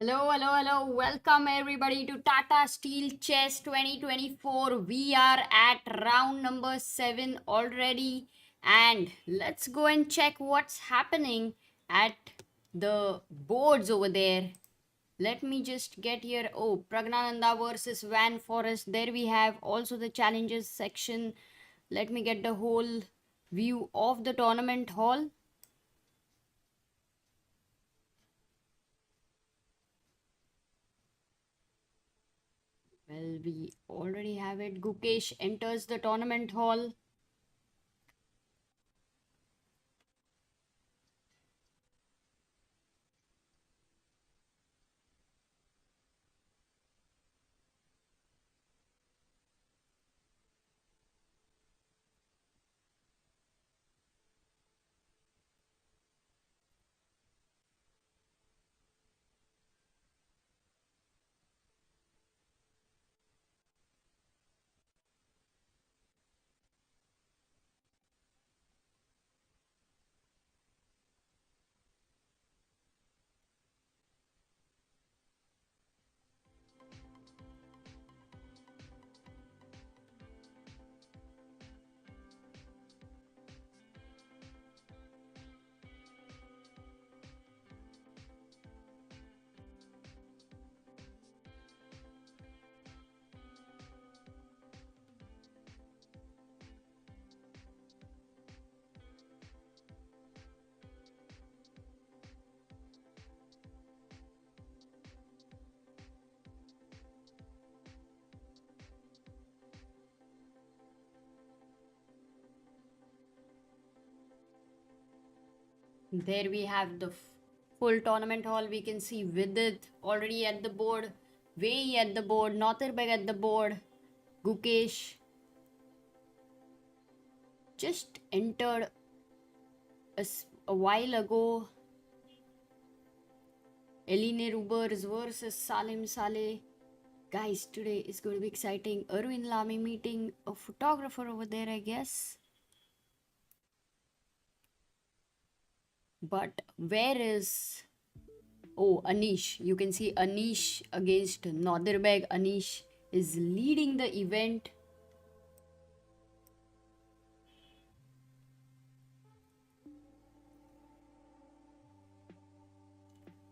Hello, hello, hello. Welcome everybody to Tata Steel Chess 2024. We are at round number 7 already. And let's go and check what's happening at the boards over there. Let me just get here. Oh, Pragnananda versus Van Forest. There we have also the challenges section. Let me get the whole view of the tournament hall. Well, we already have it. Gukesh enters the tournament hall. There we have the full tournament hall. We can see Vidit already at the board, Wijk at the board, Northerberg at the board, Gukesh just entered a while ago. Eline Rubers versus Salim Saleh. Guys, today is going to be exciting. Erwin Lamy meeting a photographer over there, I guess. But where is... Oh, Anish. You can see Anish against Northerberg. Anish is leading the event.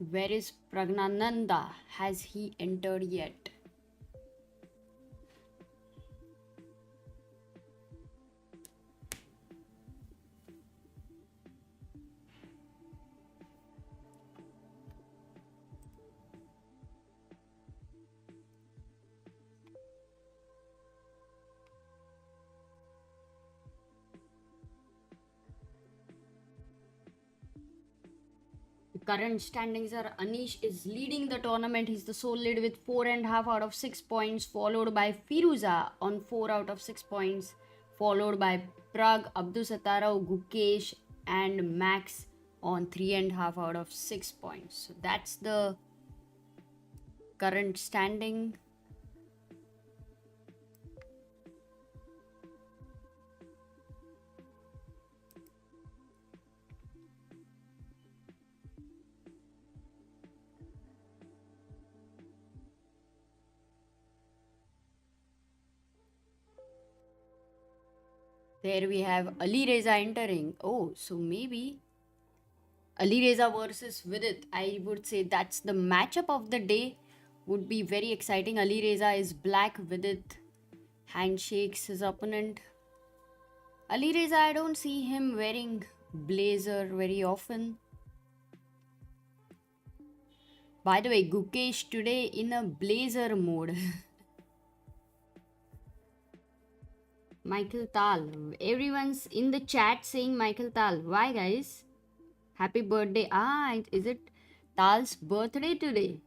Where is Pragnananda? Has he entered yet? The current standings are Anish is leading the tournament. He's the sole lead with 4.5 out of 6 points, followed by Firouzja on 4 out of 6 points, followed by Pragg, Abdusattorov, Gukesh, and Max on 3.5 out of 6 points. So that's the current standing. There we have Ali Reza entering. Oh, so maybe Ali Reza versus Vidit. I would say that's the matchup of the day. Would be very exciting. Ali Reza is black. Vidit handshakes his opponent. Ali Reza, I don't see him wearing blazer very often. By the way, Gukesh today in a blazer mode. Michael Tal. Everyone's in the chat saying Michael Tal. Why, guys? Happy birthday. Ah, is it Tal's birthday today?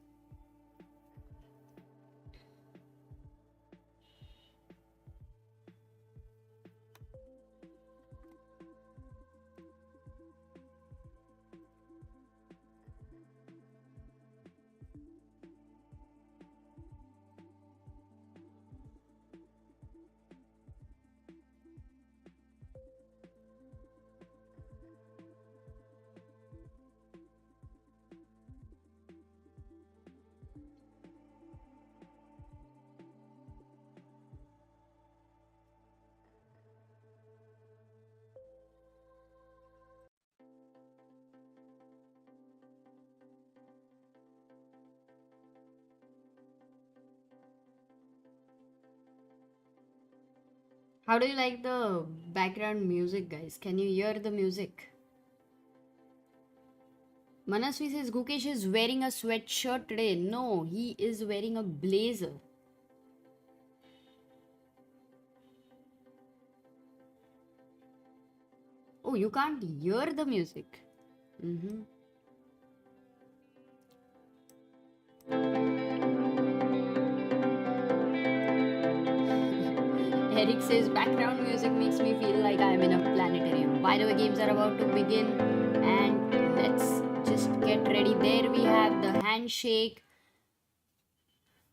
How do you like the background music, guys? Can you hear the music? Manasvi says Gukesh is wearing a sweatshirt today. No, he is wearing a blazer. Oh, you can't hear the music. Mm-hmm. Eric says background music makes me feel like I'm in a planetarium. By the way, games are about to begin and let's just get ready. There we have the handshake.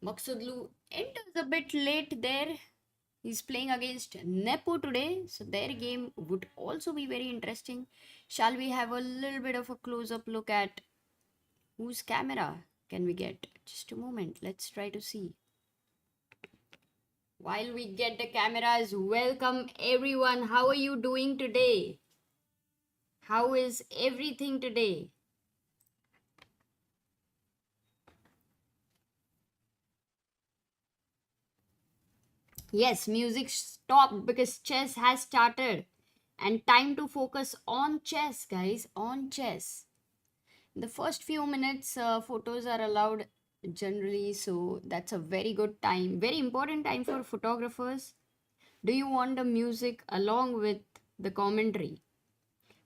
Maghsoodloo enters a bit late there. He's playing against Nepo today, so their game would also be very interesting. Shall we have a little bit of a close-up look at whose camera can we get? Just a moment, let's try to see. While we get the cameras, welcome everyone. How are you doing today? How is everything today? Yes, music stopped because chess has started. And time to focus on chess, guys, on chess. The first few minutes, photos are allowed generally, so that's a very good time, very important time for photographers. Do you want the music along with the commentary?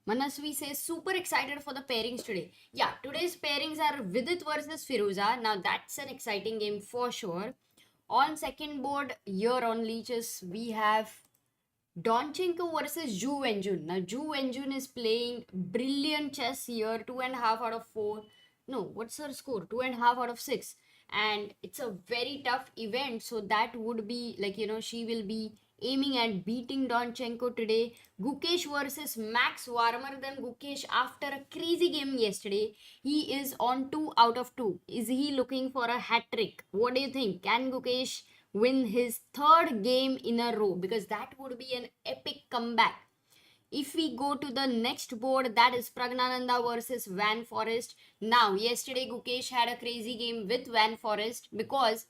Manasvi says super excited for the pairings today. Yeah, today's pairings are Vidit versus Firouzja. Now that's an exciting game for sure. On second board here on leeches we have Donchenko versus Zhu Wenjun. Now Zhu Wenjun is playing brilliant chess here, 2.5 out of 4. No, what's her score? 2.5 out of 6. And it's a very tough event. So that would be like, she will be aiming at beating Donchenko today. Gukesh versus Max warmer than Gukesh after a crazy game yesterday. He is on 2 out of 2. Is he looking for a hat trick? What do you think? Can Gukesh win his third game in a row? Because that would be an epic comeback. If we go to the next board, that is Pragnananda versus Van Forest. Now, yesterday Gukesh had a crazy game with Van Forest because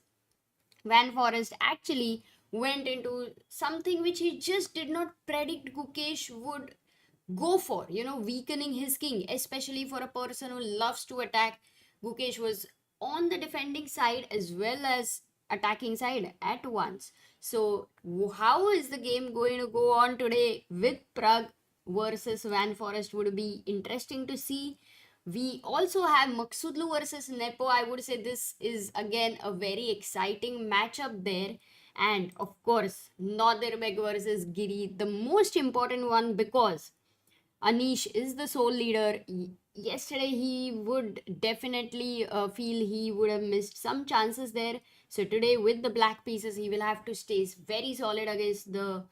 Van Forest actually went into something which he just did not predict Gukesh would go for, weakening his king, especially for a person who loves to attack. Gukesh was on the defending side as well as attacking side at once. So, how is the game going to go on today with Pragg versus Van Forest would be interesting to see. We also have Maghsoodloo versus Nepo. I would say this is again a very exciting matchup there. And of course, Northerbeg versus Giri, the most important one because Anish is the sole leader. Yesterday, he would definitely feel he would have missed some chances there. So today, with the black pieces, he will have to stay very solid against the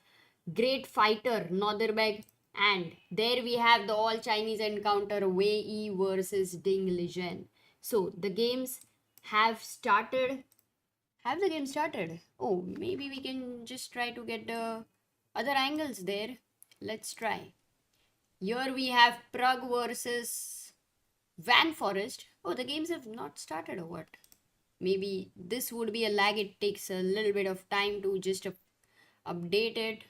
great fighter Northerbeg. And there we have the all Chinese encounter Wijk versus Ding Liren. So the games have started. Have the game started? Oh, maybe we can just try to get the other angles there. Let's try. Here we have Pragg versus Van Forest. Oh, the games have not started or what? Maybe this would be a lag. It takes a little bit of time to just update it.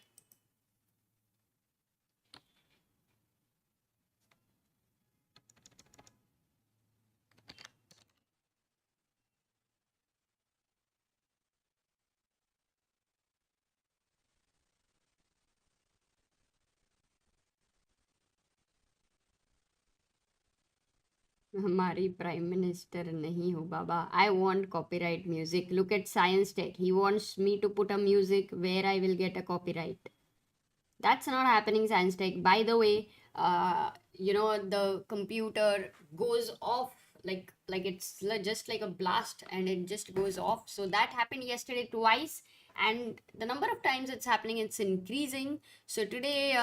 हमारी prime minister नहीं हो बाबा. I want copyright music. Look at Science Tech. He wants me to put a music where I will get a copyright. That's not happening, Science Tech. By the way, the computer goes off like it's just like a blast and it just goes off. So that happened yesterday twice, and the number of times it's happening, it's increasing. So today,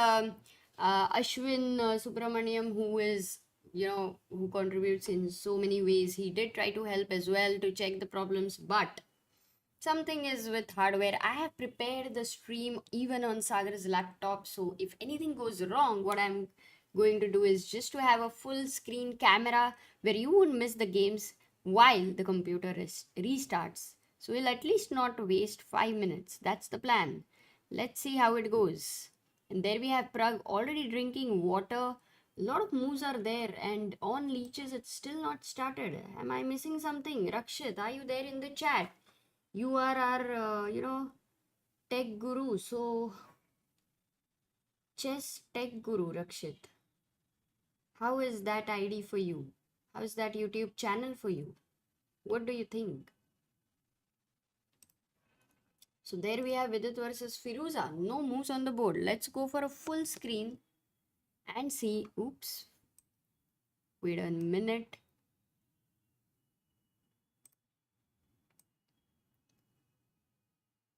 Ashwin Subramaniam, who is who contributes in so many ways, he did try to help as well to check the problems, but something is with hardware. I have prepared the stream even on Sagar's laptop, so if anything goes wrong, what I'm going to do is just to have a full screen camera where you won't miss the games while the computer restarts. So we'll at least not waste 5 minutes. That's the plan. Let's see how it goes. And there we have Pragg already drinking water. A lot of moves are there, and on leeches it's still not started. Am I missing something? Rakshit, are you there in the chat? You are our, tech guru. So, chess tech guru, Rakshit. How is that ID for you? How is that YouTube channel for you? What do you think? So there we have Vidit versus Firouzja. No moves on the board. Let's go for a full screen and see. Oops. Wait a minute.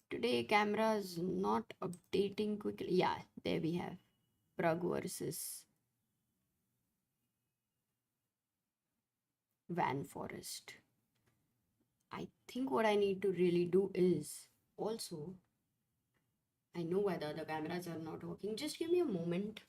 Today camera is not updating quickly. Yeah, there we have Pragg versus Van Forest. I think what I need to really do is also, I know why the other cameras are not working. Just give me a moment.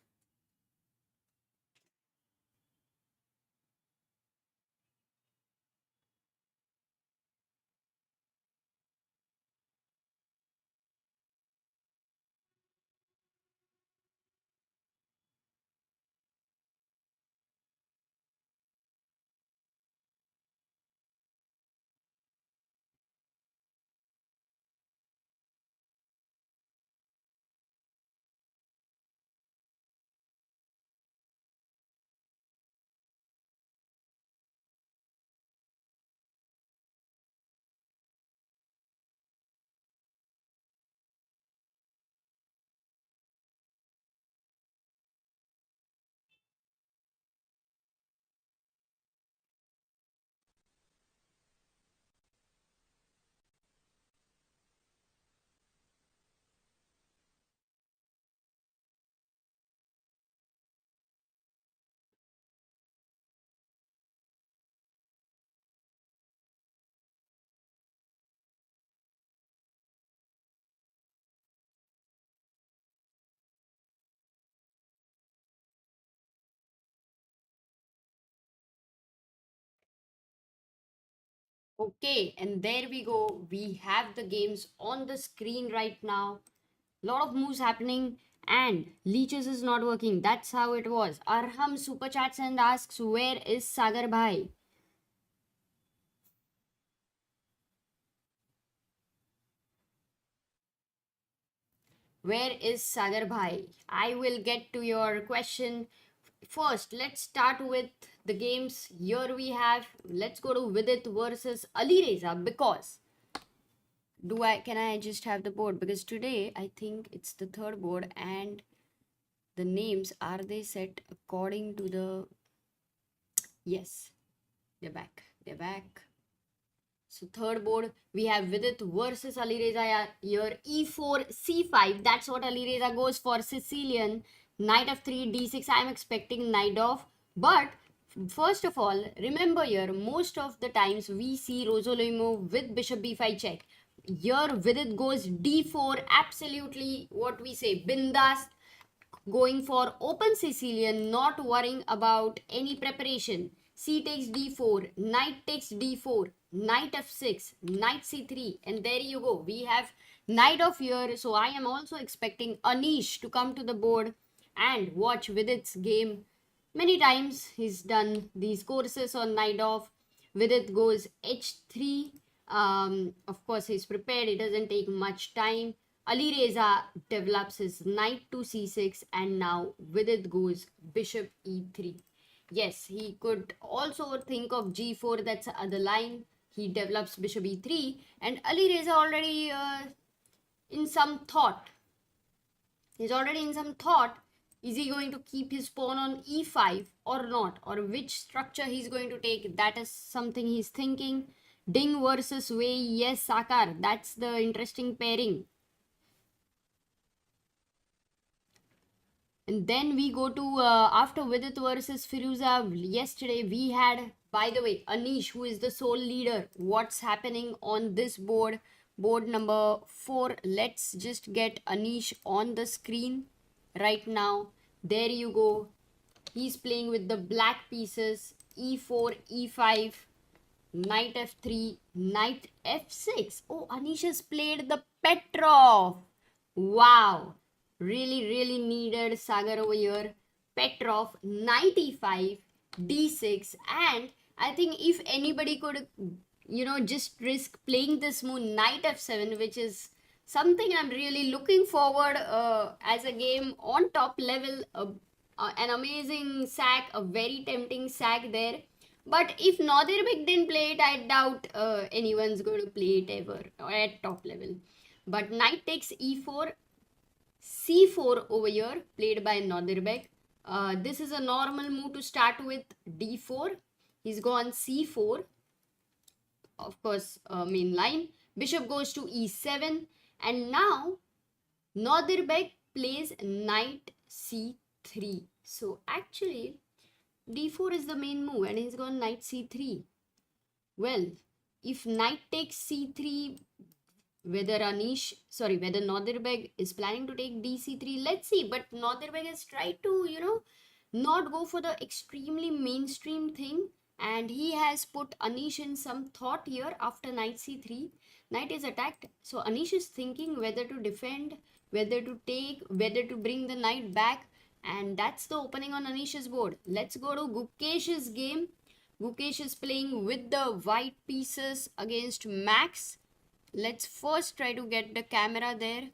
Okay, and there we go. We have the games on the screen right now. Lot of moves happening and leeches is not working. That's how it was. Arham super chats and asks, where is Sagar Bhai? Where is Sagar Bhai? I will get to your question. First, let's start with the games. Here we have, let's go to Vidit versus Ali Reza, because can I just have the board? Because today I think it's the third board and the names, are they set according to the, yes, they're back. They're back. So third board, we have Vidit versus Ali Reza here. E4, C5. That's what Ali Reza goes for. Sicilian. Knight f3, d6. I'm expecting knight off. But first of all, remember here, most of the times we see Rosolimo with bishop b5 check. Here Vidit goes d4. Absolutely what we say, bindas, going for open Sicilian, not worrying about any preparation. C takes d4, knight takes d4, knight f6, knight c3, and there you go. We have knight off here, so I am also expecting Anish to come to the board and watch Vidit's game. Many times he's done these courses on knight off. Vidit goes h3. Of course, he's prepared. It doesn't take much time. Ali Reza develops his knight to c6, and now Vidit goes bishop e3. Yes, he could also think of g4, that's the other line. He develops bishop e3, and Ali Reza already in some thought. He's already in some thought. Is he going to keep his pawn on e5 or not? Or which structure he's going to take? That is something he's thinking. Ding versus Wei, yes, Sakar. That's the interesting pairing. And then we go to after Vidit versus Firouzja. Yesterday we had, by the way, Anish, who is the sole leader. What's happening on this board? Board number 4. Let's just get Anish on the screen right now. There you go. He's playing with the black pieces. E4, E5, knight F3, knight F6. Oh, Anish has played the Petrov. Wow. Really needed Sagar over here. Petrov, knight e5, d6. And I think if anybody could, just risk playing this move, knight f7, which is something I'm really looking forward as a game on top level. An amazing sack, a very tempting sack there. But if Nodirbek didn't play it, I doubt anyone's going to play it ever at top level. But knight takes e4, c4 over here, played by Nodirbek. This is a normal move to start with d4. He's gone c4, of course, main line. Bishop goes to e7, and now Nodirbek plays knight c3. So actually, d4 is the main move, and he's gone knight c3. Well, if knight takes c3, whether Nodirbek is planning to take dc3, let's see. But Nodirbek has tried to, not go for the extremely mainstream thing, and he has put Anish in some thought here after knight c3. Knight is attacked, so Anish is thinking whether to defend, whether to take, whether to bring the knight back, and that's the opening on Anish's board. Let's go to Gukesh's game. Gukesh is playing with the white pieces against Max. Let's first try to get the camera there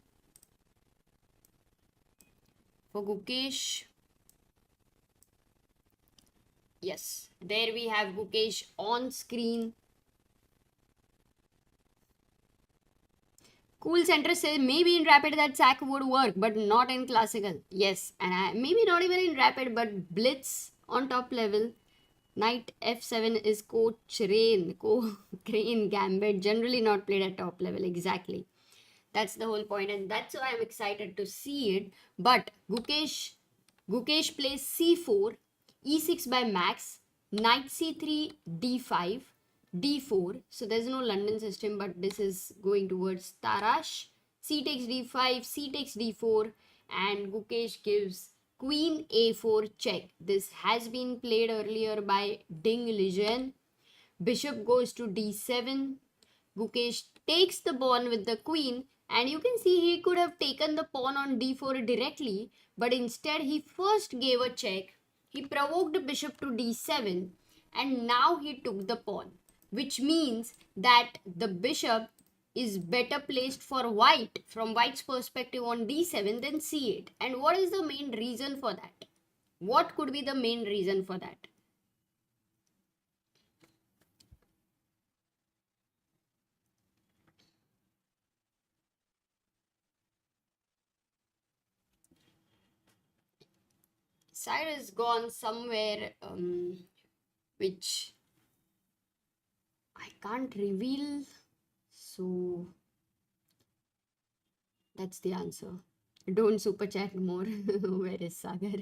for Gukesh. Yes, there we have Gukesh on screen. Cool Center says maybe in Rapid that sack would work, but not in Classical. Yes, and maybe not even in Rapid, but Blitz on top level. Knight f7 is Crane Gambit, generally not played at top level. Exactly. That's the whole point, and that's why I'm excited to see it. But Gukesh plays c4, e6 by Max, knight c3, d5, d4. So there's no London system, but this is going towards Tarash. C takes d5, c takes d4, and Gukesh gives queen a4 check. This has been played earlier by Ding Liren. Bishop goes to d7. Gukesh takes the pawn with the queen, and you can see he could have taken the pawn on d4 directly, but instead he first gave a check. He provoked the bishop to d7, and now he took the pawn, which means that the bishop is better placed for white from white's perspective on d7 than c8. And what is the main reason for that? What could be the main reason for that? Side has gone somewhere which I can't reveal, so that's the answer. Don't super chat more. Where is Sagar?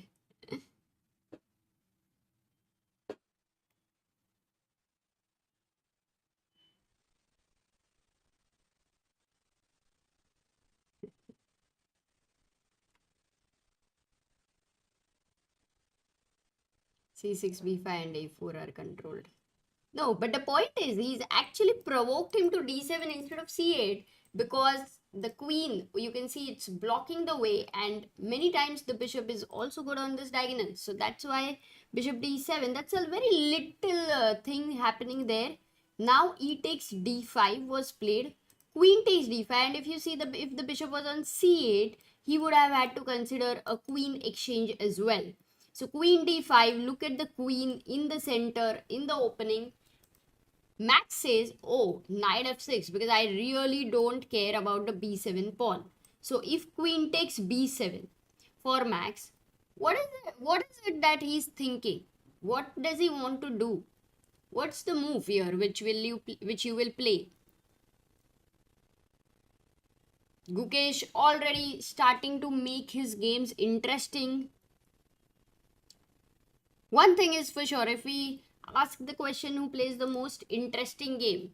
C6, B5 and A4 are controlled. No, but the point is he's actually provoked him to D7 instead of C8 because the queen, you can see it's blocking the way, and many times the bishop is also good on this diagonal. So that's why bishop D7, that's a very little thing happening there. Now E takes D5 was played. Queen takes D5, and if you see if the bishop was on C8, he would have had to consider a queen exchange as well. So queen d5, look at the queen in the center, in the opening. Max says, oh, knight f6, because I really don't care about the b7 pawn. So if queen takes b7 for Max, what is it that he's thinking? What does he want to do? What's the move here which you will play? Gukesh already starting to make his games interesting. One thing is for sure, if we ask the question who plays the most interesting game,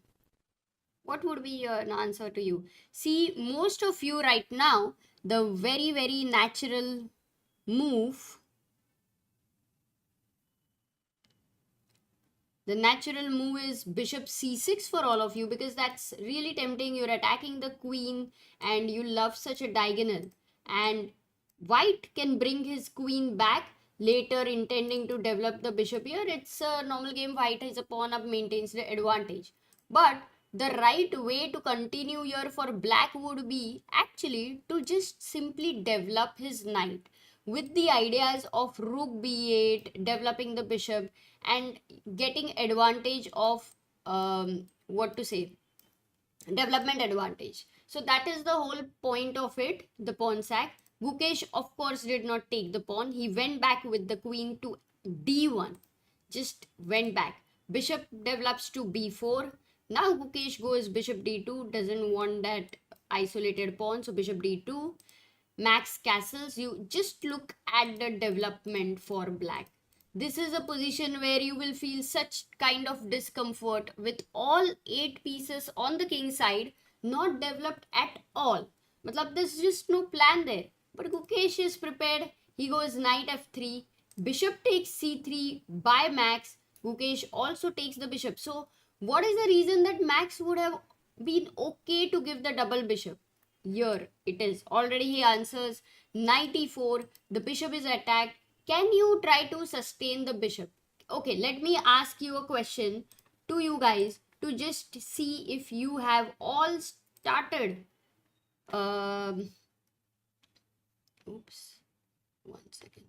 what would be an answer to you? See, most of you right now, the very natural move The natural move is bishop c6 for all of you, because that's really tempting. You're attacking the queen and you love such a diagonal. And white can bring his queen back later, intending to develop the bishop here. It's a normal game. White has a pawn up, maintains the advantage. But the right way to continue here for black would be actually to just simply develop his knight with the ideas of rook b8, developing the bishop, and getting advantage of what to say, development advantage. So that is the whole point of it, the pawn sack. Gukesh of course did not take the pawn. He went back with the queen to d1, just went back. Bishop develops to b4. Now Gukesh goes bishop d2, doesn't want that isolated pawn, so bishop d2. Max castles. You just look at the development for black. This is a position where you will feel such kind of discomfort with all 8 pieces on the king side not developed at all. Matlab, there's just no plan there. But Gukesh is prepared. He goes knight f3. Bishop takes c3 by Max. Gukesh also takes the bishop. So what is the reason that Max would have been okay to give the double bishop? Here it is. Already he answers knight e4. The bishop is attacked. Can you try to sustain the bishop? Okay, let me ask you a question to you guys to just see if you have all started. Oops. 1 second.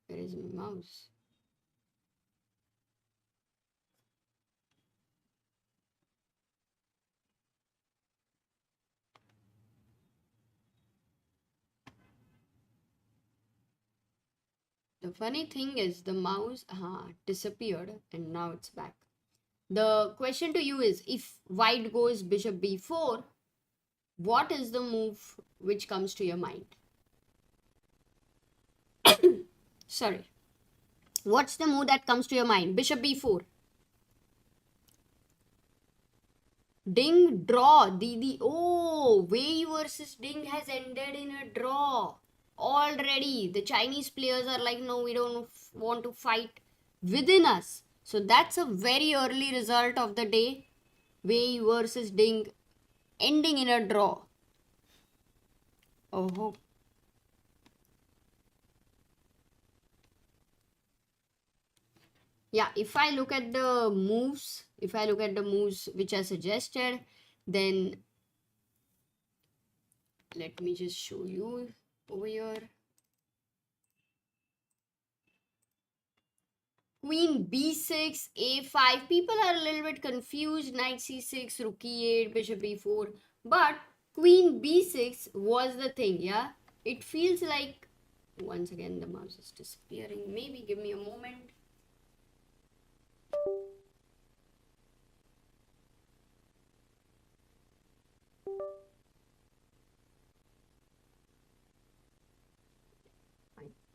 Where is my mouse? The funny thing is the mouse disappeared and now it's back. The question to you is, if white goes bishop b4, what is the move which comes to your mind? Sorry. What's the move that comes to your mind? Bishop b4. Ding, draw, Didi. Oh, Wei versus Ding has ended in a draw. Already, the Chinese players are like, no, we don't want to fight within us. So that's a very early result of the day. Wei versus Ding ending in a draw. Oh. Yeah, if I look at the moves, which are suggested, then let me just show you over here. Queen b6, a5. People are a little bit confused. Knight c6, rook e8, bishop e4. But queen b6 was the thing, yeah? It feels like, once again, the mouse is disappearing. Maybe give me a moment.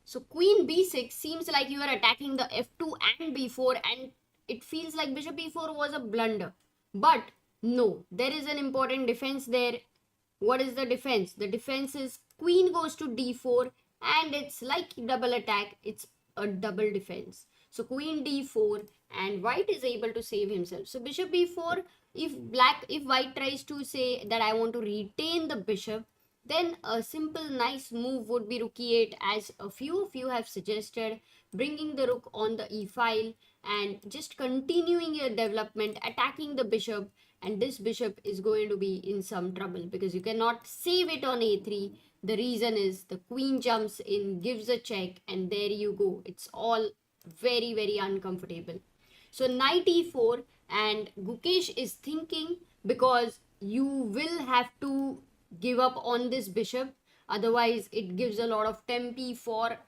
So queen b6 seems like you are attacking the f2 and b4, and it feels like bishop e4 was a blunder. But no, there is an important defense there. What is the defense? The defense is queen goes to d4, and it's like double attack. It's a double defense. So queen d4, and white is able to save himself. So bishop e4, if white tries to say that I want to retain the bishop, then a simple nice move would be rook e8, as a few of you have suggested, bringing the rook on the e file and just continuing your development, attacking the bishop, and this bishop is going to be in some trouble because you cannot save it on a3. The reason is the queen jumps in, gives a check, and there you go. It's all very, very uncomfortable. So knight e4, and Gukesh is thinking, because you will have to give up on this bishop, otherwise it gives a lot of tempi for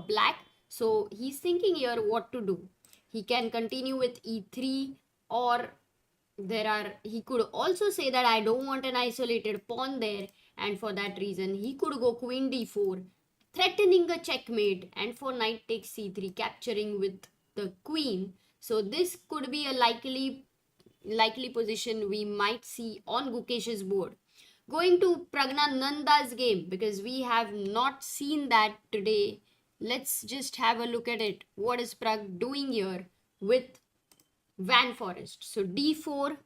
black. So he's thinking here what to do. He can continue with e3, or he could also say that I don't want an isolated pawn there, and for that reason he could go queen d4, threatening a checkmate, and for knight takes c3, capturing with the queen. So this could be a likely position we might see on Gukesh's board. Going to Pragnananda's game, because we have not seen that today let's just have a look at it. What is Pragg doing here with Van Forest? So d4.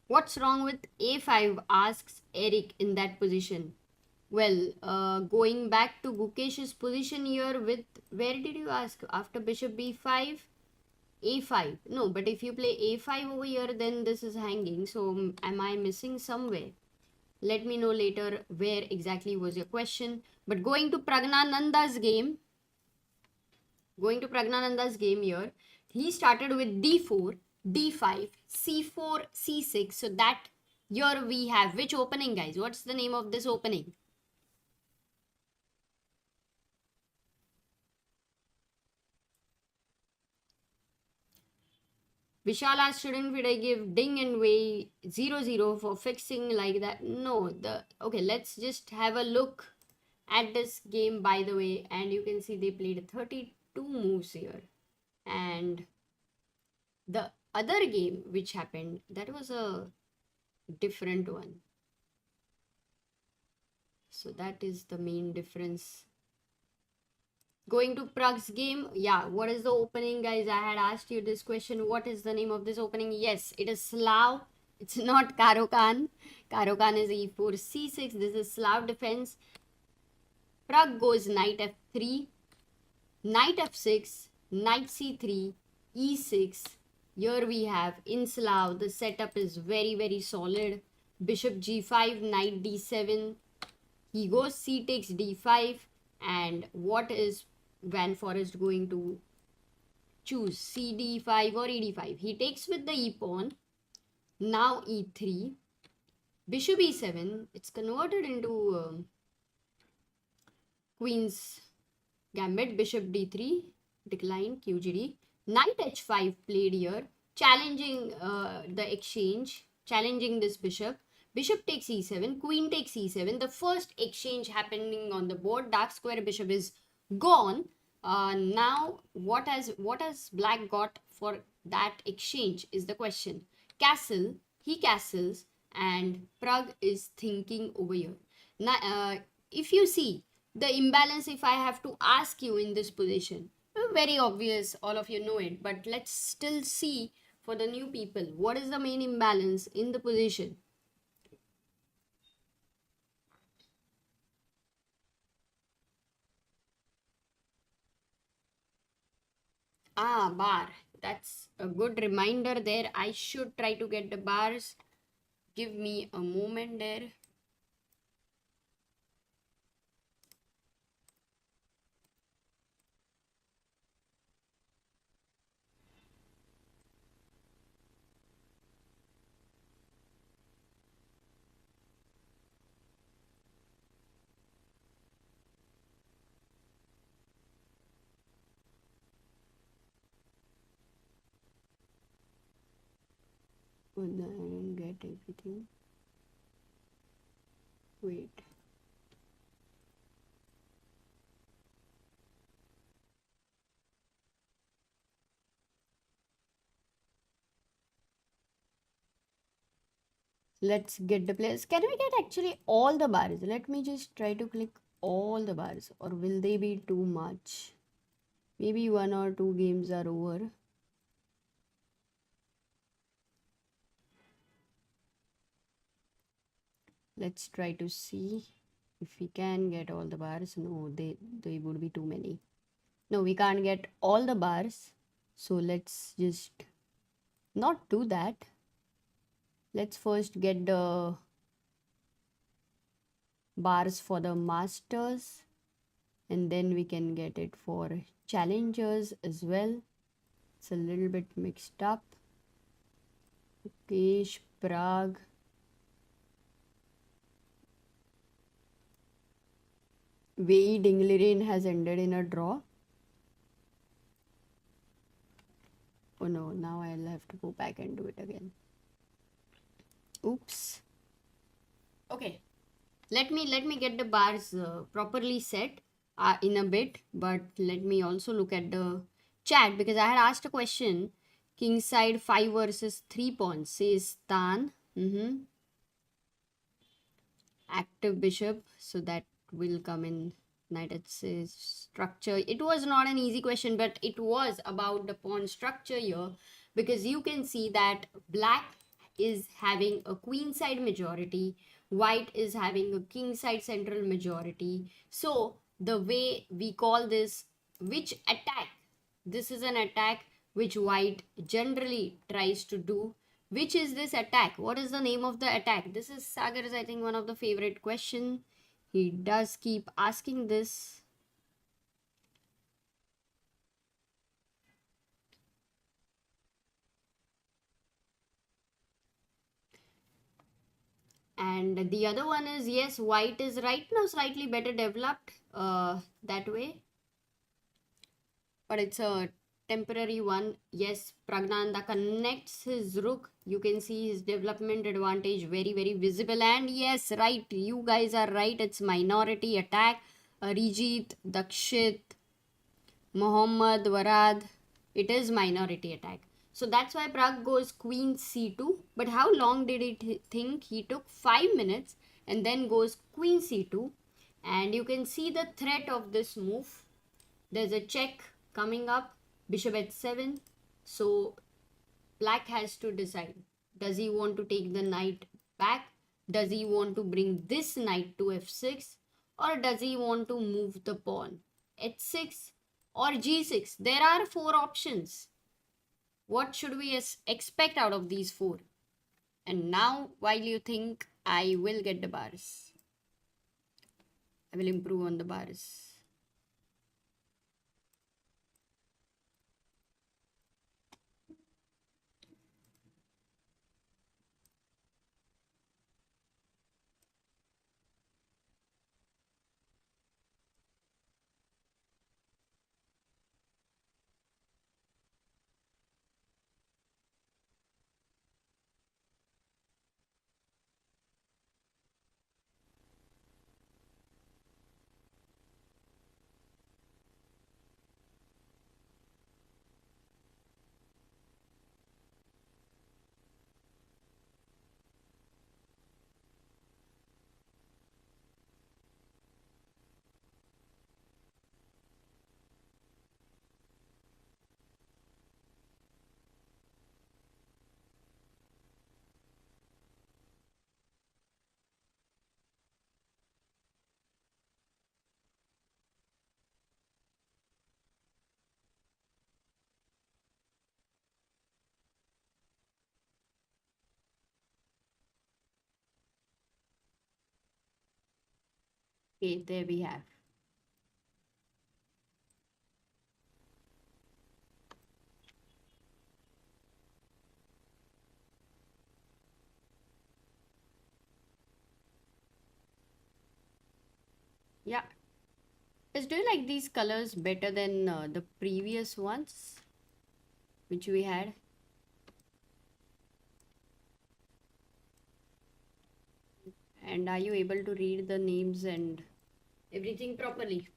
What's wrong with a5? Asks Eric in that position. Well, going back to Gukesh's position here with, where did you ask? After bishop b5? a5. No, but if you play a5 over here, then this is hanging. So am I missing somewhere? Let me know later where exactly was your question. But going to Pragnananda's game, here, he started with d4, d5, c4, c6. So that here we have which opening, guys? What's the name of this opening? Vishal asked, shouldn't I give ding and way 0-0 for fixing like that? No, okay, let's just have a look at this game, by the way, and you can see they played 32 moves here. And the other game which happened, that was a different one. So that is the main difference. Going to Pragg's game, yeah, what is the opening, guys? I had asked you this question. What is the name of this opening? Yes, it is Slav. It's not Karo-Kan. Karo-Kan is e4, c6. This is Slav defense. Pragg goes knight f3, knight f6, knight c3, e6. Here we have in Slav, the setup is very, very solid. Bishop g5, knight d7. He goes c takes d5. And what is Van Forest going to choose? cd5 or ed5? He takes with the e pawn. Now e3. Bishop e7. It's converted into queen's gambit. Bishop d3. Decline. QGD. Knight h5 played here. Challenging the exchange. Challenging this bishop. Bishop takes e7. Queen takes e7. The first exchange happening on the board. Dark square bishop is gone. Now what has black got for that exchange is the question. Castle, he castles, and Pragg is thinking over here. Now if you see the imbalance, if I have to ask you in this position, very obvious, all of you know it, but let's still see for the new people, what is the main imbalance in the position? Bar. That's a good reminder there. I should try to get the bars. Give me a moment there. Oh, no, I didn't get everything. Wait. Let's get the players. Can we get actually all the bars? Let me just try to click all the bars, or will they be too much? Maybe one or two games are over. Let's try to see if we can get all the bars. No, they would be too many. No, we can't get all the bars. So let's just not do that. Let's first get the bars for the masters, and then we can get it for challengers as well. It's a little bit mixed up. Gukesh, Pragg. Wijk Ding Liren has ended in a draw. Oh no, now I'll have to go back and do it again. Oops. Okay. Let me get the bars properly set in a bit, but let me also look at the chat because I had asked a question. King side 5 versus 3 pawns, says Tan. Active bishop, so that will come in knight. It says structure. It was not an easy question, but it was about the pawn structure here, because you can see that black is having a queen side majority, white is having a king side central majority. So the way we call this, which attack, this is an attack which white generally tries to do. Which is this attack? What is the name of the attack? This is Sagar's, I think, one of the favorite question. He does keep asking this. And the other one is, yes, white is right now slightly better developed that way. But it's a temporary one. Yes, Pragnanda connects his rook. You can see his development advantage very, very visible. And yes, right, you guys are right. It's minority attack. Arijit, Dakshit, Mohammad, Warad. It is minority attack. So that's why Pragg goes queen c2. But how long did it think? He took 5 minutes and then goes queen c2. And you can see the threat of this move. There's a check coming up, bishop h7. So black has to decide. Does he want to take the knight back? Does he want to bring this knight to f6? Or does he want to move the pawn? h6 or g6? There are 4 options. What should we expect out of these 4? And now, while you think, I will get the bars. I will improve on the bars. Okay, there we have. Yeah. Do you like these colors better than the previous ones which we had? And are you able to read the names and everything properly?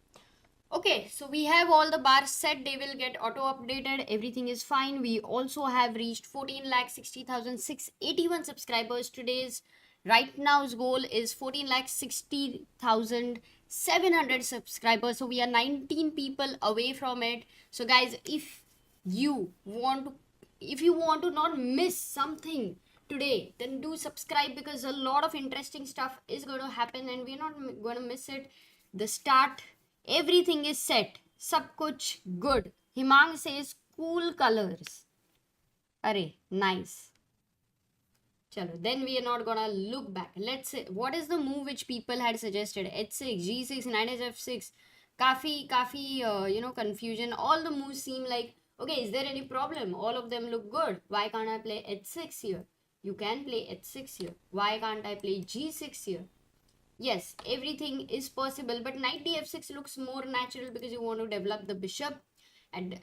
Okay, so we have all the bars set. They will get auto updated. Everything is fine. We also have reached 14,60,681 subscribers. Today's right now's goal is 14,60,700 subscribers. So we are 19 people away from it. So guys, you want to if you want to not miss something today, then do subscribe, because a lot of interesting stuff is going to happen and we're not going to miss it. The start, everything is set, sab kuch good. Himang says cool colors. Arey, nice. Chalo, then we are not gonna look back. Let's say, what is the move which people had suggested? h6, g6, knight f6. Kafi, confusion. All the moves seem like, okay, is there any problem? All of them look good. Why can't I play h6 here? You can play h6 here. Why can't I play g6 here? Yes, everything is possible, but knight df6 looks more natural because you want to develop the bishop. And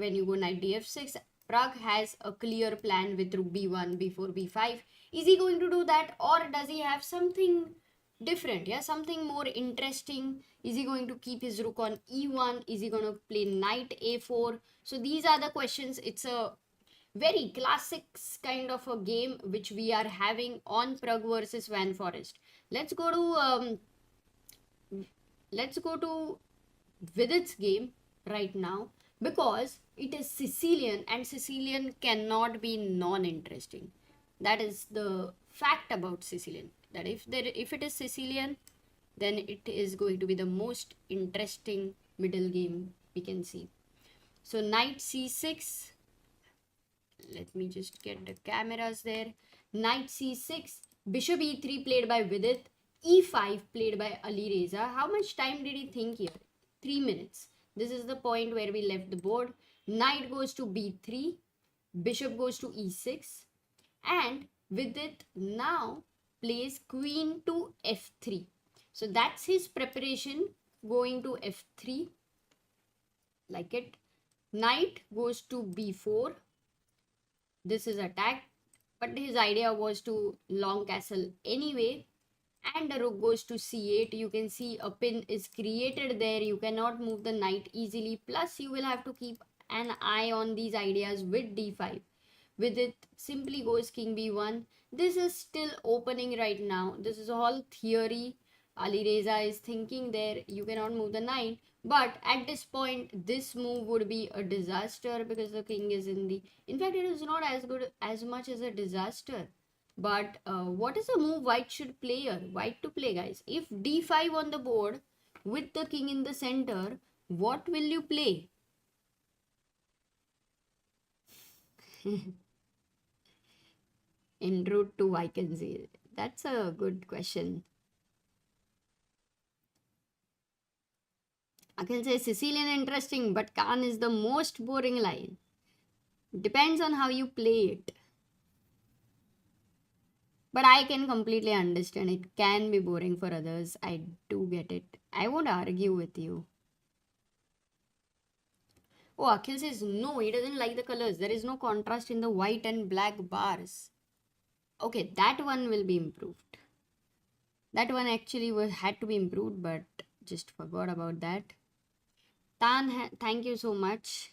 when you go knight df6, Pragg has a clear plan with rook b1, b4, b5. Is he going to do that, or does he have something different, yeah, something more interesting. Is he going to keep his rook on e1? Is he going to play knight a4? So these are the questions. It's a very classic kind of a game which we are having on Pragg versus Van Forest. Let's go to let's go to Vidit's game right now, because it is Sicilian and Sicilian cannot be non-interesting. That is the fact about Sicilian. That if it is Sicilian, then it is going to be the most interesting middle game we can see. So knight c6. Let me just get the cameras there. Knight c6, bishop e3 played by Vidit, e5 played by Ali Reza. How much time did he think here? 3 minutes. This is the point where we left the board. Knight goes to b3, bishop goes to e6, and Vidit now plays queen to f3. So that's his preparation, going to f3, like it. Knight goes to b4. This is attacked, but his idea was to long castle anyway, and the rook goes to c8. You can see a pin is created there. You cannot move the knight easily, plus you will have to keep an eye on these ideas with d5. Vidit simply goes king b1. This is still opening right now. This is all theory. Ali Reza is thinking there, you cannot move the knight. But at this point, this move would be a disaster because the king is in the... In fact, it is not as good as much as a disaster. But what is the move White should play here? White to play, guys. If d5 on the board with the king in the center, what will you play? En route to Wijk. That's a good question. I can say Sicilian interesting, but Khan is the most boring line. Depends on how you play it. But I can completely understand. It can be boring for others. I do get it. I won't argue with you. Oh, Akhil says no, he doesn't like the colors. There is no contrast in the white and black bars. Okay, that one will be improved. That one actually had to be improved, but just forgot about that. Tan, thank you so much.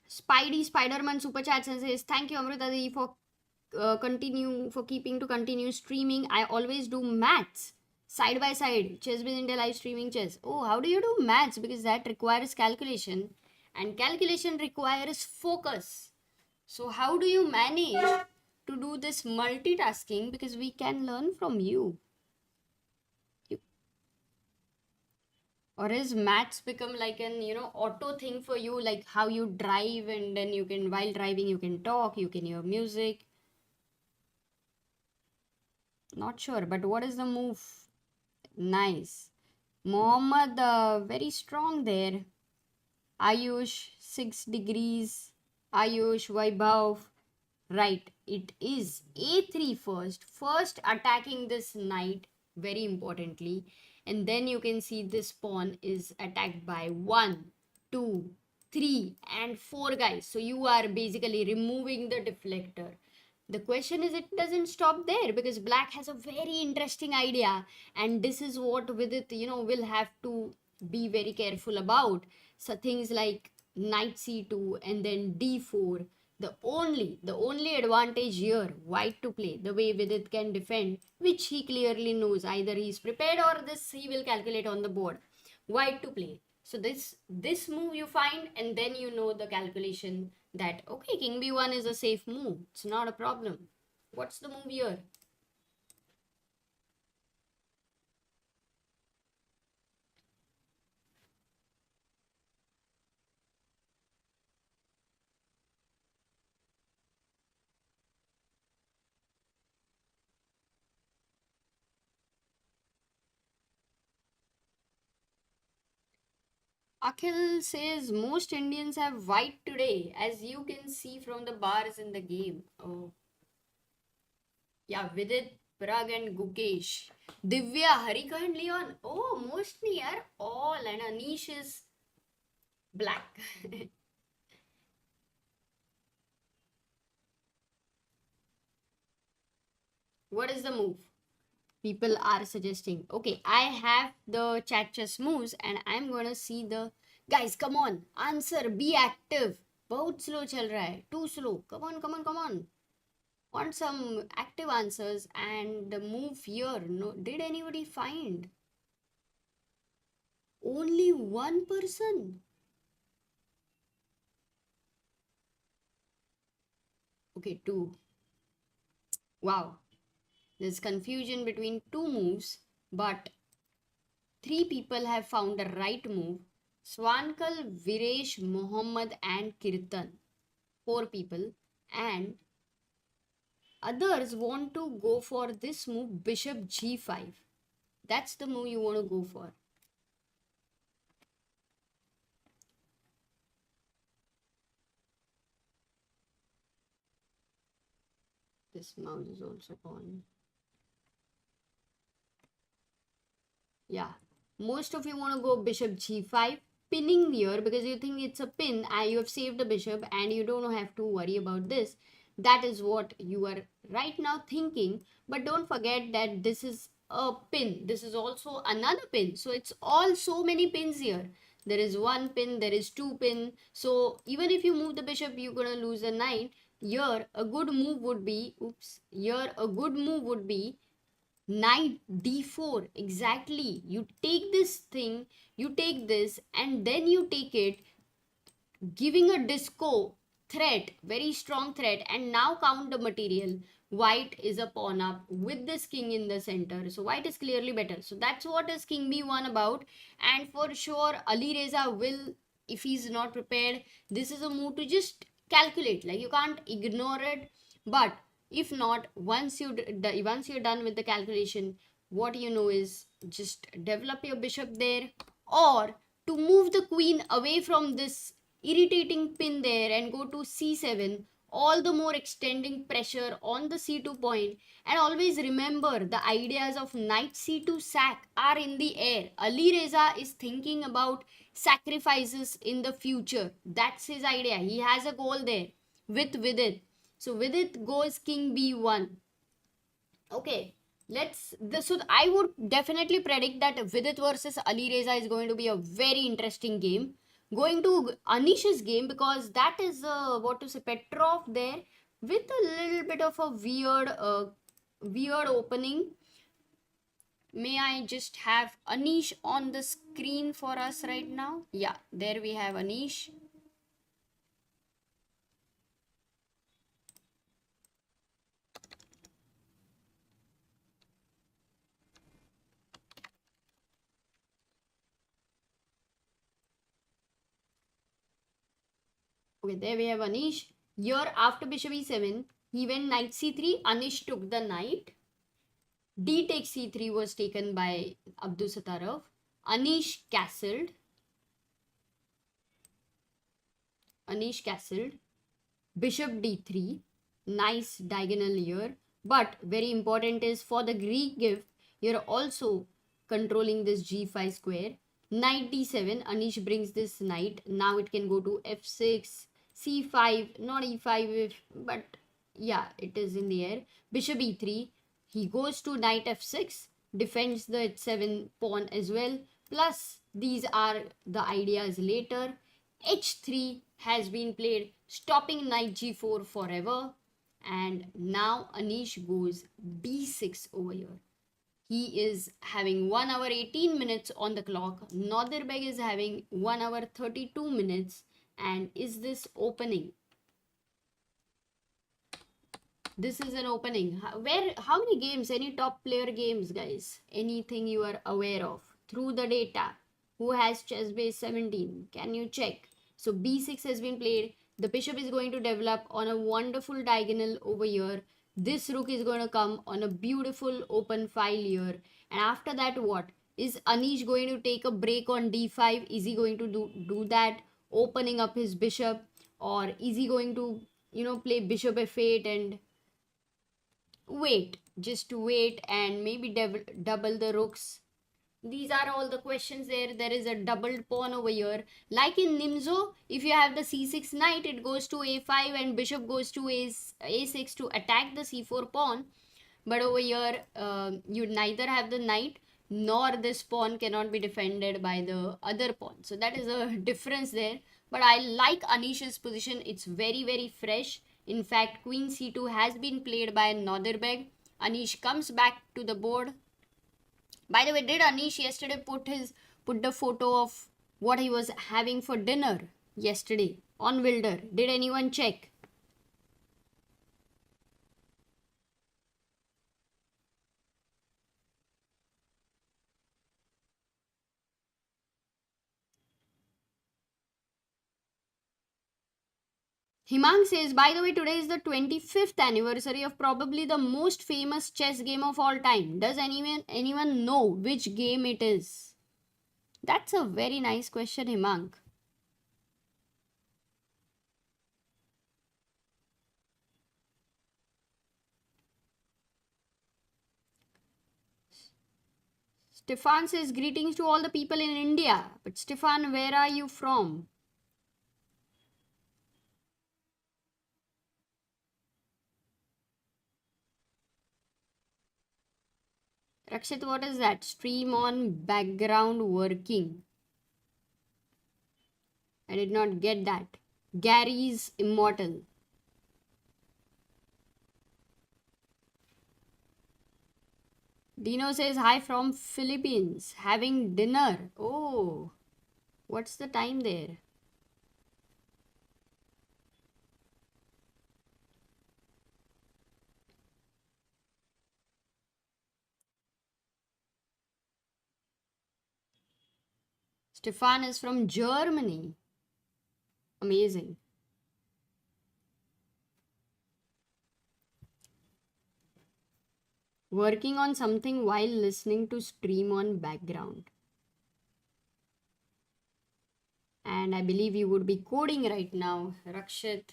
Spidey Spiderman super chats and says thank you Amruta for continue streaming. I always do maths side by side. ChessBase India live streaming chess. Oh, how do you do maths? Because that requires calculation, and calculation requires focus. So how do you manage to do this multitasking? Because we can learn from you. Or is maths become like an auto thing for you, like how you drive and then you can, while driving, you can talk, you can hear music? Not sure, but what is the move? Nice. Mohammed, very strong there. Ayush, 6 degrees. Ayush, Vaibhav. Right, it is a3 first. First attacking this knight, very importantly. And then you can see this pawn is attacked by 1, 2, 3 and 4 guys. So you are basically removing the deflector. The question is, it doesn't stop there, because black has a very interesting idea, and this is what with it will have to be very careful about. So things like knight c2 and then d4. The only advantage here, white to play the way Vidit can defend, which he clearly knows, either he's prepared or this he will calculate on the board. White to play. So this move you find, and then you know the calculation that okay, king b1 is a safe move. It's not a problem. What's the move here? Akhil says most Indians have white today, as you can see from the bars in the game. Oh, yeah, Vidit, Pragg and Gukesh. Divya, Harika and Leon. Oh, mostly are all, and Anish is black. What is the move? People are suggesting. Okay, I have the chat chess moves and I'm gonna see the guys. Come on, answer. Be active. बहुत slow चल रहा है. Too slow. Come on, come on, come on. Want some active answers and the move here. No, did anybody find? Only one person. Okay, two. Wow. There's confusion between two moves, but three people have found a right move. Swankal, Viresh, Mohammed, and Kirtan. Four people. And others want to go for this move, Bishop G5. That's the move you want to go for. This mouse is also on. Yeah, most of you want to go bishop g5, pinning here because you think it's a pin and you have saved a bishop and you don't have to worry about this. That is what you are right now thinking. But don't forget that this is a pin. This is also another pin. So it's all so many pins here. There is one pin, there is two pin. So even if you move the bishop, you're going to lose a knight. Here a good move would be, here a good move would be knight d4. Exactly, you take this thing, you take this and then you take it, giving a disco threat, very strong threat. And now count the material. White is a pawn up with this king in the center, so white is clearly better. So that's what is king b1 about. And for sure Ali Reza will, if he's not prepared, this is a move to just calculate, like you can't ignore it. But if not, once you're done with the calculation, what you know is just develop your bishop there, or to move the queen away from this irritating pin there and go to c7, all the more extending pressure on the c2 point. And always remember, the ideas of knight c2 sack are in the air. Ali Reza is thinking about sacrifices in the future. That's his idea. He has a goal there with Vidit. So Vidit goes king b1. Okay, so I would definitely predict that Vidit versus Ali Reza is going to be a very interesting game. Going to Anish's game, because that is what to say, Petrov there with a little bit of a weird opening. May I just have Anish on the screen for us right now? Yeah, there we have Anish. Okay, there we have Anish. Here after bishop e7, he went knight c3. Anish took the knight. D takes c3 was taken by Abdusattorov. Anish castled. Bishop d3. Nice diagonal here. But very important is for the Greek gift, you're also controlling this g5 square. Knight d7. Anish brings this knight. Now it can go to f6, c5, not e5, but yeah, it is in the air. Bishop e3. He goes to knight f6, defends the h7 pawn as well. Plus, these are the ideas later. h3 has been played, stopping knight g4 forever. And now Anish goes b6 over here. He is having 1 hour 18 minutes on the clock. Nodirbek is having 1 hour 32 minutes. And is this opening? This is an opening. How many games, any top player games, guys? Anything you are aware of through the data? Who has ChessBase 17? Can you check? So b6 has been played. The bishop is going to develop on a wonderful diagonal over here. This rook is going to come on a beautiful open file here. And after that, what? Is Anish going to take a break on d5? Is he going to do that, opening up his bishop? Or is he going to, play bishop f8 and just wait and maybe double the rooks? These are all the questions there. There is a doubled pawn over here. Like in Nimzo, if you have the c6 knight, it goes to a5 and bishop goes to a6 to attack the c4 pawn. But over here, you neither have the knight nor this pawn cannot be defended by the other pawn. So that is a difference there. But I like Anish's position. It's very, very fresh. In fact, queen c2 has been played by Nodirbeg. Anish comes back to the board. By the way, did Anish yesterday put the photo of what he was having for dinner yesterday on Wilder? Did anyone check? Himang says, by the way, today is the 25th anniversary of probably the most famous chess game of all time. Does anyone know which game it is? That's a very nice question, Himang. Stefan says, greetings to all the people in India. But Stefan, where are you from? Rakshit, what is that? Stream on background working. I did not get that. Gary's immortal. Dino says, hi from Philippines. Having dinner. Oh, what's the time there? Stefan is from Germany. Amazing. Working on something while listening to stream on background. And I believe you would be coding right now, Rakshit,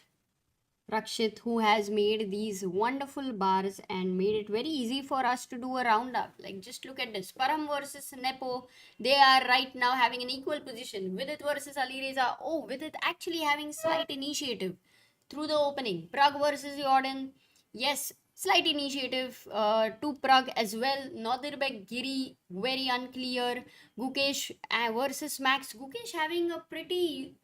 who has made these wonderful bars and made it very easy for us to do a roundup. Like, just look at this. Param versus Nepo. They are right now having an equal position. Vidit versus Alireza. Oh, Vidit actually having slight initiative through the opening. Pragg versus Jordan. Yes, slight initiative to Pragg as well. Nodirbek, Giri, very unclear. Gukesh versus Max. Gukesh having a pretty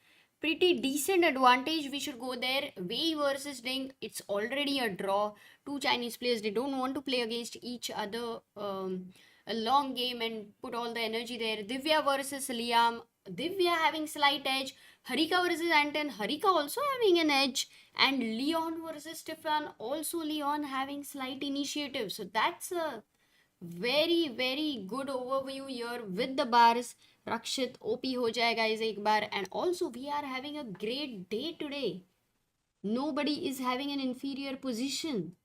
decent advantage. We should go there. Wei versus Ding. It's already a draw. Two Chinese players. They don't want to play against each other. A long game and put all the energy there. Divya versus Liam. Divya having slight edge. Harika versus Anton. Harika also having an edge. And Leon versus Stefan. Also Leon having slight initiative. So that's a very very good overview here with the bars. Rakshit OP ho jayega is ek bar. And also we are having a great day today. Nobody is having an inferior position.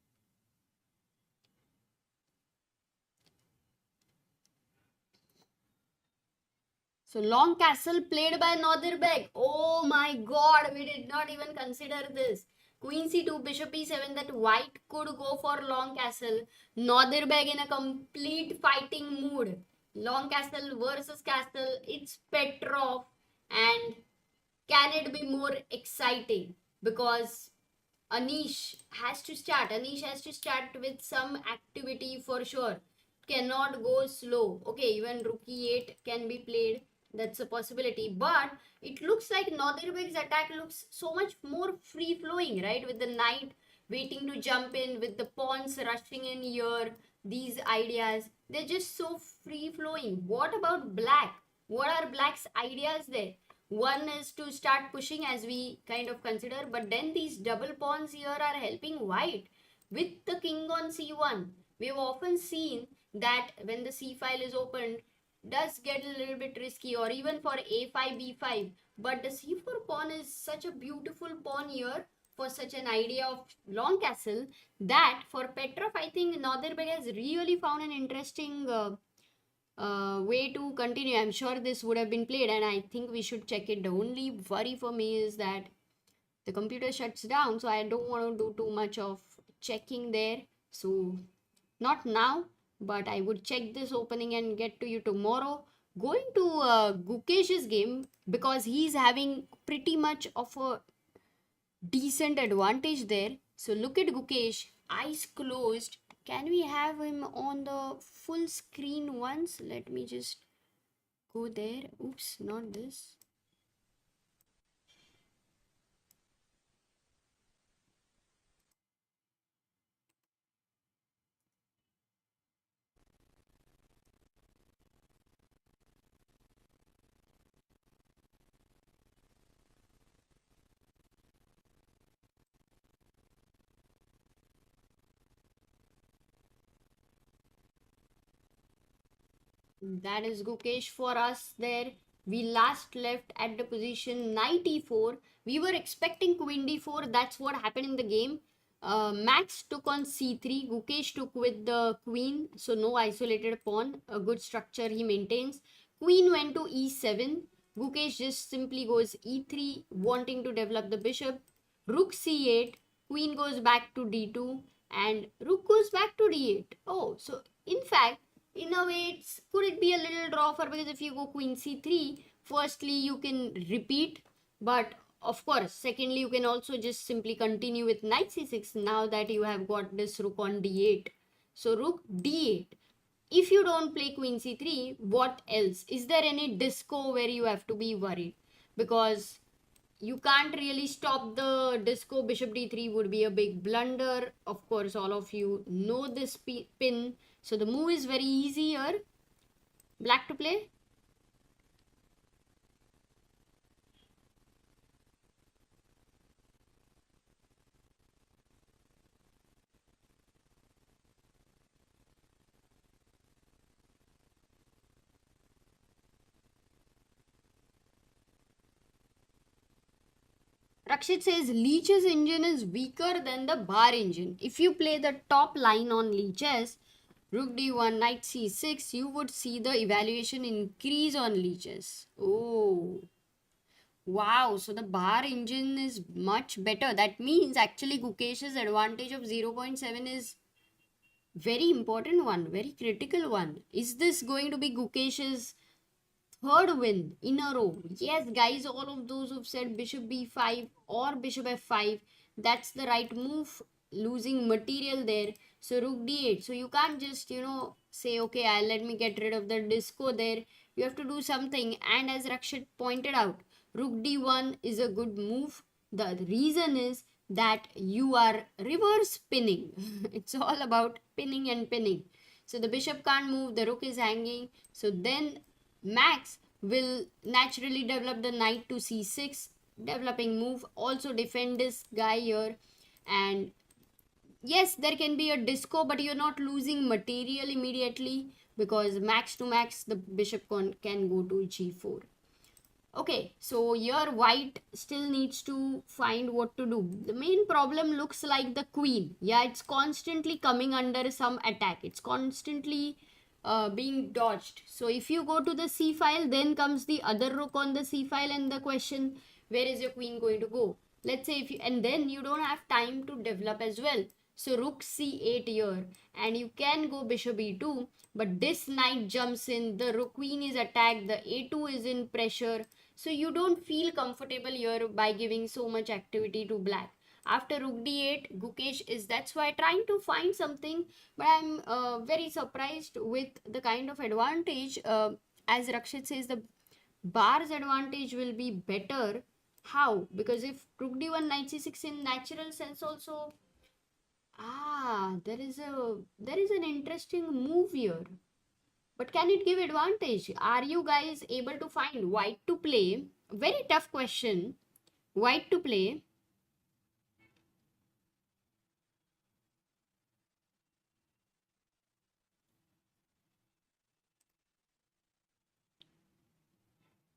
So long castle played by Nodirbek. Oh my god, we did not even consider this. Queen c2, bishop e7, that white could go for long castle. Nodirbek in a complete fighting mood. Long castle versus castle. It's Petrov. And can it be more exciting? Because Anish has to start. Anish has to start with some activity for sure. Cannot go slow. Okay, even rook e8 can be played. That's a possibility. But it looks like Nodirbek's attack looks so much more free flowing, right? With the knight waiting to jump in, with the pawns rushing in here. These ideas, they're just so free flowing. What about black? What are black's ideas there? One is to start pushing as we kind of consider, but then these double pawns here are helping white with the king on c1. We've often seen that when the c file is opened, does get a little bit risky, or even for a5 b5, but the c4 pawn is such a beautiful pawn here for such an idea of long castle that for Petrov, I think Nodirbek has really found an interesting way to continue. I'm sure this would have been played, and I think we should check it. The only worry for me is that the computer shuts down, so I don't want to do too much of checking there. So not now, but I would check this opening and get to you tomorrow. Going to Gukesh's game, because he's having pretty much of a decent advantage there. So look at Gukesh, eyes closed, Can we have him on the full screen once? Let me just go there. Oops, not this. That is Gukesh for us there. We last left at the position knight e4. We were expecting queen d4. That's what happened in the game. Max took on c3. Gukesh took with the queen. So no isolated pawn. A good structure he maintains. Queen went to e7. Gukesh just simply goes e3, wanting to develop the bishop. Rook c8. Queen goes back to d2. And rook goes back to d8. Oh, so in fact, in a way, could it be a little draw for, because if you go queen c3, firstly you can repeat, but of course secondly you can also just simply continue with knight c6 now that you have got this rook on d8. So rook d8. If you don't play queen c3, what else? Is there any disco where you have to be worried? Because you can't really stop the disco. Bishop d3 would be a big blunder. Of course, all of you know this pin. So the move is very easy here. Black to play. Rakshit says Leech's engine is weaker than the bar engine. If you play the top line on Leech's, Rook d1, Knight c6, you would see the evaluation increase on Leech's. Oh, wow. So the bar engine is much better. That means actually Gukesh's advantage of 0.7 is very important one, very critical one. Is this going to be Gukesh's third win in a row? Yes, guys, all of those who've said bishop b5 or bishop f5, that's the right move. Losing material there. So rook d8. So you can't just, say, okay, let me get rid of the disco there. You have to do something. And as Rakshit pointed out, rook d1 is a good move. The reason is that you are reverse pinning. It's all about pinning and pinning. So the bishop can't move, the rook is hanging. So then Max will naturally develop the knight to c6, developing move, also defend this guy here. And yes, there can be a disco, but you're not losing material immediately because max to max the bishop can go to g4. Okay, so here white still needs to find what to do. The main problem looks like the queen. Yeah, it's constantly coming under some attack. It's constantly being dodged. So if you go to the c file, then comes the other rook on the c file, and the question, where is your queen going to go? Let's say if you, and then you don't have time to develop as well. So rook c8 here, and you can go bishop e2, but this knight jumps in, the rook queen is attacked, the a2 is in pressure, so you don't feel comfortable here by giving so much activity to black. After rook d8, Gukesh is, that's why, trying to find something, but I'm very surprised with the kind of advantage. As Rakshit says, the bar's advantage will be better. How? Because if rook d1 knight c6 in natural sense also, there is an interesting move here. But can it give advantage? Are you guys able to find white to play? Very tough question. White to play.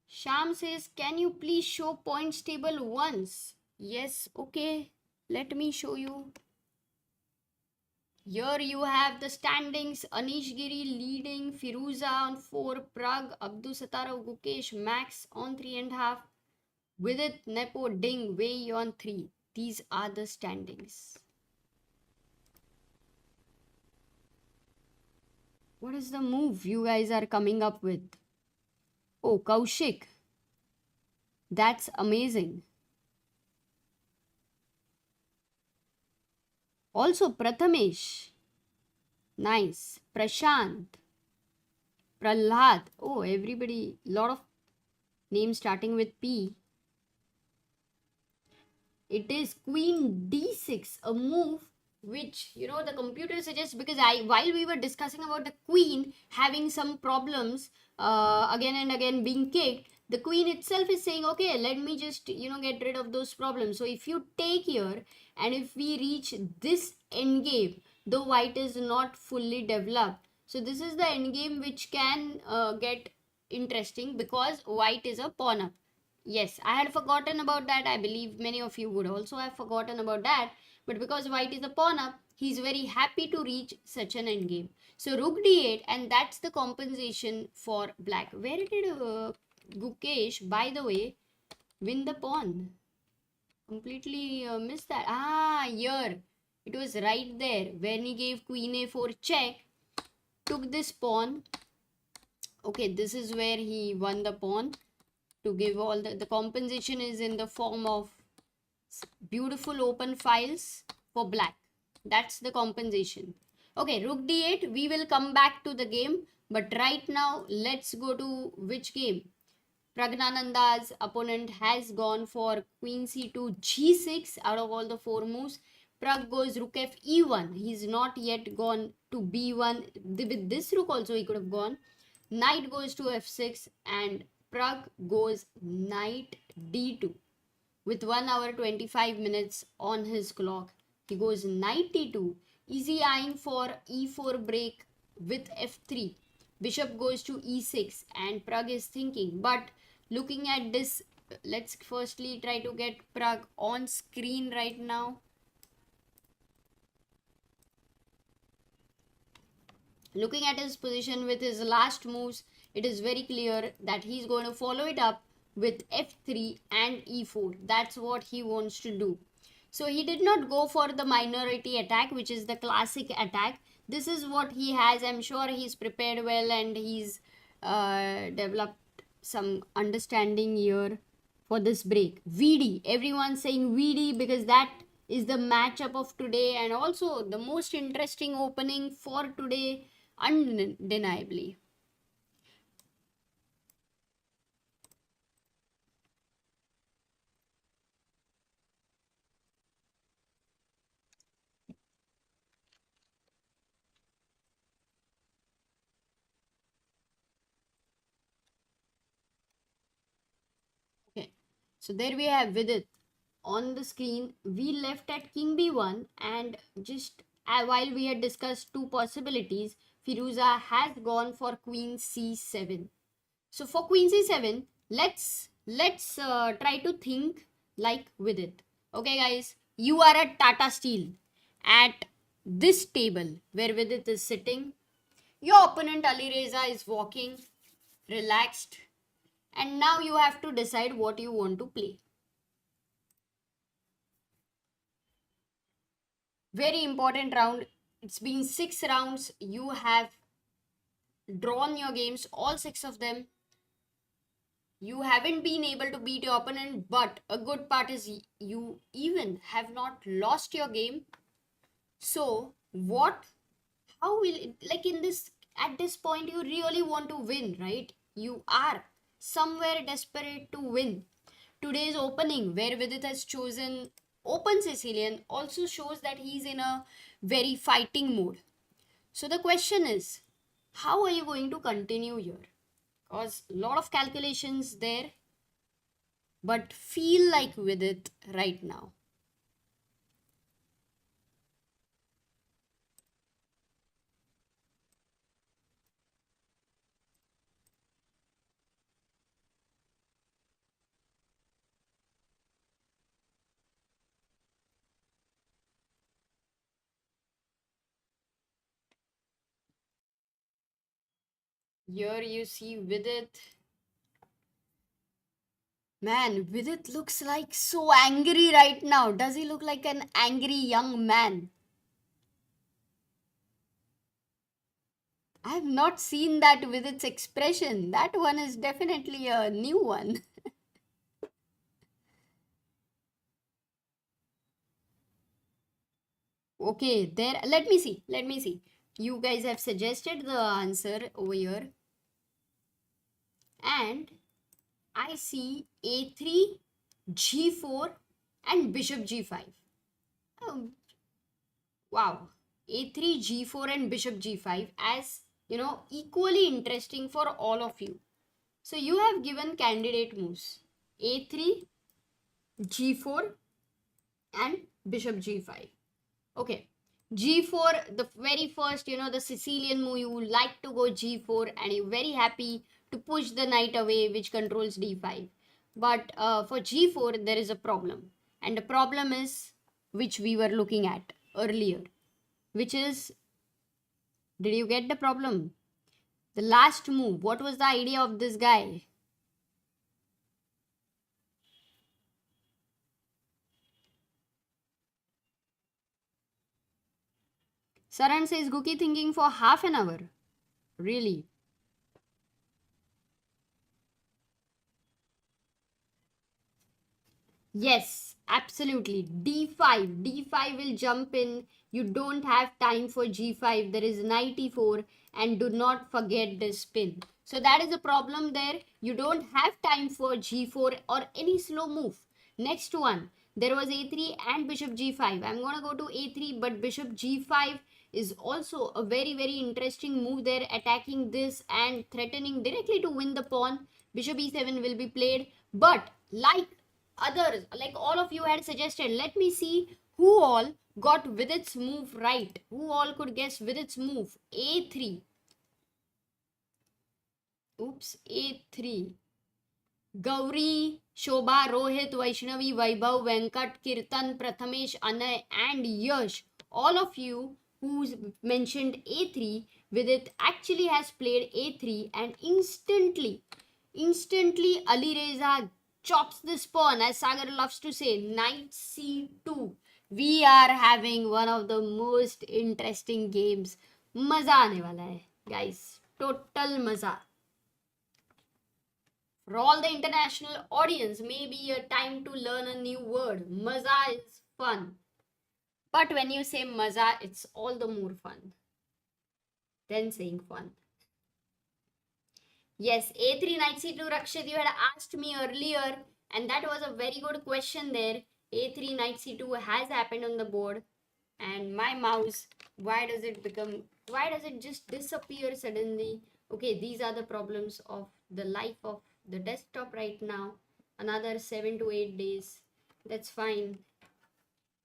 Sham says, can you please show points table once? Yes, okay. Let me show you. Here you have the standings. Anish, Giri leading. Firouzja on 4. Pragg, Abdusattorov, Gukesh, Max on 3.5. Vidit, Nepo, Ding, Wijk on 3. These are the standings. What is the move you guys are coming up with? Oh, Kaushik. That's amazing. Also, Prathamesh. Nice. Prashant. Prahlad. Oh, everybody. Lot of names starting with P. It is queen d6, a move which the computer suggests, because I while we were discussing about the queen having some problems, again and again being kicked, the queen itself is saying, okay, let me just get rid of those problems. So if you take here, and if we reach this end game, though white is not fully developed, so this is the end game which can get interesting, because white is a pawn up. Yes, I had forgotten about that. I believe many of you would also have forgotten about that. But because white is a pawn up, he's very happy to reach such an endgame. So rook d8, and that's the compensation for black. Where did Gukesh, by the way, win the pawn? Completely missed that. Ah, here. It was right there. When he gave queen a4 check, took this pawn. Okay, this is where he won the pawn. To give all the compensation is in the form of beautiful open files for black. That's the compensation. Okay, rook d8. We will come back to the game. But right now, let's go to which game? Pragnananda's opponent has gone for queen c2 g6 out of all the four moves. Pragg goes rook f e1. He's not yet gone to b1. With this rook also he could have gone. Knight goes to f6, and Pragg goes knight d2 with 1 hour 25 minutes on his clock. He goes knight d2, easy eyeing for e4 break with f3. Bishop goes to e6, and Pragg is thinking. But looking at this, let's firstly try to get Pragg on screen right now. Looking at his position with his last moves, it is very clear that he's going to follow it up with f3 and e4. That's what he wants to do. So he did not go for the minority attack, which is the classic attack. This is what he has. I'm sure he's prepared well, and he's developed some understanding here for this break. VD. Everyone's saying VD because that is the matchup of today, and also the most interesting opening for today, undeniably. Okay, so there we have Vidit on the screen. We left at king b1, and just while we had discussed two possibilities, Firouzja has gone for queen c7. So for queen c7, let's try to think like Vidit. Okay, guys, you are at Tata Steel at this table where Vidit is sitting. Your opponent Ali Reza is walking, relaxed, and now you have to decide what you want to play. Very important round. It's been 6 rounds. You have drawn your games, all 6 of them. You haven't been able to beat your opponent, but a good part is you even have not lost your game. So how will it, like in this, at this point you really want to win, right? You are somewhere desperate to win. Today's opening, where Vidit has chosen open Sicilian, also shows that he's in a very fighting mode. So the question is, how are you going to continue here? Because a lot of calculations there, but feel like Vidit right now. Here you see Vidit. Man, Vidit looks like so angry right now. Does he look like an angry young man? I have not seen that Vidit's expression. That one is definitely a new one. Okay, there. Let me see. Let me see. You guys have suggested the answer over here. And I see a3, g4 and bishop g5. Oh, wow. a3, g4 and bishop g5 as, equally interesting for all of you. So you have given candidate moves a3, g4 and bishop g5. Okay, g4, the very first, the Sicilian move, you like to go g4 and you're very happy to push the knight away, which controls d5. But for g4, there is a problem. And the problem is, which we were looking at earlier, which is, did you get the problem? The last move, what was the idea of this guy? Saran says, Guki thinking for half an hour. Really? Yes, absolutely. D5. D5 will jump in. You don't have time for G5. There is knight E4 and do not forget the spin. So that is the problem there. You don't have time for G4 or any slow move. Next one. There was A3 and bishop G5. I'm going to go to A3 but bishop G5 is also a very interesting move there, attacking this and threatening directly to win the pawn. Bishop E7 will be played. But like others, like all of you had suggested, let me see who all got Vidit's move right. Who all could guess Vidit's move? A3. Oops, A3. Gauri, Shobha, Rohit, Vaishnavi, Vaibhav, Venkat, Kirtan, Prathamesh, Anay and Yash. All of you who mentioned A3, Vidit actually has played A3 and instantly Ali Reza chops this pawn, as Sagar loves to say, knight c2. We are having one of the most interesting games. Maza aane wala hai, guys. Total maza. For all the international audience, maybe a time to learn a new word. Maza is fun. But when you say maza, it's all the more fun than saying fun. Yes, A3 knight c2 Rakshit, you had asked me earlier, and that was a very good question there. A3 knight c2 has happened on the board, and my mouse, why does it just disappear suddenly? Okay, these are the problems of the life of the desktop right now. Another 7 to 8 days. That's fine.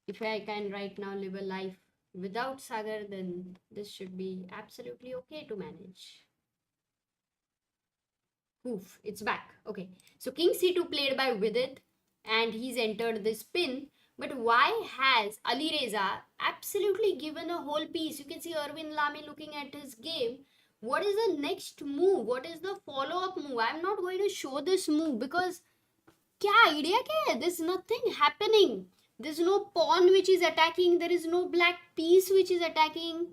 If I can right now live a life without Sagar, then this should be absolutely okay to manage. Oof, it's back. Okay, so king c2 played by Vidit and he's entered this pin. But why has Ali Reza absolutely given a whole piece? You can see Erwin Lamy looking at his game. What is the next move? What is the follow-up move? I'm not going to show this move because kya idea kya hai? There's nothing happening. There's no pawn which is attacking. There is no black piece which is attacking.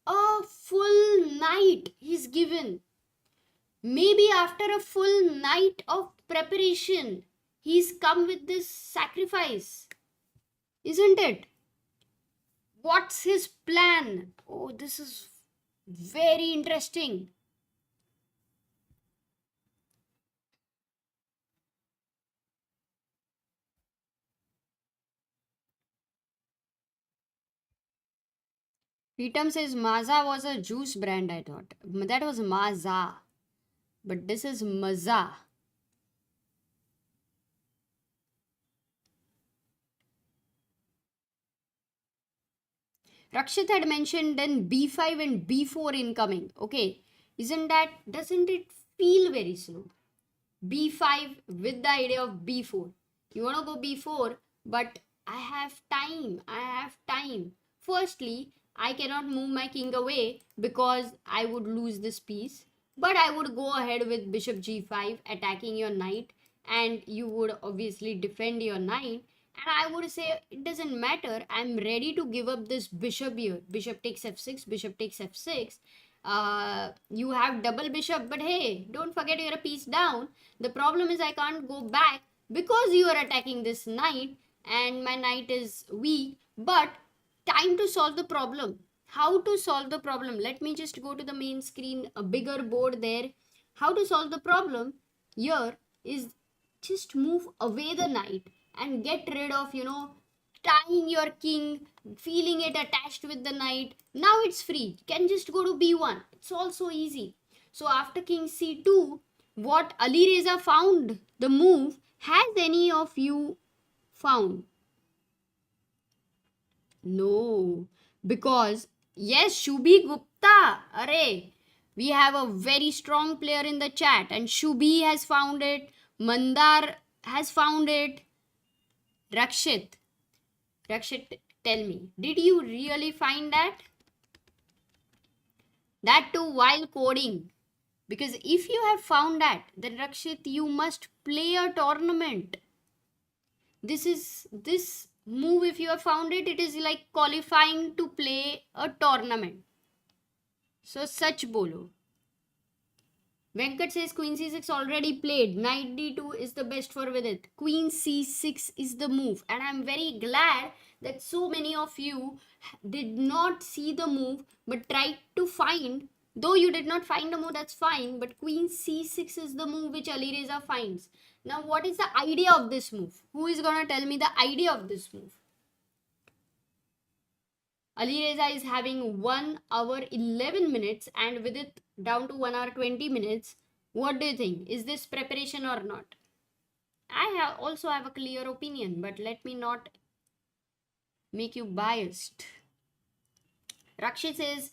A full knight is given. Maybe after a full night of preparation, he's come with this sacrifice. Isn't it? What's his plan? Oh, this is very interesting. Pritam says Maza was a juice brand, I thought. That was Maza. But this is Maza. Rakshit had mentioned then b5 and b4 incoming. Okay, doesn't it feel very slow? b5 with the idea of b4. You want to go b4, but I have time. Firstly, I cannot move my king away because I would lose this piece. But I would go ahead with bishop g5, attacking your knight, and you would obviously defend your knight. And I would say it doesn't matter. I'm ready to give up this bishop here. Bishop takes f6, bishop takes f6. You have double bishop, but hey, don't forget you're a piece down. The problem is I can't go back because you are attacking this knight and my knight is weak. But time to solve the problem. How to solve the problem? Let me just go to the main screen, a bigger board there. How to solve the problem here is just move away the knight and get rid of, tying your king, feeling it attached with the knight. Now it's free. Can just go to b1. It's also easy. So after king c2, what Ali Reza found the move, has any of you found? No, because yes, Shubhi Gupta. Array, we have a very strong player in the chat, and Shubhi has found it. Mandar has found it. Rakshit, Rakshit, tell me, did you really find that? That too while coding. Because if you have found that, then Rakshit, you must play a tournament. This move, if you have found it, it is like qualifying to play a tournament. So such bolo. Venkat says queen c6 already played. Knight d2 is the best for Vidit. Queen c6 is the move. And I'm very glad that so many of you did not see the move but tried to find. Though you did not find the move, that's fine. But queen c6 is the move which Ali Reza finds. Now what is the idea of this move? Who is going to tell me the idea of this move? Ali Reza is having 1 hour 11 minutes and with it down to 1 hour 20 minutes. What do you think? Is this preparation or not? I also have a clear opinion, but let me not make you biased. Rakshit says,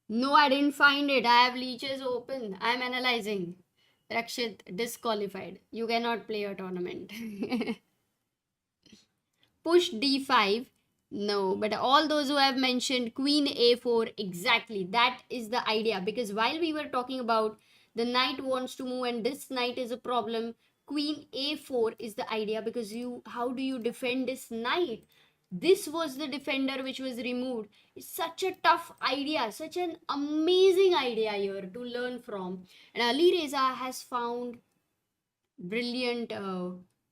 no, I didn't find it. I have leeches open. I'm analyzing. Rakshit, disqualified. You cannot play a tournament. Push d5. No, but all those who have mentioned queen a4, exactly. That is the idea. Because while we were talking about the knight wants to move and this knight is a problem, queen a4 is the idea. Because how do you defend this knight? This was the defender which was removed. It's such a tough idea, such an amazing idea here to learn from. And Ali Reza has found brilliant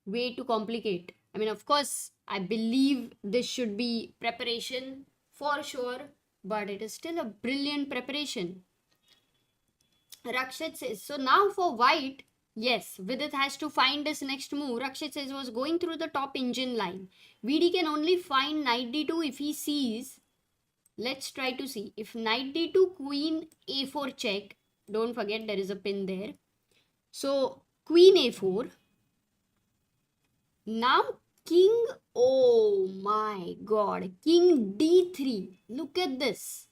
way to complicate. I mean, of course, I believe this should be preparation for sure, but it is still a brilliant preparation. Rakshit says, so now for white, yes, Vidit has to find his next move. Rakshit says was going through the top engine line. VD can only find knight d2 if he sees. Let's try to see. If knight d2, queen a4 check. Don't forget there is a pin there. So queen a4. Now king, oh my god, king d3. Look at this,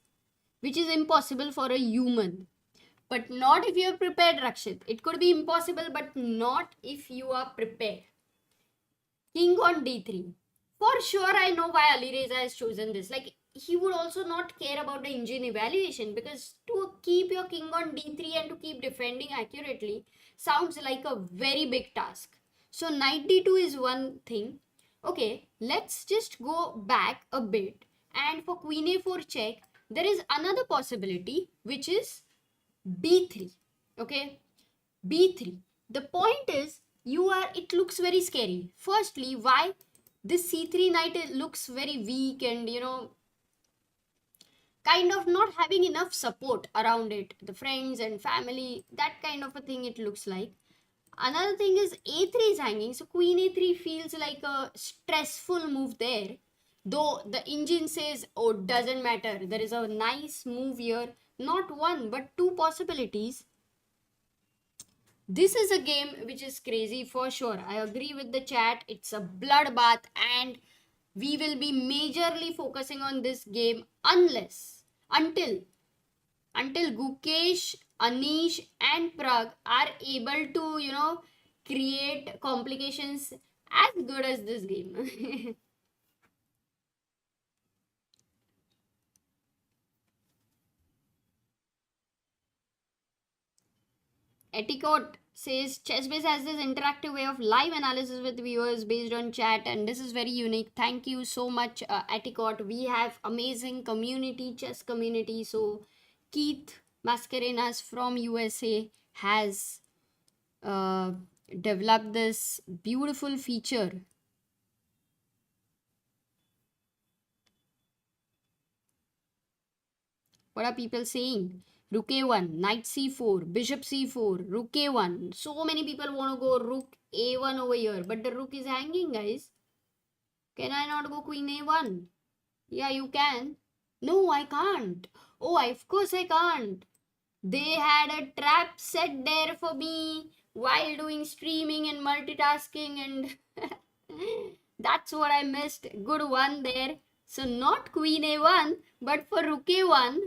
which is impossible for a human. But not if you are prepared, Rakshit. It could be impossible, but not if you are prepared. King on d3. For sure, I know why Ali Reza has chosen this. Like, he would also not care about the engine evaluation, because to keep your king on d3 and to keep defending accurately sounds like a very big task. So knight d2 is one thing. Okay, let's just go back a bit. And for queen a4 check, there is another possibility, which is b3. Okay, b3. The point is, it looks very scary. Firstly, why? This c3 knight looks very weak and, kind of not having enough support around it. The friends and family, that kind of a thing it looks like. Another thing is a3 is hanging. So queen a3 feels like a stressful move there. Though the engine says, oh, doesn't matter. There is a nice move here. Not one, but two possibilities. This is a game which is crazy for sure. I agree with the chat. It's a bloodbath and we will be majorly focusing on this game until Gukesh, Anish and Pragg are able to, create complications as good as this game. Etiquette says ChessBase has this interactive way of live analysis with viewers based on chat, and this is very unique. Thank you so much, Etiquette. We have amazing community, chess community. So Keith Mascarenas from USA has developed this beautiful feature. What are people saying? Rook a1, knight c4, bishop c4, rook a1. So many people want to go rook a1 over here, but the rook is hanging, guys. Can I not go queen a1? Yeah, you can. No, I can't. Oh, of course I can't. They had a trap set there for me while doing streaming and multitasking, and that's what I missed. Good one there. So not queen a1, but for rook a1,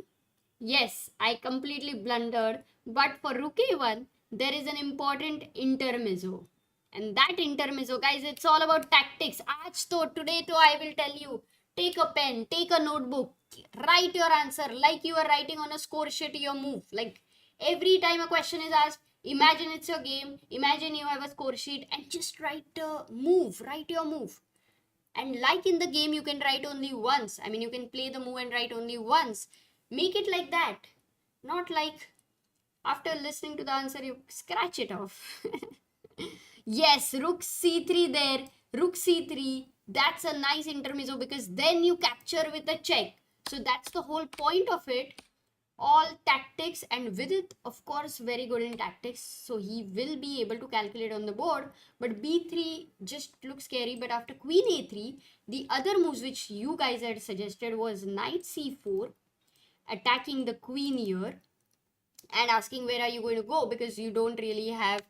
yes, I completely blundered. But for rook a1, there is an important intermezzo. And that intermezzo, guys, it's all about tactics. Today I will tell you, take a pen, take a notebook, write your answer like you are writing on a score sheet your move. Like every time a question is asked, imagine it's your game, imagine you have a score sheet and just write a move, write your move. And like in the game, you can write only once. I mean, you can play the move and write only once. Make it like that. Not like after listening to the answer, you scratch it off. Yes, rook c3 there. Rook c3. That's a nice intermezzo because then you capture with a check. So that's the whole point of it. All tactics, and Vidit, of course, very good in tactics. So he will be able to calculate on the board. But b3 just looks scary. But after queen a3, the other moves which you guys had suggested was knight c4, attacking the queen here and asking where are you going to go, because you don't really have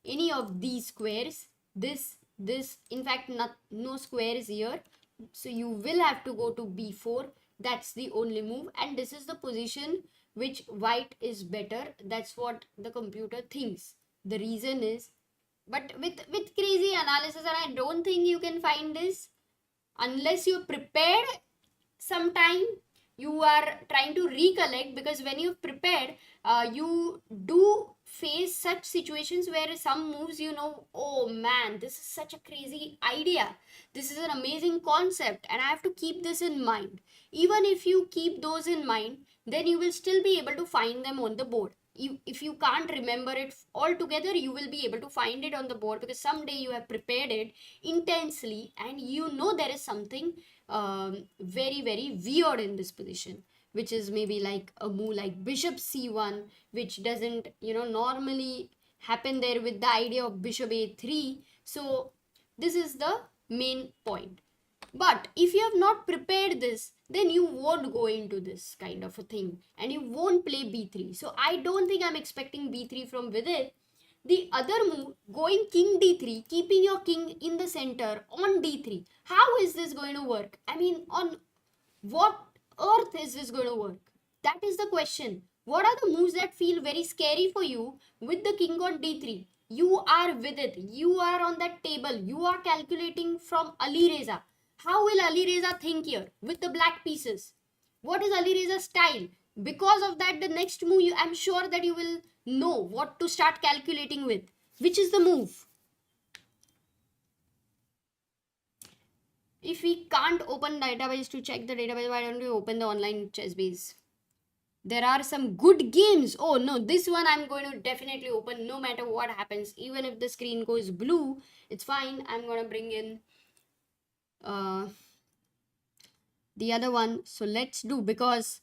any of these squares. This, in fact, no squares here. So you will have to go to b4. That's the only move, and this is the position which white is better. That's what the computer thinks. The reason is, but with crazy analysis, and I don't think you can find this unless you're prepared. Sometime you are trying to recollect, because when you've prepared, you do face such situations where some moves, you know, oh man, this is such a crazy idea, this is an amazing concept, and I have to keep this in mind. Even if you keep those in mind, then you will still be able to find them on the board. If you can't remember it altogether, you will be able to find it on the board, because someday you have prepared it intensely and you know there is something very weird in this position, which is maybe like a move like bishop c1, which doesn't, you know, normally happen there with the idea of bishop a3. So this is the main point. But if you have not prepared this, then you won't go into this kind of a thing and you won't play b3. So I don't think I'm expecting b3 from Vidit. The other move, going king d3, keeping your king in the center on d3. How is this going to work? I mean, on what earth is this going to work? That is the question. What are the moves that feel very scary for you with the king on d3? You are with it. You are on that table. You are calculating from Ali Reza. How will Ali Reza think here with the black pieces? What is Ali Reza's style? Because of that, the next move, I'm sure that you will know what to start calculating with. Which is the move? If we can't open database to check the database, why don't we open the online ChessBase? There are some good games. Oh no, this one I'm going to definitely open no matter what happens. Even if the screen goes blue, it's fine. I'm going to bring in the other one. So let's do, because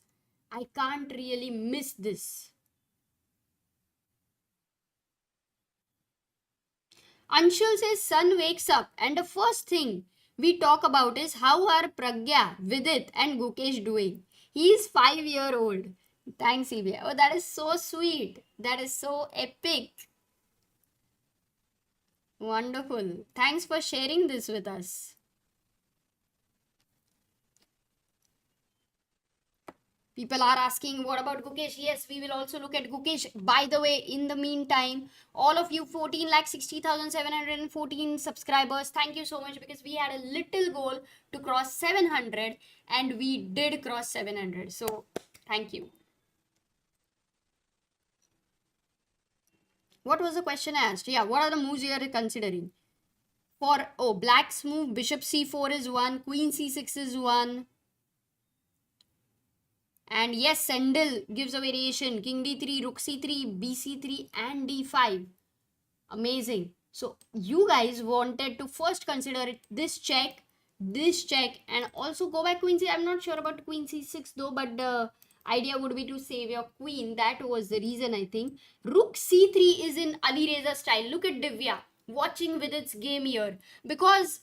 I can't really miss this. Anshul says sun wakes up and the first thing we talk about is how are Pragya, Vidit and Gukesh doing. He is 5-year-old. Thanks, Evia. Oh, that is so sweet. That is so epic. Wonderful. Thanks for sharing this with us. People are asking, what about Gukesh? Yes, we will also look at Gukesh. By the way, in the meantime, all of you 14,60,714 subscribers, thank you so much, because we had a little goal to cross 700 and we did cross 700. So, thank you. What was the question I asked? Yeah, what are the moves you are considering? For, oh, black's move, bishop c4 is one, queen c6 is one. And yes, Sendil gives a variation. King d3, rook c3, bc3 and d5. Amazing. So you guys wanted to first consider this check, and also go back queen c. I'm not sure about queen c6 though, but idea would be to save your queen. That was the reason, I think. Rook c3 is in Alireza style. Look at Divya watching with its game here, because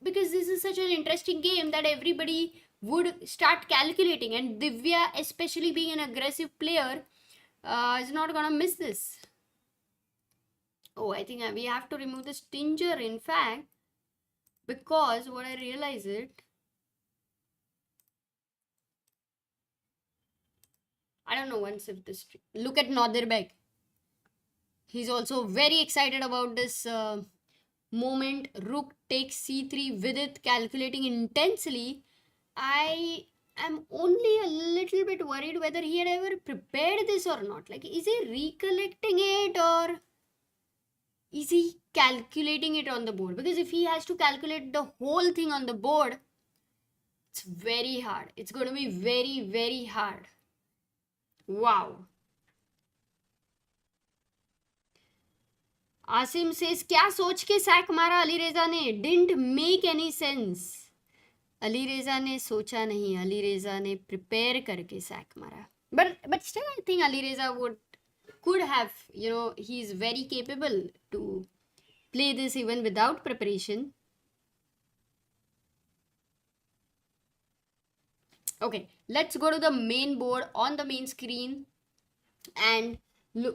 this is such an interesting game that everybody would start calculating, and Divya, especially being an aggressive player, is not gonna miss this. Oh, I think we have to remove the stinger, in fact, because what I realize it, I don't know once if this, look at Nadirbek. He's also very excited about this moment. Rook takes c3, Vidit calculating intensely. I am only a little bit worried whether he had ever prepared this or not. Like, is he recollecting it, or is he calculating it on the board? Because if he has to calculate the whole thing on the board, it's very hard. It's going to be very, very hard. Wow. Asim says क्या सोच के sac मारा अली रेजा ने? Didn't make any sense. Ali रेजा ने सोचा नहीं, अली रेजा ने प्रिपेयर करके सैक मारा. But still I think Ali Reza could have, he is very capable to play this even without preparation. Okay, let's go to the main board on the main screen and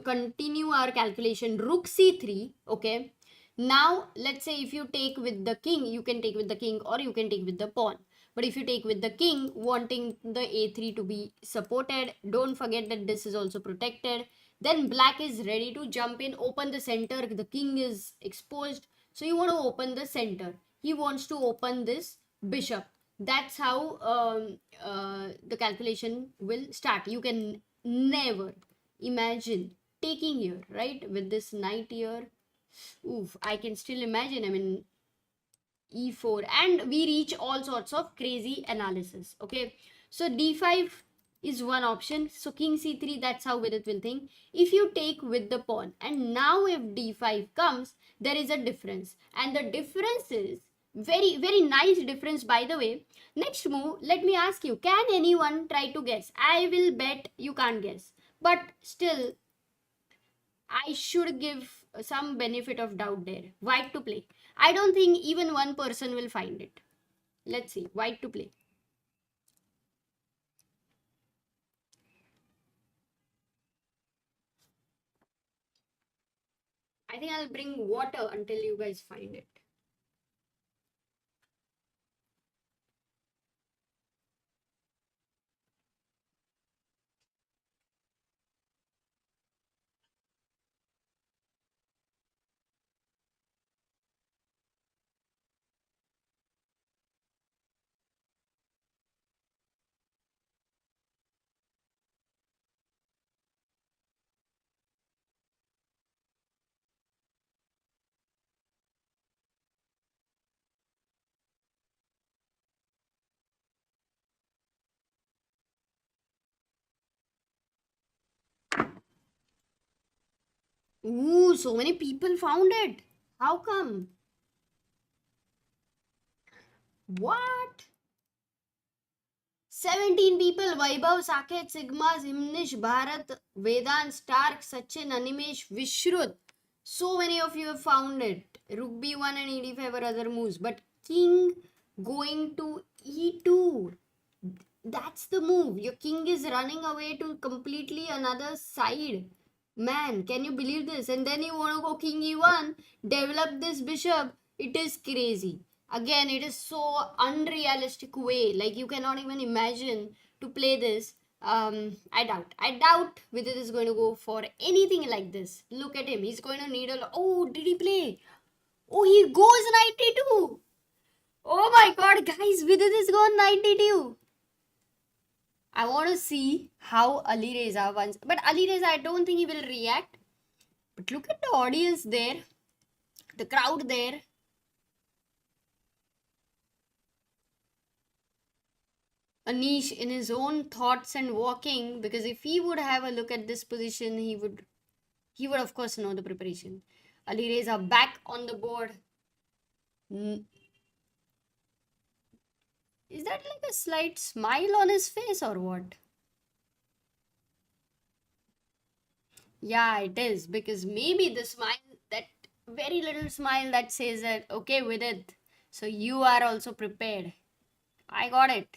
continue our calculation. Rook c3. Okay, now let's say if you take with the king, you can take with the king or you can take with the pawn. But if you take with the king, wanting the a3 to be supported, don't forget that this is also protected. Then black is ready to jump in, open the center. The king is exposed, so you want to open the center. He wants to open this bishop. That's how the calculation will start. You can never imagine taking here, right, with this knight here. Oof, I can still imagine. I mean, e4, and we reach all sorts of crazy analysis. Okay, so d5 is one option. So king c3, that's how Vidit will think. If you take with the pawn, and now if d5 comes, there is a difference, and the difference is very, very nice difference, by the way. Next move, let me ask you, can anyone try to guess? I will bet you can't guess, but still I should give some benefit of doubt there. White to play. I don't think even one person will find it. Let's see. White to play. I think I'll bring water until you guys find it. Ooh, so many people found it. How come? What? 17 people. Vaibhav, Saket, Sigma, Himnish, Bharat, Vedant, Stark, Sachin, Animesh, Vishrut. So many of you have found it. Rook b1 and e5 were other moves. But king going to e2. That's the move. Your king is running away to completely another side. Man, can you believe this? And then you want to go king e1, develop this bishop. It is crazy. Again, it is so unrealistic way. Like, you cannot even imagine to play this. I doubt Vidit is going to go for anything like this. Look at him. He's going to need a lot. Oh, did he play? Oh, he goes 92. Oh my god, guys, Vidit is gone 92. I want to see how Ali Reza wants. But Ali Reza, I don't think he will react. But look at the audience there. The crowd there. Anish in his own thoughts and walking. Because if he would have a look at this position, he would of course know the preparation. Ali Reza back on the board. Is that like a slight smile on his face or what? Yeah, it is, because maybe the smile, that very little smile that says that, okay, with it. So you are also prepared. I got it.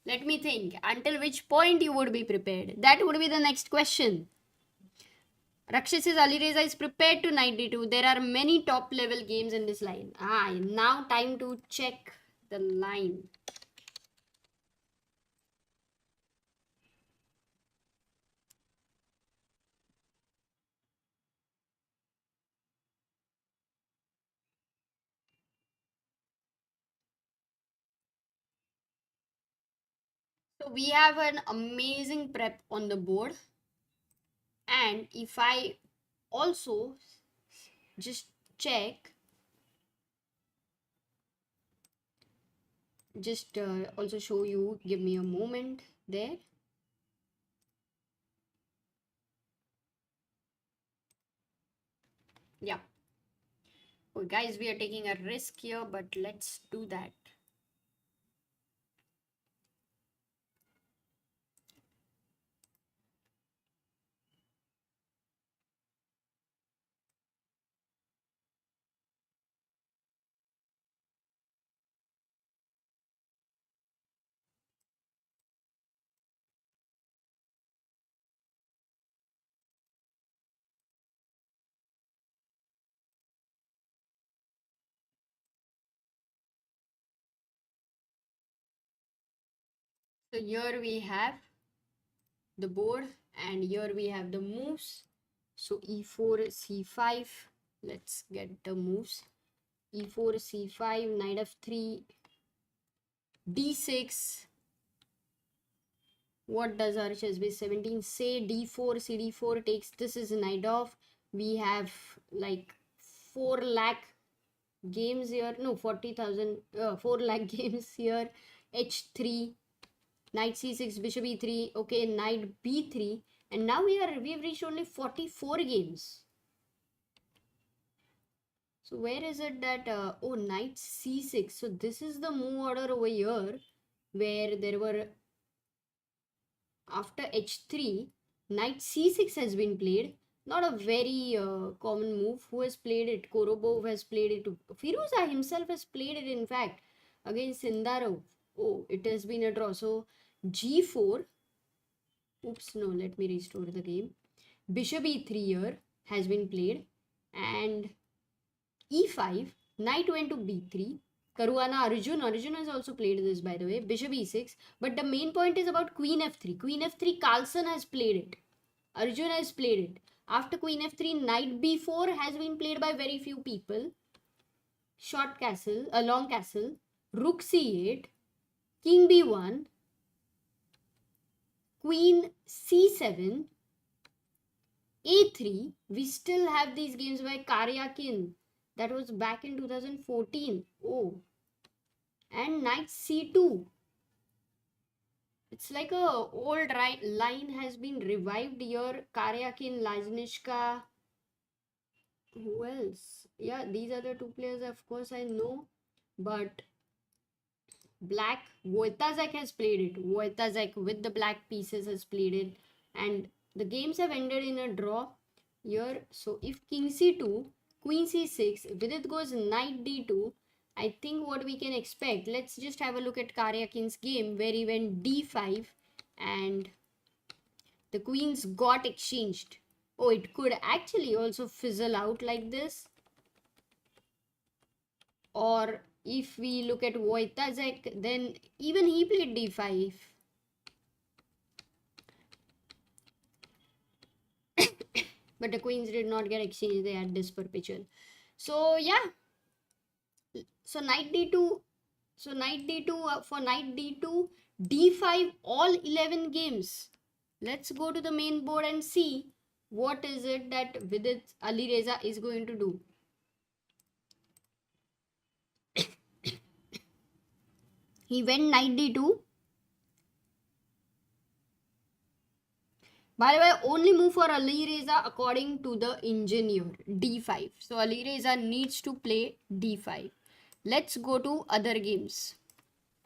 Let me think. Until which point you would be prepared? That would be the next question. Rakshit says Alireza is prepared to knight d2. There are many top level games in this line. Now time to check the line. So we have an amazing prep on the board. And if I also just check, just also show you, give me a moment there. Yeah. Oh, guys, we are taking a risk here, but let's do that. So here we have the board, and here we have the moves. So e4, c5. Let's get the moves. e4, c5, knight f3, d6. What does our ChessBase 17 say? d4, cd4 takes, this is knight off. We have like 4 lakh games here. No, 40,000, 4 lakh games here. h3, knight c6, bishop e3. Okay, knight b3. And now we've reached only 44 games. So where is it that, oh, knight c6. So this is the move order over here, where there were, after h3, knight c6 has been played. Not a very common move. Who has played it? Korobov has played it. Firouzja himself has played it, in fact, against Sindarov. Oh, it has been a draw. So g4. Oops, no, let me restore the game. Bishop e3 here has been played. And e5, knight went to b3. Caruana Arjun has also played this, by the way. Bishop e6. But the main point is about queen f3. Queen f3, Carlsen has played it. Arjun has played it. After queen f3, knight b4 has been played by very few people. Short castle, a long castle. Rook c8. King b1. Queen c7. a3. We still have these games by Karyakin. That was back in 2014. Oh. And knight c2. It's like a old line has been revived here. Karyakin, Lajnishka. Who else? Yeah, these are the two players, of course, I know. But black, Wojtaszek has played it. Wojtaszek with the black pieces has played it. And the games have ended in a draw here. So if king c2, queen c6, Vidit goes knight d2, I think what we can expect, let's just have a look at Karyakin's game where he went d5 and the queens got exchanged. Oh, it could actually also fizzle out like this. Or if we look at Wojtaszek, then even he played d5. But the queens did not get exchanged, they had this perpetual. So yeah, so knight d2, so knight d2, for knight d2, d5, all 11 games. Let's go to the main board and see what is it that Vidit Alireza is going to do. He went knight d2. By the way, only move for Alireza according to the engineer, d5. So Alireza needs to play d5. Let's go to other games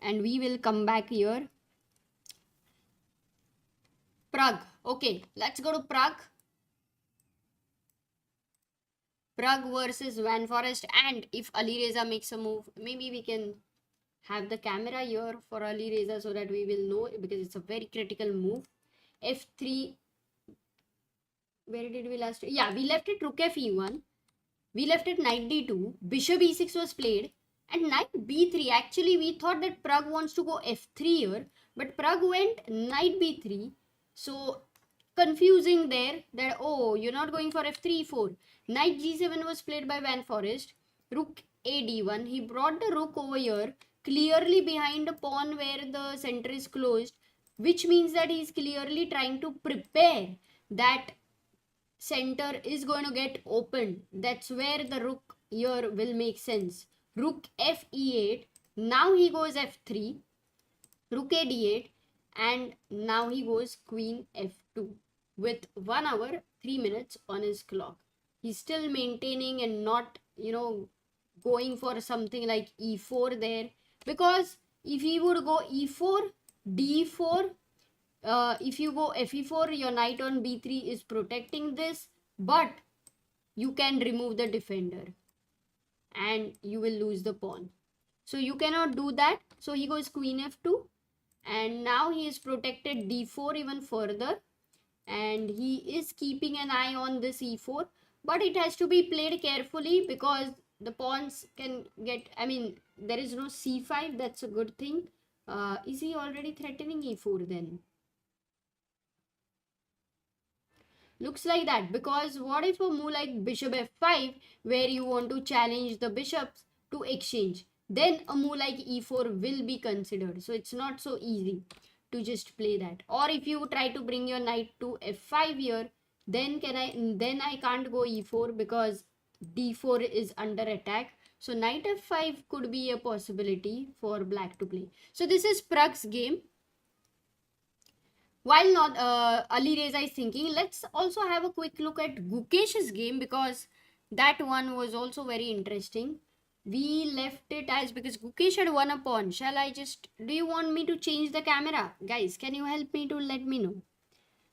and we will come back here. Pragg. Okay, let's go to Pragg. Pragg versus Van Forest. And if Ali Reza makes a move, maybe we can have the camera here for Ali Reza so that we will know, because it's a very critical move. F3. Where did we last? Yeah, we left it rook f e1. We left it knight d2. Bishop e6 was played. And knight b3. Actually, we thought that Pragg wants to go f3 here. But Pragg went knight b3. So, confusing there that, oh, you're not going for f3, e4. Knight g7 was played by Van Forest. Rook a d1. He brought the rook over here, clearly behind a pawn where the center is closed, which means that he's clearly trying to prepare that center is going to get opened. That's where the rook here will make sense. Rook f e8. Now he goes f3. Rook a d8. And now he goes queen f2 with 1 hour 3 minutes on his clock. He's still maintaining and not, going for something like e4 there, because if he would go e4, d4, if you go fe4, your knight on b3 is protecting this, but you can remove the defender and you will lose the pawn. So you cannot do that. So he goes queen f2, and now he is protected d4 even further, and he is keeping an eye on this e4, but it has to be played carefully because the pawns can get, there is no c5. That's a good thing. Is he already threatening e4 then? Looks like that, because what if a move like bishop f5 where you want to challenge the bishops to exchange? Then a move like e4 will be considered. So it's not so easy to just play that. Or if you try to bring your knight to f5 here, then I can't go e4 because d4 is under attack. So knight f5 could be a possibility for black to play. So this is Pragg's game. While not Ali Reza is thinking, let's also have a quick look at Gukesh's game, because that one was also very interesting. We left it as, because Gukesh had won a pawn. Shall I just, do you want me to change the camera? Guys, can you help me to let me know?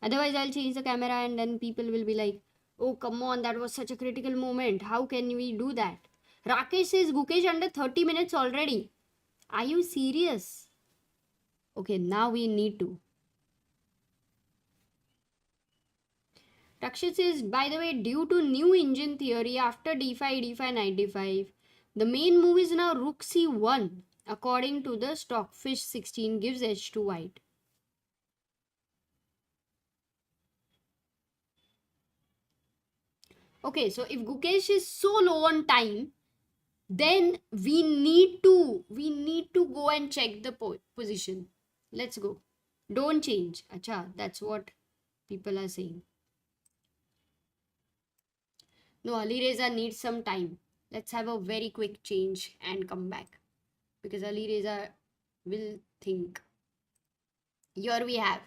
Otherwise, I'll change the camera and then people will be like, oh, come on, that was such a critical moment. How can we do that? Rakesh says Gukesh under 30 minutes already. Are you serious? Okay, now we need to. Rakshit says, by the way, due to new engine theory after d5, d5, knight d5, the main move is now rook c1. According to the Stockfish 16 gives edge to white. Okay, so if Gukesh is so low on time, then we need to go and check the position. Let's go. Don't change. Acha, that's what people are saying. No, Ali Reza needs some time. Let's have a very quick change and come back, because Ali Reza will think. Here we have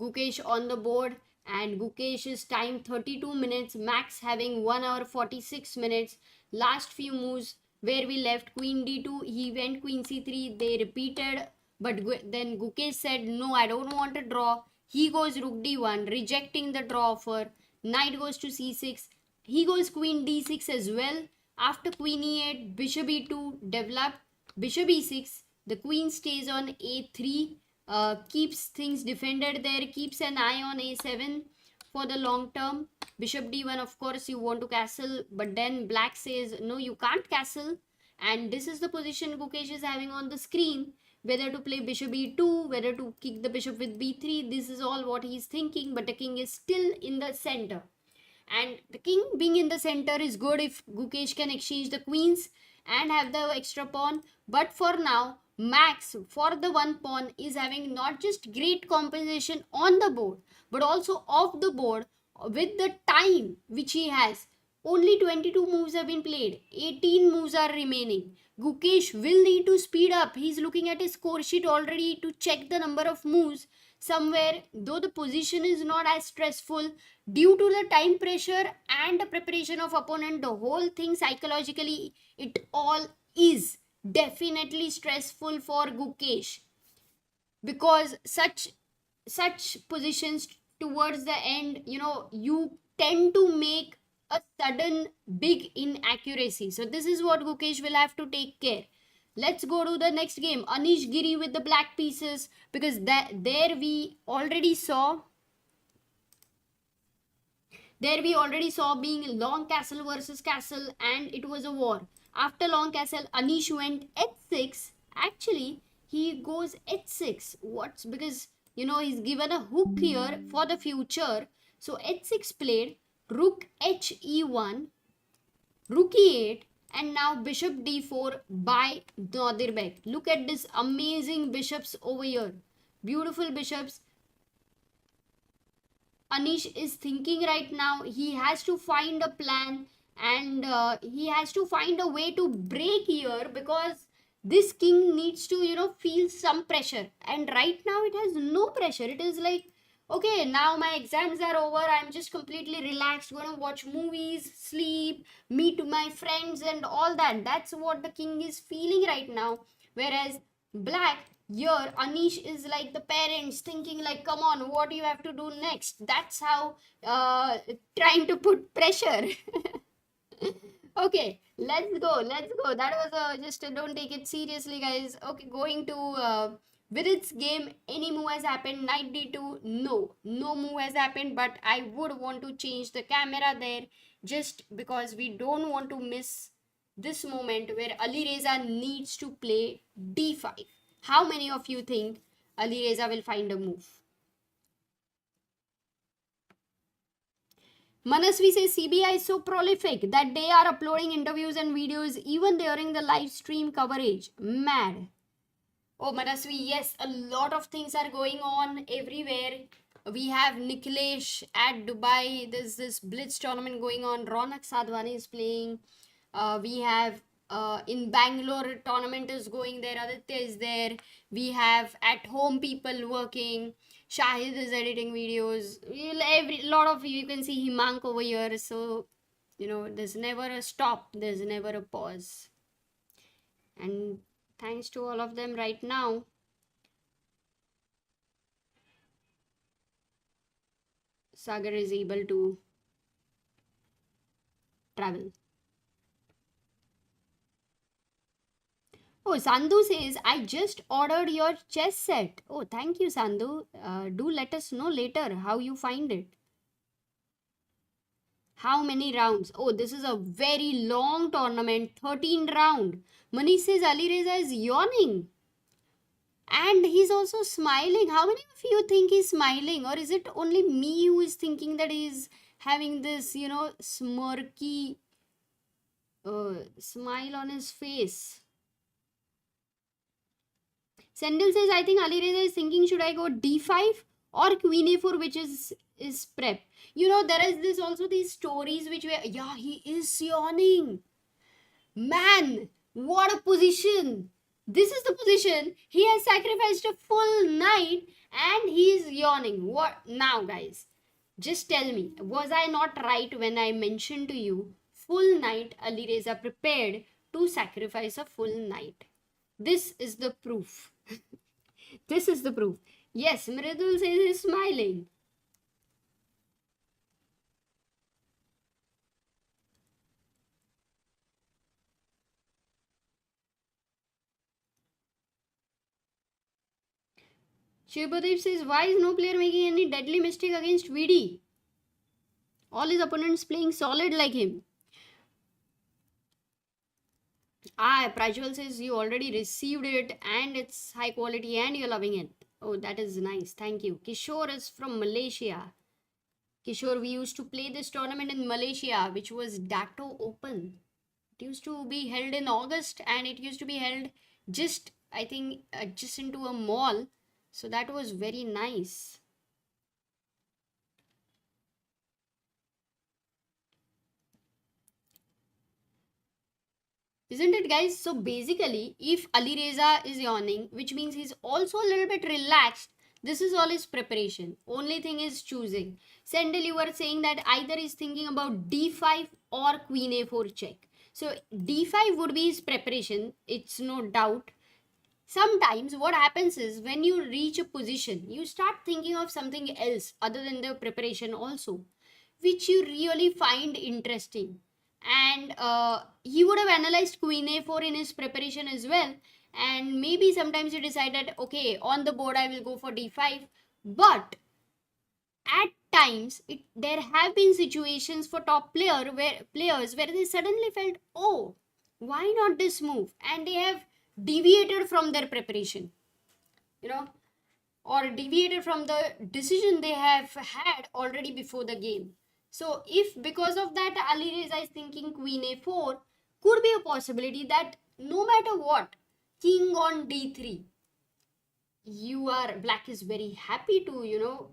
Gukesh on the board, and Gukesh's time 32 minutes, Max having 1 hour 46 minutes. Last few moves where we left queen d2, he went queen c3, they repeated, but then Gukesh said, no, I don't want a draw. He goes rook d1, rejecting the draw offer. Knight goes to c6. He goes queen d6 as well. After queen e8, bishop e2 developed. Bishop e6. The queen stays on a3. Keeps things defended there. Keeps an eye on a7 for the long term. Bishop d1, of course, you want to castle. But then black says, no, you can't castle. And this is the position Gukesh is having on the screen. Whether to play bishop e2, whether to kick the bishop with b3. This is all what he's thinking. But the king is still in the center. And the king being in the center is good if Gukesh can exchange the queens and have the extra pawn. But for now, Max, for the one pawn, is having not just great compensation on the board, but also off the board with the time which he has. Only 22 moves have been played. 18 moves are remaining. Gukesh will need to speed up. He's looking at his score sheet already to check the number of moves. Somewhere, though the position is not as stressful, due to the time pressure and the preparation of opponent, the whole thing psychologically, it all is definitely stressful for Gukesh, because such positions towards the end, you tend to make a sudden big inaccuracy. So this is what Gukesh will have to take care. Let's go to the next game. Anish Giri with the black pieces, because there we already saw being long castle versus castle, and it was a war. After long castle, Anish went h6. Actually, he goes h6. What's because he's given a hook here for the future. So h6 played, rook h e1, rook e8, and now bishop d4 by Nadirbek. Look at this amazing bishops over here. Beautiful bishops. Anish is thinking right now. He has to find a plan, and he has to find a way to break here, because this king needs to feel some pressure, and right now it has no pressure. It is like, okay, now my exams are over, I'm just completely relaxed, gonna watch movies, sleep, meet my friends and all that. That's what the king is feeling right now. Whereas black, here Anish is like the parents thinking like, come on, what do you have to do next? That's how trying to put pressure. Okay, let's go. That was just don't take it seriously, guys. Okay, going to Vidit's game. Any move has happened? Knight d2. No move has happened, but I would want to change the camera there, just because we don't want to miss this moment where Ali Reza needs to play d5. How many of you think Ali Reza will find a move? Manasvi says CBI is so prolific that they are uploading interviews and videos even during the live stream coverage. Mad. Oh, Manasvi, yes, a lot of things are going on everywhere. We have Nikhilesh at Dubai. There's this Blitz tournament going on. Ronak Sadhwani is playing. We have in Bangalore tournament is going there. Aditya is there. We have at home people working. Shahid is editing videos. Every lot of you can see Himank over here. So there's never a stop. There's never a pause. And thanks to all of them right now. Sagar is able to travel. Oh, Sandhu says, I just ordered your chess set. Oh, thank you, Sandhu. Do let us know later how you find it. How many rounds? Oh, this is a very long tournament. 13 round. Manish says Ali Reza is yawning. And he's also smiling. How many of you think he's smiling? Or is it only me who is thinking that he's having this, smirky smile on his face? Sendil says, I think Ali Reza is thinking, should I go d5 or queen a4, which is prep. There is this also these stories which were, yeah, he is yawning. Man, what a position. This is the position. He has sacrificed a full knight and he is yawning. What now, guys? Just tell me, was I not right when I mentioned to you, full knight Ali Reza prepared to sacrifice a full knight? This is the proof. This is the proof. Yes, Mridul says he's smiling. Shivbadev says, why is no player making any deadly mistake against VD? All his opponents playing solid like him. Prajwal says you already received it and it's high quality and you're loving it. Oh, that is nice. Thank you. Kishore is from Malaysia. Kishore, we used to play this tournament in Malaysia, which was Dato Open. It used to be held in August and it used to be held just, I think, just into a mall. So that was very nice. Isn't it, guys? So basically, if Ali Reza is yawning, which means he's also a little bit relaxed, this is all his preparation. Only thing is choosing. Sendel, you were saying that either he's thinking about d5 or queen a4 check. So d5 would be his preparation. It's no doubt. Sometimes what happens is when you reach a position, you start thinking of something else other than the preparation also. which you really find interesting. And he would have analyzed queen a4 in his preparation as well. And maybe sometimes he decided, okay, on the board I will go for d5. But at times, there have been situations for top players where they suddenly felt, oh, why not this move? And they have deviated from their preparation, you know, or deviated from the decision they have had already before the game. So if because of that Ali Reza is thinking queen a4, could be a possibility that no matter what, king on d3, black is very happy to,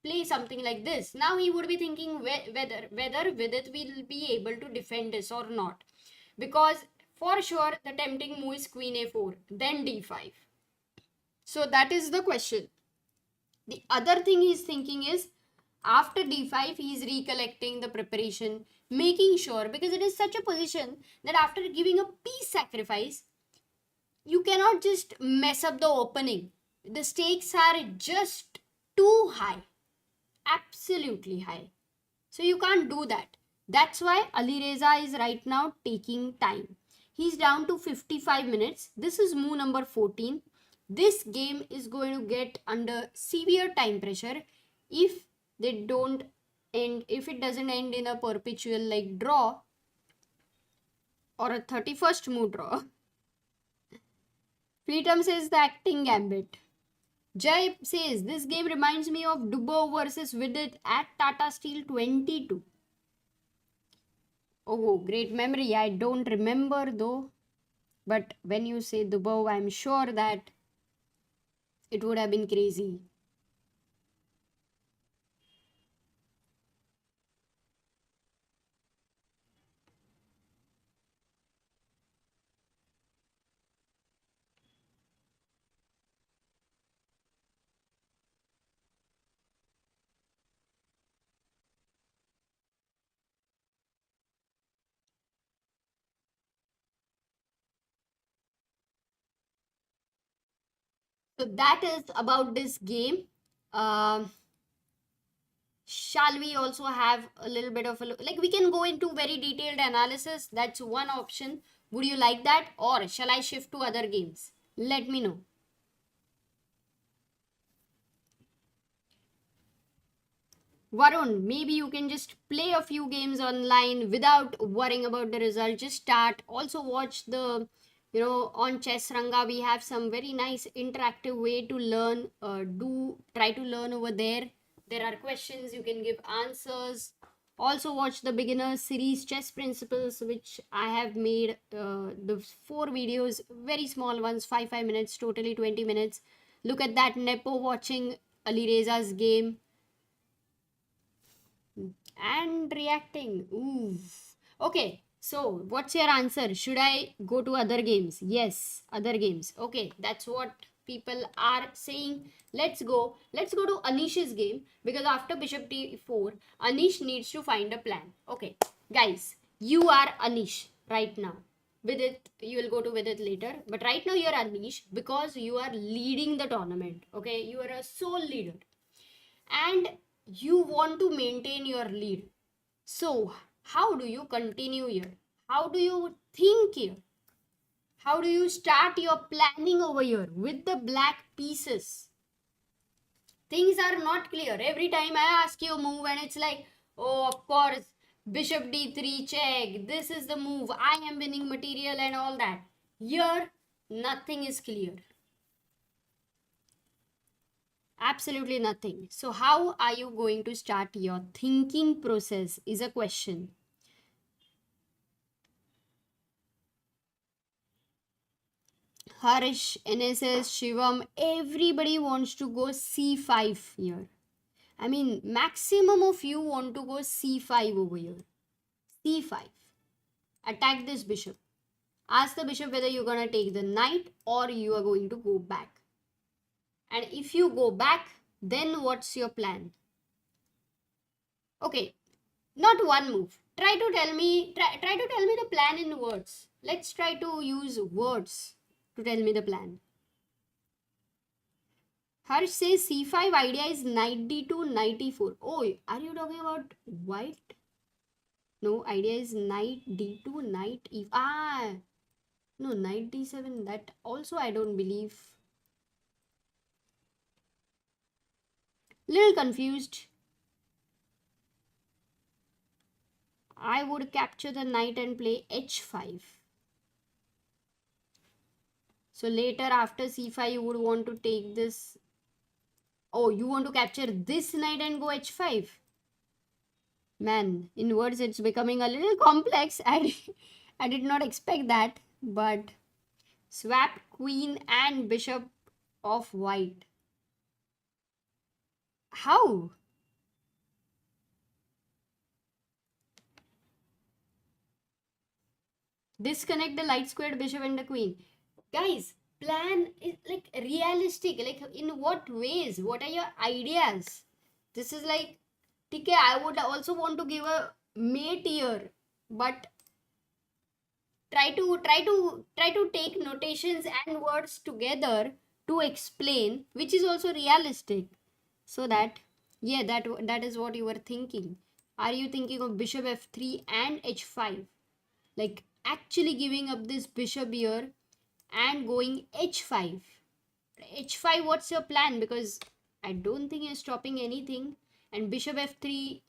play something like this. Now he would be thinking whether Vidit will be able to defend this or not, because for sure the tempting move is queen a4, then d5. So that is the question. The other thing he's thinking is, after d5 he is recollecting the preparation, making sure, because it is such a position that after giving a piece sacrifice, you cannot just mess up the opening. The stakes are just too high, absolutely high. So you can't do that. That's why Ali Reza is right now taking time. He's down to 55 minutes. This is move number 14. This game is going to get under severe time pressure if they don't end, if it doesn't end in a perpetual like draw or a 31st move draw. Freedom says the acting gambit. Jay says, this game reminds me of Dubov versus Vidit at Tata Steel 22. Oh, great memory. I don't remember though. But when you say Dubov, I'm sure that it would have been crazy. So that is about this game. Shall we also have a little bit of a look? Like we can go into very detailed analysis. That's one option. Would you like that? Or shall I shift to other games? Let me know. Varun, maybe you can just play a few games online without worrying about the result. Just start. Also watch the, on Chess Ranga, we have some very nice interactive way to learn. Try to learn over there. There are questions, you can give answers. Also watch the beginner series Chess Principles, which I have made the 4 videos, very small ones, 5 minutes, totally 20 minutes. Look at that, Nepo watching Ali Reza's game and reacting. Ooh. Okay, so what's your answer? Should I go to other games? Yes, other games. Okay, that's what people are saying. Let's go to Anish's game, because after bishop d4 Anish needs to find a plan. Okay guys, you are Anish right now. With it you will go to with it later, but right now you're Anish because you are leading the tournament. Okay, you are a sole leader and you want to maintain your lead. So how do you continue here? How do you think here? How do you start your planning over here with the black pieces? Things are not clear. Every time I ask you a move and it's like, oh, of course, bishop d3 check. This is the move. I am winning material and all that. Here, nothing is clear. Absolutely nothing. So how are you going to start your thinking process is a question. Harish, NSS, Shivam, everybody wants to go c5 here. I mean, maximum of you want to go c5 over here. c5. Attack this bishop. Ask the bishop whether you're going to take the knight or you are going to go back. And if you go back, then what's your plan? Okay, not one move. Try to tell me the plan in words. Let's try to use words to tell me the plan. Harsh says c5 idea is knight d2, knight e4. Oh, are you talking about white? No, idea is knight d2, knight e. Ah, no, knight d7. That also I don't believe. Little confused. I would capture the knight and play h5. So later after c5 you would want to take this. Oh, you want to capture this knight and go h5? Man, in words it's becoming a little complex. I did not expect that. But swap queen and bishop of white. How? Disconnect the light squared bishop and the queen. Guys, plan is like realistic. Like in what ways? What are your ideas? This is like, okay, I would also want to give a mate here, but try to take notations and words together to explain, which is also realistic. So that, yeah, that is what you were thinking. Are you thinking of bishop f3 and h5? Like actually giving up this bishop here and going h5. H5, what's your plan? Because I don't think you're stopping anything. And bishop f3,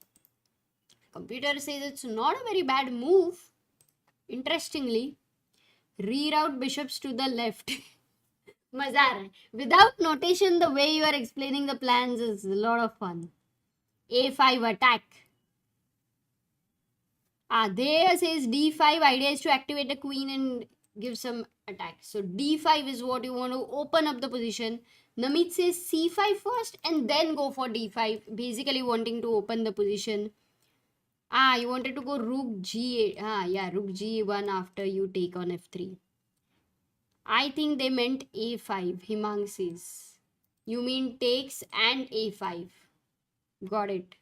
computer says it's not a very bad move. Interestingly, reroute bishops to the left. Mazar. Without notation, the way you are explaining the plans is a lot of fun. A5 attack. There says d5 idea is to activate the queen and give some attack. So d5 is what you want to open up the position. Namit says c5 first and then go for d5, basically wanting to open the position. You wanted to go rook g8. Yeah, rook g1 after you take on f3. I think they meant a5. Himang says. You mean takes and a5. Got it.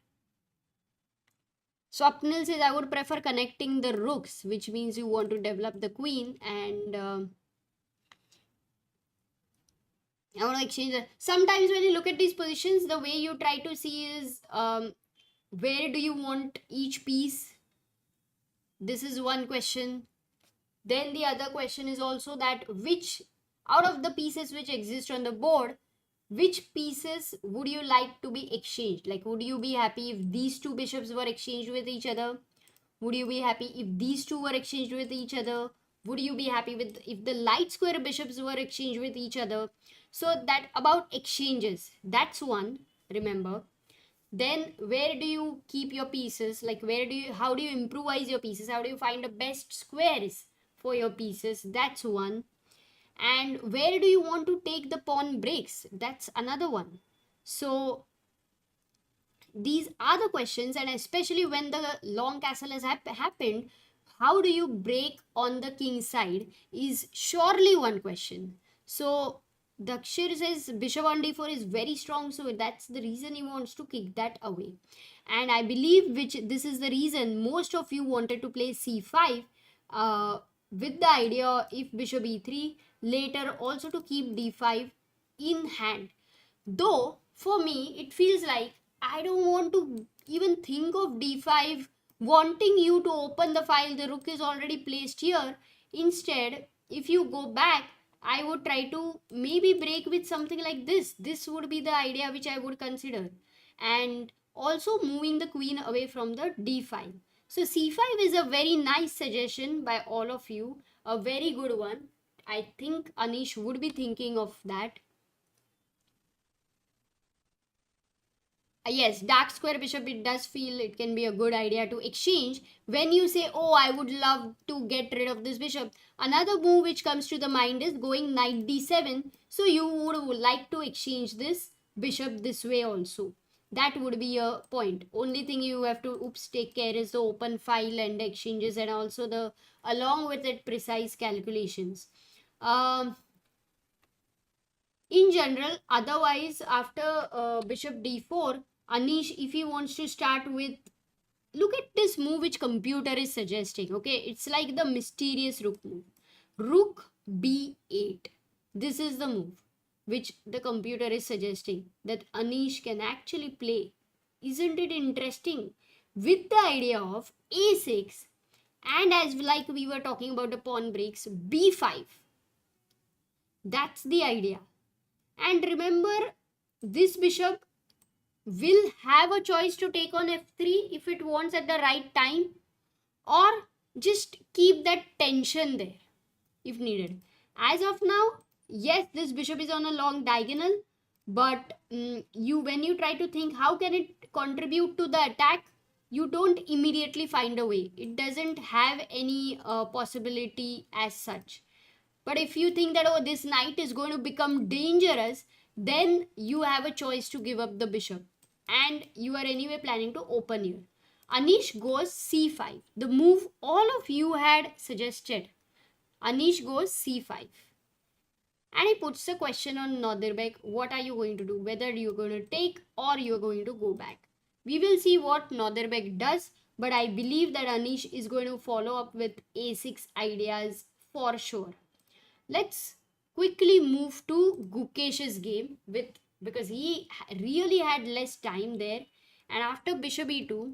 Swapnil says, I would prefer connecting the rooks, which means you want to develop the queen and I want to exchange it. Sometimes when you look at these positions, the way you try to see is where do you want each piece? This is one question. Then the other question is also that which out of the pieces which exist on the board, which pieces would you like to be exchanged? Like, would you be happy if these two bishops were exchanged with each other? Would you be happy if these two were exchanged with each other? Would you be happy with if the light square bishops were exchanged with each other? So that about exchanges, that's one, remember. Then where do you keep your pieces? Like how do you improvise your pieces? How do you find the best squares for your pieces? That's one. And where do you want to take the pawn breaks? That's another one. So these are the questions, and especially when the long castle has happened, how do you break on the king side is surely one question. So Dakshir says bishop on d4 is very strong, so that's the reason he wants to kick that away. And I believe this is the reason most of you wanted to play c5 with the idea if bishop e3, later also to keep d5 in hand. Though for me it feels like I don't want to even think of d5 wanting you to open the file. The rook is already placed here. Instead, if you go back, I would try to maybe break with something like this. This would be the idea which I would consider. And also moving the queen away from the d5. So c5 is a very nice suggestion by all of you. A very good one. I think Anish would be thinking of that. Yes, dark square bishop, it does feel it can be a good idea to exchange. When you say, oh, I would love to get rid of this bishop, another move which comes to the mind is going knight d7. So you would like to exchange this bishop this way also. That would be a point. Only thing you have to take care is the open file and exchanges, and also the along with it precise calculations. In general, otherwise after bishop d4, Anish, if he wants to start with, look at this move which computer is suggesting. Okay, it's like the mysterious rook move. Rook b8. This is the move. which the computer is suggesting that Anish can actually play. Isn't it interesting? With the idea of a6, and as like we were talking about the pawn breaks, b5. That's the idea. And remember, this bishop will have a choice to take on f3 if it wants at the right time, or just keep that tension there if needed. As of now, yes, this bishop is on a long diagonal, but you when you try to think how can it contribute to the attack, you don't immediately find a way. It doesn't have any possibility as such. But if you think that, oh, this knight is going to become dangerous, then you have a choice to give up the bishop. And you are anyway planning to open here. Anish goes c5, the move all of you had suggested. Anish goes c5. And he puts the question on Nodirbek, what are you going to do? Whether you're going to take or you're going to go back. We will see what Nodirbek does, but I believe that Anish is going to follow up with a6 ideas for sure. Let's quickly move to Gukesh's game because he really had less time there. And after bishop e2,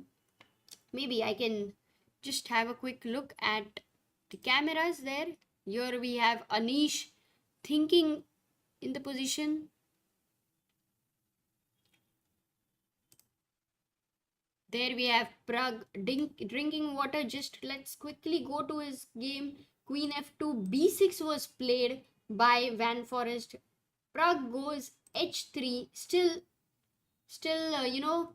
maybe I can just have a quick look at the cameras there. Here we have Anish thinking in the position. There we have Pragg drinking water. Just let's quickly go to his game. Queen f2, b6 was played by Van Forest. Pragg goes h3, still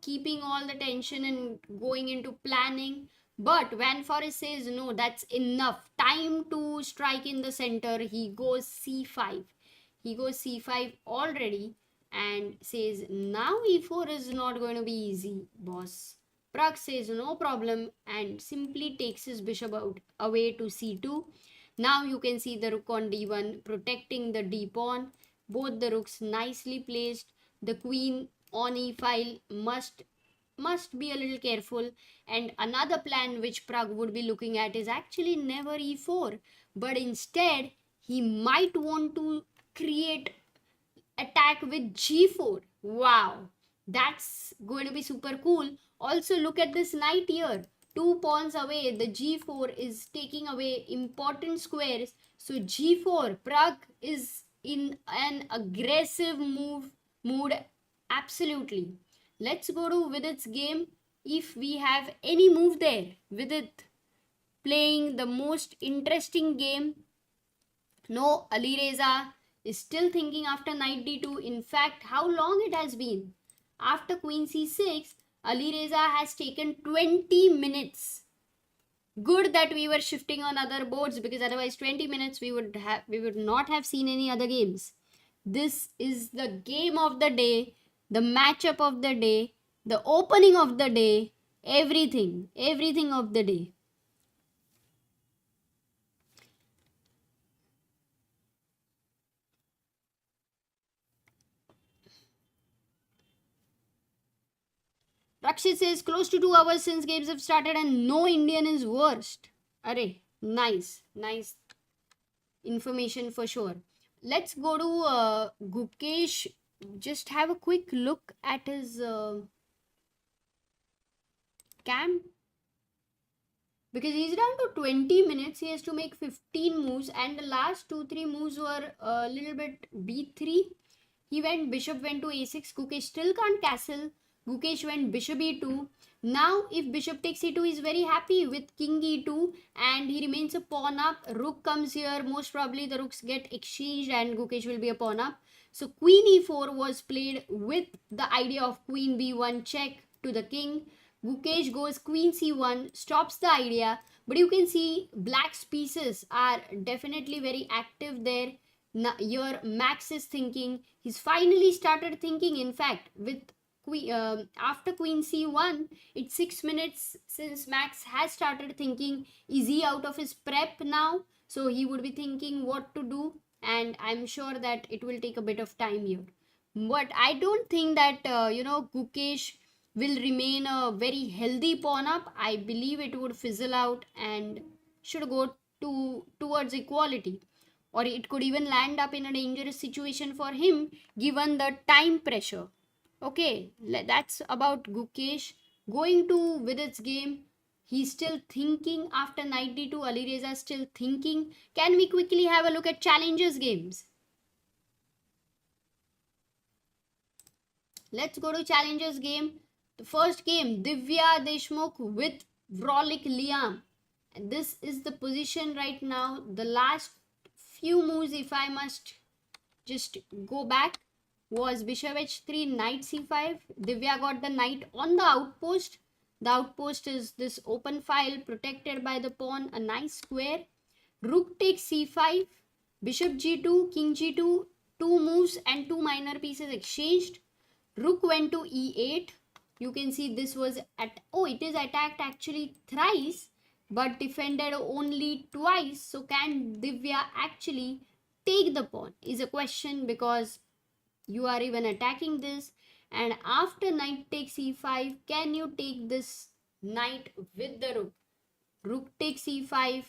keeping all the tension and going into planning. But Van Forest says no, that's enough. Time to strike in the center. He goes c5. He goes c5 already and says now e4 is not going to be easy, boss. Pragg says no problem and simply takes his bishop out away to c2. Now you can see the rook on d1 protecting the d pawn. Both the rooks nicely placed. The queen on e file must be a little careful. And another plan which Pragg would be looking at is actually never e4, but instead he might want to create attack with g4. Wow, that's going to be super cool. Also look at this knight here, 2 pawns away. The g4 is taking away important squares. So g4, Pragg is in an aggressive mood. Absolutely. Let's go to Vidit's game. If we have any move there, Vidit playing the most interesting game. No, Alireza is still thinking after knight d2. In fact, how long it has been? After queen c6, Alireza has taken 20 minutes. Good that we were shifting on other boards, because otherwise 20 minutes we would not have seen any other games. This is the game of the day, the matchup of the day, the opening of the day, everything of the day. Rakshit says close to 2 hours since games have started and no Indian is worst. Array, nice information for sure. Let's go to Gukesh. Just have a quick look at his camp. Because he's down to 20 minutes. He has to make 15 moves. And the last 2-3 moves were a little bit b3. Bishop went to a6. Gukesh still can't castle. Gukesh went bishop e2. Now if bishop takes e2, he's very happy with king e2 and he remains a pawn up. Rook comes here. Most probably the rooks get exchanged and Gukesh will be a pawn up. So queen e4 was played with the idea of queen b1 check to the king. Gukesh goes queen c1, stops the idea. But you can see black's pieces are definitely very active there. Now, here Max is thinking. He's finally started thinking, in fact, with after queen c1, it's 6 minutes since Max has started thinking. Is he out of his prep now? So he would be thinking what to do, and I'm sure that it will take a bit of time here. But I don't think that Gukesh will remain a very healthy pawn up. I believe it would fizzle out and should go towards equality. or it could even land up in a dangerous situation for him given the time pressure. Okay, that's about Gukesh. Going to Vidit's game, he's still thinking after knight d2. Alireza still thinking. Can we quickly have a look at challengers games? Let's go to challengers game. The first game, Divya Deshmukh with Vrolik Liam. And this is the position right now. The last few moves, if I must just go back, was bishop h3, knight c5. Divya got the knight on the outpost. The outpost is this open file protected by the pawn, a nice square. Rook takes c5, bishop g2, king g2, two moves and two minor pieces exchanged. Rook went to e8. You can see this was at, oh, it is attacked actually thrice but defended only twice. So can Divya actually take the pawn is a question, because you are even attacking this. And after knight takes e5, can you take this knight with the rook? Rook takes e5,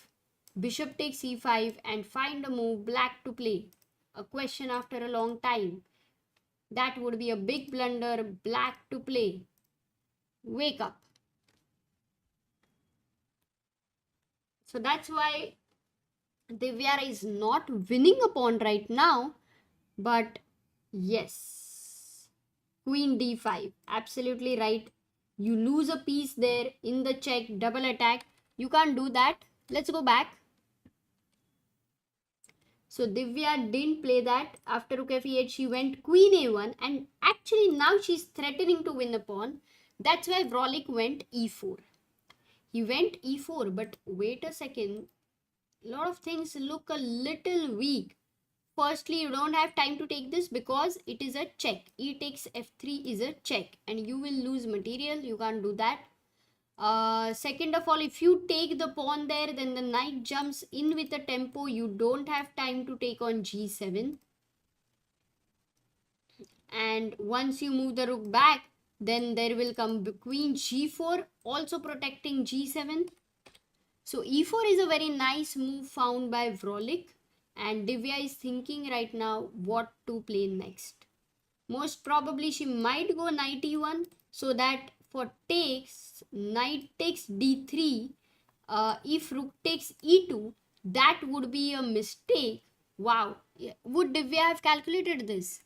bishop takes e5, and find a move black to play. A question after a long time. That would be a big blunder. Black to play. Wake up. So that's why Divya is not winning a pawn right now. But yes, queen d5. Absolutely right. You lose a piece there in the check, double attack. You can't do that. Let's go back. So Divya didn't play that. After rook f8, she went queen a1, and actually now she's threatening to win the pawn. That's why Vrolik went e4. He went e4, but wait a second. A lot of things look a little weak. Firstly, you don't have time to take this because it is a check. E takes f3 is a check, and you will lose material. You can't do that. Second of all, if you take the pawn there, then the knight jumps in with a tempo. You don't have time to take on g7. And once you move the rook back, then there will come queen g4, also protecting g7. So e4 is a very nice move found by Vrolik, and Divya is thinking right now what to play next. Most probably she might go knight e1, so that for takes, knight takes d3, if rook takes e2, that would be a mistake. Wow, would Divya have calculated this?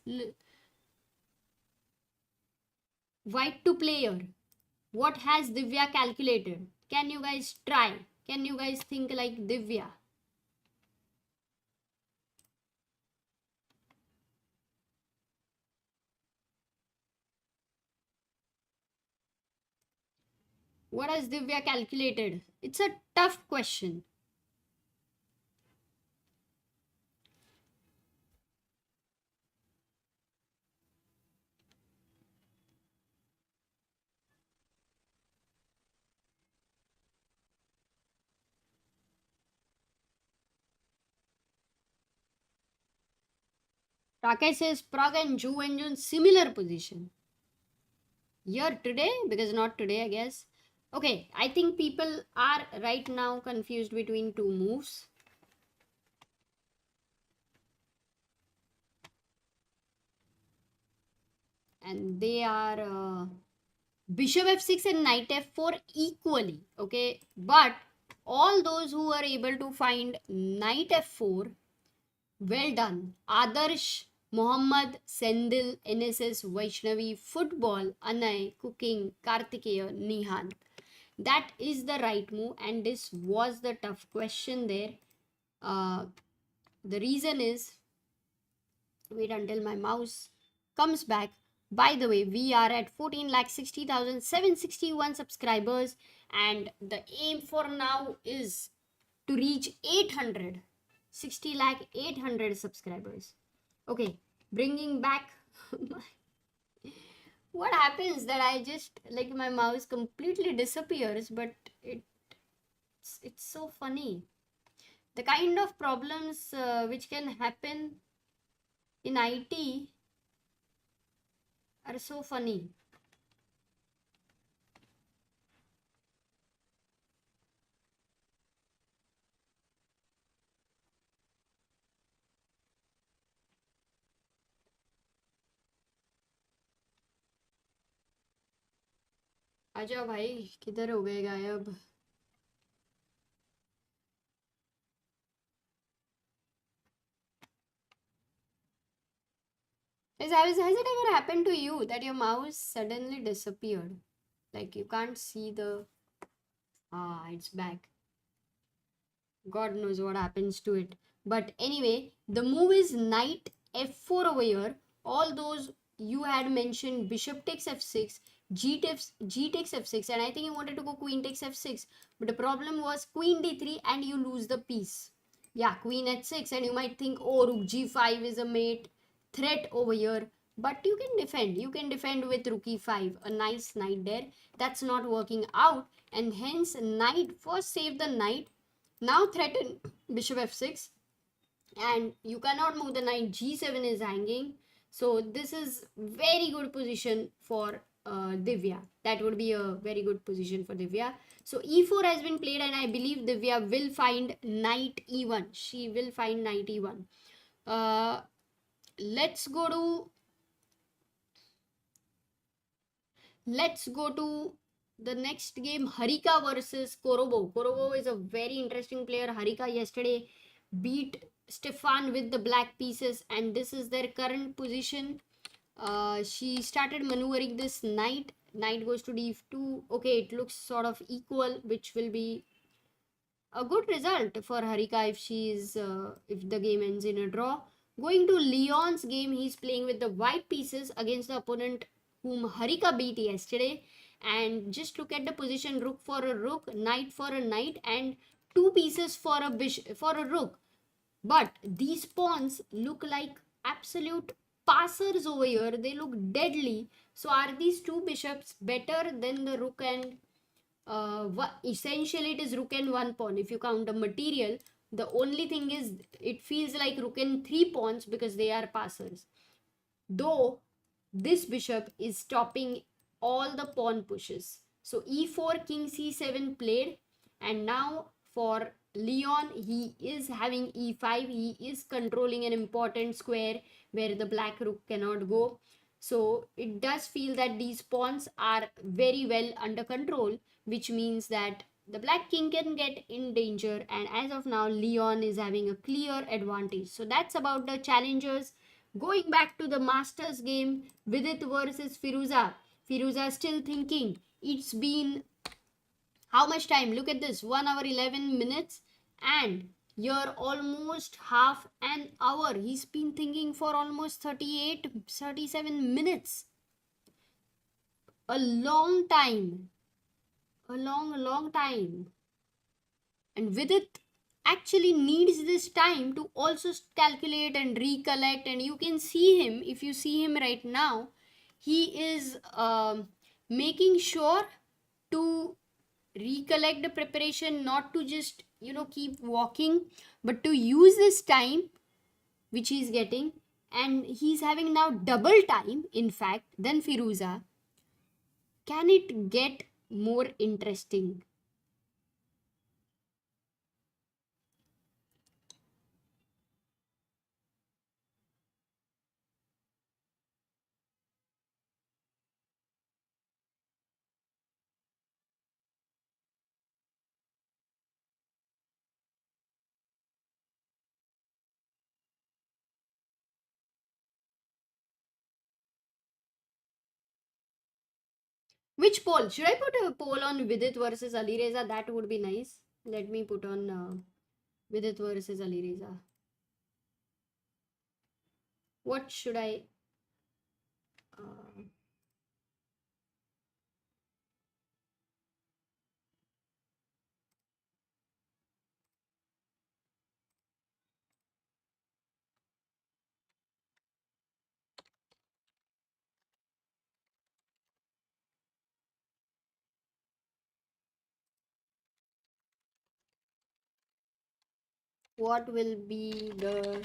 White to player. What has Divya calculated? Can you guys try? Can you guys think like Divya? What has Divya calculated? It's a tough question. Rakesh says Pragg and Gukesh similar position. Here today, because not today, I guess. Okay, I think people are right now confused between two moves. And they are bishop f6 and knight f4 equally. Okay, but all those who are able to find knight f4, well done. Adarsh, Mohammad, Sendil, NSS, Vaishnavi, Football, Anay, Cooking, Kartikeya, Nihan. That is the right move, and this was the tough question there. The reason is, wait until my mouse comes back. By the way, we are at 14,60,761 subscribers, and the aim for now is to reach 800. 60 lakh 800 subscribers. Okay, bringing back what happens that I just, like, my mouse completely disappears, but it's so funny. The kind of problems which can happen in IT are so funny. आजा भाई, किधर हो गए गायब? Has it ever happened to you that your mouse suddenly disappeared? Like you can't see the. Ah, it's back. God knows what happens to it. But anyway, the move is knight f4 over here. All those you had mentioned, bishop takes f6, g takes f6, and I think you wanted to go queen takes f6. But the problem was queen d3 and you lose the piece. Yeah, queen h6, and you might think, oh, rook g5 is a mate threat over here. But you can defend. You can defend with rook e5, a nice knight there. That's not working out, and hence knight first save the knight, now threaten bishop f6, and you cannot move the knight. g7 is hanging, so this is very good position for Divya. That would be a very good position for Divya. So e4 has been played, and I believe Divya will find knight e1. She will find knight e1. uh, let's go to let's go to the next game, Harika versus Korobo. Korobo is a very interesting player. Harika yesterday beat Stefan with the black pieces, and this is their current position. She started maneuvering this knight. Knight goes to d2. Okay, it looks sort of equal, which will be a good result for Harika if if the game ends in a draw. Going to Leon's game, he's playing with the white pieces against the opponent whom Harika beat yesterday. And just look at the position: rook for a rook, knight for a knight, and two pieces for a for a rook. But these pawns look like absolute passers over here. They look deadly. So are these two bishops better than the rook and essentially it is rook and one pawn if you count the material. The only thing is it feels like rook and three pawns because they are passers, though this bishop is stopping all the pawn pushes. So e4, king c7 played, and now for Leon, he is having e5. He is controlling an important square where the black rook cannot go. So it does feel that these pawns are very well under control, which means that the black king can get in danger, and as of now Leon is having a clear advantage. So that's about the challengers. Going back to the Masters game, Vidit versus Firouzja. Firouzja still thinking. It's been how much time? Look at this, 1 hour 11 minutes, and you're almost half an hour. He's been thinking for almost 38, 37 minutes. A long time. A long time. And Vidit actually needs this time to also calculate and recollect, and you can see him, if you see him right now, he is making sure to recollect the preparation, not to just keep walking, but to use this time which he's getting, and he's having now double time in fact than Firouzja. Can it get more interesting? Which poll? Should I put a poll on Vidit versus Alireza? That would be nice. Let me put on Vidit versus Alireza. What should I? Uh, what will be the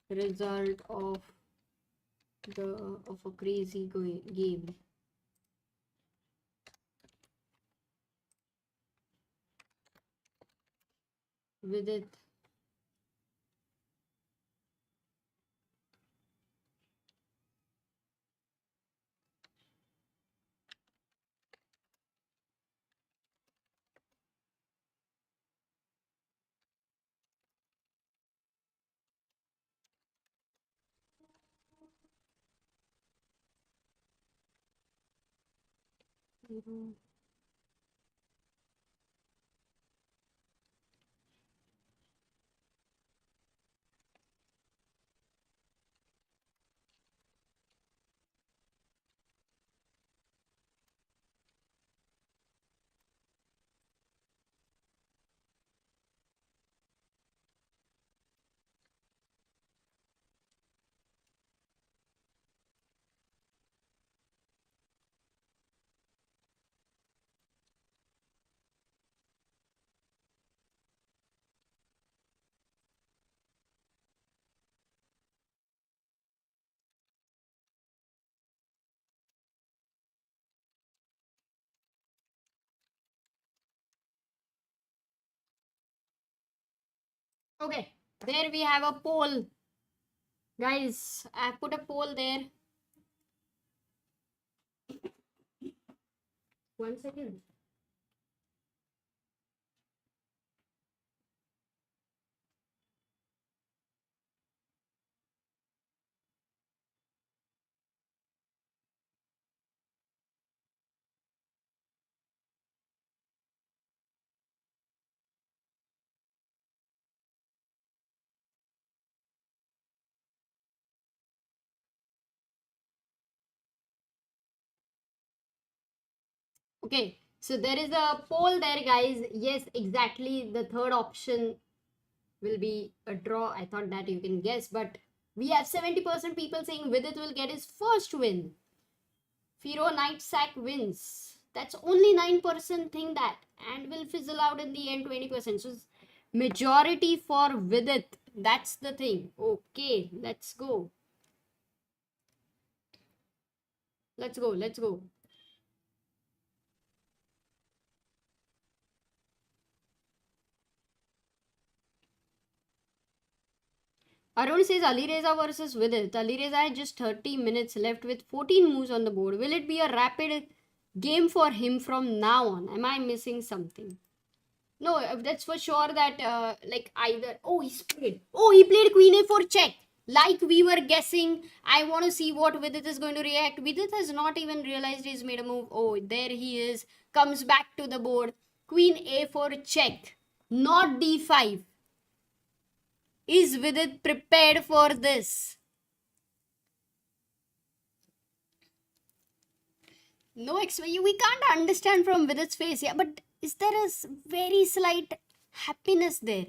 result of a crazy game? Vidit Okay, there we have a poll. Guys, I put a poll there. 1 second. Okay, so there is a poll there, guys. Yes, exactly. The third option will be a draw. I thought that you can guess, but we have 70% people saying Vidit will get his first win. Firo Knight Sack wins. That's only 9% think that, and will fizzle out in the end 20%. So majority for Vidit. That's the thing. Okay, let's go. Let's go. Let's go. Arun says Alireza versus Vidit. Alireza had just 30 minutes left with 14 moves on the board. Will it be a rapid game for him from now on? Am I missing something? No, that's for sure that like either. Oh, he played Queen A4 check. Like we were guessing. I want to see what Vidit is going to react. Vidit has not even realized he's made a move. Oh, there he is. Comes back to the board. Queen A4 check. Not D5. Is Vidit prepared for this? No, we can't understand from Vidit's face. Yeah, but is there a very slight happiness there?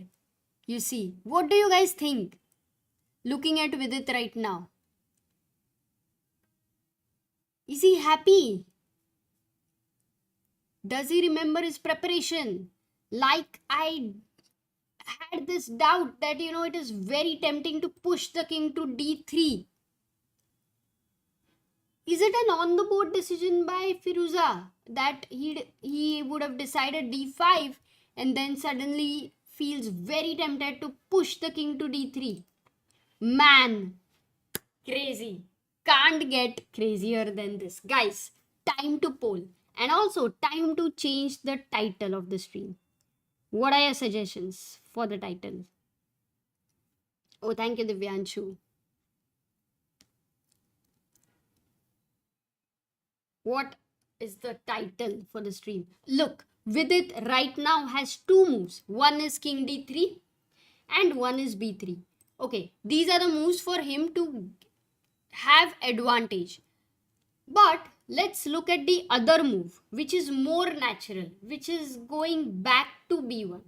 You see, what do you guys think? Looking at Vidit right now, is he happy? Does he remember his preparation? Like I had this doubt that it is very tempting to push the king to d3. Is it an on the board decision by Firouzja that he would have decided d5 and then suddenly feels very tempted to push the king to d3? Man, crazy. Can't get crazier than this. Guys, time to poll. And also time to change the title of the stream. What are your suggestions for the title? Oh, thank you, Divyanshu. What is the title for the stream? Look, Vidit right now has two moves. One is king d3 and one is b3. Okay, these are the moves for him to have advantage. But let's look at the other move, which is more natural, which is going back to b1.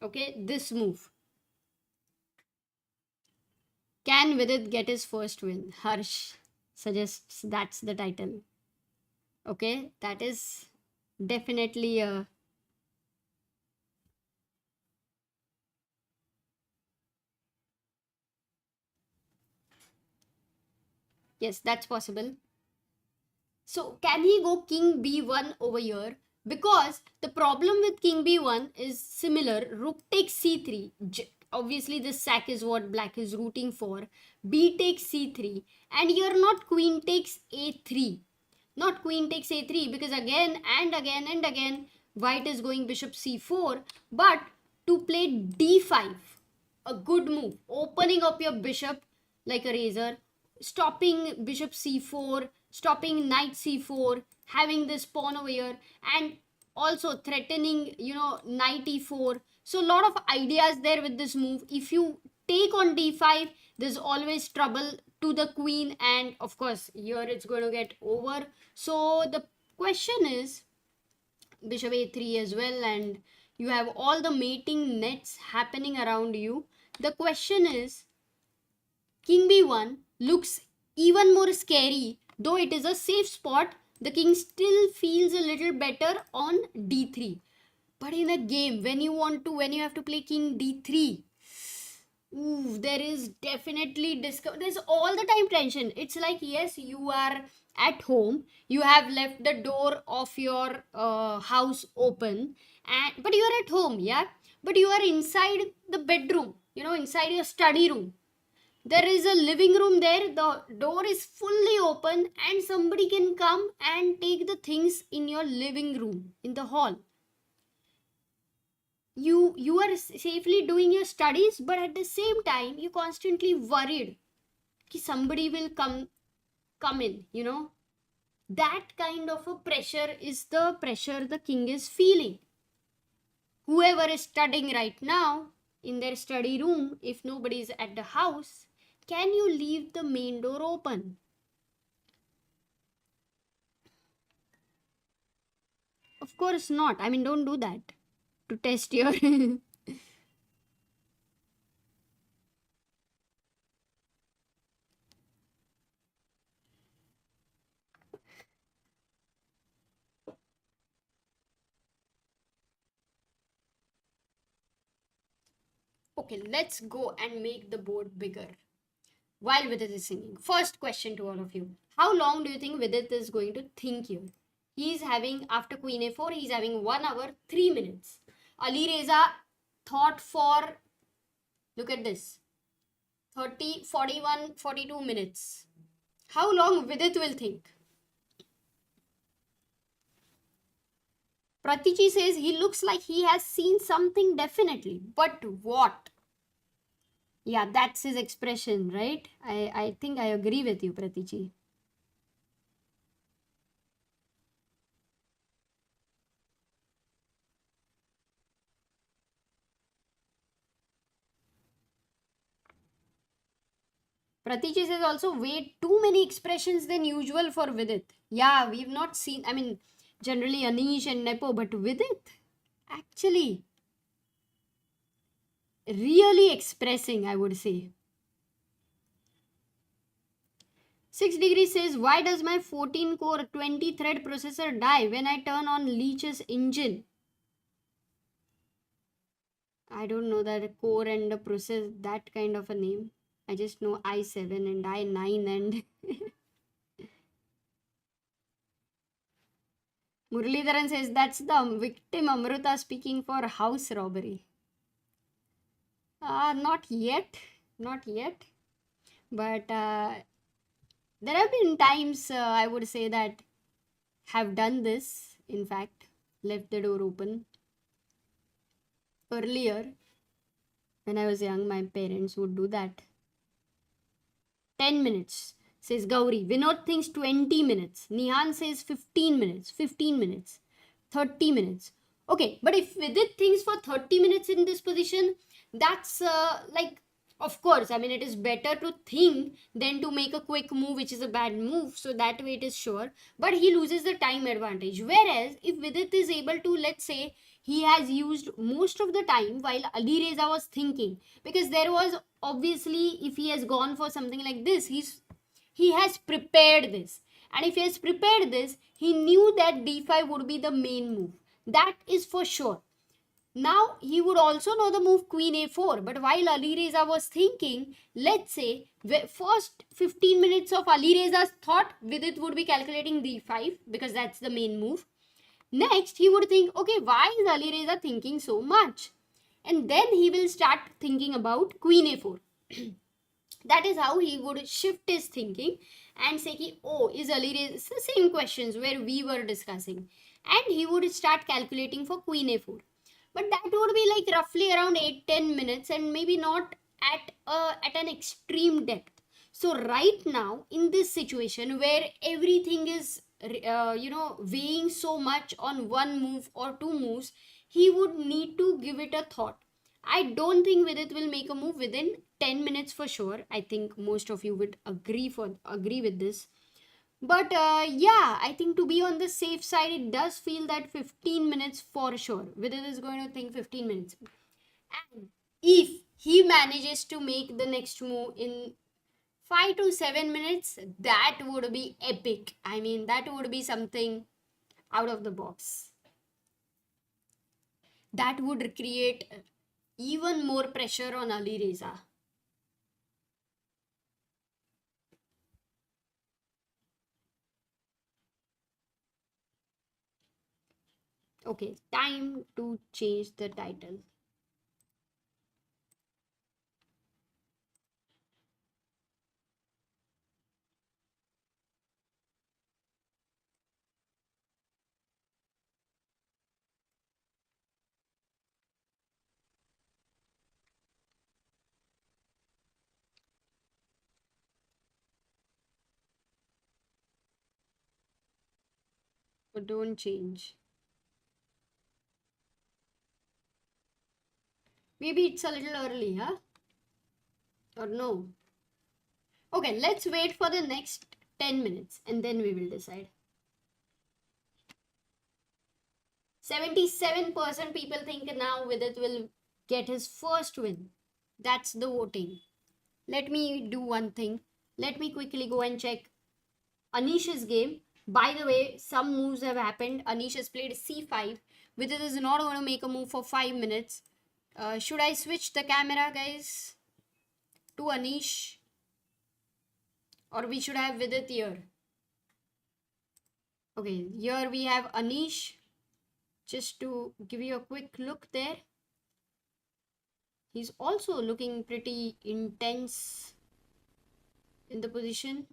Okay, this move. Can Vidit get his first win? Harsh suggests that's the title. Okay, that is definitely a. Yes, that's possible. So, can he go king b1 over here? Because the problem with king b1 is similar. Rook takes c3. Obviously, this sack is what black is rooting for. B takes c3. And here, not queen takes a3. Not queen takes a3 because again and again and again, white is going bishop c4. But to play d5, a good move, opening up your bishop like a razor, stopping bishop c4, stopping knight c4, having this pawn over here, and also threatening, knight e4. So a lot of ideas there with this move. If you take on d5, there's always trouble to the queen, and of course here it's going to get over. So the question is bishop a3 as well, and you have all the mating nets happening around you. The question is, king b1 looks even more scary. Though it is a safe spot, the king still feels a little better on d3. But in a game, when you have to play king d3, ooh, there is definitely there's all the time tension. It's like, yes, you are at home, you have left the door of your house open, and but you are at home, yeah, but you are inside the bedroom, inside your study room. There is a living room there, the door is fully open, and somebody can come and take the things in your living room, in the hall. You are safely doing your studies, but at the same time you constantly worried that somebody will come in, that kind of a pressure is the pressure the king is feeling. Whoever is studying right now in their study room, if nobody is at the house, can you leave the main door open? Of course not. I mean, don't do that to test your okay, let's go and make the board bigger while Vidit is singing. First question to all of you. How long do you think Vidit is going to think here? He's having, after queen a4, he's having 1 hour, 3 minutes. Ali Reza thought for, look at this, 30, 41, 42 minutes. How long Vidit will think? Pratichi says he looks like he has seen something definitely. But what? Yeah, that's his expression, right? I think I agree with you, Pratichi. Pratichi says also way too many expressions than usual for Vidit. Yeah, we've not seen, I mean, generally Anish and Nepo, but Vidit, actually, really expressing, I would say. 6 degrees says, why does my 14 core 20 thread processor die when I turn on Leech's engine? I don't know that a core and a process, that kind of a name. I just know i7 and i9 and Muralidharan says that's the victim Amruta speaking for house robbery. Not yet. Not yet. But there have been times, I would say, that have done this, in fact, left the door open. Earlier, when I was young, my parents would do that. 10 minutes, says Gauri. Vinod thinks 20 minutes. Nihan says 15 minutes. 15 minutes. 30 minutes. Okay, but if Vidit thinks for 30 minutes in this position, that's like, of course, I mean, it is better to think than to make a quick move, which is a bad move. So that way it is sure. But he loses the time advantage. Whereas if Vidit is able to, let's say, he has used most of the time while Ali Reza was thinking, because there was obviously, if he has gone for something like this, he has prepared this, and if he has prepared this, he knew that d5 would be the main move. That is for sure. Now he would also know the move queen a4, but while Ali Reza was thinking, let's say first 15 minutes of Ali Reza's thought, Vidit would be calculating d5 because that's the main move. Next, he would think, okay, why is Ali Reza thinking so much? And then he will start thinking about queen a4. That is how he would shift his thinking and say, oh, is Ali Reza, it's the same questions where we were discussing. And he would start calculating for queen a4. But that would be like roughly around 8-10 minutes and maybe not at an extreme depth. So right now in this situation where everything is weighing so much on one move or two moves, he would need to give it a thought. I don't think Vidit will make a move within 10 minutes for sure. I think most of you would agree with this. But yeah, I think to be on the safe side, it does feel that 15 minutes for sure. Vidit is going to think 15 minutes. And if he manages to make the next move in 5 to 7 minutes, that would be epic. I mean, that would be something out of the box. That would create even more pressure on Ali Reza. Okay, time to change the title. But don't change. Maybe it's a little early, huh? Or no? Okay, let's wait for the next 10 minutes and then we will decide. 77% people think now Vidit will get his first win. That's the voting. Let me do one thing. Let me quickly go and check Anish's game. By the way, some moves have happened. Anish has played c5. Vidit is not going to make a move for 5 minutes. Should I switch the camera, guys, to Anish? Or we should have Vidit here? Okay, here we have Anish. Just to give you a quick look there. He's also looking pretty intense in the position.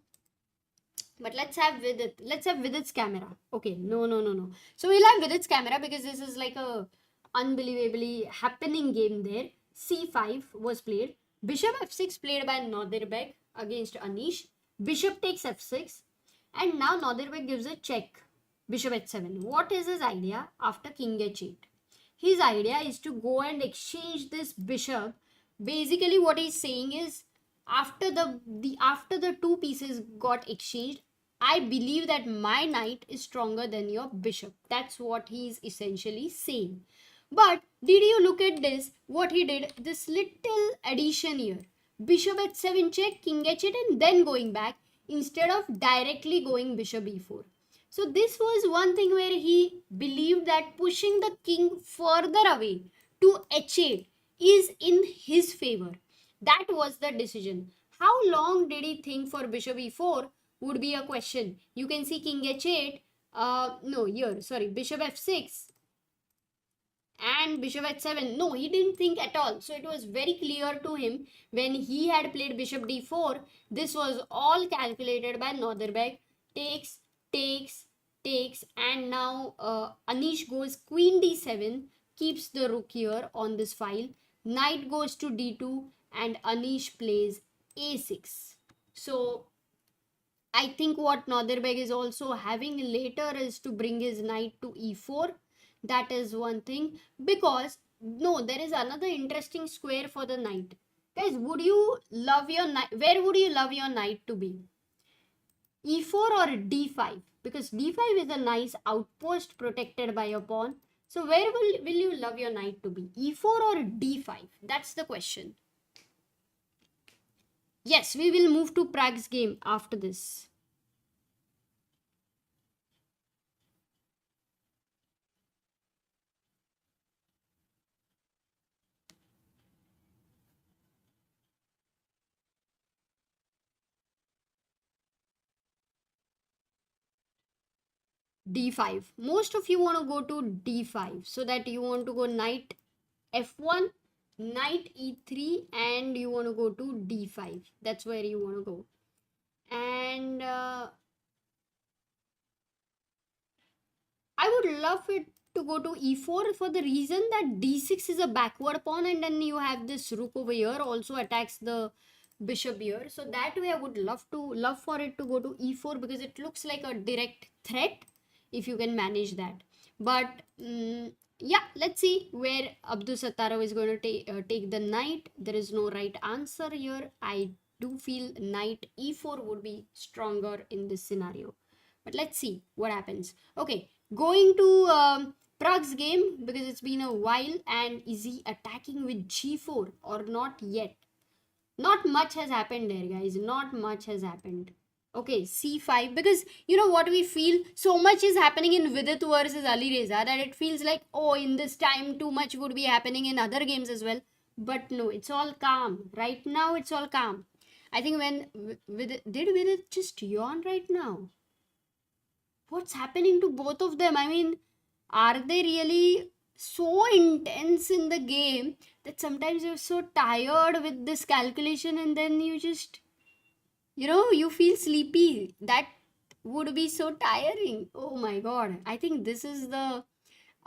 But let's have Vidit. Let's have Vidit's camera. Okay, no. So we'll have Vidit's camera because this is like a unbelievably happening game there. C5 was played. Bishop f6 played by Nodirbek against Anish. Bishop takes f6. And now Nodirbek gives a check. Bishop h7. What is his idea after king h8? His idea is to go and exchange this bishop. Basically what he's saying is after the two pieces got exchanged, I believe that my knight is stronger than your bishop. That's what he's essentially saying. But did you look at this? What he did, this little addition here. Bishop h7 check, king h8 and then going back instead of directly going bishop e4. So this was one thing where he believed that pushing the king further away to h8 is in his favor. That was the decision. How long did he think for bishop e4 would be a question. You can see king h8, bishop f6 and bishop h7. No, he didn't think at all. So it was very clear to him when he had played bishop d4. This was all calculated by Nodirbek. Takes, takes, takes, and now Anish goes queen d7, keeps the rook here on this file. Knight goes to d2 and Anish plays a6. So I think what Nodirbek is also having later is to bring his knight to e4. That is one thing. Because, no, there is another interesting square for the knight. Guys, would you love your knight? Where would you love your knight to be? E4 or d5? Because d5 is a nice outpost protected by your pawn. So where will you love your knight to be? E4 or d5? That's the question. Yes, we will move to Pragg's game after this. D5. Most of you want to go to D5. So that you want to go knight F1, knight E3 and you want to go to D5. That's where you want to go. And I would love it to go to E4 for the reason that D6 is a backward pawn and then you have this rook over here also attacks the bishop here. So that way I would love for it to go to e4 because it looks like a direct threat if you can manage that. But yeah, let's see where Abdusattorov is going to take the knight. There is no right answer here. I do feel knight e4 would be stronger in this scenario. But let's see what happens. Okay, going to Pragg's game because it's been a while. And is he attacking with g4 or not yet? Not much has happened there, guys. Not much has happened. Okay, c5, because you know what we feel, so much is happening in Vidit versus Alireza that it feels like, oh, in this time too much would be happening in other games as well. But no, it's all calm right now. It's all calm. I think when did Vidit just yawn right now? What's happening to both of them? I mean, are they really so intense in the game that sometimes you're so tired with this calculation and then you just, you feel sleepy? That would be so tiring. Oh my god. I think this is the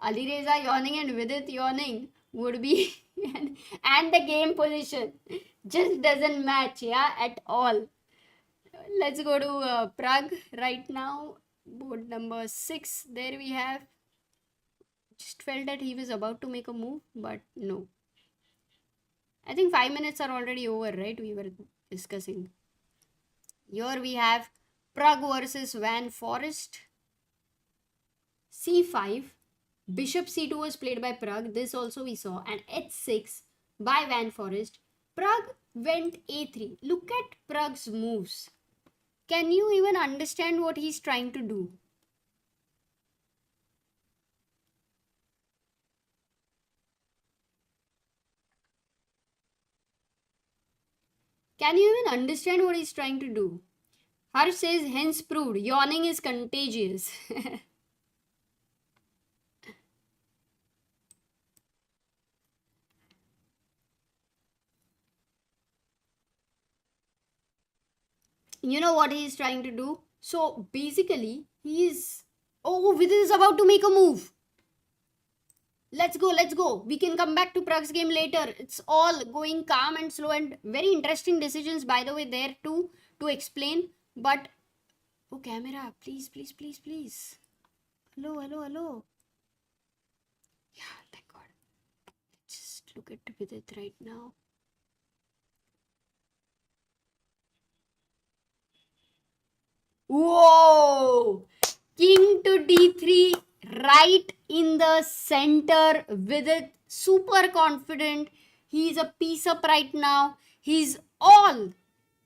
Alireza yawning and Vidit yawning would be, and the game position just doesn't match, yeah, at all. Let's go to Pragg right now. Board number 6. There we have. Just felt that he was about to make a move, but no. I think 5 minutes are already over, right? We were discussing. Here we have Pragg versus Van Forest. c5. Bishop c2 was played by Pragg. This also we saw. And h6 by Van Forest. Pragg went a3. Look at Pragg's moves. Can you even understand what he's trying to do? Can you even understand what he's trying to do? Harsh says, hence proved, yawning is contagious. You know what he's trying to do? So basically, he's... Oh, Vidit is about to make a move. Let's go, let's go. We can come back to Pragg's game later. It's all going calm and slow and very interesting decisions, by the way, there too, to explain. But, oh, camera, please, please, please, please. Hello, hello, hello. Yeah, thank God. Just look at Vidit right now. Whoa! King to d3, right in the center with it. Super confident. He's a piece up right now. He's all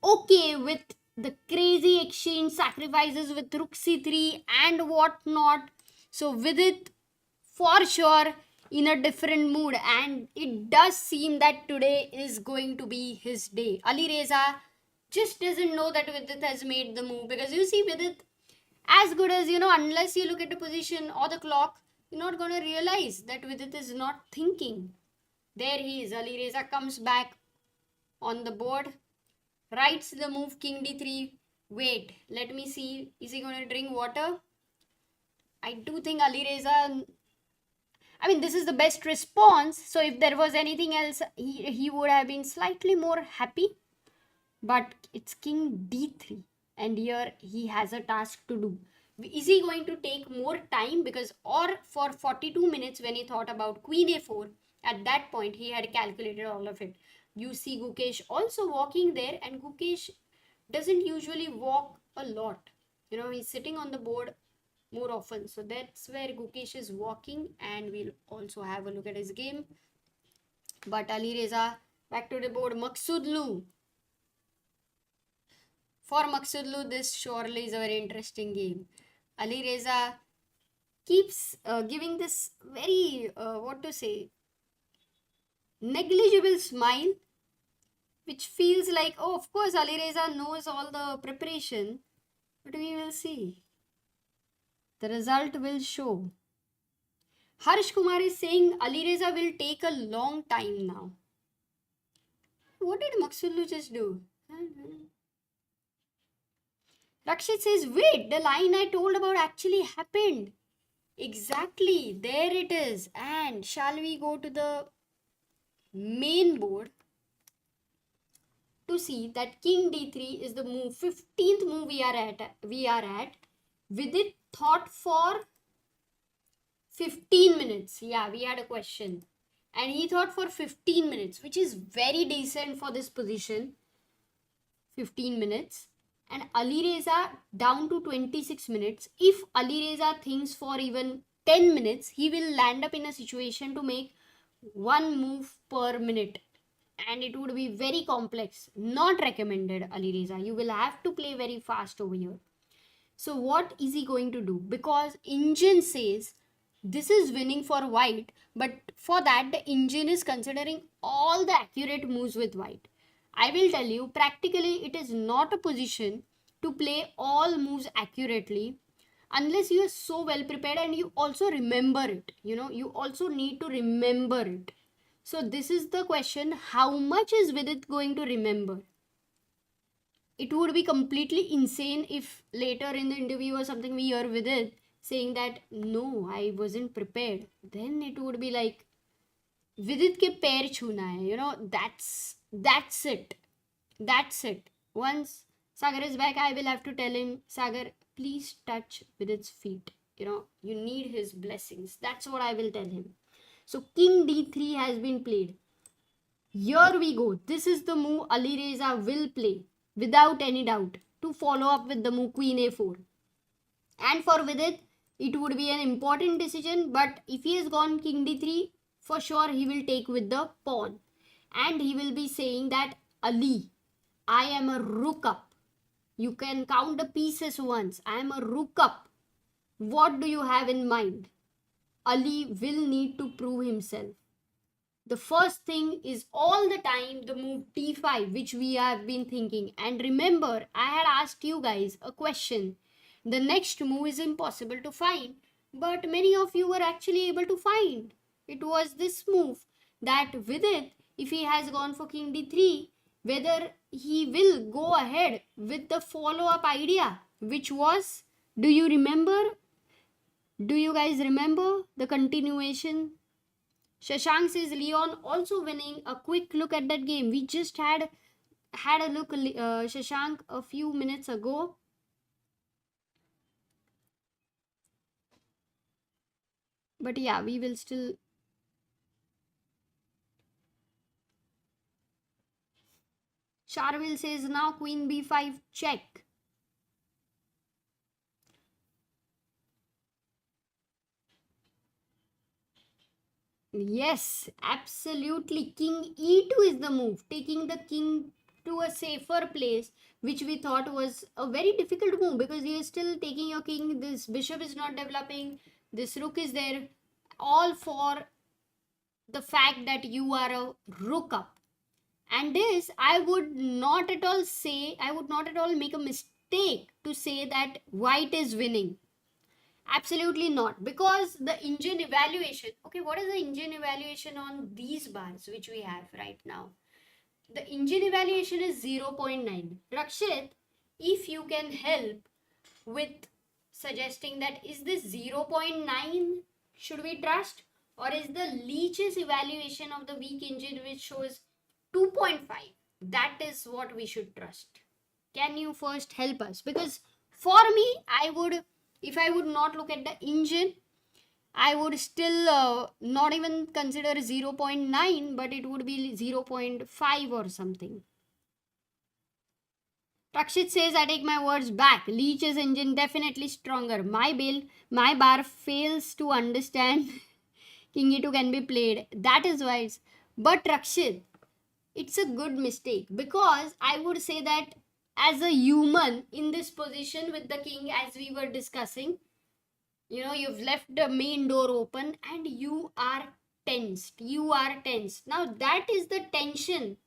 okay with the crazy exchange sacrifices with rook c3 and whatnot. So with it, for sure, in a different mood. And it does seem that today is going to be his day. Alireza just doesn't know that Vidit has made the move, because you see Vidit, as good as, unless you look at the position or the clock, you're not going to realize that Vidit is not thinking. There he is. Alireza comes back on the board, writes the move king d3. Wait, let me see. Is he going to drink water? I do think Alireza, I mean, this is the best response. So if there was anything else, he would have been slightly more happy. But it's king d3. And here he has a task to do. Is he going to take more time? Because, or for 42 minutes when he thought about queen a4, at that point he had calculated all of it. You see Gukesh also walking there, and Gukesh doesn't usually walk a lot. He's sitting on the board more often. So that's where Gukesh is walking, and we'll also have a look at his game. But Alireza, back to the board. Maghsoodloo. For Maghsoodloo, this surely is a very interesting game. Alireza keeps giving this very, negligible smile, which feels like, oh, of course, Alireza knows all the preparation, but we will see. The result will show. Harsh Kumar is saying Alireza will take a long time now. What did Maghsoodloo just do? Rakshit says, wait, the line I told about actually happened. Exactly, there it is. And shall we go to the main board? to see that king d3 is the move, 15th move we are at. Vidit thought for 15 minutes. Yeah, we had a question. And he thought for 15 minutes, which is very decent for this position. 15 minutes. And Ali Reza down to 26 minutes. If Ali Reza thinks for even 10 minutes, he will land up in a situation to make one move per minute. And it would be very complex. Not recommended, Ali Reza. You will have to play very fast over here. So what is he going to do? Because engine says this is winning for white, but for that the engine is considering all the accurate moves with white. I will tell you, practically it is not a position to play all moves accurately unless you are so well prepared and you also remember it. You also need to remember it. So this is the question, how much is Vidit going to remember? It would be completely insane if later in the interview or something we hear Vidit saying that, no, I wasn't prepared. Then it would be like, Vidit ke pair chuna hai, that's it. That's it. Once Sagar is back, I will have to tell him, Sagar, please touch Vidit's feet. You need his blessings. That's what I will tell him. So king d3 has been played. Here we go. This is the move Ali Reza will play without any doubt to follow up with the move queen a4. And for Vidit, it would be an important decision, but if he has gone king d3, for sure he will take with the pawn. And he will be saying that, Ali, I am a rook up. You can count the pieces once. I am a rook up. What do you have in mind? Ali will need to prove himself. The first thing is all the time the move d5, which we have been thinking. And remember, I had asked you guys a question. The next move is impossible to find, but many of you were actually able to find. It was this move that Vidit, if he has gone for king d3, whether he will go ahead with the follow-up idea, which was, do you remember? Do you guys remember the continuation? Shashank says Leon also winning. A quick look at that game. We just had a look, Shashank, a few minutes ago. But yeah, we will still. Charville says now queen b5 check. Yes, absolutely. King e2 is the move. Taking the king to a safer place, which we thought was a very difficult move because you are still taking your king. This bishop is not developing. This rook is there. All for the fact that you are a rook up. And this, I would not at all make a mistake to say that white is winning. Absolutely not, because the engine evaluation, okay, what is the engine evaluation on these bars which we have right now? The engine evaluation is 0.9. Rakshit, if you can help with suggesting that, is this 0.9 should we trust, or is the Leach's evaluation of the weak engine which shows 2.5, that is what we should trust? Can you first help us? Because for me, if I would not look at the engine, I would still not even consider 0.9, but it would be 0.5 or something. Rakshit says, I take my words back. Leach's engine definitely stronger. My bar fails to understand King E2 can be played. That is why But Rakshit, it's a good mistake, because I would say that as a human in this position with the king, as we were discussing, you've left the main door open and you are tensed. Now that is the tension.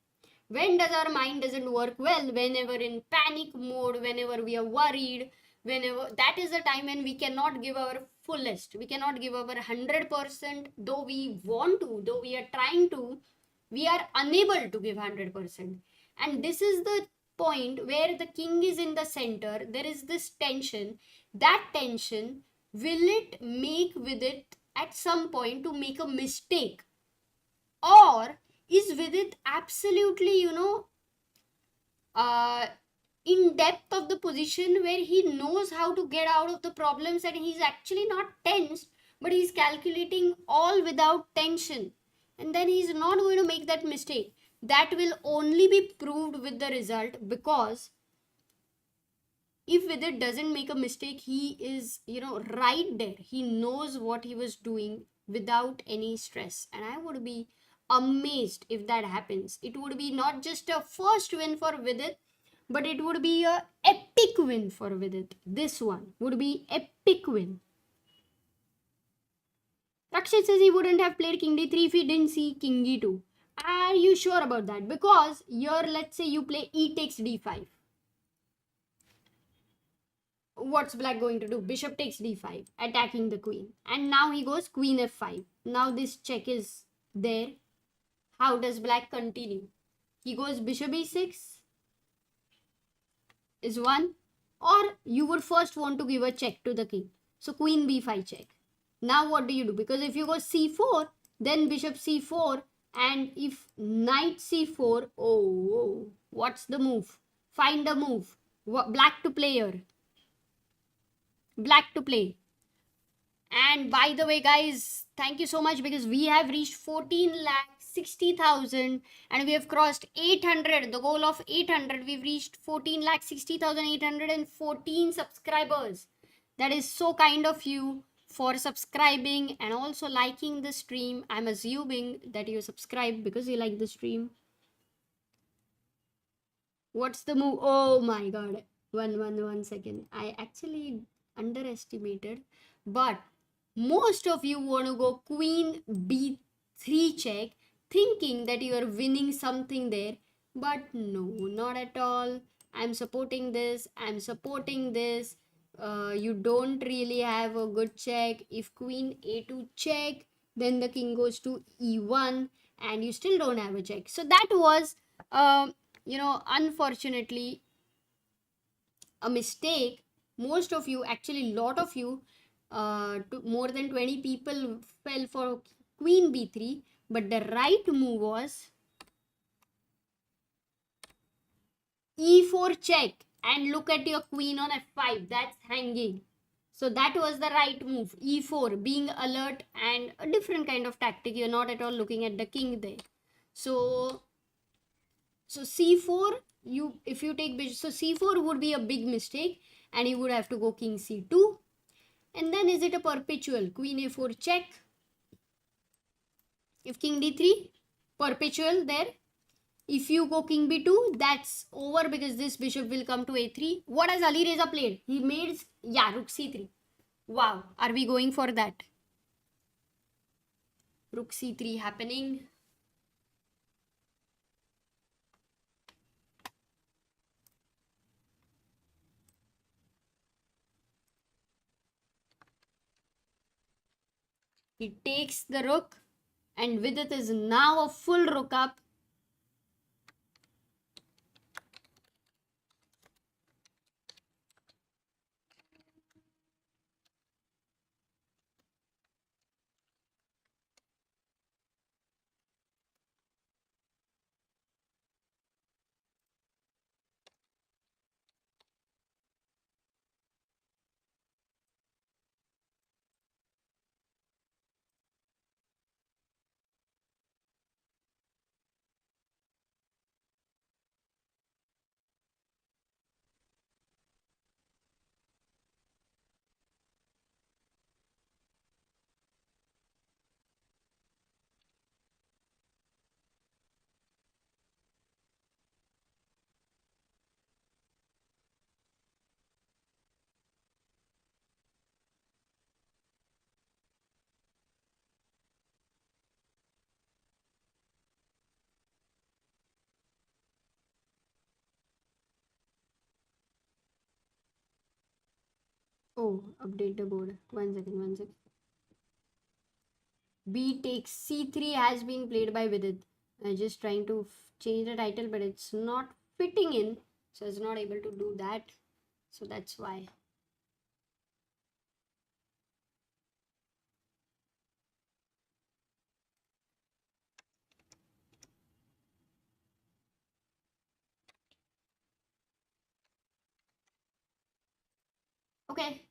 When does our mind doesn't work well? Whenever in panic mode, whenever we are worried, that is the time when we cannot give our fullest. We cannot give our 100%, though we want to, though we are trying to, we are unable to give 100%. And this is the point where the king is in the center. There is this tension. That tension, will it make Vidit at some point to make a mistake? Or is Vidit absolutely, uh, in depth of the position where he knows how to get out of the problems, and he's actually not tense, but he's calculating all without tension, and then he's not going to make that mistake. That will only be proved with the result, because if Vidit doesn't make a mistake, he is, right there. He knows what he was doing without any stress. And I would be amazed if that happens. It would be not just a first win for Vidit, but it would be a epic win for Vidit. This one would be epic win. Rakshit says he wouldn't have played King D3 if he didn't see King E2. Are you sure about that? Because here, let's say you play E takes D5. What's black going to do? Bishop takes d5, attacking the queen. And now he goes queen f5. Now this check is there. How does black continue? He goes bishop e6 is one. Or you would first want to give a check to the king. So queen b5 check. Now what do you do? Because if you go c4, then bishop c4. And if knight c4, oh, what's the move? Find a move. Black to play here. Black to play. And by the way, guys, thank you so much, because we have reached 14 lakh 60,000 and we have crossed 800, the goal of 800. We've reached 14 lakh 60,814 subscribers. That is so kind of you for subscribing and also liking the stream. I'm assuming that you subscribe because you like the stream. What's the move? Oh my god. One second. I actually underestimated, but most of you want to go queen b3 check, thinking that you are winning something there, but no, not at all. I'm supporting this. I'm supporting this. You don't really have a good check. If queen a2 check, then the king goes to e1, and you still don't have a check. So that was, unfortunately, a mistake. Most of you, actually lot of you, more than 20 people fell for queen b3, but the right move was e4 check, and look at your queen on f5, that's hanging. So that was the right move, e4, being alert, and a different kind of tactic. You're not at all looking at the king there. So c4, if you take bishop, so c4 would be a big mistake, and you would have to go king c2. And then is it a perpetual? Queen a4 check. If king d3, perpetual there. If you go king b2, that's over, because this bishop will come to a3. What has Ali Reza played? He made, rook c3. Wow, are we going for that? Rook c3 happening. He takes the rook, and Vidit is now a full rook up. Oh, update the board. One second. B takes c3 has been played by Vidit. I'm just trying to change the title, but it's not fitting in, so it's not able to do that. So that's why. Okay.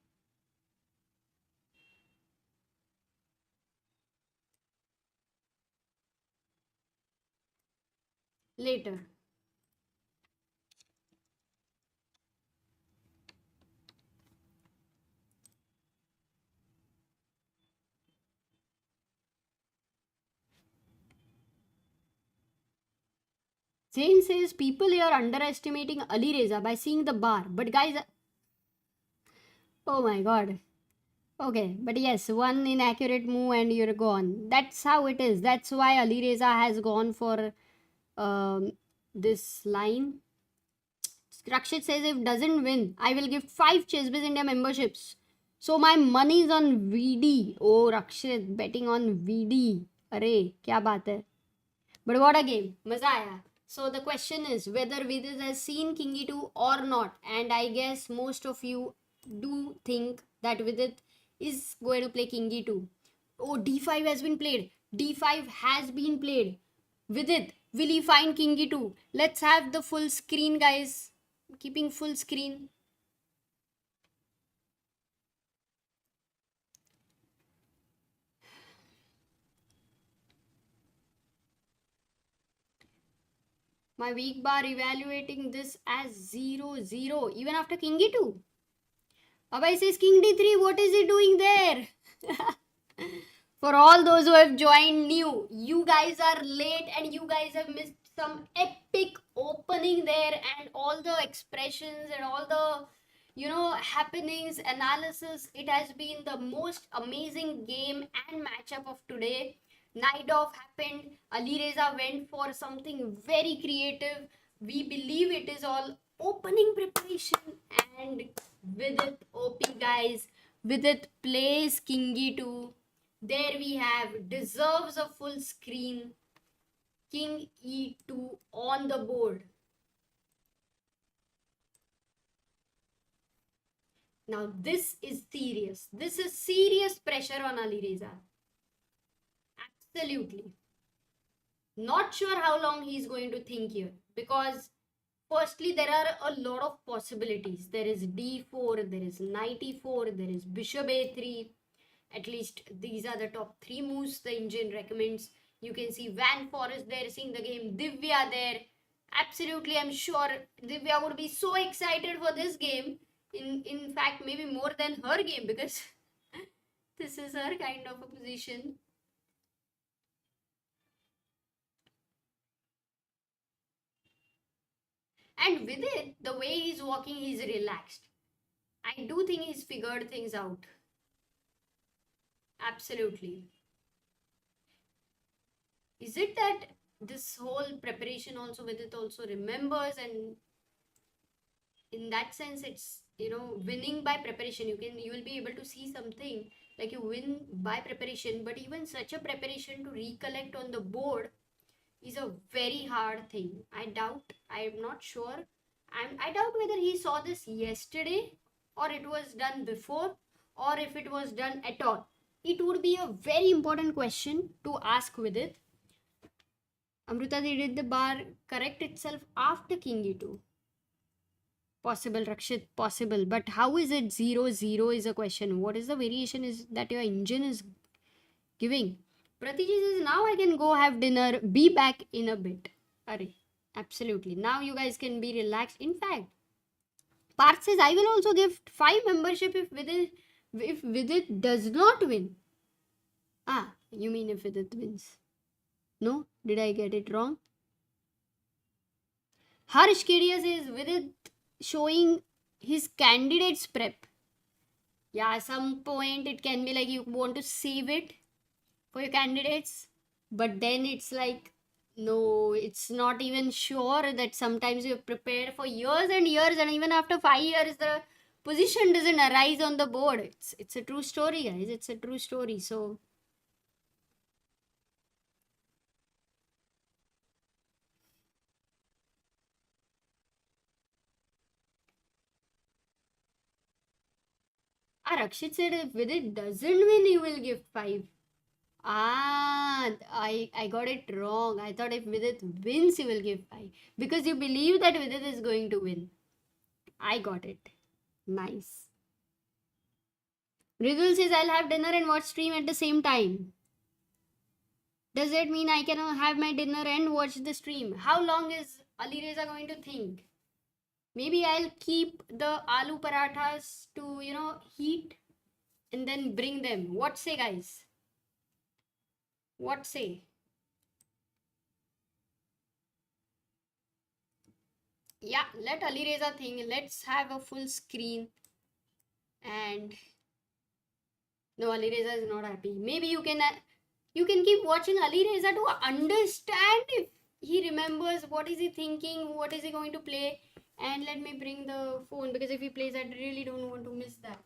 Later. Zain says people here underestimating Ali Reza by seeing the bar. But guys, oh my god. Okay, but yes, one inaccurate move and you're gone. That's how it is. That's why Ali Reza has gone for this line. Rakshit says if doesn't win, I will give 5 ChessBase India memberships. So my money is on VD. Oh, Rakshit, betting on VD. Arey, kya baat hai? But what a game. Maza aaya. So the question is whether Vidit has seen King E2 or not. And I guess most of you do think that Vidit is going to play King E2. Oh, D5 has been played. D5 has been played. Vidit, will he find King E2? Let's have the full screen, guys. Keeping full screen. My weak bar evaluating this as 0-0 even after King E2. Abai says King D3, what is he doing there? For all those who have joined new, you guys are late and you guys have missed some epic opening there and all the expressions and all the happenings, analysis. It has been the most amazing game and matchup of today. Night off happened. Ali Reza went for something very creative. We believe it is all opening preparation and with it OP guys. With it plays King E2. There we have deserves a full screen. King E2 on the board. Now this is serious. This is serious pressure on Ali Reza. Absolutely. Not sure how long he's going to think here because firstly there are a lot of possibilities. There is D4, there is knight E4, there is bishop A3. At least these are the top 3 moves the engine recommends. You can see Van Forest there seeing the game, Divya there. Absolutely, I'm sure Divya would be so excited for this game. In fact, maybe more than her game because this is her kind of a position. And with it, the way he's walking, he's relaxed. I do think he's figured things out. Absolutely. Is it that this whole preparation also with it also remembers, and in that sense it's winning by preparation. You will be able to see something like you win by preparation, but even such a preparation to recollect on the board is a very hard thing. I'm not sure. I doubt whether he saw this yesterday or it was done before or if it was done at all. It would be a very important question to ask with it. Amruta, did the bar correct itself after King E2? Possible, Rakshit, possible. But how is it 0-0 is a question. What is the variation is that your engine is giving? Pratiji says, now I can go have dinner, be back in a bit. Arey, absolutely. Now you guys can be relaxed. In fact, Parth says, I will also give 5 membership if Vidit does not win. Ah, you mean if Vidit wins? No? Did I get it wrong? Harsh Kedia says, Vidit showing his candidates prep. Yeah, some point it can be like you want to save it for your candidates, but then it's like no, it's not even sure that sometimes you prepare for years and years, and even after 5 years the position doesn't arise on the board. It's a true story, guys. It's a true story. So Rakshit said if Vidit doesn't win, he will give 5. Ah, I got it wrong. I thought if Vidit wins, he will give 5. Because you believe that Vidit is going to win. I got it. Nice. Ridul says I'll have dinner and watch stream at the same time. Does that mean I can have my dinner and watch the stream? How long is Ali Reza going to think? Maybe I'll keep the aloo parathas to, heat and then bring them. What say, guys? What say? Yeah, let Ali Reza think. Let's have a full screen. And no, Ali Reza is not happy. Maybe you can keep watching Ali Reza to understand if he remembers what is he thinking, what is he going to play. And let me bring the phone because if he plays, I really don't want to miss that.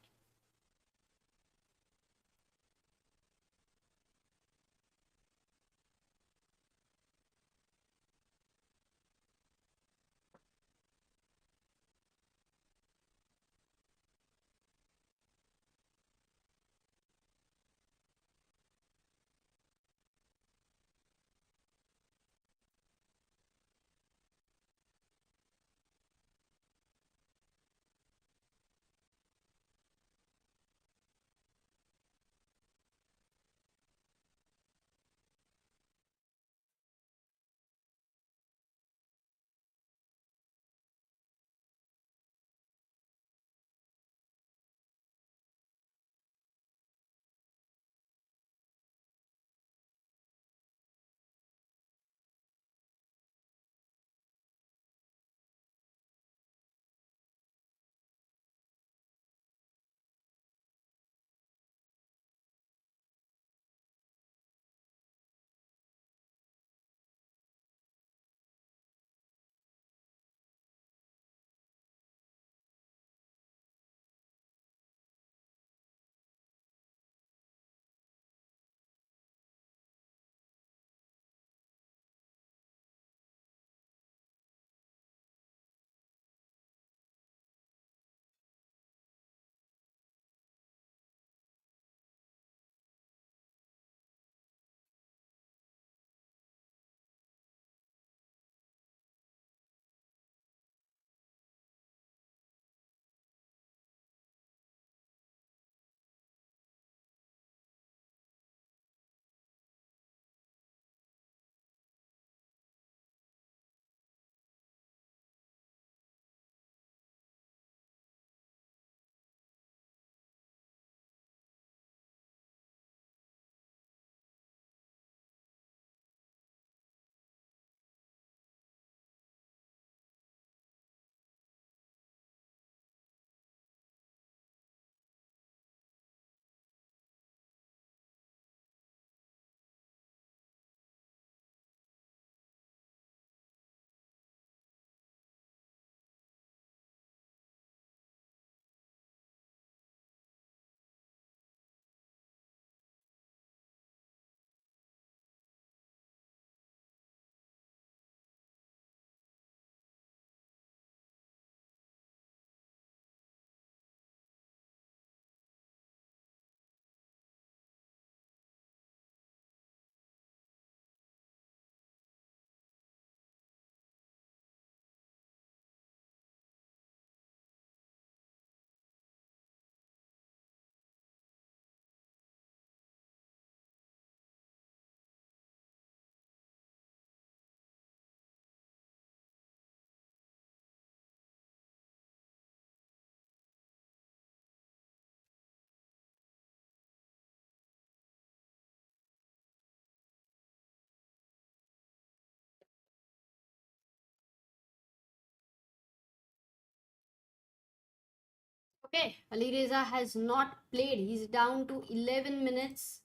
Okay, Ali Reza has not played. He's down to 11 minutes.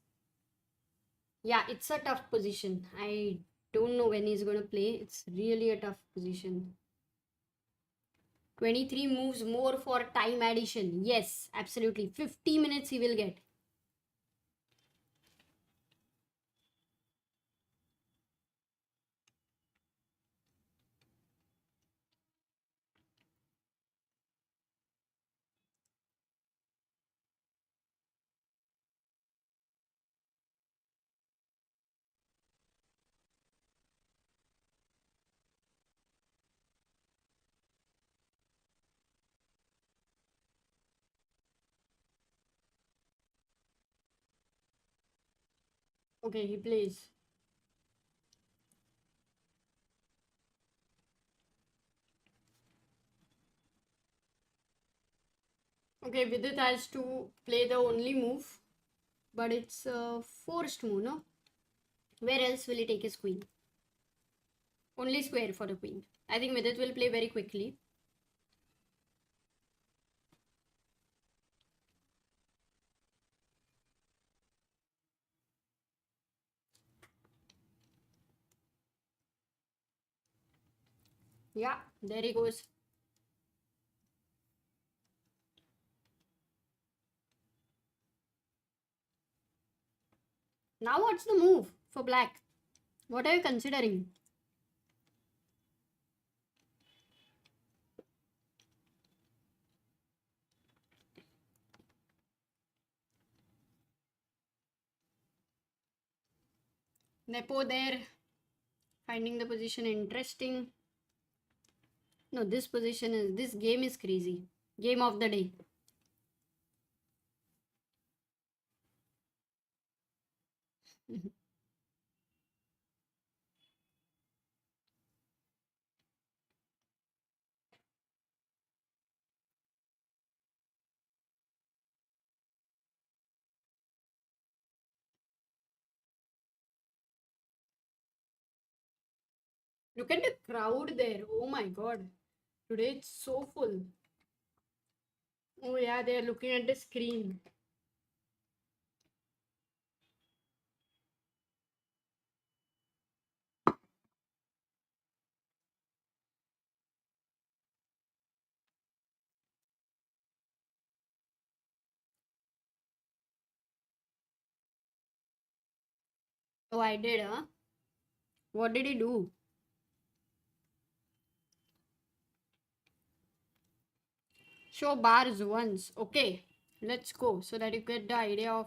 Yeah, it's a tough position. I don't know when he's going to play. It's really a tough position. 23 moves more for time addition. Yes, absolutely. 50 minutes he will get. Okay, he plays. Okay, Vidit has to play the only move, but it's a forced move, no? Where else will he take his queen? Only square for the queen. I think Vidit will play very quickly. Yeah, there he goes. Now what's the move for black? What are you considering? Nepo there, finding the position interesting. No, this game is crazy. Game of the day. Look at the crowd there. Oh my god. Today it's so full. Oh yeah, they're looking at the screen. Oh, I did, huh? What did he do? Show bars once. Okay, let's go so that you get the idea of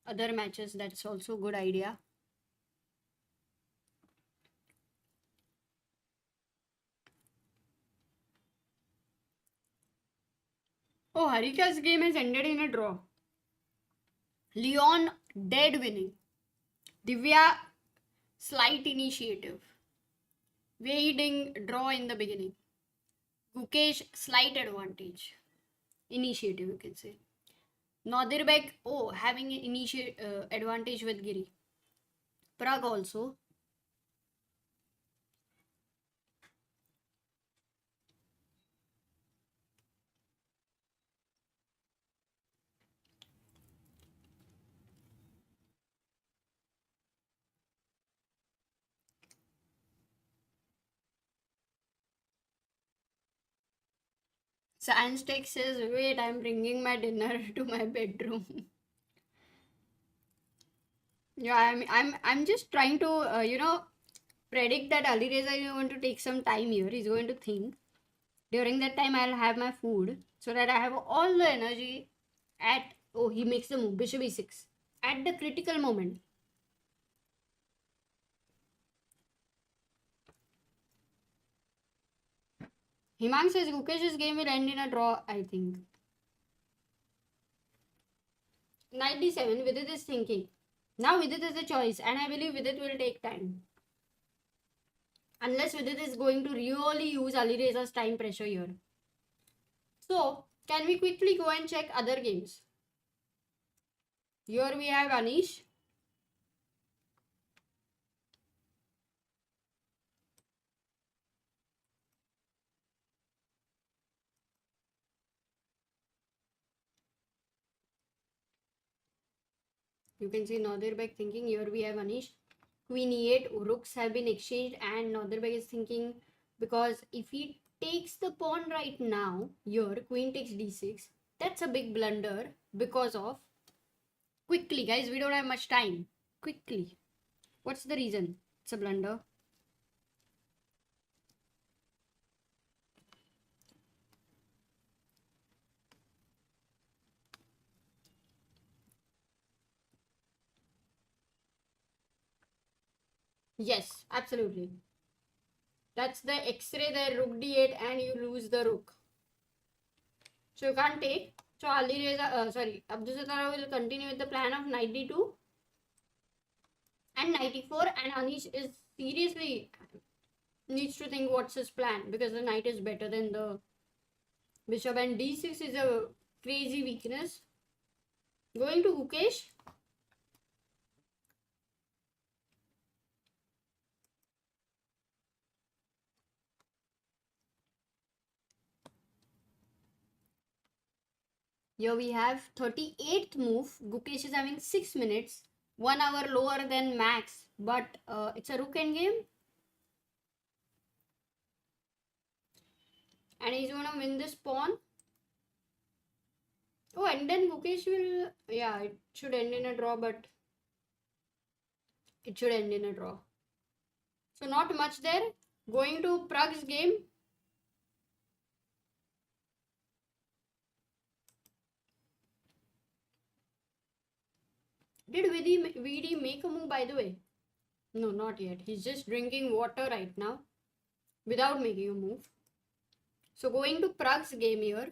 other matches. That's also good idea. Oh, Harika's game has ended in a draw. Leon dead winning. Divya slight initiative. Waiting draw in the beginning. Gukesh slight advantage. Initiative you can say. Nadirbek, oh, having advantage with Giri. Pragg also. Sandsteak says, wait, I'm bringing my dinner to my bedroom. Yeah, I'm just trying to, predict that Ali Reza is going to take some time here. He's going to think. During that time, I'll have my food so that I have all the energy at. Oh, he makes the move. Bishop e6. At the critical moment. Himang says Gukesh's game will end in a draw, I think. Knight d7, Vidit is thinking. Now Vidit is a choice, and I believe Vidit will take time. Unless Vidit is going to really use Ali Reza's time pressure here. So, can we quickly go and check other games? Here we have Anish. You can see Nadirbek thinking. Here we have Anish. Queen e8, rooks have been exchanged, and Nadirbek is thinking because if he takes the pawn right now, here queen takes d6, that's a big blunder because of. Quickly, guys, we don't have much time. Quickly. What's the reason? It's a blunder. Yes, absolutely. That's the X-ray there, rook d8, and you lose the rook. So you can't take. So Ali Reza, Abdusattorov will continue with the plan of knight d2. And knight e4, and Anish is seriously needs to think what's his plan, because the knight is better than the bishop, and d6 is a crazy weakness. Going to Gukesh. Here we have 38th move. Gukesh is having 6 minutes, 1 hour lower than max, but it's a rook endgame, and he's gonna win this pawn. Oh, and then Gukesh will, yeah, it should end in a draw, but it should end in a draw. So not much there. Going to Pragg's game. Did VD make a move, by the way? No, not yet. He's just drinking water right now without making a move. So going to Pragg's game here.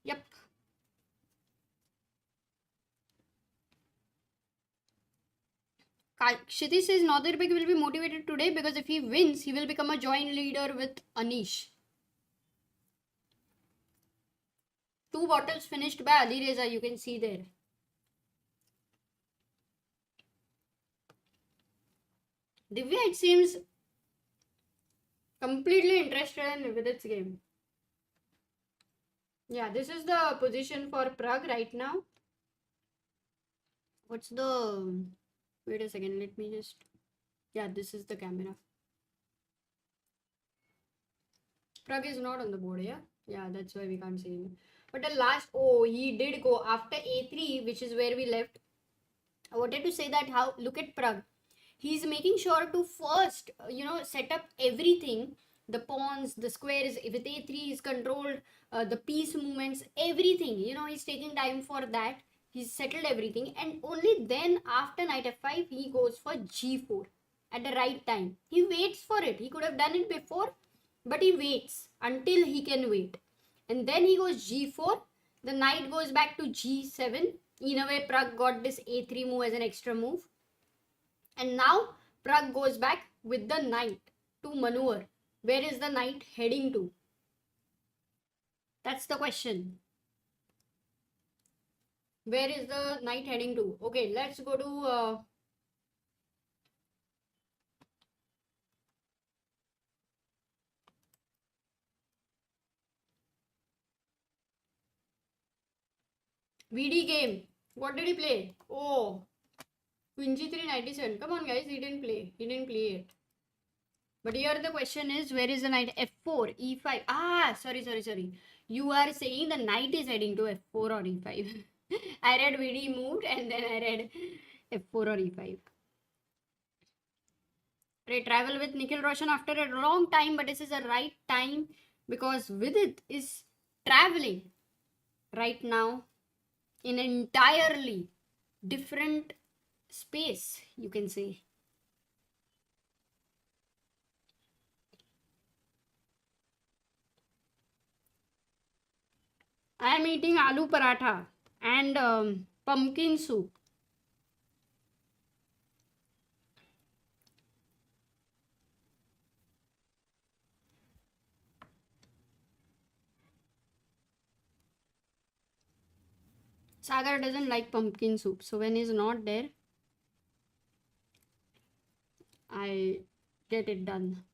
Yep. Kshitish says Nordirbek will be motivated today because if he wins, he will become a joint leader with Anish. 2 bottles finished by Ali Reza, you can see there. Divya, it seems, completely interested in Vidit's game. Yeah, this is the position for Pragg right now. What's the... Wait a second, let me just... Yeah, this is the camera. Pragg is not on the board, yeah? Yeah, that's why we can't see him. But the last... Oh, he did go after A3, which is where we left. I wanted to say that how... Look at Pragg. He's making sure to first, set up everything. The pawns, the squares, with A3 is controlled, the piece movements, everything. He's taking time for that. He's settled everything, and only then after knight f5 he goes for g4 at the right time. He waits for it. He could have done it before, but he waits until he can wait. And then he goes g4. The knight goes back to g7. In a way, Pragg got this a3 move as an extra move. And now Pragg goes back with the knight to maneuver. Where is the knight heading to? That's the question. Where is the knight heading to? Okay, let's go to VD game. What did he play? Oh, Queen G3 97. Come on, guys, he didn't play. He didn't play it. But here the question is, where is the knight? F4, E5. Ah, sorry. You are saying the knight is heading to F4 or E5. I read VD moved and then I read F4 or E5. Right, travel with Nikhil Roshan after a long time, but this is the right time because Vidit is traveling right now in an entirely different space, you can say. I am eating aloo paratha and pumpkin soup. Sagar doesn't like pumpkin soup, so when he's not there, I get it done.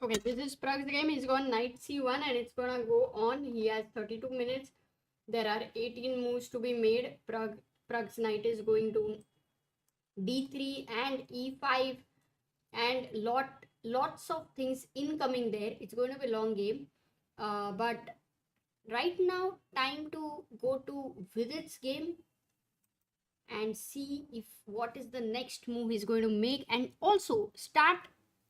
Okay, this is Pragg's game. He's gone knight c1 and it's gonna go on. He has 32 minutes. There are 18 moves to be made. Pragg's knight is going to d3 and e5 and lots of things incoming there. It's going to be a long game. But right now, time to go to Vidit's game and see if what is the next move he's going to make, and also start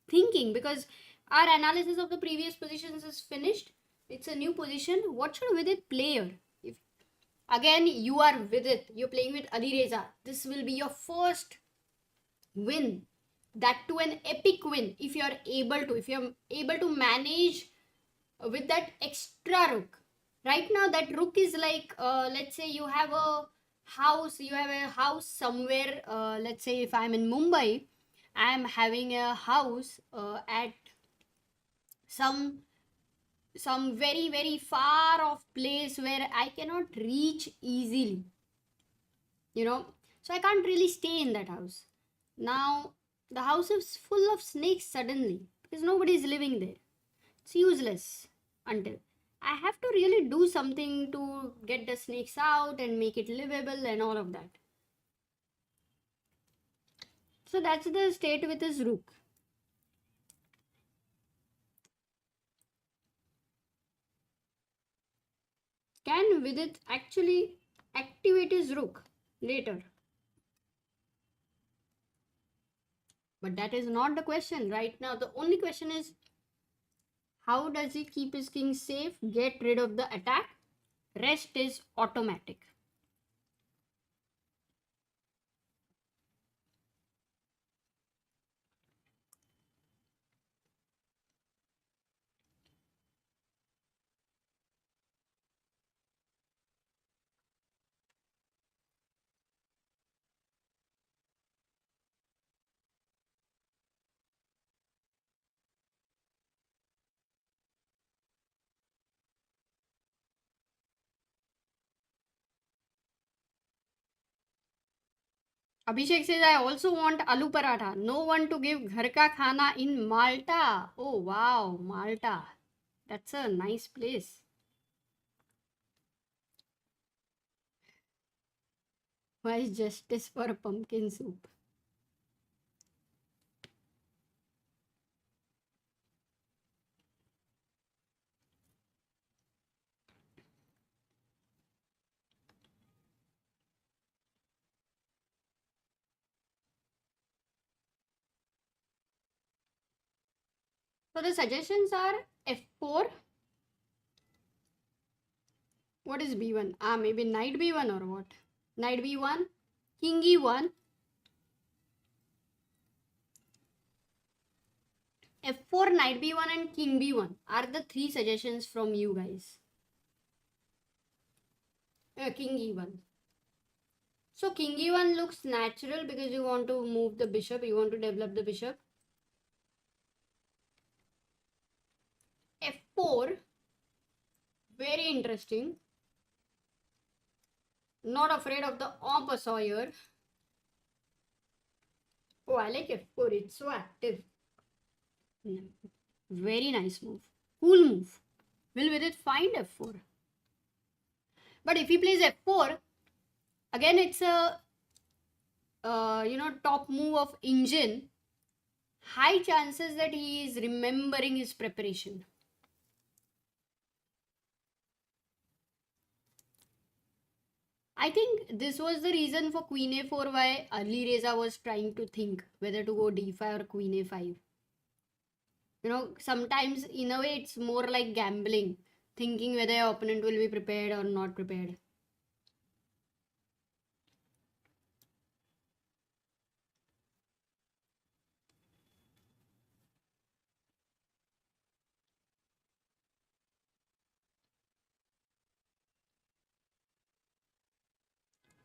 thinking, because our analysis of the previous positions is finished. It's a new position. What should Vidit play here? If again you are Vidit, you're playing with Ali Reza, this will be your first win. that to an epic win, if you're able to manage with that extra rook. Right now that rook is like, let's say you have a house somewhere, let's say if I'm in Mumbai, I am having a house at some very far off place where I cannot reach easily, you know, so I can't really stay in that house. Now the house is full of snakes suddenly because nobody is living there. It's useless until I have to really do something to get the snakes out and make it livable and all of that. So that's the state with his rook. Can Vidit actually activate his rook later? But that is not the question right now. The only question is, how does he keep his king safe, get rid of the attack? Rest is automatic. Abhishek says, I also want aloo paratha. No one to give ghar ka khana in Malta. Oh wow, Malta. That's a nice place. Why is justice for pumpkin soup? So the suggestions are f4. What is b1? Ah, maybe knight b1 or what? Knight b1, king e1, f4, knight b1 and king b1 are the three suggestions from you guys. King e1. So king e1 looks natural because you want to move the bishop, you want to develop the bishop. f4, very interesting. Not afraid of the opposite. Oh, I like f4, it's so active. Very nice move. Cool move. Will Vidit find f4? But if he plays f4, again it's a top move of engine. High chances that he is remembering his preparation. I think this was the reason for Queen a4 why Ali Reza was trying to think whether to go d5 or Queen a5. You know, sometimes in a way it's more like gambling, thinking whether your opponent will be prepared or not prepared.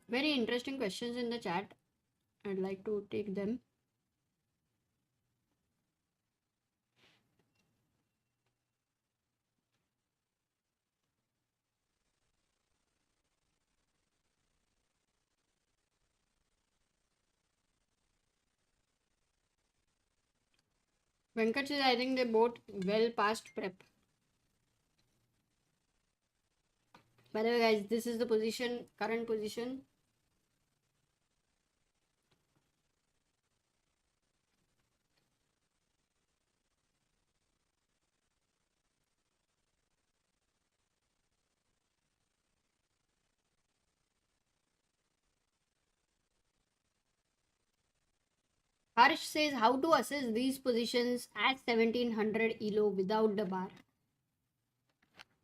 Very interesting questions in the chat. I'd like to take them. Venkat says, I think they both well past prep. By the way, guys, this is the position, current position. Harsh says, how to assess these positions at 1700 ELO without the bar?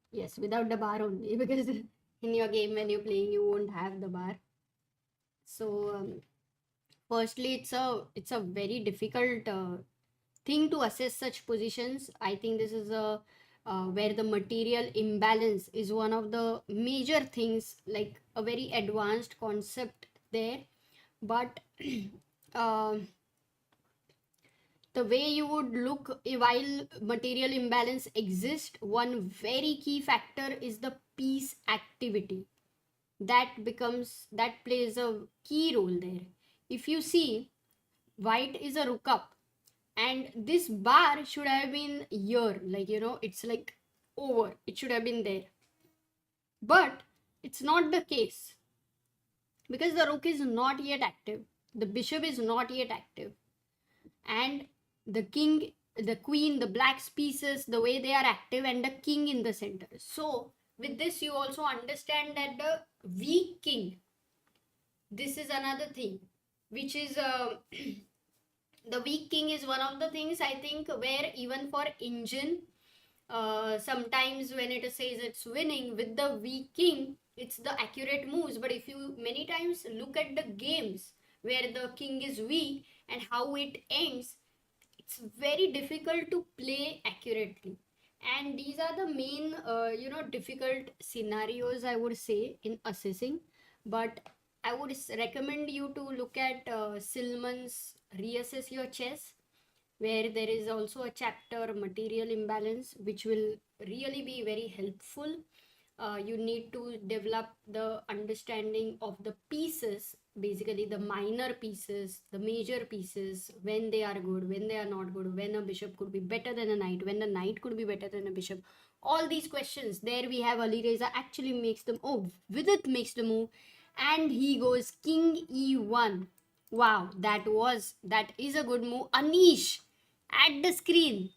Yes, without the bar only, because in your game when you're playing, you won't have the bar. So Firstly, it's a very difficult thing to assess such positions. I think this is a where the material imbalance is one of the major things, like a very advanced concept there. But uh, the way you would look while material imbalance exists, one very key factor is the piece activity. That plays a key role there. If you see, white is a rook up, and this bar should have been here, like, it's like over, it should have been there, but it's not the case, because the rook is not yet active, the bishop is not yet active, and the king, the queen, the black pieces, the way they are active, and the king in the center. So with this you also understand that the weak king, this is another thing which is the weak king is one of the things, I think, where even for engine, sometimes when it says it's winning with the weak king, it's the accurate moves. But if you many times look at the games where the king is weak and how it ends, it's very difficult to play accurately. And these are the main difficult scenarios, I would say, in assessing. But I would recommend you to look at Silman's Reassess Your Chess, where there is also a chapter material imbalance, which will really be very helpful. You need to develop the understanding of the pieces, basically the minor pieces, the major pieces, when they are good, when they are not good, when a bishop could be better than a knight, when the knight could be better than a bishop. All these questions, there we have Ali Reza actually makes them, oh, Vidit makes the move, and he goes king e1. Wow, that is a good move. Anish at the screen,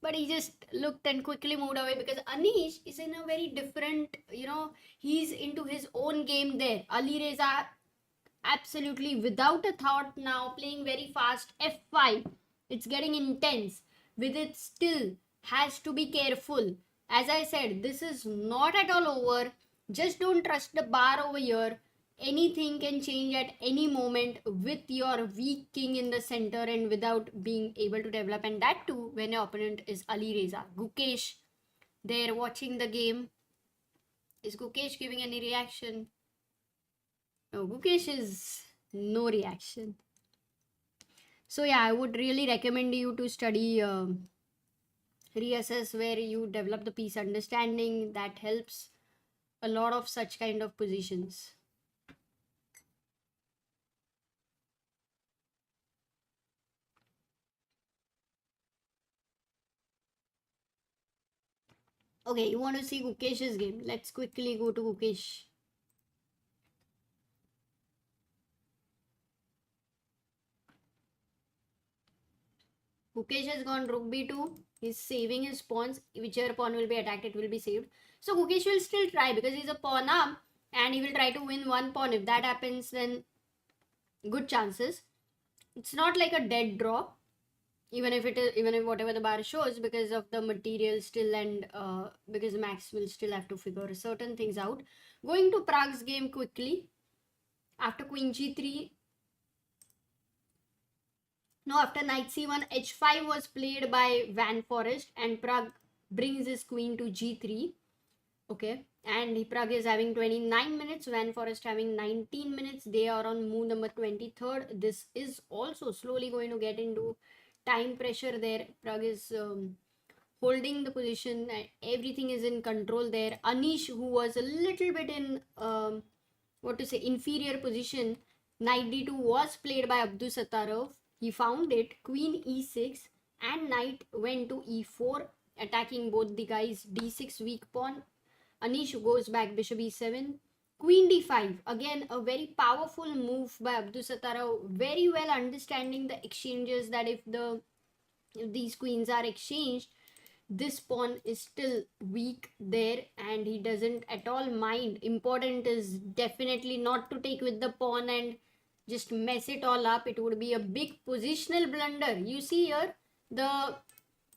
but he just looked and quickly moved away, because Anish is in a very different, he's into his own game there. Ali Reza absolutely without a thought now playing very fast f5. It's getting intense. With it still has to be careful. As I said, this is not at all over. Just don't trust the bar over here. Anything can change at any moment with your weak king in the center and without being able to develop. And that too when your opponent is Ali Reza. Gukesh there watching the game. Is Gukesh giving any reaction? No, Gukesh is no reaction. So yeah, I would really recommend you to study Reassess, where you develop the piece understanding. That helps a lot of such kind of positions. Okay, you want to see Gukesh's game? Let's quickly go to Gukesh. Gukesh has gone rook b2. He's saving his pawns. Whichever pawn will be attacked, it will be saved. So Gukesh will still try, because he's a pawn up, and he will try to win one pawn. If that happens, then good chances. It's not like a dead draw, even if whatever the bar shows, because of the material still, and because Max will still have to figure certain things out. Going to Prague's game quickly. After queen g3, no, after knight c1, h5 was played by Van Forest, and Pragg brings his queen to g3. Okay, and Pragg is having 29 minutes, Van Forest having 19 minutes. They are on move number 23rd. This is also slowly going to get into time pressure there. Pragg is holding the position. Everything is in control there. Anish, who was a little bit in inferior position, knight d2 was played by Abdusattorov. He found it. Queen e6 and knight went to e4, attacking both the guys. d6 weak pawn. Anish goes back, bishop e7. Queen d5, again a very powerful move by Abdusattorov, very well understanding the exchanges, that if these queens are exchanged, this pawn is still weak there, and he doesn't at all mind. Important is definitely not to take with the pawn and just mess it all up. It would be a big positional blunder. You see here, the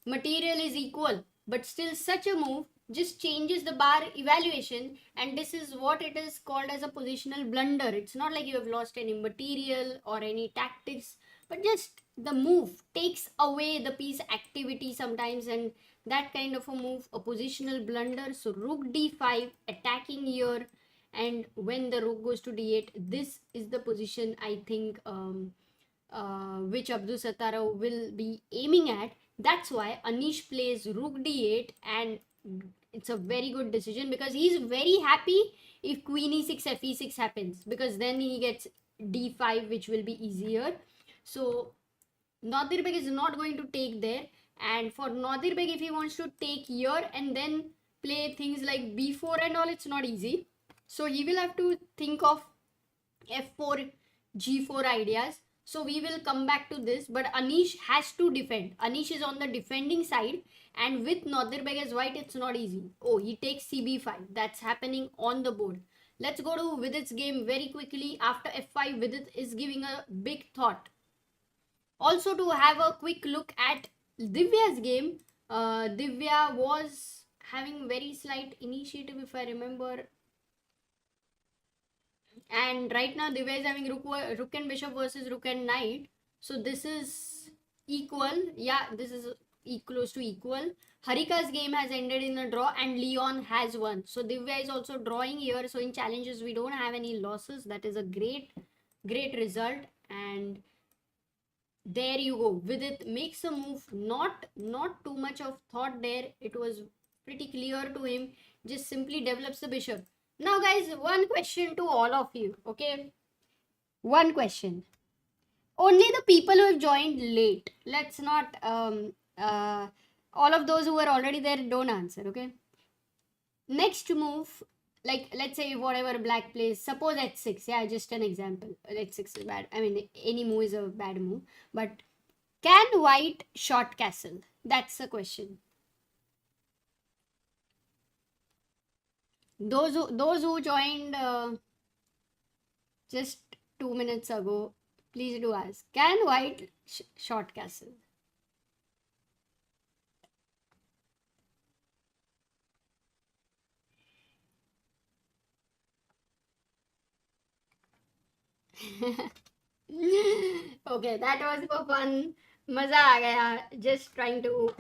material is equal, but still such a move just changes the bar evaluation, and this is what it is called as a positional blunder. It's not like you have lost any material or any tactics, but just the move takes away the piece activity sometimes, and that kind of a move, a positional blunder. So rook d5 attacking here, and when the rook goes to d8, this is the position I think which Abdusattorov will be aiming at. That's why Anish plays rook d8, and it's a very good decision because he's very happy if queen e6 fe6 happens, because then he gets d5, which will be easier. So Nadir Beg is not going to take there, and for Nadir Beg, if he wants to take here and then play things like b4 and all, it's not easy. So he will have to think of f4, g4 ideas. So we will come back to this, but Anish has to defend. Anish is on the defending side, and with Nadir Beg as white, it's not easy. Oh, he takes cb5. That's happening on the board. Let's go to Vidit's game very quickly. After f5, Vidit is giving a big thought. Also, to have a quick look at Divya's game, Divya was having very slight initiative, if I remember. And right now Divya is having rook and bishop versus rook and knight. So this is equal. Yeah, this is close to equal. Harika's game has ended in a draw and Leon has won. So Divya is also drawing here. So in challenges we don't have any losses. That is a great result. And there you go. Vidit makes a move. Not too much of thought there. It was pretty clear to him. Just simply develops the bishop. Now guys, one question to all of you, okay? One question. Only the people who have joined late. Let's not, all of those who were already there don't answer, okay? Next move, like let's say whatever black plays, suppose h6, yeah, just an example. H6 is bad. I mean, any move is a bad move. But can white short castle? That's the question. Those who joined just 2 minutes ago, please do ask, can white short castle? Okay, that was for fun. Maza aa gaya. Just trying to,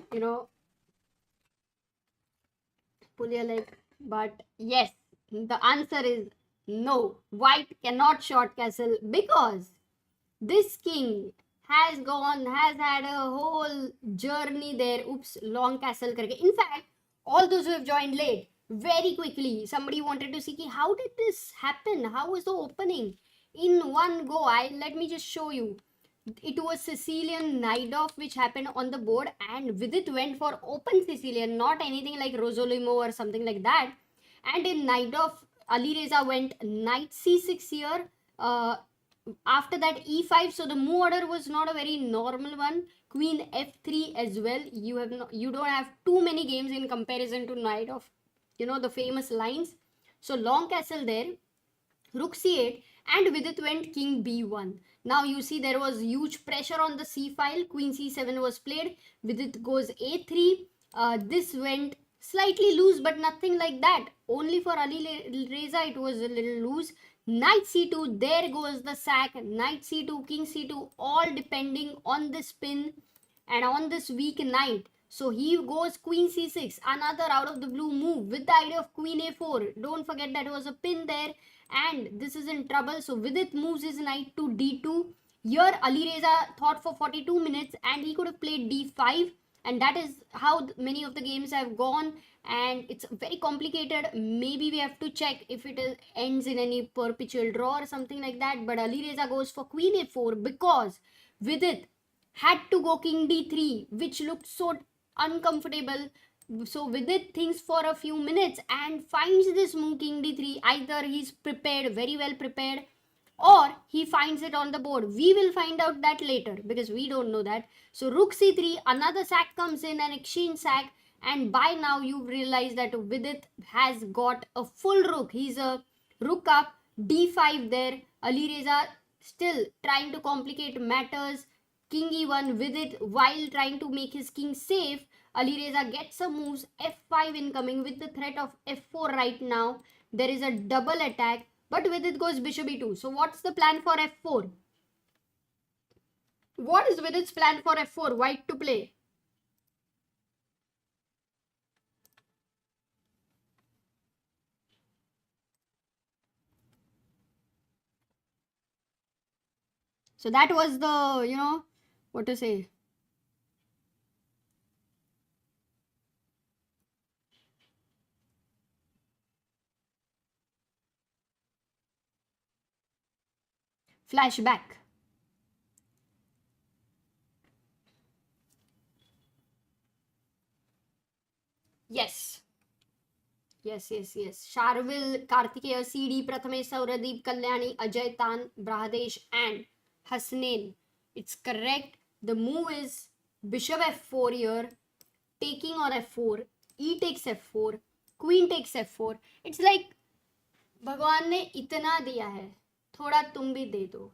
pull your leg. But yes, the answer is no. White cannot short castle because this king has had a whole journey there. Oops, long castle karke. In fact, all those who have joined late, very quickly, somebody wanted to see how did this happen? How was the opening? In one go, let me just show you. It was Sicilian knight off which happened on the board, and Vidit went for open Sicilian, not anything like Rosolimo or something like that. And in knight off, Ali Reza went knight c6 here. After that e5, so the move order was not a very normal one. Queen f3 as well. You don't have too many games in comparison to knight of the famous lines. So long castle there, rook c8, and with it went king b1. Now you see there was huge pressure on the c file. Queen c7 was played. With it goes a3. This went slightly loose, but nothing like that. Only for Ali Reza it was a little loose. Knight c2, there goes the sack. Knight c2, king c2, all depending on this pin and on this weak knight. So he goes queen c6, another out of the blue move with the idea of queen a4. Don't forget that was a pin there, and this is in trouble. So Vidit moves his knight to d2. Here Ali Reza thought for 42 minutes and he could have played d5, and that is how many of the games have gone, and it's very complicated. Maybe we have to check if it ends in any perpetual draw or something like that. But Ali Reza goes for queen a4 because Vidit had to go king d3, which looked so uncomfortable. So Vidit thinks for a few minutes and finds this move king d3. Either he's prepared, very well prepared, or he finds it on the board. We will find out that later because we don't know that. So rook c3, another sack comes in, an exchange sack, and by now you've realized that Vidit has got a full rook. He's a rook up, d5 there. Ali Reza still trying to complicate matters. king e1, Vidit, while trying to make his king safe, Alireza gets some moves, f5 incoming with the threat of f4 right now. There is a double attack, but Vidit goes bishop e2. So what's the plan for f4? What is Vidit's plan for f4? White to play. So that was the, what to say? Flashback. Yes. Yes. Sharvil, Kartikeya, CD, Prathamesh, Sauradeep, Kalyani, Ajay Tan, Brahadesh, and Hasnain. It's correct. The move is bishop f4 here, taking on f4, e takes f4, queen takes f4. It's like भगवान ने इतना दिया है, थोड़ा तुम भी दे दो.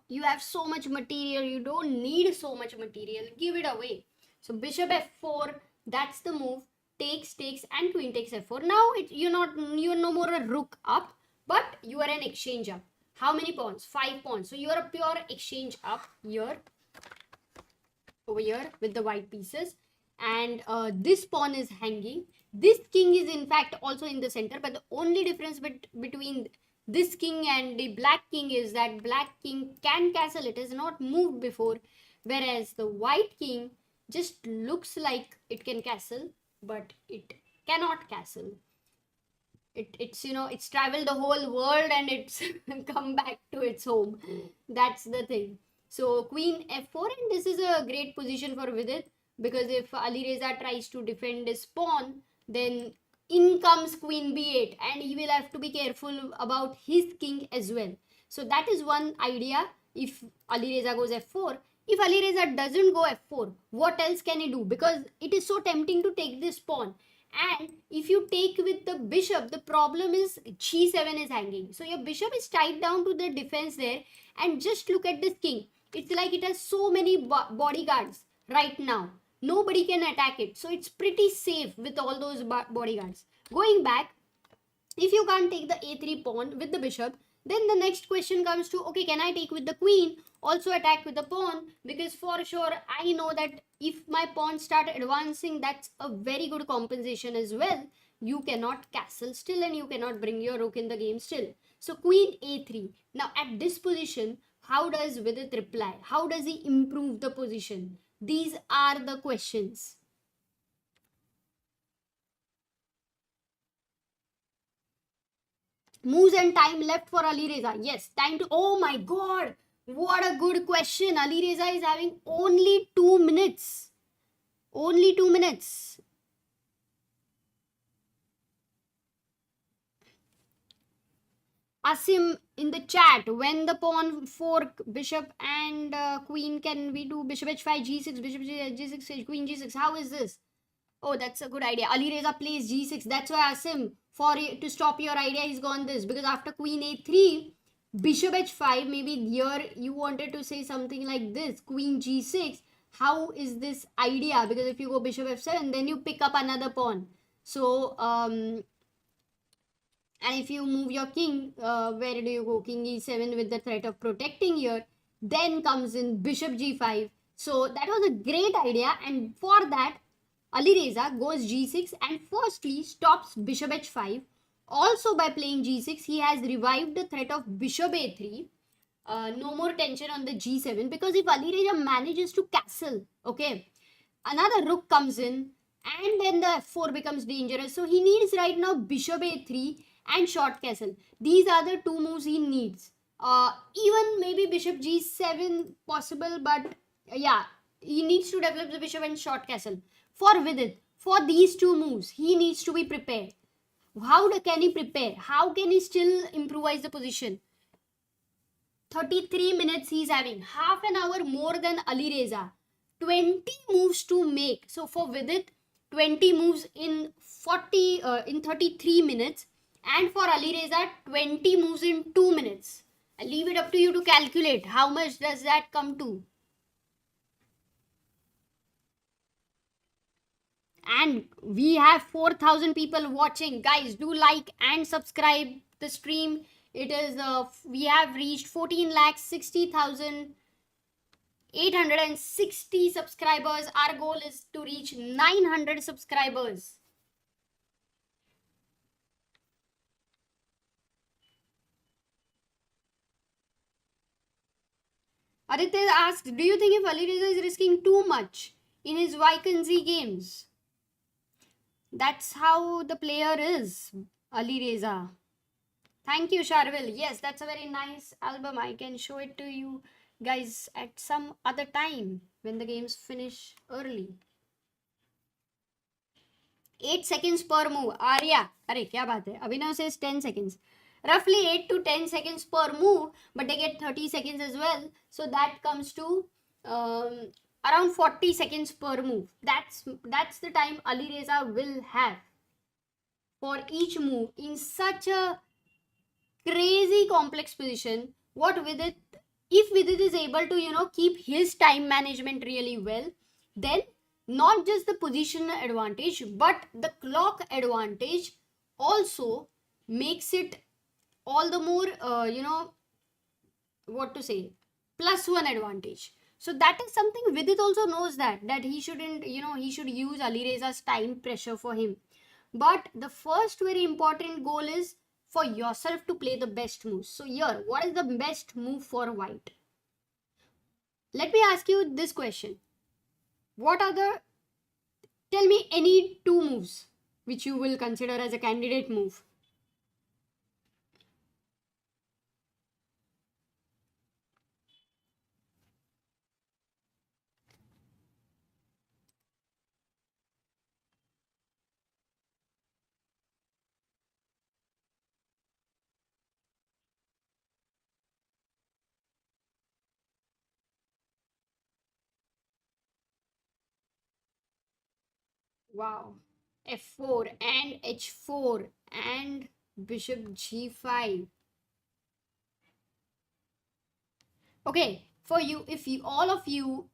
You have so much material, you don't need so much material, give it away. So bishop f4, that's the move. Takes, and queen takes f4. Now you're no more a rook up, but you are an exchange up. How many pawns? 5 pawns. So you are a pure exchange up here, over here with the white pieces, and this pawn is hanging. This king is in fact also in the center, but the only difference between this king and the black king is that black king can castle. It has not moved before, whereas the white king just looks like it can castle, but it cannot castle. It's traveled the whole world and it's come back to its home. That's the thing. So queen f4, and this is a great position for Vidit, because if Alireza tries to defend his pawn, then in comes queen b8, and he will have to be careful about his king as well. So that is one idea if Alireza goes f4. If Alireza doesn't go f4, what else can he do? Because it is so tempting to take this pawn. And if you take with the bishop, the problem is g7 is hanging. So your bishop is tied down to the defense there. And just look at this king. It's like it has so many bodyguards right now. Nobody can attack it. So it's pretty safe with all those bodyguards. Going back, if you can't take the a3 pawn with the bishop, then the next question comes to, okay, can I take with the queen? Also attack with the pawn, because for sure I know that if my pawn start advancing, that's a very good compensation as well. You cannot castle still and you cannot bring your rook in the game still. So queen a3. Now at this position, how does Vidit reply? How does he improve the position? These are the questions. Moves and time left for Alireza. Yes, time to... Oh my god! What a good question. Alireza is having only 2 minutes. Only 2 minutes. Asim in the chat, when the pawn fork, bishop and queen, can we do bishop h5, g6, bishop g6, queen g6? How is this? Oh, that's a good idea. Alireza plays g6. That's why Asim, to stop your idea, he's gone this. Because after queen a3, bishop h5, maybe here you wanted to say something like this. Queen g6. How is this idea? Because if you go bishop f7, then you pick up another pawn. So, and if you move your king, where do you go? King e7 with the threat of protecting here. Then comes in bishop g5. So that was a great idea. And for that, Alireza goes g6 and firstly stops bishop h5. Also by playing g6, he has revived the threat of bishop a3. No more tension on the g7, because if Alireza manages to castle, okay, another rook comes in and then the f4 becomes dangerous. So he needs right now bishop a3 and short castle. These are the two moves he needs. Even maybe bishop g7 possible, but yeah, he needs to develop the bishop and short castle. For Vidit, for these two moves, he needs to be prepared. How can he prepare? How can he still improvise the position? 33 minutes he's having. Half an hour more than Alireza. 20 moves to make. So for Vidit, 20 moves in 33 minutes. And for Alireza, 20 moves in 2 minutes. I'll leave it up to you to calculate. How much does that come to? And we have 4,000 people watching. Guys, do like and subscribe the stream. It is we have reached 14 lakhs 60,860 subscribers. Our goal is to reach 900 subscribers. Aditya asked, do you think if Alireza is risking too much in his Wijk games? That's how the player is, Alireza. Thank you, Sharvil. Yes, that's a very nice album. I can show it to you guys at some other time when the games finish early. 8 seconds per move. Arya. Arey, kya baat hai? Abhinav says 10 seconds. Roughly 8 to 10 seconds per move, but they get 30 seconds as well. So that comes to around 40 seconds per move. That's the time Alireza will have for each move in such a crazy complex position. What Vidit, if Vidit is able to keep his time management really well, then not just the position advantage but the clock advantage also makes it all the more what to say, +1 advantage. So that is something Vidit also knows, that he shouldn't, he should use Alireza's time pressure for him. But the first very important goal is for yourself to play the best moves. So here, what is the best move for white? Let me ask you this question. Tell me any two moves which you will consider as a candidate move. Wow. F4 and H4 and Bishop G5. Okay, for you, if you all of you,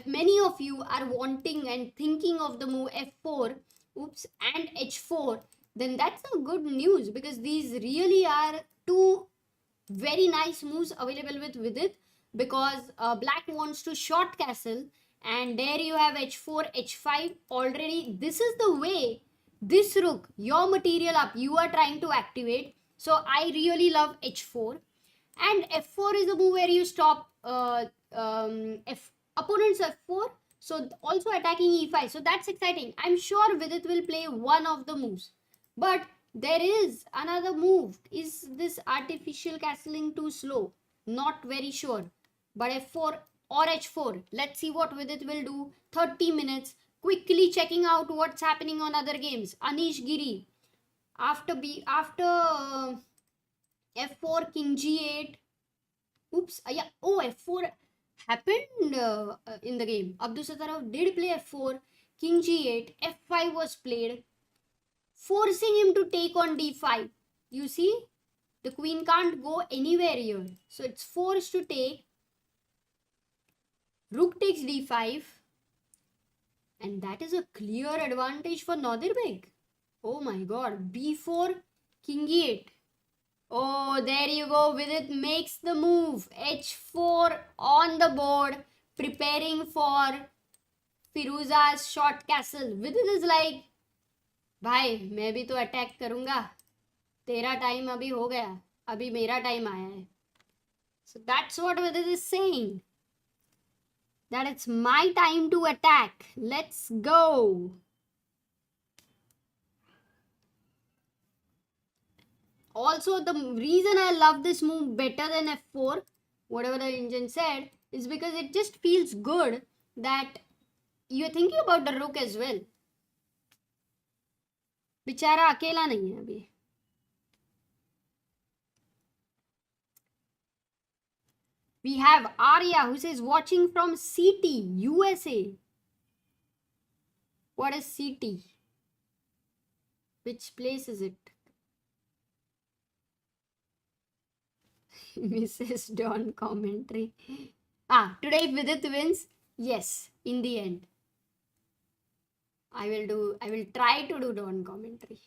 many of you are wanting and thinking of the move F4, oops, and H4, then that's a good news, because these really are two very nice moves available with Vidit, because black wants to short castle, and there you have H4, H5 already. This is the way this rook, your material up, you are trying to activate. So I really love H4. And F4 is a move where you stop opponent's F4. So also attacking E5. So that's exciting. I'm sure Vidit will play one of the moves. But there is another move. Is this artificial castling too slow? Not very sure. But F4 or H4. Let's see what Vidit will do. 30 minutes. Quickly checking out what's happening on other games. Anish, Giri. After F4, King G8. Oops. Yeah. Oh, F4 happened in the game. Abdusattorov did play F4. King G8. F5 was played, forcing him to take on D5. You see, the queen can't go anywhere here. So it's forced to take. Rook takes D5. And that is a clear advantage for Nadir Beg. Oh my god. B4, King E8. Oh, there you go. Vidit makes the move. H4 on the board, preparing for Firouzja's short castle. Vidit is like, भाई मैं भी तो attack करूंगा, तेरा time अभी हो गया, अभी मेरा टाइम आया है. So that's what Vidit is saying, that it's my time to attack. Let's go. Also, the reason I love this move better than F4, whatever the engine said, is because it just feels good that you're thinking about the rook as well. बेचारा अकेला नहीं है अभी. We have Arya who says watching from CT, USA. What is CT? Which place is it? Mrs. Dawn commentary. Today Vidit wins. Yes, in the end. I will try to do dawn commentary.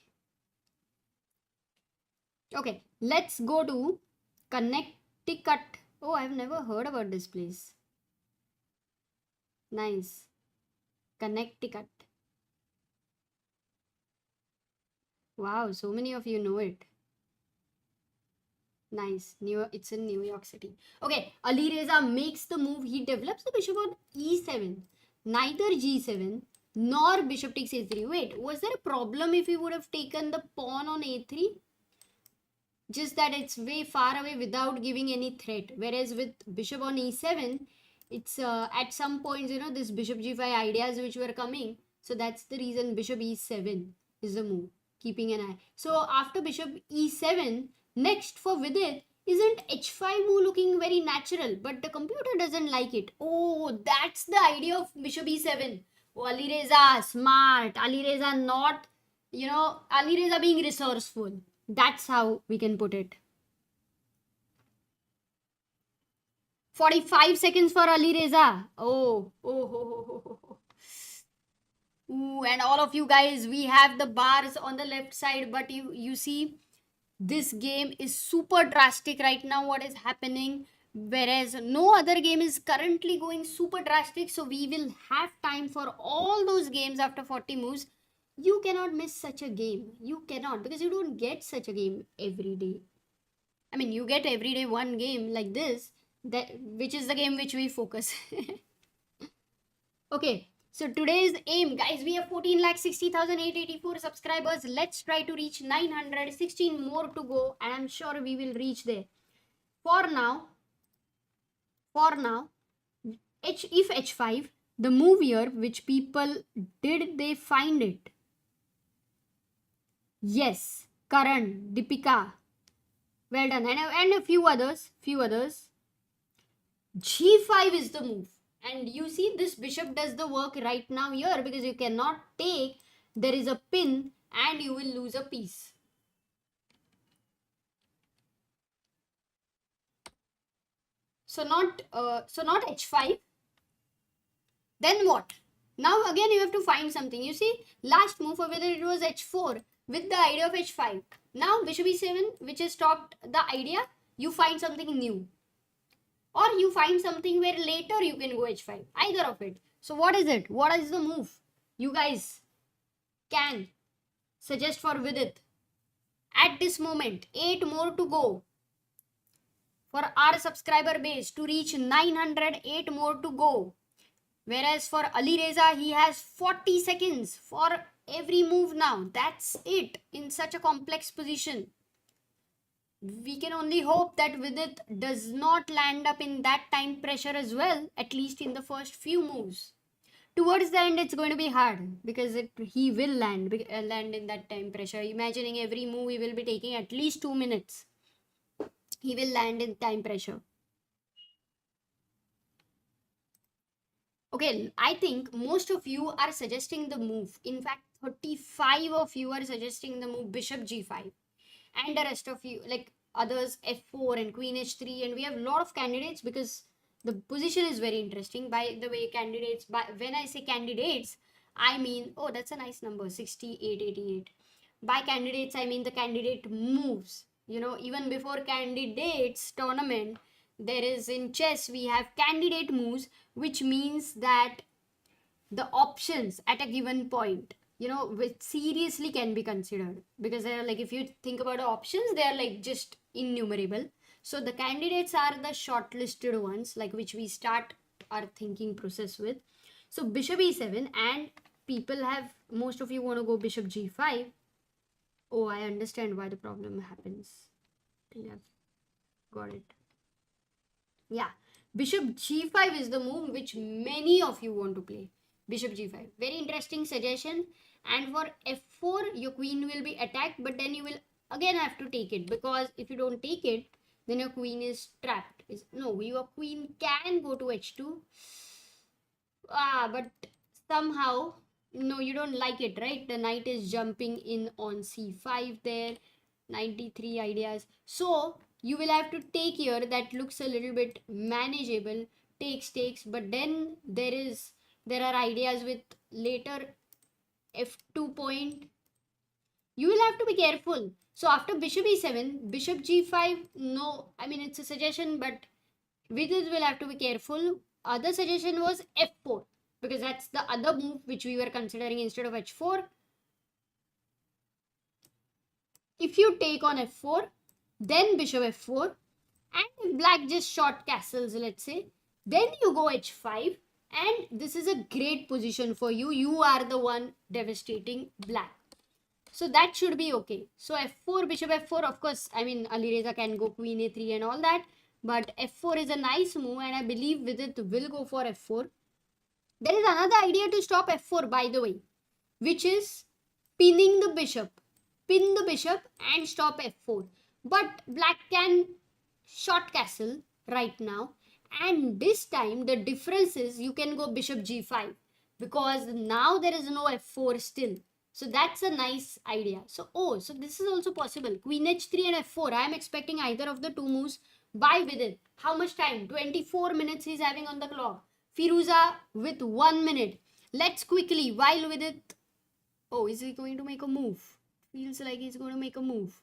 Okay, let's go to Connecticut. Oh, I've never heard about this place. Nice. Connecticut. Wow, so many of you know it. Nice. It's in New York City. Okay, Ali Reza makes the move. He develops the bishop on e7. Neither g7 nor bishop takes a3. Wait, was there a problem if he would have taken the pawn on a3? Just that it's way far away without giving any threat. Whereas with bishop on e7, it's at some points, this bishop g5 ideas which were coming. So that's the reason bishop e7 is the move, keeping an eye. So after bishop e7, next for Vidit, isn't h5 move looking very natural? But the computer doesn't like it. Oh, that's the idea of bishop e7. Oh, Ali Reza, smart. Ali Reza not, Ali Reza being resourceful. That's how we can put it. 45 seconds for Ali Reza. Oh. Ooh, and all of you guys, we have the bars on the left side, but you see, this game is super drastic right now, what is happening, whereas no other game is currently going super drastic. So we will have time for all those games after 40 moves. You cannot miss such a game. You cannot, because you don't get such a game every day. I mean, you get every day one game like this, which is the game which we focus. Okay, so today's aim, guys, we have 14,60,884 subscribers. Let's try to reach 916 more to go, and I'm sure we will reach there. For now, if h5, the move here which people did they find it? Yes, Karan, Deepika, well done, and a few others. G5 is the move, and you see this bishop does the work right now here, because you cannot take, there is a pin and you will lose a piece. So not h5. Then what? Now again you have to find something. You see, last move for whether it was h4 with the idea of h5. Now bishop e7, which has stopped the idea, you find something new. Or you find something where later you can go h5. Either of it. So what is it? What is the move? You guys can suggest for Vidit. At this moment, 8 more to go. For our subscriber base to reach 908 more to go. Whereas for Ali Reza, he has 40 seconds for every move now. That's it in such a complex position. We can only hope that Vidit does not land up in that time pressure as well, at least in the first few moves. Towards the end, it's going to be hard, because he will land in that time pressure. Imagining every move he will be taking at least 2 minutes. He will land in time pressure. Okay, I think most of you are suggesting the move. In fact, 35 of you are suggesting the move bishop g5. And the rest of you, like others, f4 and queen h3. And we have a lot of candidates, because the position is very interesting. By the way, candidates, when I say candidates, I mean, oh, that's a nice number, 6888. By candidates, I mean the candidate moves. Even before candidates tournament, there is in chess, we have candidate moves, which means that the options at a given point, which seriously can be considered, because they're like, if you think about the options, they're like just innumerable. So the candidates are the shortlisted ones, like which we start our thinking process with. So bishop e7, and most of you want to go bishop g5. Oh, I understand why the problem happens. Yeah, got it. Yeah, bishop g5 is the move which many of you want to play. Bishop g5, very interesting suggestion. And for f4, your queen will be attacked, but then you will again have to take it, because if you don't take it, then your queen is trapped. No, your queen can go to h2. But somehow, no, you don't like it, right? The knight is jumping in on c5 there. 93 ideas. So you will have to take here. That looks a little bit manageable. Takes, but then there are ideas with later f2 point. You will have to be careful. So after bishop e7, bishop g5, no, I mean it's a suggestion, but with it will have to be careful. Other suggestion was f4 because that's the other move which we were considering instead of h4. If you take on f4, then bishop f4, and if black just short castles, let's say, then you go h5, and this is a great position for you. You are the one devastating black. So that should be okay. So f4, bishop f4, of course, I mean, Alireza can go queen a3 and all that. But f4 is a nice move, and I believe Vidit will go for f4. There is another idea to stop f4, by the way, which is pinning the bishop. Pin the bishop and stop f4. But black can short castle right now. And this time, the difference is you can go bishop g5. Because now there is no f4 still. So that's a nice idea. So, so this is also possible. Queen h3 and f4. I am expecting either of the two moves by Vidit. How much time? 24 minutes he's having on the clock. Firouzja with 1 minute. Let's quickly, while Vidit... Oh, is he going to make a move? Feels like he's going to make a move.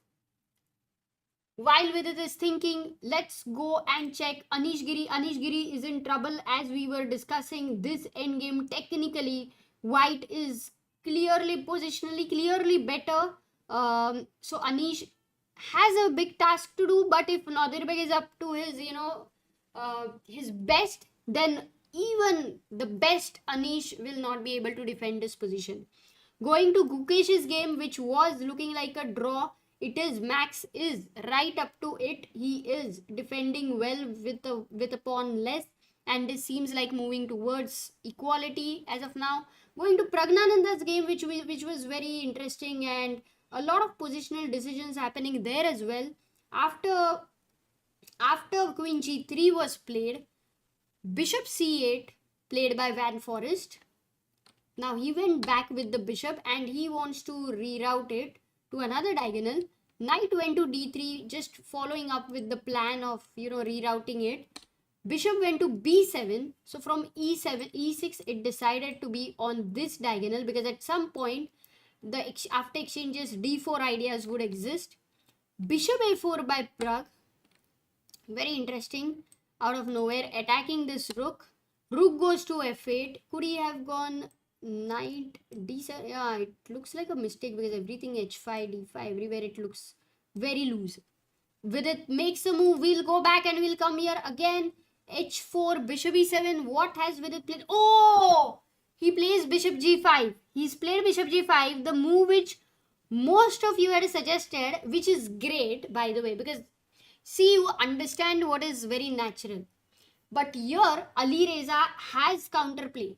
While Vidit is thinking, let's go and check Anish Giri. Anish Giri is in trouble as we were discussing this endgame. Technically, white is clearly, positionally, clearly better. So Anish has a big task to do, but if Nadirbek is up to his, his best, then even the best Anish will not be able to defend this position. Going to Gukesh's game, which was looking like a draw, it is Max is right up to it. He is defending well with a pawn less, and this seems like moving towards equality as of now. Going to Pragnananda's game, which was very interesting, and a lot of positional decisions happening there as well. After Queen G3 was played, Bishop C8 played by Van Forest. Now he went back with the bishop and he wants to reroute it to another diagonal. Knight went to d3, just following up with the plan of rerouting it. Bishop went to b7. So from e7, e6, it decided to be on this diagonal because at some point, after exchanges, d4 ideas would exist. Bishop a4 by Pragg. Very interesting. Out of nowhere, attacking this rook. Rook goes to f8. Could he have gone knight d7? Yeah, it looks like a mistake because everything h5, d5, everywhere it looks very loose. Vidit makes a move. We'll go back and we'll come here again. h4, bishop e7. What has Vidit played? Oh! He plays bishop g5. He's played bishop g5. The move which most of you had suggested, which is great, by the way, because see, you understand what is very natural. But here, Alireza has counterplay.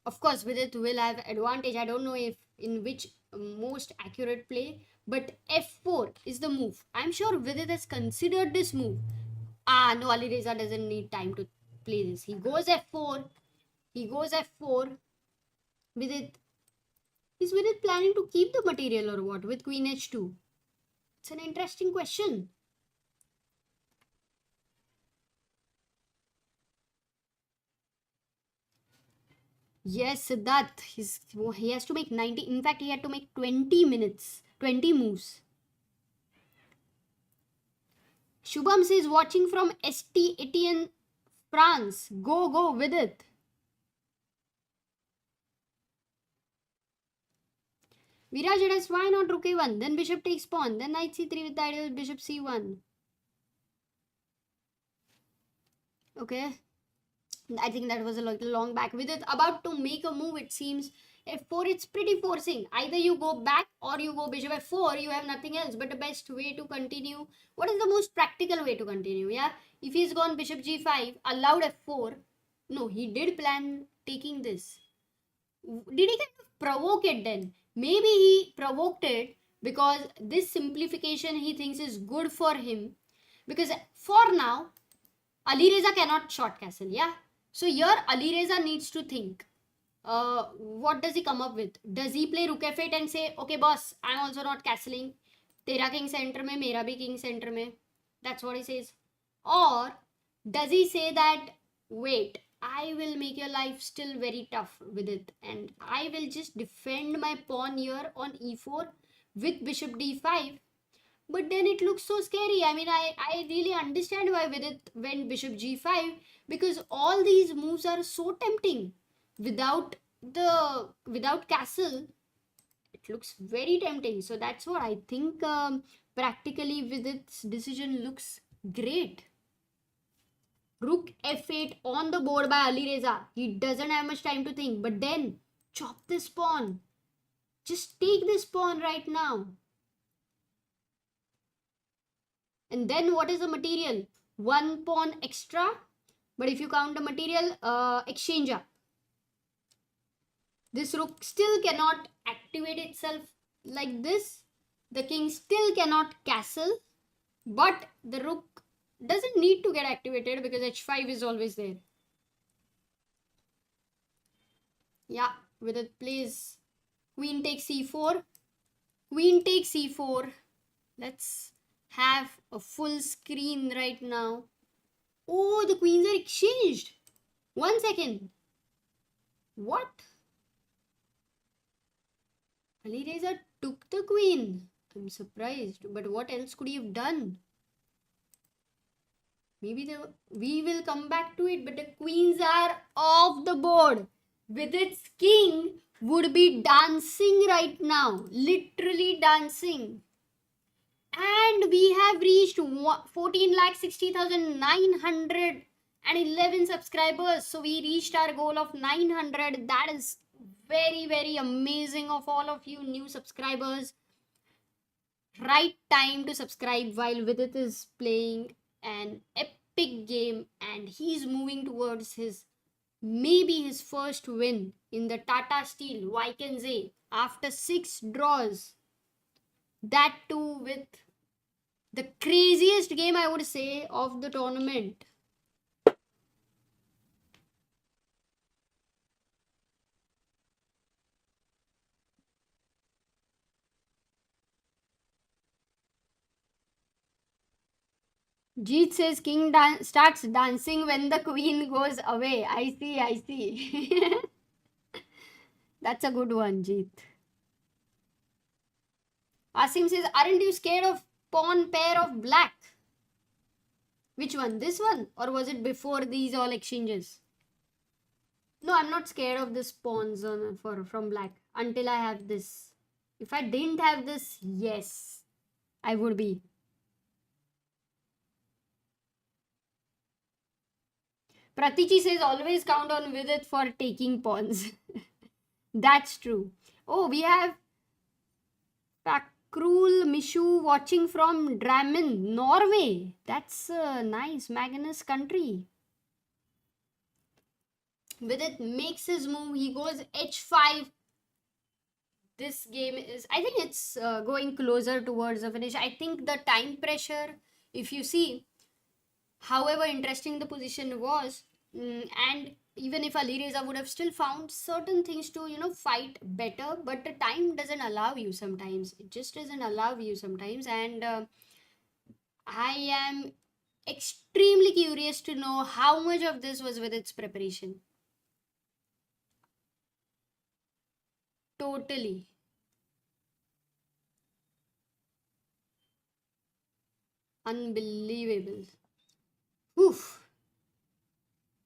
Of course, Vidit will have advantage. I don't know if in which most accurate play, but f4 is the move. I'm sure Vidit has considered this move. No, Alireza doesn't need time to play this. He goes f4. He goes f4. Vidit. Is Vidit planning to keep the material or what with queen h2? It's an interesting question. Yes, Siddharth. He has to make 90. In fact, he had to make 20 minutes. 20 moves. Shubham says watching from St. Etienne, France. Go with it. Viraj asks, why not rook a1? Then bishop takes pawn. Then knight c3 with the idea of bishop c1. Okay. I think that was a little long back. With it about to make a move, it seems f4, it's pretty forcing. Either you go back or you go bishop f4. You have nothing else but the best way to continue. What is the most practical way to continue? Yeah, if he's gone bishop g5, allowed f4. No, he did plan taking this. Did he kind of provoke it then? Maybe he provoked it because this simplification he thinks is good for him. Because for now, Alireza cannot short castle, yeah? So here Alireza needs to think. What does he come up with? Does he play rook f8 and say, okay boss, I'm also not castling. Tera king center mein, mera bhi king center mein. That's what he says. Or does he say that, wait, I will make your life still very tough with it. And I will just defend my pawn here on e4 with bishop d5. But then it looks so scary. I mean, I really understand why Vidit went bishop g5, because all these moves are so tempting. Without castle, it looks very tempting. So that's what I think. Practically, Vidit's decision looks great. Rook f8 on the board by Ali Reza. He doesn't have much time to think. But then, chop this pawn. Just take this pawn right now. And then what is the material? One pawn extra. But if you count the material, exchange up. This rook still cannot activate itself like this. The king still cannot castle. But the rook doesn't need to get activated because h5 is always there. Yeah, with it plays queen takes e4. Queen takes e4. Let's have a full screen right now. Oh, the queens are exchanged. 1 second. What? Ali Reza took the queen. I'm surprised. But what else could he have done? Maybe we will come back to it. But the queens are off the board. With its king would be dancing right now. Literally dancing. And we have reached 14,60,911 subscribers. So we reached our goal of 900. That is very, very amazing of all of you new subscribers. Right time to subscribe while Vidit is playing an epic game and he's moving towards maybe his first win in the Tata Steel Wijk after 6 draws. That too with the craziest game, I would say, of the tournament. Jeet says king starts dancing when the queen goes away. I see. That's a good one, Jeet. Asim says, aren't you scared of pawn pair of black? Which one? This one? Or was it before these all exchanges? No, I'm not scared of this pawns from black until I have this. If I didn't have this, yes, I would be. Pratichi says always count on Vidit for taking pawns. That's true. Oh, we have Pakrul Mishu watching from Drammen, Norway. That's nice. Magnus country. Vidit makes his move. He goes h5. This game is, I think it's going closer towards a finish. I think the time pressure, if you see, however interesting the position was, and even if Ali Reza would have still found certain things to, fight better, but the time doesn't allow you sometimes. It just doesn't allow you sometimes. And I am extremely curious to know how much of this was with its preparation. Totally. Unbelievable. Oof.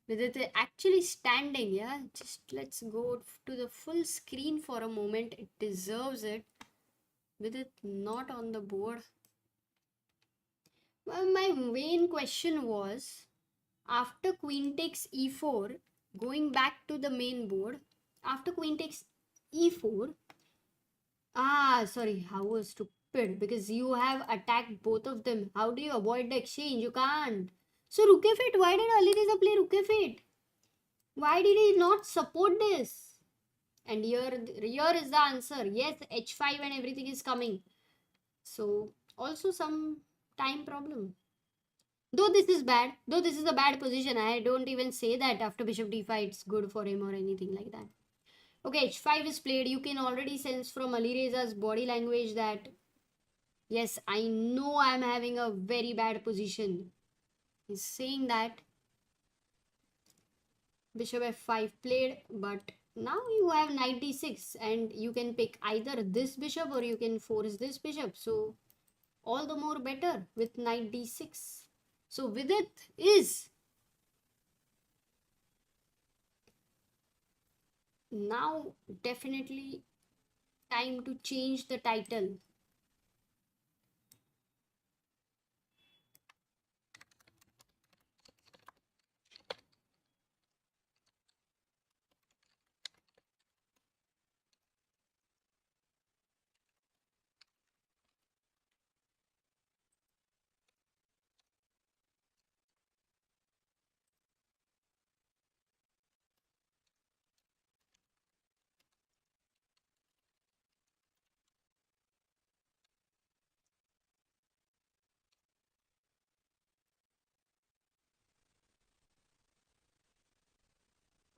With it actually standing, yeah. Just let's go to the full screen for a moment. It deserves it. With it not on the board. Well, my main question was, after queen takes e4, going back to the main board, after queen takes e4, sorry, how was stupid, because you have attacked both of them. How do you avoid the exchange? You can't. So rook f8, why did Ali Reza play rook f8? Why did he not support this? And here is the answer. Yes, h5 and everything is coming. So also some time problem. Though this is bad, though this is a bad position, I don't even say that after bishop d5 it's good for him or anything like that. Okay, h5 is played. You can already sense from Ali Reza's body language that yes, I know I'm having a very bad position. He's saying that. Bishop f5 played, but now you have knight d6 and you can pick either this bishop or you can force this bishop. So all the more better with knight d6. So Vidit is now definitely time to change the title.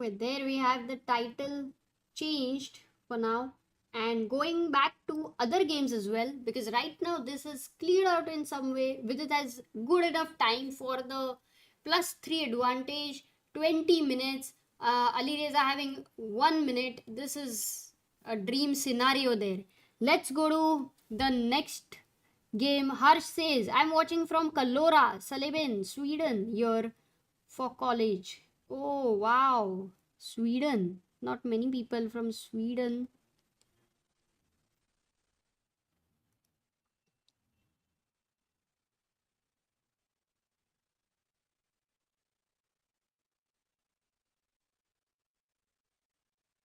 But there we have the title changed for now. And going back to other games as well, because right now this is cleared out in some way. Vidit has good enough time for the +3 advantage, 20 minutes. Ali Reza having 1 minute. This is a dream scenario there. Let's go to the next game. Harsh says, I'm watching from Kalora, Saleben, Sweden here for college. Oh, wow. Sweden. Not many people from Sweden.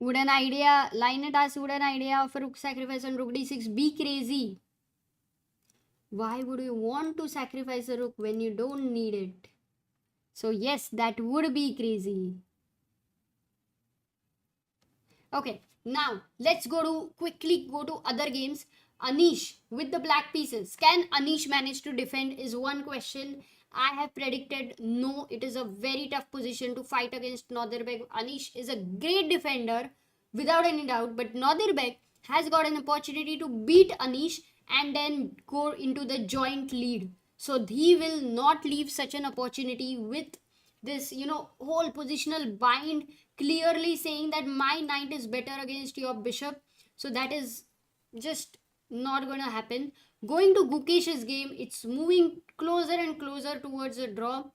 Would an idea, Linet asks, would an idea of a rook sacrifice on rook d6 be crazy? Why would you want to sacrifice a rook when you don't need it? So yes, that would be crazy. Okay, now let's quickly go to other games. Anish with the black pieces. Can Anish manage to defend is one question. I have predicted no. It is a very tough position to fight against Nodirbek. Anish is a great defender without any doubt, but Nodirbek has got an opportunity to beat Anish and then go into the joint lead. So he will not leave such an opportunity with this, whole positional bind clearly saying that my knight is better against your bishop. So that is just not going to happen. Going to Gukesh's game, it's moving closer and closer towards a draw.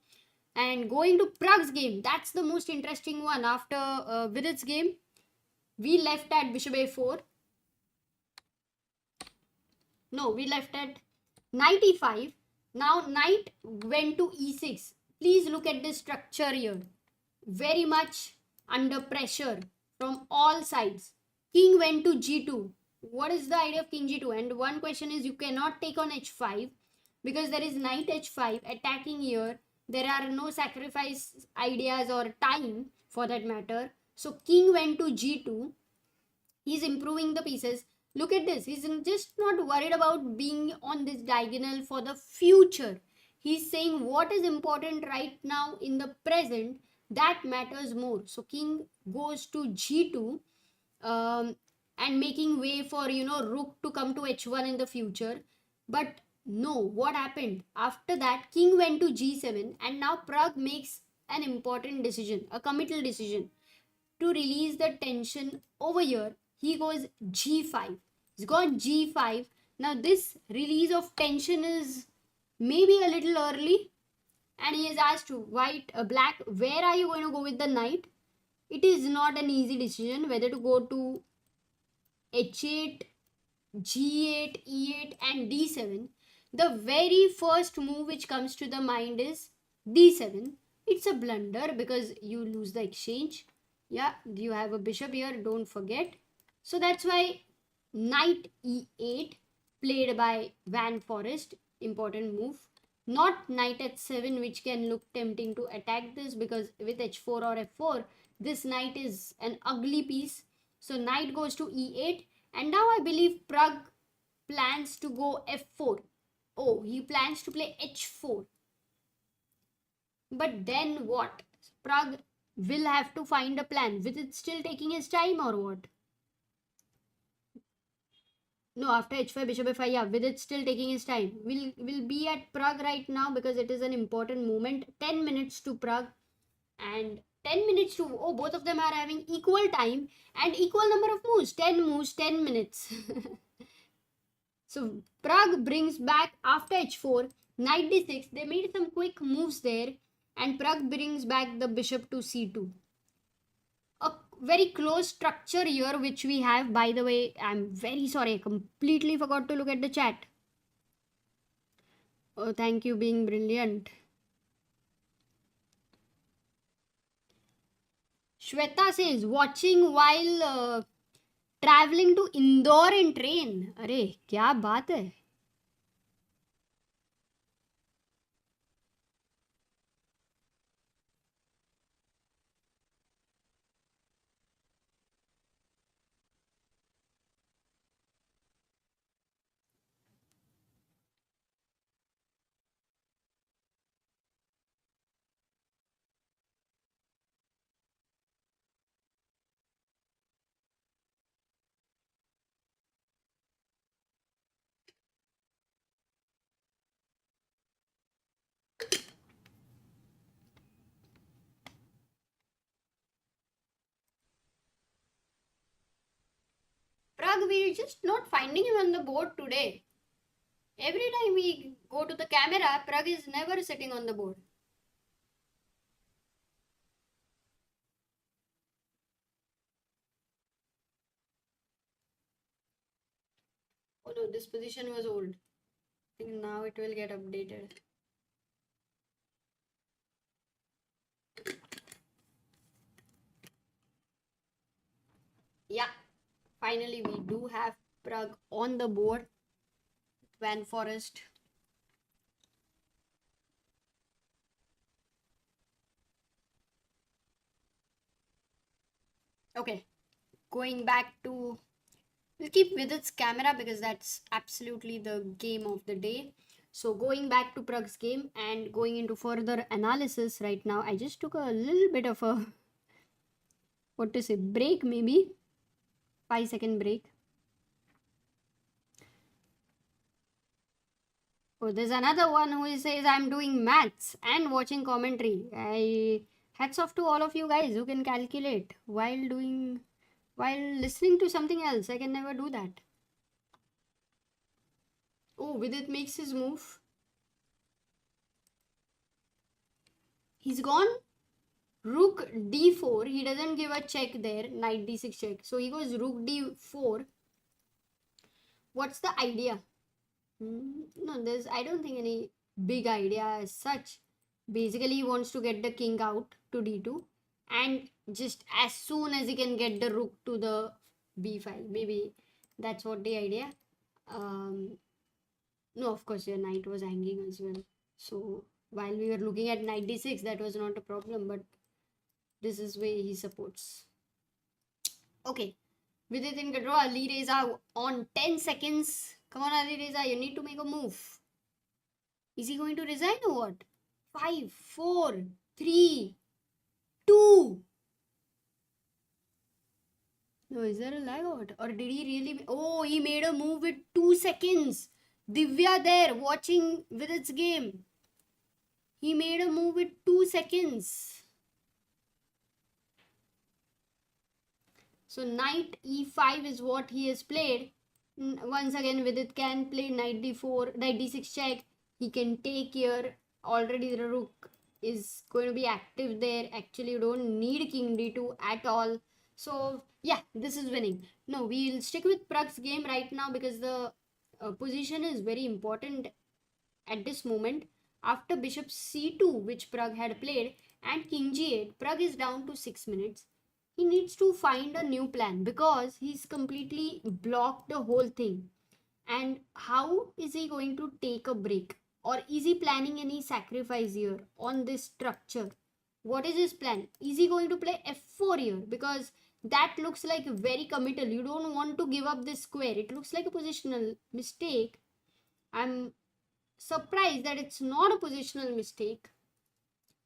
And going to Pragg's game, that's the most interesting one. After Vidit's game, we left at bishop a4. No, we left at knight e5. Now knight went to e6. Please look at this structure here. Very much under pressure from all sides. King went to g2. What is the idea of king g2? And one question is, you cannot take on h5 because there is knight h5 attacking here. There are no sacrifice ideas or time for that matter. So king went to g2. He's improving the pieces. Look at this. He's just not worried about being on this diagonal for the future. He's saying what is important right now in the present, that matters more. So king goes to g2 and making way for, rook to come to h1 in the future. But no, what happened? After that, king went to g7 and now Pragg makes an important decision, a committal decision. To release the tension over here, he goes g5. He's gone g5. Now this release of tension is maybe a little early, and he has asked white, black, where are you going to go with the knight? It is not an easy decision whether to go to h8, g8, e8 and d7. The very first move which comes to the mind is d7. It's a blunder because you lose the exchange. Yeah, you have a bishop here, don't forget. So that's why knight e8 played by Van Forest, important move. Not knight h7, which can look tempting to attack this because with h4 or f4, this knight is an ugly piece. So knight goes to e8 and now I believe Pragg plans to go f4. Oh, he plans to play h4. But then what? Pragg will have to find a plan. With it still taking his time or what? No, after h5, bishop f5, yeah, with it still taking his time. We'll be at Pragg right now because it is an important moment. 10 minutes to Pragg. And 10 minutes to, oh, both of them are having equal time and equal number of moves. 10 moves, 10 minutes. So Pragg brings back after h4, knight d6. They made some quick moves there, and Pragg brings back the bishop to c2. A very close structure here, which we have. By the way, I'm very sorry, I completely forgot to look at the chat. Oh, thank you, being brilliant. Shweta says, watching while traveling to Indore in train. अरे क्या बात है. Pragg, we're just not finding him on the board today. Every time we go to the camera, Pragg is never sitting on the board. Oh no, this position was old. I think now it will get updated. Yeah, finally we do have Pragg on the board. Van Forest. Okay, going back to, we'll keep Vidit's camera because that's absolutely the game of the day. So going back to Pragg's game and going into further analysis right now, I just took a little bit of a, what to say, break maybe, 5-second break. Oh, there's another one who says I'm doing maths and watching commentary. Hats off to all of you guys who can calculate while listening to something else. I can never do that. Oh, Vidit makes his move. He's gone rook d4. He doesn't give a check there. Knight d6 check. So he goes rook d4. What's the idea? No, there's, I don't think, any big idea as such. Basically, he wants to get the king out to d2, and just as soon as he can get the rook to the b file. Maybe that's what the idea. No, of course, your knight was hanging as well. So while we were looking at knight d6, that was not a problem, but this is where he supports. Okay, Vidit in control. Ali Reza on 10 seconds. Come on, Ali Reza, you need to make a move. Is he going to resign or what? 5, 4, 3, 2. No, is there a lag or what? Or did he really? Oh, he made a move with 2 seconds. Divya there watching Vidit's game. He made a move with 2 seconds. So knight e5 is what he has played. Once again, Vidit can play knight d4, knight d6 check. He can take here. Already the rook is going to be active there. Actually, you don't need king d2 at all. So yeah, this is winning. No, we'll stick with Pragg's game right now because the position is very important at this moment. After bishop c2, which Pragg had played, and king g8, Pragg is down to 6 minutes. He needs to find a new plan because he's completely blocked the whole thing. And how is he going to take a break? Or is he planning any sacrifice here on this structure? What is his plan? Is he going to play f4 here? Because that looks like very committal. You don't want to give up this square. It looks like a positional mistake. I'm surprised that it's not a positional mistake.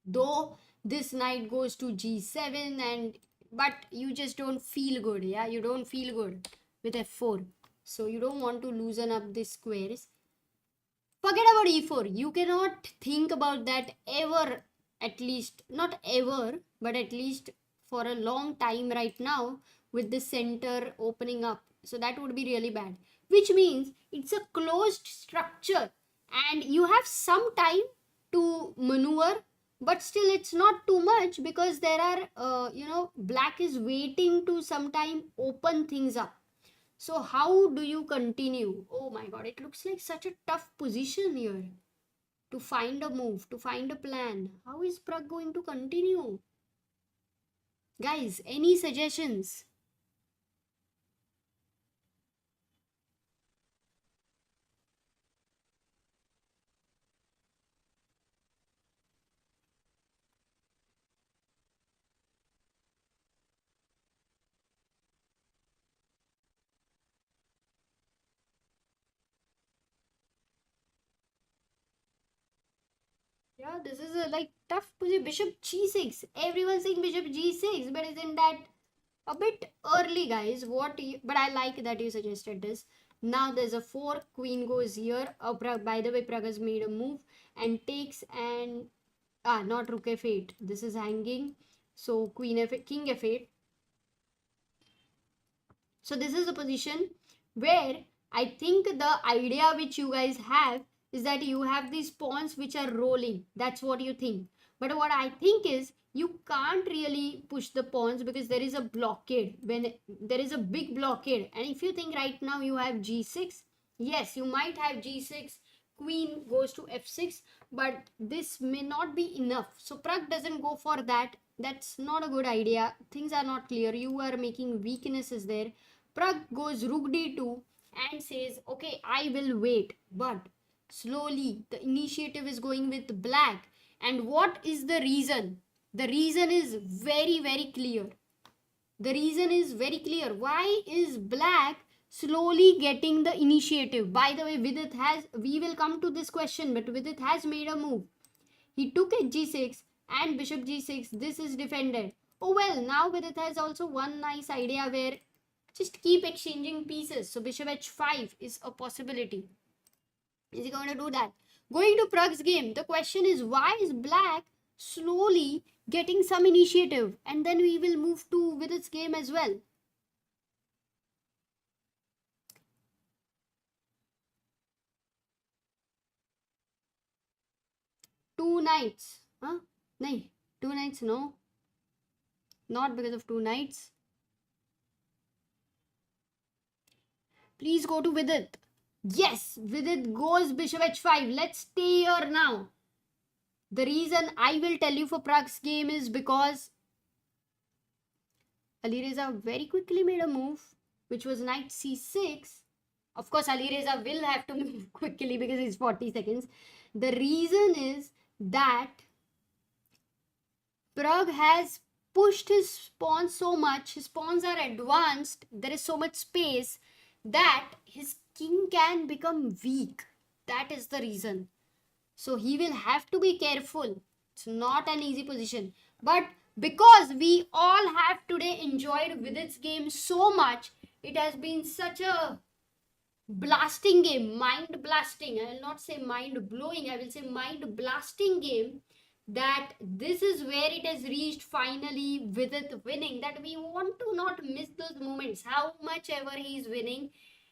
Though this knight goes to g7 and but you just don't feel good. Yeah, you don't feel good with f4. So you don't want to loosen up the squares. Forget about e4. You cannot think about that ever at least not ever, but at least for a long time right now, with the center opening up. So that would be really bad, which means it's a closed structure and you have some time to maneuver, but still it's not too much because there are black is waiting to sometime open things up. So how do you continue? Oh my god, it looks like such a tough position here to find a move, to find a plan. How is Pragg going to continue? Guys, any suggestions? Yeah, this is a like tough position. Bishop g6. Everyone's saying bishop g6, but isn't that a bit early, guys? But I like that you suggested this. Now there's a 4. Queen goes here. By the way, Pragg has made a move and takes and not rook f8. This is hanging. So queen f8, king f8. So this is a position where I think the idea which you guys have is that you have these pawns which are rolling. That's what you think. But what I think is you can't really push the pawns because there is a blockade. When there is a big blockade, and if you think right now you have g6, yes, you might have g6, queen goes to f6, but this may not be enough. So Pragg doesn't go for that. That's not a good idea. Things are not clear. You are making weaknesses there. Pragg goes rook d2 and says, okay, I will wait. But slowly, the initiative is going with black. And what is the reason? The reason is very, very clear. The reason is very clear. Why is black slowly getting the initiative? By the way, we will come to this question, but Vidit has made a move. He took at g6 and bishop g6. This is defended. Oh well, now Vidit has also one nice idea where just keep exchanging pieces. So bishop h5 is a possibility. Is he going to do that? Going to Pragg's game, the question is why is black slowly getting some initiative? And then we will move to Vidit's game as well. Two knights. Huh? No. Two knights, no. Not because of two knights. Please go to Vidit. Yes, Vidit goes bishop h5. Let's stay here now. The reason I will tell you for Pragg's game is because Alireza very quickly made a move, which was knight c6. Of course, Alireza will have to move quickly because it's 40 seconds. The reason is that Pragg has pushed his pawns so much, his pawns are advanced, there is so much space that his king can become weak. That is the reason. So he will have to be careful. It's not an easy position. But because we all have today enjoyed Vidit's game so much, it has been such a blasting game, mind blasting. I will not say mind blowing, I will say mind blasting game, that this is where it has reached finally with it winning, that we want to not miss those moments. How much ever he is winning,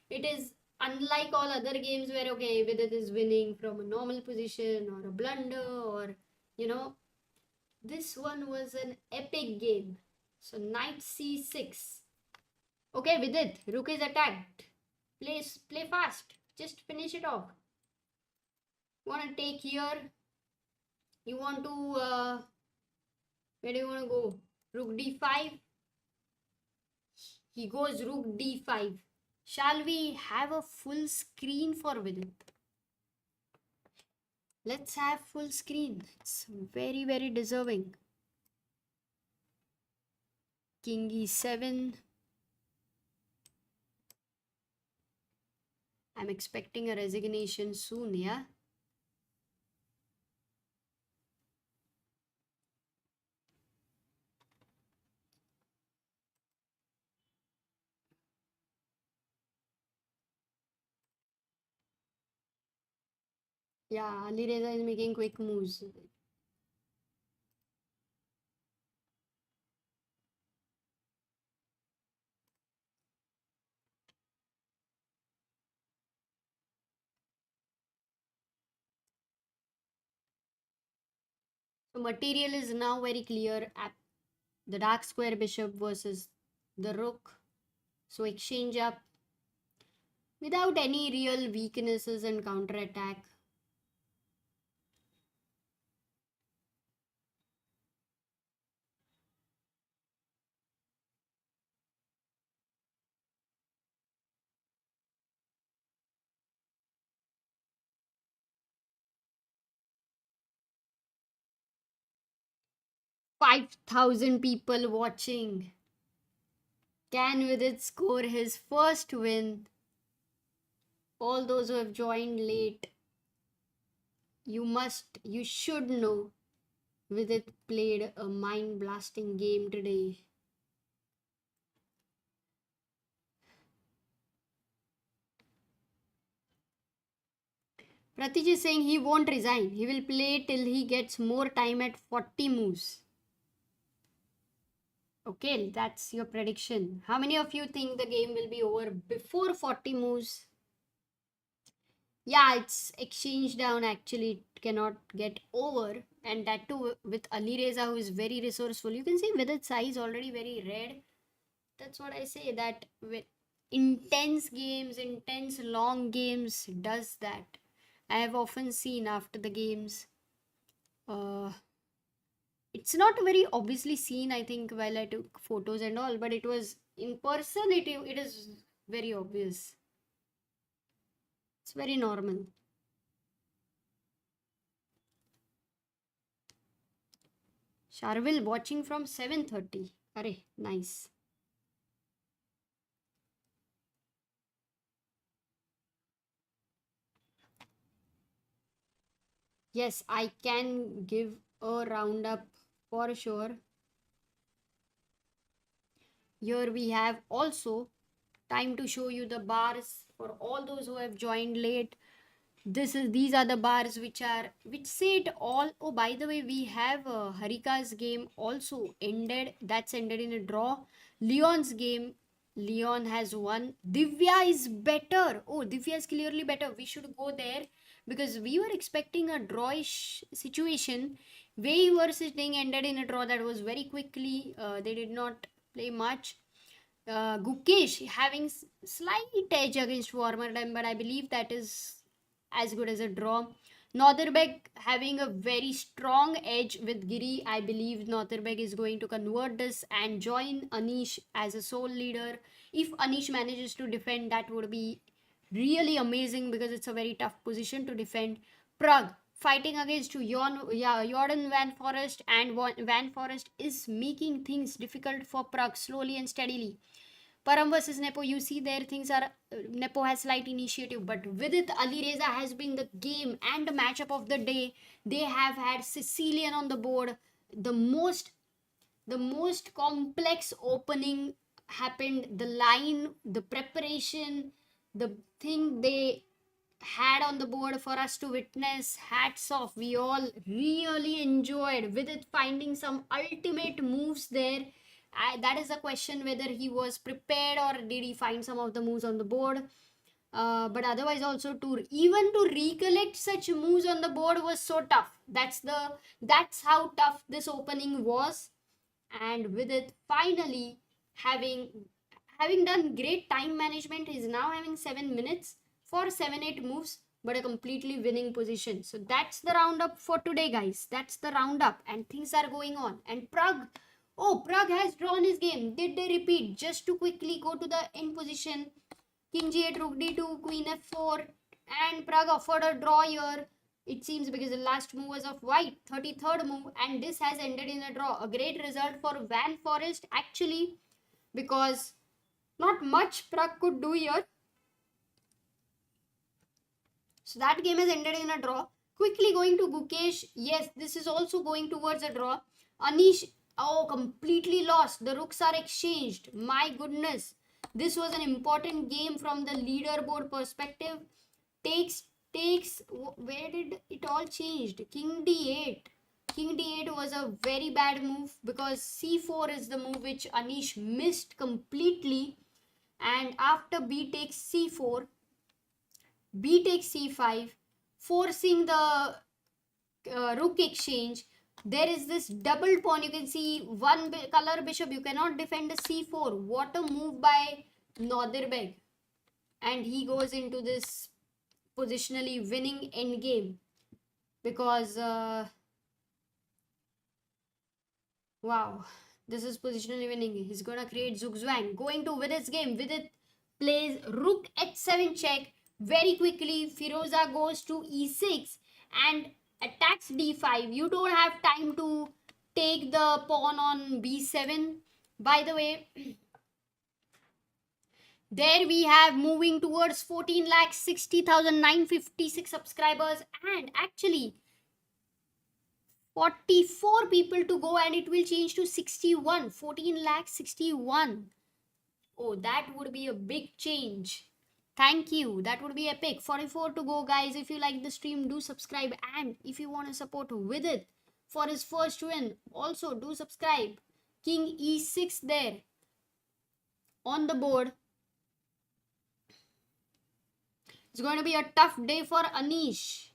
it is unlike all other games where okay, Vidit is winning from a normal position or a blunder or this one was an epic game. So knight c6. Okay, Vidit, rook is attacked. Play fast. Just finish it off. You want to take here? You want to where do you want to go? Rook d5. He goes rook d5. Shall we have a full screen for Vidit? Let's have full screen. It's very, very deserving. King e7. I'm expecting a resignation soon, yeah? Yeah, Alireza is making quick moves. The material is now very clear. The dark square bishop versus the rook. So exchange up without any real weaknesses and counter attack. $5,000 people watching. Can Vidit score his first win? All those who have joined late, you should know Vidit played a mind blasting game today. Pratij is saying he won't resign. He will play till he gets more time at 40 moves. Okay, that's your prediction. How many of you think the game will be over before 40 moves? Yeah, it's exchange down actually. It cannot get over. And that too with Ali Reza, who is very resourceful. You can see with its size already very red. That's what I say, that with intense games, intense long games does that. I have often seen after the games. Uh, it's not very obviously seen, I think, while I took photos and all, but it was in person, it is very obvious. It's very normal. Sharvil watching from 7:30. Arey, nice. Yes, I can give a roundup for sure. Here we have also time to show you the bars for all those who have joined late. These are the bars which say it all. Oh, by the way, we have Harika's game also ended. That's ended in a draw. Leon's game, Leon has won. Divya is better. Oh, Divya is clearly better. We should go there because we were expecting a drawish situation. Where you were sitting ended in a draw that was very quickly. They did not play much. Gukesh having slight edge against Warmerdam, but I believe that is as good as a draw. Northerbeg having a very strong edge with Giri. I believe Northerbeg is going to convert this and join Anish as a sole leader. If Anish manages to defend, that would be really amazing because it's a very tough position to defend. Pragg fighting against Jordan Van Forest, and Van Forest is making things difficult for Pragg slowly and steadily. Param versus Nepo, you see there things are Nepo has slight initiative, but with it Ali Reza has been the game and the matchup of the day. They have had Sicilian on the board. The most the most complex opening happened. The line, the preparation, the thing they had on the board for us to witness. Hats off. We all really enjoyed with it finding some ultimate moves there. That is a question whether he was prepared or did he find some of the moves on the board. But otherwise also to even to recollect such moves on the board was so tough. That's how tough this opening was. And with it finally having done great time management, is now having 7 minutes for 7-8 moves, but a completely winning position. So that's the roundup for today, guys. That's the roundup, and things are going on. And Pragg, oh, Pragg has drawn his game. Did they repeat? Just to quickly go to the end position. King g8, rook d2, queen f4, and Pragg offered a draw here. It seems because the last move was of white, 33rd move, and this has ended in a draw. A great result for Van Forest actually, because not much Pragg could do here. So that game has ended in a draw. Quickly going to Gukesh. Yes, this is also going towards a draw. Anish, oh, completely lost. The rooks are exchanged. My goodness. This was an important game from the leaderboard perspective. Takes, where did it all changed? King d8. King d8 was a very bad move because c4 is the move which Anish missed completely. And after b takes c4, b takes c5, forcing the rook exchange. There is this double pawn. You can see one color bishop. You cannot defend a c4. What a move by Nodirbeg. And he goes into this positionally winning endgame. Because, wow, this is positionally winning. He's gonna create zugzwang. Going to Vidit's game. Vidit plays rook h7 check. Very quickly, Firouzja goes to e6 and attacks d5. You don't have time to take the pawn on b7. By the way, there we have moving towards 14,60,956 subscribers, and actually 44 people to go, and it will change to 61. 14,61,000. Oh, that would be a big change. Thank you. That would be epic. 44 to go, guys. If you like the stream, do subscribe. And if you want to support with it for his first win, also do subscribe. King e6 there on the board. It's going to be a tough day for Anish.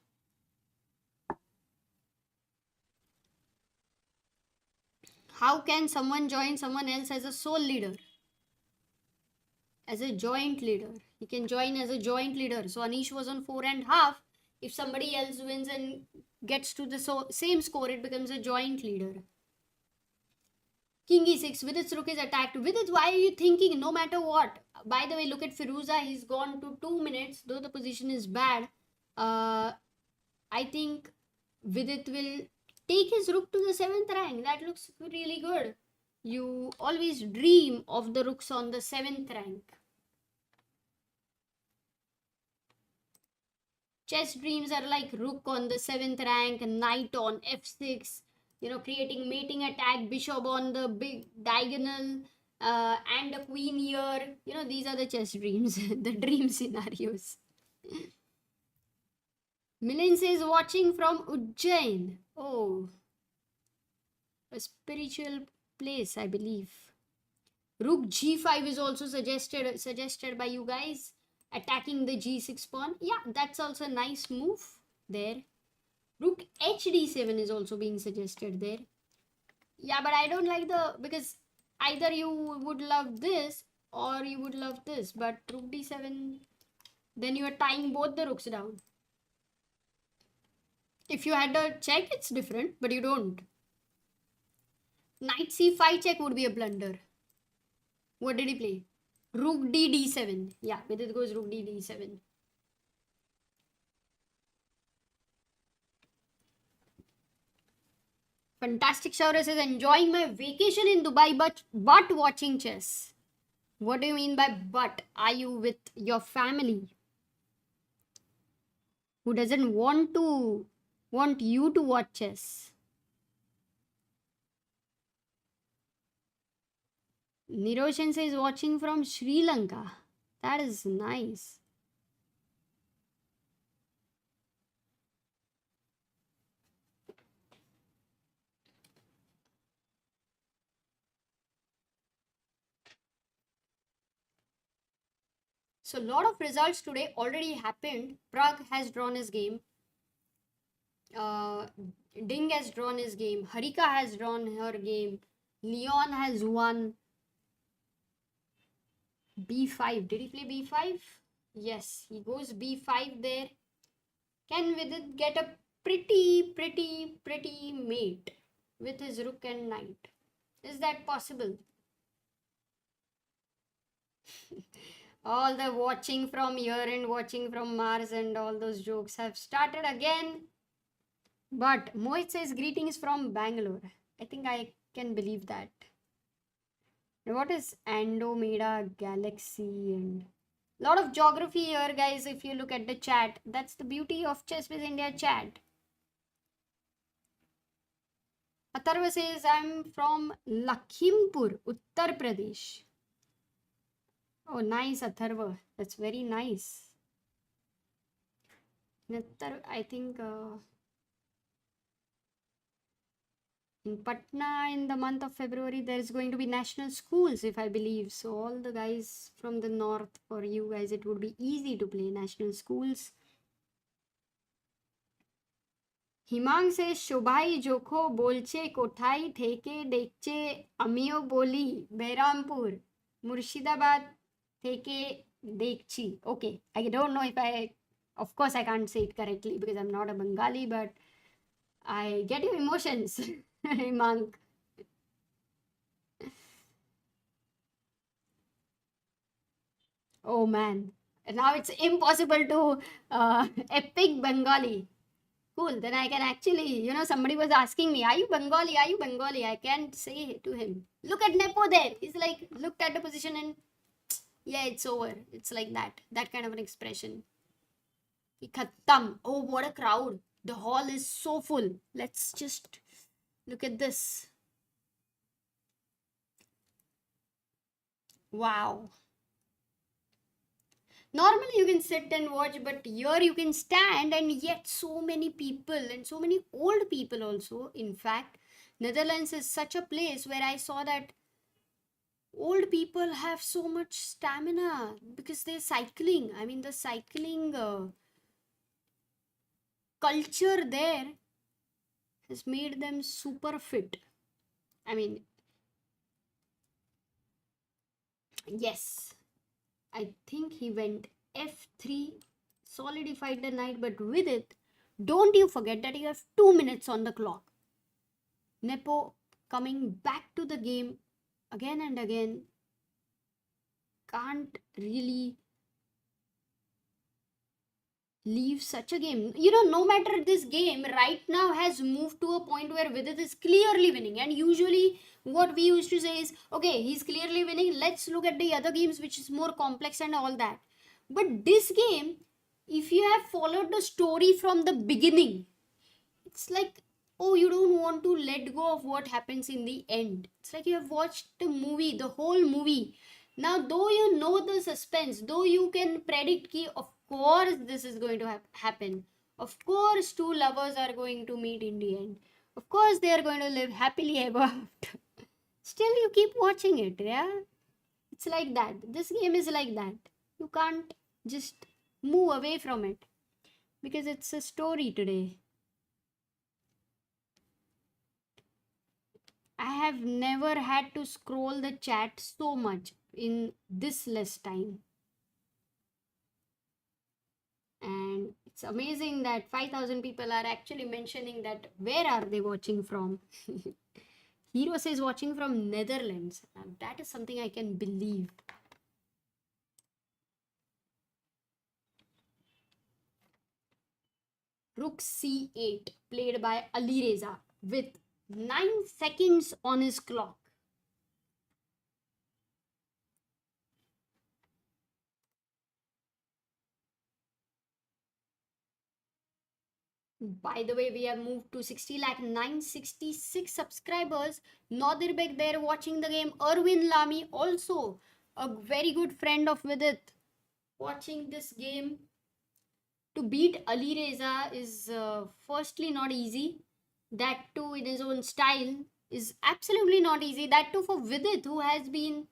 How can someone join someone else as a sole leader? As a joint leader. He can join as a joint leader. So Anish was on 4.5. If somebody else wins and gets to the same score, it becomes a joint leader. King e6. Vidit's rook is attacked. Vidit, why are you thinking no matter what? By the way, look at Firouzja. He's gone to 2 minutes. Though the position is bad. I think Vidit will take his rook to the 7th rank. That looks really good. You always dream of the rooks on the 7th rank. Chess dreams are like rook on the 7th rank, knight on f6, you know, creating mating attack, bishop on the big diagonal, and a queen here. You know, these are the chess dreams, the dream scenarios. Milind says watching from Ujjain. Oh, a spiritual place, I believe. Rook g5 is also suggested by you guys. Attacking the g6 pawn. Yeah, that's also a nice move there. Rook hd7 is also being suggested there. Yeah, but I don't like because either you would love this or you would love this. But rook d7, then you are tying both the rooks down. If you had a check, it's different, but you don't. Knight c5 check would be a blunder. What did he play? Rook d d7. Yeah, Vidit goes rook d d7. Fantastic Shaurya says enjoying my vacation in Dubai but watching chess. What do you mean by but? Are you with your family? Who doesn't want you to watch chess? Niroshan says watching from Sri Lanka. That is nice. So a lot of results today already happened. Pragg has drawn his game. Ding has drawn his game. Harika has drawn her game. Leon has won. b5. Did he play b5? Yes, he goes b5 there. Can Vidit get a pretty mate with his rook and knight? Is that possible? All the watching from here and watching from Mars and all those jokes have started again. But Mohit says greetings from Bangalore. I think I can believe that. What is Andromeda Galaxy and a lot of geography here, guys. If you look at the chat, that's the beauty of ChessBase India chat. Atharva says I'm from Lakhimpur, Uttar Pradesh. Oh, nice, Atharva. That's very nice. I think in Patna in the month of February, there's going to be national schools, if I believe. So all the guys from the north, for you guys, it would be easy to play national schools. হিমাং সে শোভাই জোখো বলছে কোথায় থেকে দেখছে আমিও বলি বেরামপুর মুর্শিদাবাদ থেকে দেখছি okay I don't know if I of course I can't say it correctly because I'm not a Bengali but I get your emotions himang oh man now it's impossible to epic Bengali. Cool. Then I can actually, somebody was asking me, are you Bengali? Are you Bengali? I can't say to him, look at Nepo there. He's like, looked at the position and yeah, it's over. It's like that. That kind of an expression. Ki khattam. Oh, what a crowd. The hall is so full. Let's just look at this. Wow. Normally you can sit and watch, but here you can stand, and yet so many people and so many old people also. In fact, Netherlands is such a place where I saw that old people have so much stamina because they're cycling. I mean, the cycling culture there has made them super fit. I mean, yes, I think he went f3, solidified the knight, but with it, don't you forget that you have 2 minutes on the clock. Nepo coming back to the game again and again, can't really leave such a game. No matter this game right now has moved to a point where Vidit is clearly winning, and usually what we used to say is, okay, he's clearly winning, let's look at the other games which is more complex and all that. But this game, if you have followed the story from the beginning, it's like, oh, you don't want to let go of what happens in the end. It's like you have watched the movie, the whole movie. Now, though you know the suspense, though you can predict ki, of course this is going to happen. Of course, two lovers are going to meet in the end. Of course, they are going to live happily ever after. Still, you keep watching it, yeah? It's like that. This game is like that. You can't just move away from it because it's a story today. I have never had to scroll the chat so much in this less time. And it's amazing that 5,000 people are actually mentioning that where are they watching from. Hero says watching from Netherlands. That is something I can believe. Rook c8 played by Ali Reza with 9 seconds on his clock. By the way, we have moved to 60 lakh 966 subscribers. Nodirbek there watching the game. Erwin Lamy also a very good friend of Vidit watching this game. To beat Ali Reza is firstly not easy. That too in his own style is absolutely not easy. That too for Vidit, who has been,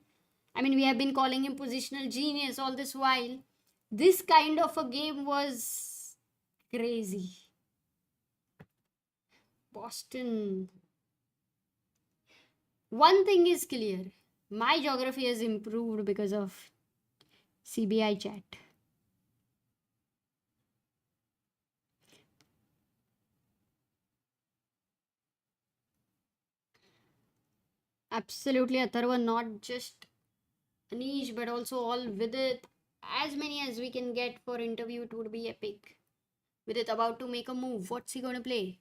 we have been calling him positional genius all this while. This kind of a game was crazy. Boston. One thing is clear. My geography has improved because of CBI chat. Absolutely, Atharva, not just Anish, but also all Vidit. As many as we can get for interview, it would be epic. Vidit about to make a move. What's he going to play?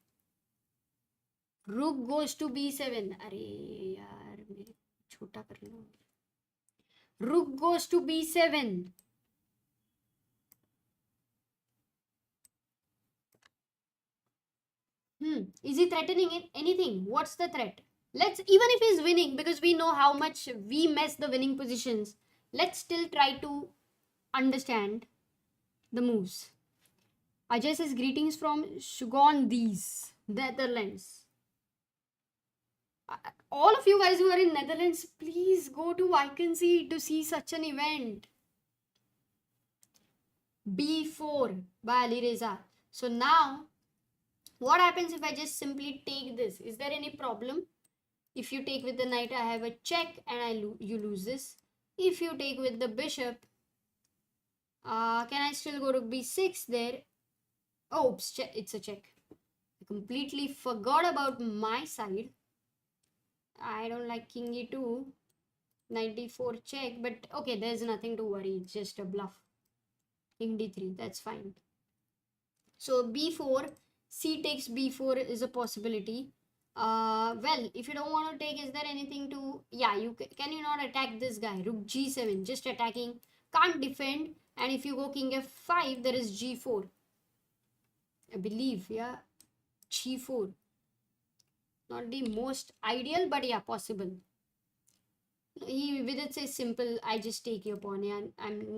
Rook goes to b7. Arey yaar, chota kar lo. Rook goes to b7. Is he threatening anything? What's the threat? Let's, even if he's winning, because we know how much we mess the winning positions, let's still try to understand the moves. Ajay says greetings from Shugon, Netherlands. All of you guys who are in Netherlands, please go to Wijk to see such an event. b4 by Ali Reza. So now What happens if I just simply take this? Is there any problem? If you take with the knight, I have a check and you lose this. If you take with the bishop, can I still go to b6 there? Oh, it's a check. I completely forgot about my side. I don't like king e2, knight d4 check, but okay, there's nothing to worry. It's just a bluff. King d3, that's fine. So b4, c takes b4 is a possibility. Well, if you don't want to take, is there anything to, yeah, can you not attack this guy? Rook g7, just attacking, can't defend. And if you go king f5, there is g4, I believe. Yeah, g4, not the most ideal, but yeah, possible. Vidit says simple, I just take your pawn. Yeah,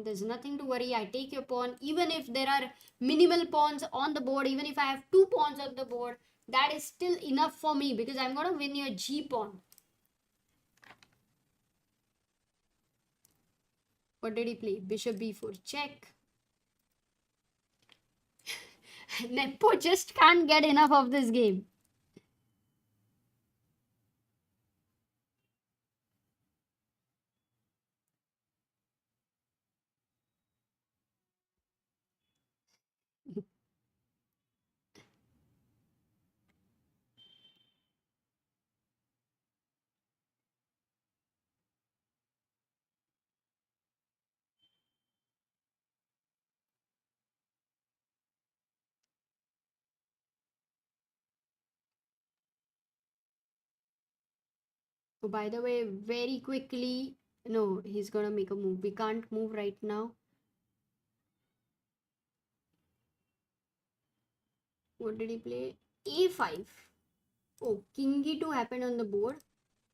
there's nothing to worry. I take your pawn. Even if there are minimal pawns on the board, even if I have 2 pawns on the board, that is still enough for me because I'm going to win your g pawn. What did he play? Bishop b4 check. Nepo just can't get enough of this game. Oh, by the way, very quickly, no, he's gonna make a move. We can't move right now. What did he play? A5. Oh, king e2 happened on the board,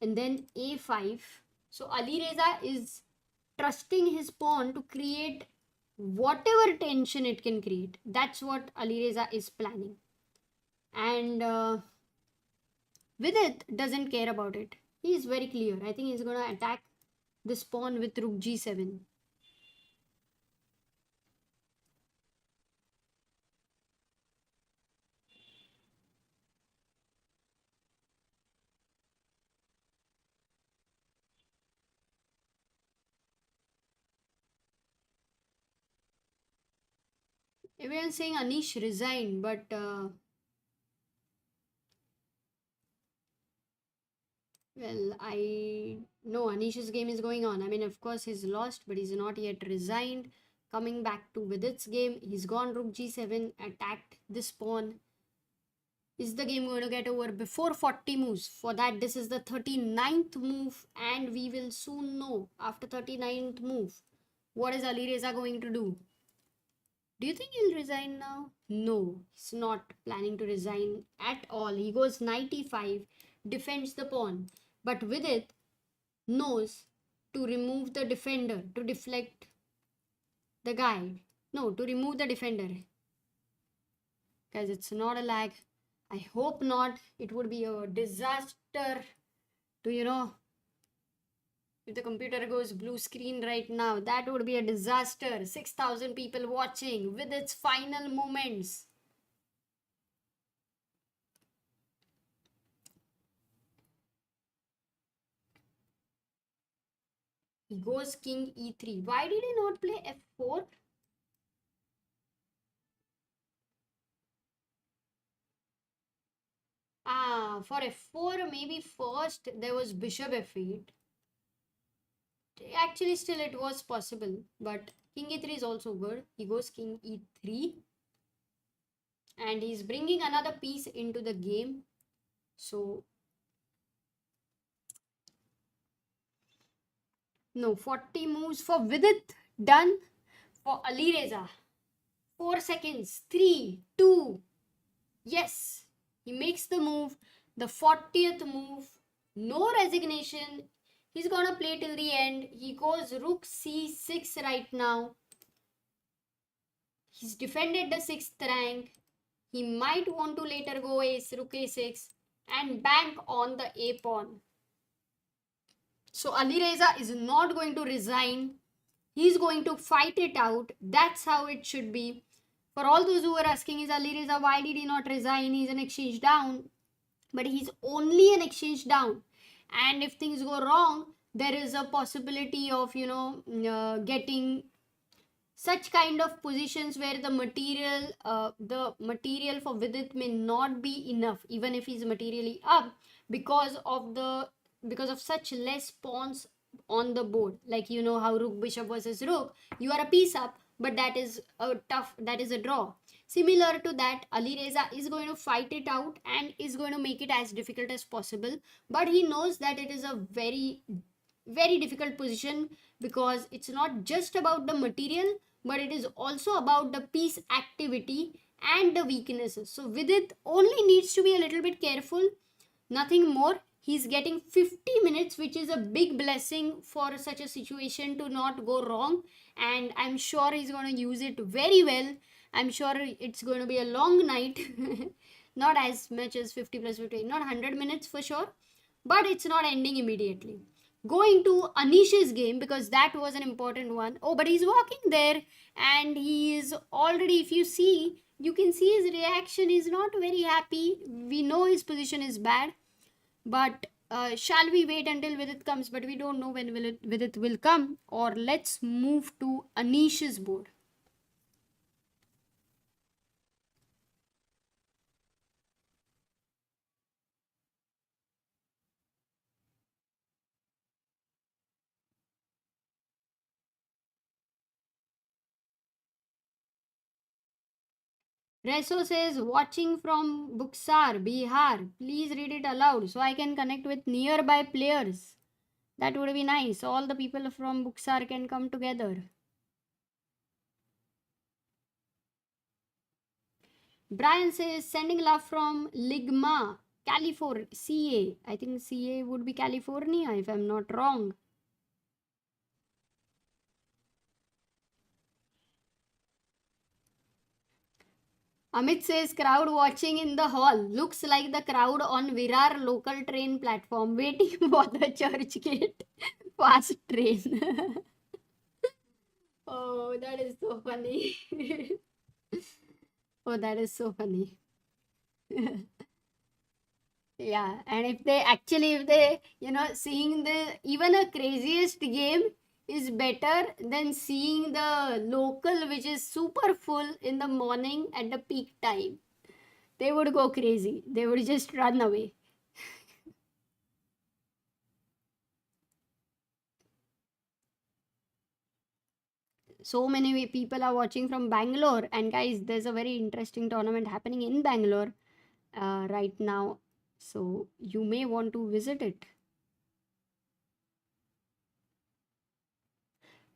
and then a5. So Ali Reza is trusting his pawn to create whatever tension it can create. That's what Ali Reza is planning. And Vidit doesn't care about it. He is very clear. I think he's gonna attack this pawn with rook g7. Everyone's saying Anish resigned, but well, I know Anish's game is going on. I mean, of course, he's lost, but he's not yet resigned. Coming back to Vidit's game, he's gone rook g7, attacked this pawn. Is the game going to get over before 40 moves? For that, this is the 39th move, and we will soon know after 39th move what is Ali Reza going to do. Do you think he'll resign now? No, he's not planning to resign at all. He goes knight e5, defends the pawn, but with it, knows to remove the defender, to deflect the guy. No, to remove the defender. Guys, it's not a lag. I hope not. It would be a disaster to, if the computer goes blue screen right now, that would be a disaster. 6,000 people watching with its final moments. He goes king e3. Why did he not play f4? For f4, maybe first there was bishop f8. Actually, still it was possible, but king e3 is also good. He goes king e3, and he's bringing another piece into the game. So no, 40 moves for Vidit, done. For Ali Reza, 4 seconds, 3, 2, yes, he makes the move, the 40th move, no resignation. He's gonna play till the end. He goes rook c6 right now. He's defended the 6th rank. He might want to later go rook a6 and bank on the a pawn. So Ali Reza is not going to resign. He's going to fight it out. That's how it should be. For all those who were asking, is Alireza, why did he not resign? He's an exchange down. But he's only an exchange down. And if things go wrong, there is a possibility of, getting such kind of positions where the material for Vidit may not be enough, even if he's materially up, because of such less pawns on the board. Like, how rook bishop versus rook, you are a piece up, but that is a draw. Similar to that, Ali Reza is going to fight it out and is going to make it as difficult as possible, but he knows that it is a very very difficult position, because it's not just about the material, but it is also about the piece activity and the weaknesses. So Vidit only needs to be a little bit careful, nothing more. He's getting 50 minutes, which is a big blessing for such a situation to not go wrong, and I'm sure he's going to use it very well. I'm sure it's going to be a long night. Not as much as 50 plus 50, not 100 minutes for sure, but it's not ending immediately. Going to Anish's game, because that was an important one. Oh, but he's walking there, and he is already, if you see, you can see his reaction. He's not very happy. We know his position is bad, but shall we wait until Vidit comes? But we don't know when Vidit will come. Or let's move to Anish's board. Reso says, watching from Buxar, Bihar. Please read it aloud so I can connect with nearby players. That would be nice. All the people from Buxar can come together. Brian says, sending love from Ligma, California, CA. I think CA would be California if I'm not wrong. Amit says, crowd watching in the hall. Looks like the crowd on Virar local train platform waiting for the church gate fast train. Oh, that is so funny. Oh, that is so funny. Yeah, and if they, seeing even a craziest game is better than seeing the local, which is super full in the morning at the peak time. They would go crazy. They would just run away. So many people are watching from Bangalore, and guys, there's a very interesting tournament happening in Bangalore right now, so you may want to visit it.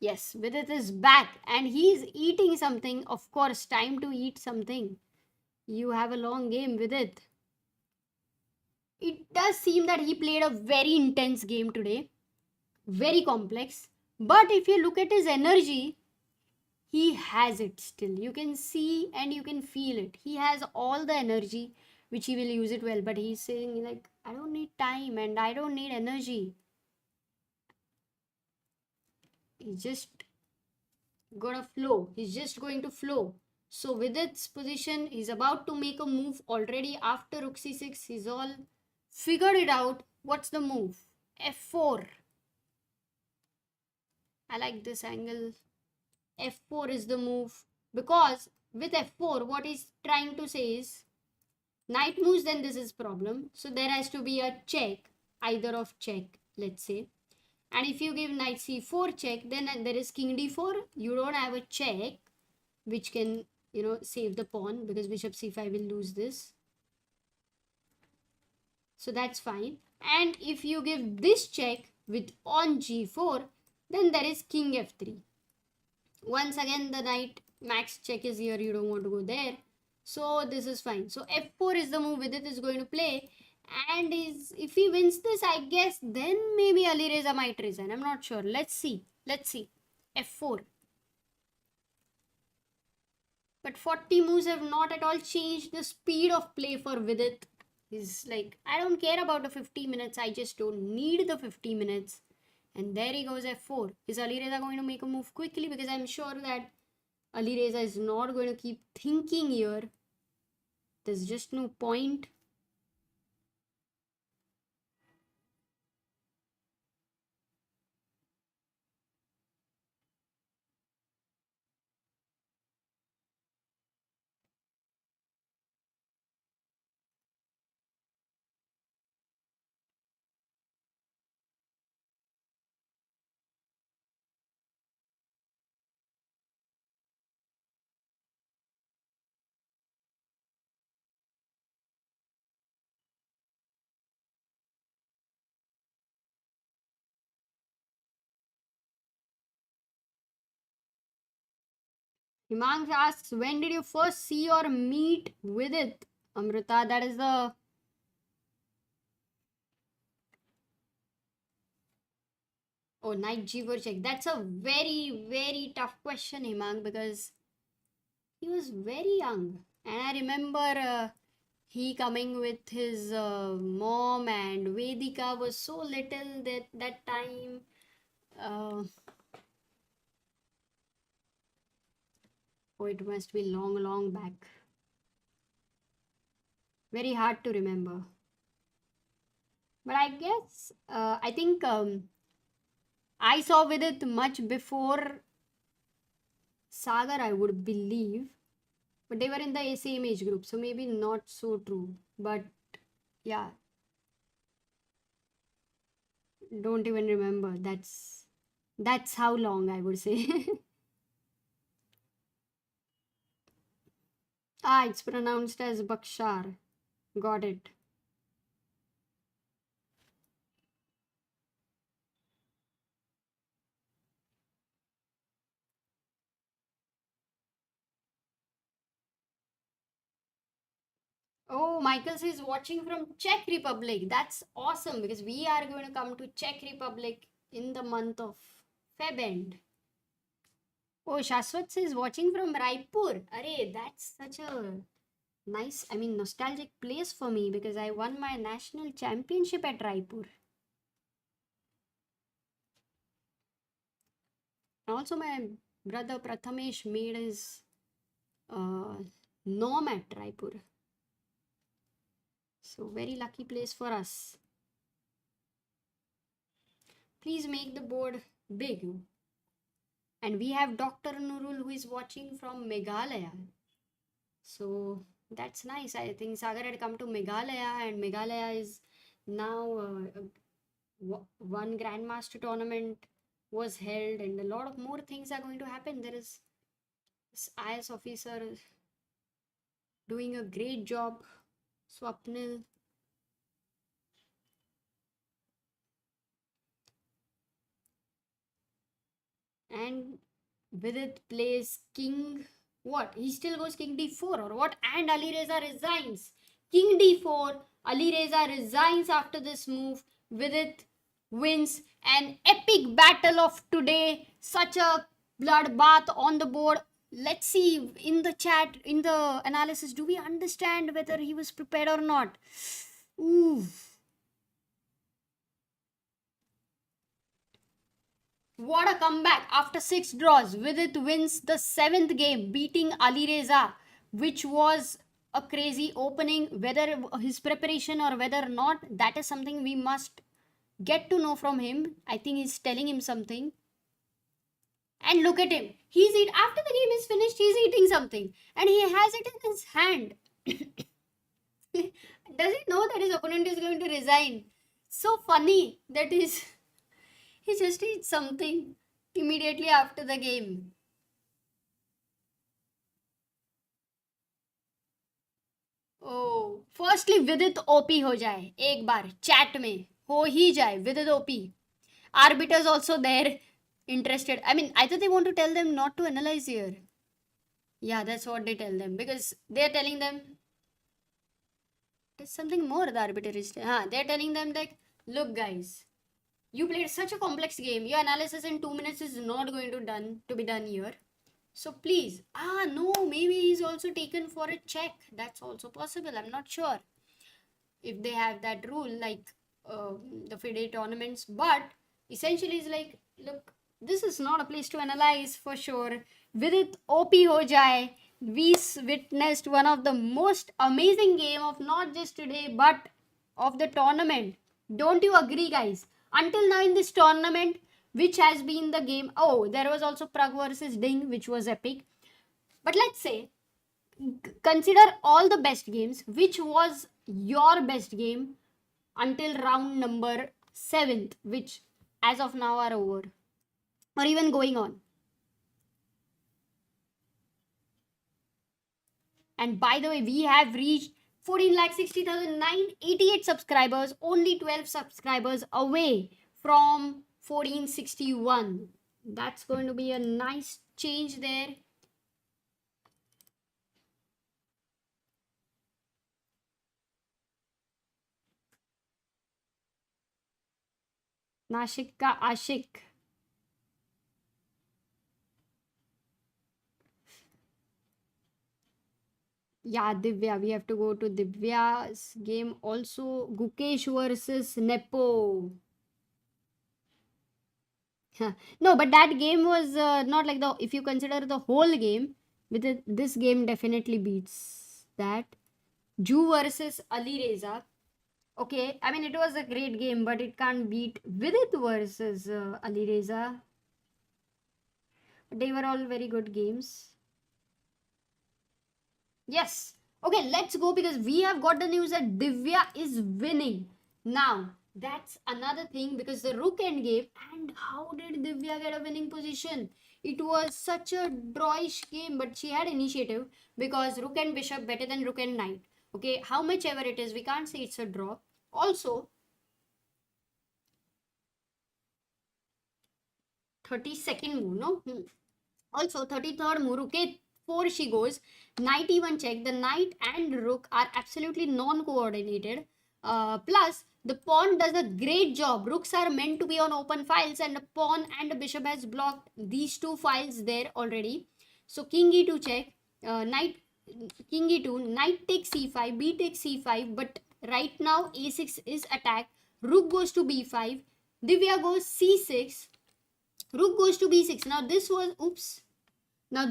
Yes, Vidit is back and he's eating something. Of course, time to eat something. You have a long game with it. It does seem that he played a very intense game today, very complex. But if you look at his energy, he has it still. You can see and you can feel it. He has all the energy, which he will use it well. But he's saying, like, I don't need time and I don't need energy. He's just gonna flow. He's just going to flow. So with its position, he's about to make a move already after rook c6. He's all figured it out. What's the move? f4. I like this angle. f4 is the move, because with f4, what he's trying to say is, knight moves, then this is problem. So there has to be a check, either of check, let's say. And if you give knight c4 check, then there is king d4. You don't have a check, which can, save the pawn, because bishop c5 will lose this. So that's fine. And if you give this check with on g4, then there is king f3. Once again, the knight max check is here. You don't want to go there. So this is fine. So f4 is the move Vidit is going to play. And if he wins this, I guess, then maybe Alireza might resign. I'm not sure. Let's see. f4. But 40 moves have not at all changed the speed of play for Vidit. He's like, I don't care about the 50 minutes. I just don't need the 50 minutes. And there he goes, f4. Is Alireza going to make a move quickly? Because I'm sure that Ali Reza is not going to keep thinking here. There's just no point. Himang asks, when did you first see or meet Vidit? Amruta, that is the... Oh, Knight G4 check. That's a very, very tough question, Himang, because he was very young. And I remember he coming with his mom, and Vedika was so little that time. Uh, oh, it must be long, long back. Very hard to remember. But I guess, I think I saw Vidit much before Sagar, I would believe. But they were in the same age group, so maybe not so true. But yeah, don't even remember. That's how long I would say. Ah, it's pronounced as Bakshar. Got it. Oh, Michael says watching from Czech Republic. That's awesome because we are going to come to Czech Republic in the month of Feb end. Oh, Shashwat says watching from Raipur. Arey, that's such a nice, I mean, nostalgic place for me because I won my national championship at Raipur. Also, my brother Prathamesh made his uh, nom at Raipur. So, very lucky place for us. Please make the board big. And we have Dr. Nurul who is watching from Meghalaya. So, that's nice. I think Sagar had come to Meghalaya, and Meghalaya is now one Grandmaster tournament was held, and a lot of more things are going to happen. There is this IS officer doing a great job, Swapnil. And Vidit plays king. What? He still goes king d4 or what? And Ali Reza resigns. King d4. Ali Reza resigns after this move. Vidit wins an epic battle of today. Such a bloodbath on the board. Let's see in the chat, in the analysis, do we understand whether he was prepared or not? Ooh. What a comeback after 6 draws. Vidit wins the 7th game, beating Ali Reza, which was a crazy opening. Whether his preparation or whether not, that is something we must get to know from him. I think he's telling him something. And look at him. After the game is finished, he's eating something. And he has it in his hand. Does he know that his opponent is going to resign? So funny that he just eats something immediately after the game. Oh, firstly Vidit OP हो जाए एक बार chat में हो ही जाए Vidit OP. Arbiters also there interested. I mean, either they want to tell them not to analyze here. Yeah, that's what they tell them because they're telling them there's something more the arbiter is. They're telling them like, look guys, you played such a complex game. Your analysis in 2 minutes is not going to be done here. So please, no, maybe he's also taken for a check. That's also possible. I'm not sure if they have that rule like the FIDE tournaments. But essentially, it's like, look, this is not a place to analyze for sure. Vidit OP ho jaye. We witnessed one of the most amazing game of not just today but of the tournament. Don't you agree, guys? Until now in this tournament, which has been the game? Oh, there was also Pragg versus Ding, which was epic. But let's say, consider all the best games. Which was your best game until round number 7th, which as of now are over or even going on? And by the way, we have reached 14,60,988 subscribers, only 12 subscribers away from 1461. That's going to be a nice change there. Nashik का आशिक. Yeah, Divya. We have to go to Divya's game also. Gukesh versus Nepo. No, but that game was not like the. If you consider the whole game, with it, this game definitely beats that. Ju versus Ali Reza. Okay, I mean it was a great game, but it can't beat Vidit versus Ali Reza. They were all very good games. Yes. Okay, let's go because we have got the news that Divya is winning. Now, that's another thing because the rook endgame. And how did Divya get a winning position? It was such a drawish game, but she had initiative because rook and bishop better than rook and knight. Okay, how much ever it is, we can't say it's a draw. Also, 32nd move, no? Also, 33rd move, rook a4 she goes. Knight e1 check. The knight and rook are absolutely non-coordinated. Plus, the pawn does a great job. Rooks are meant to be on open files and the pawn and the bishop has blocked these two files there already. So, king e2 check. Knight, king e2, knight takes c5, b takes c5, but right now a6 is attacked. Rook goes to b5. Divya goes c6. Rook goes to b6. Now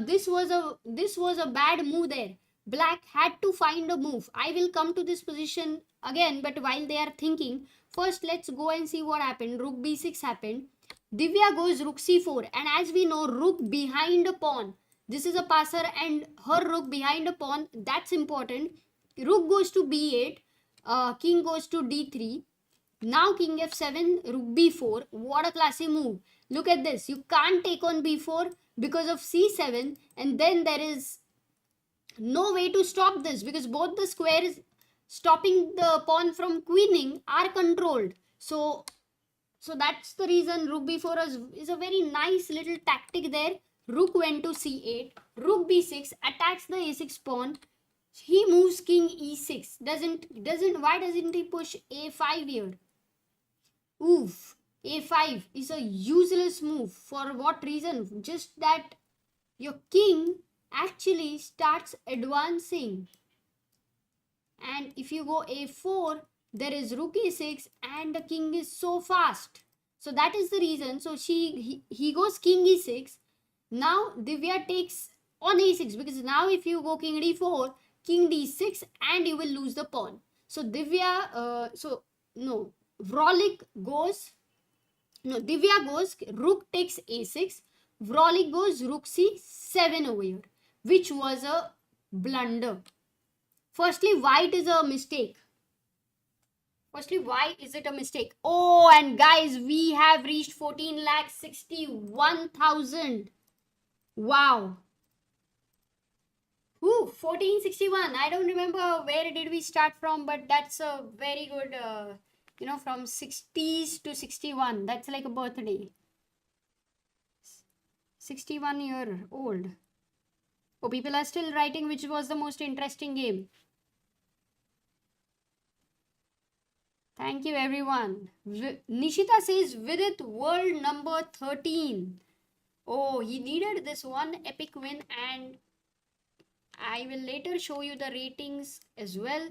this was this was a bad move there. Black had to find a move. I will come to this position again, but while they are thinking, first let's go and see what happened. Rook b6 happened. Divya goes rook c4, and as we know, rook behind a pawn. This is a passer and her rook behind a pawn. That's important. Rook goes to b8. King goes to d3. Now king f7, rook b4. What a classy move. Look at this. You can't take on b4 because of c7, and then there is no way to stop this because both the squares stopping the pawn from queening are controlled. So that's the reason rook b4 is a very nice little tactic there. Rook went to c8. Rook b6 attacks the a6 pawn. He moves king e6. Why doesn't he push a5 here? Oof. A5 is a useless move. For what reason? Just that your king actually starts advancing. And if you go a4, there is rook a6 and the king is so fast. So that is the reason. So he goes king e6. Now Divya takes on a6 because now if you go king d4, king d6 and you will lose the pawn. So Divya, Divya goes rook takes a6. Vrolik goes rook c7 over here, which was a blunder. Firstly, white is a mistake. Why is it a mistake? Oh, and guys, we have reached 14,61,000. Wow. Ooh, 1461. I don't remember where did we start from, but that's a very good, from 60s to 61. That's like a birthday. 61-year old. Oh, people are still writing which was the most interesting game. Thank you, everyone. Nishita says Vidit world number 13. Oh, he needed this one epic win, and I will later show you the ratings as well.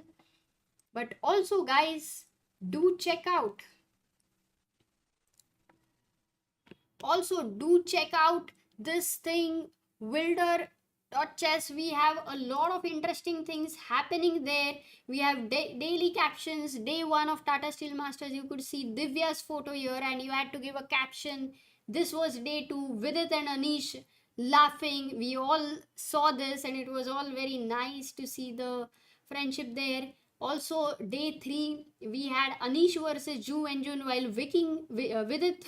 But also, guys, do check out. Also, do check out this thing Wilder.chess, we have a lot of interesting things happening there. We have daily captions. Day one of Tata Steel Masters, you could see Divya's photo here, and you had to give a caption. This was day two, Vidit and Anish laughing. We all saw this, and it was all very nice to see the friendship there. Also, day three, we had Anish versus Ju and Jun while Vidit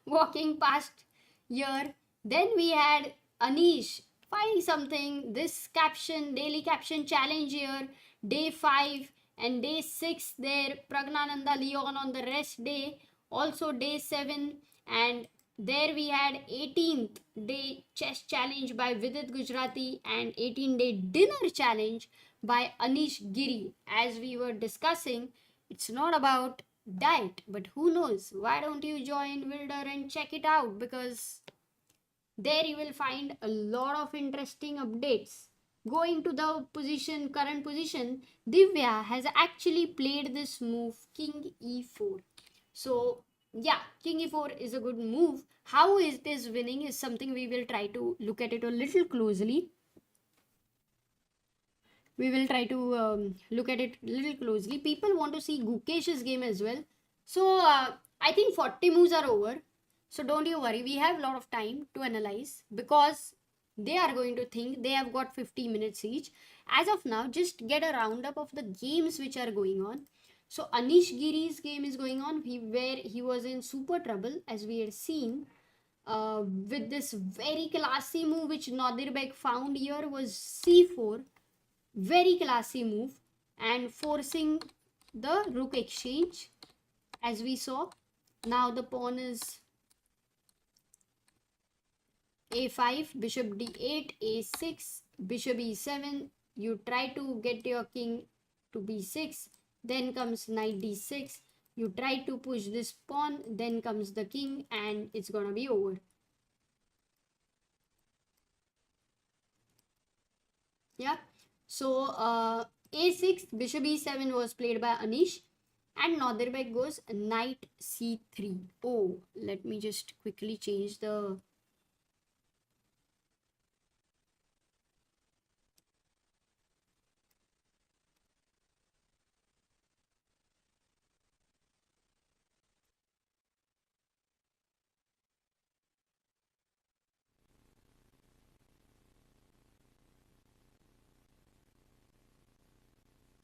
walking past here. Then we had Anish find something. This caption, daily caption challenge here, day 5 and day 6 there, Pragnananda Leon on the rest day, also day 7, and there we had 18th day chess challenge by Vidit Gujarati and 18-day dinner challenge by Anish Giri. As we were discussing, it's not about diet, but who knows? Why don't you join Wilder and check it out? Because there you will find a lot of interesting updates. Going to the current position, Divya has actually played this move, King e4. So, yeah, King e4 is a good move. How is this winning is something we will try to look at it a little closely. We will try to look at it a little closely. People want to see Gukesh's game as well. So, I think 40 moves are over. So don't you worry, we have a lot of time to analyze because they are going to think they have got 50 minutes each. As of now, just get a roundup of the games which are going on. So Anish Giri's game is going on, where he was in super trouble, as we had seen. With this very classy move which Nadir Beg found here was c4. Very classy move and forcing the rook exchange, as we saw. Now the pawn is a5, bishop d8, a6, bishop e7. You try to get your king to b6, then comes knight d6. You try to push this pawn, then comes the king, and it's gonna be over. Yeah. So a6, bishop e7 was played by Anish, and Nadirbek goes knight c3. Oh, let me just quickly change the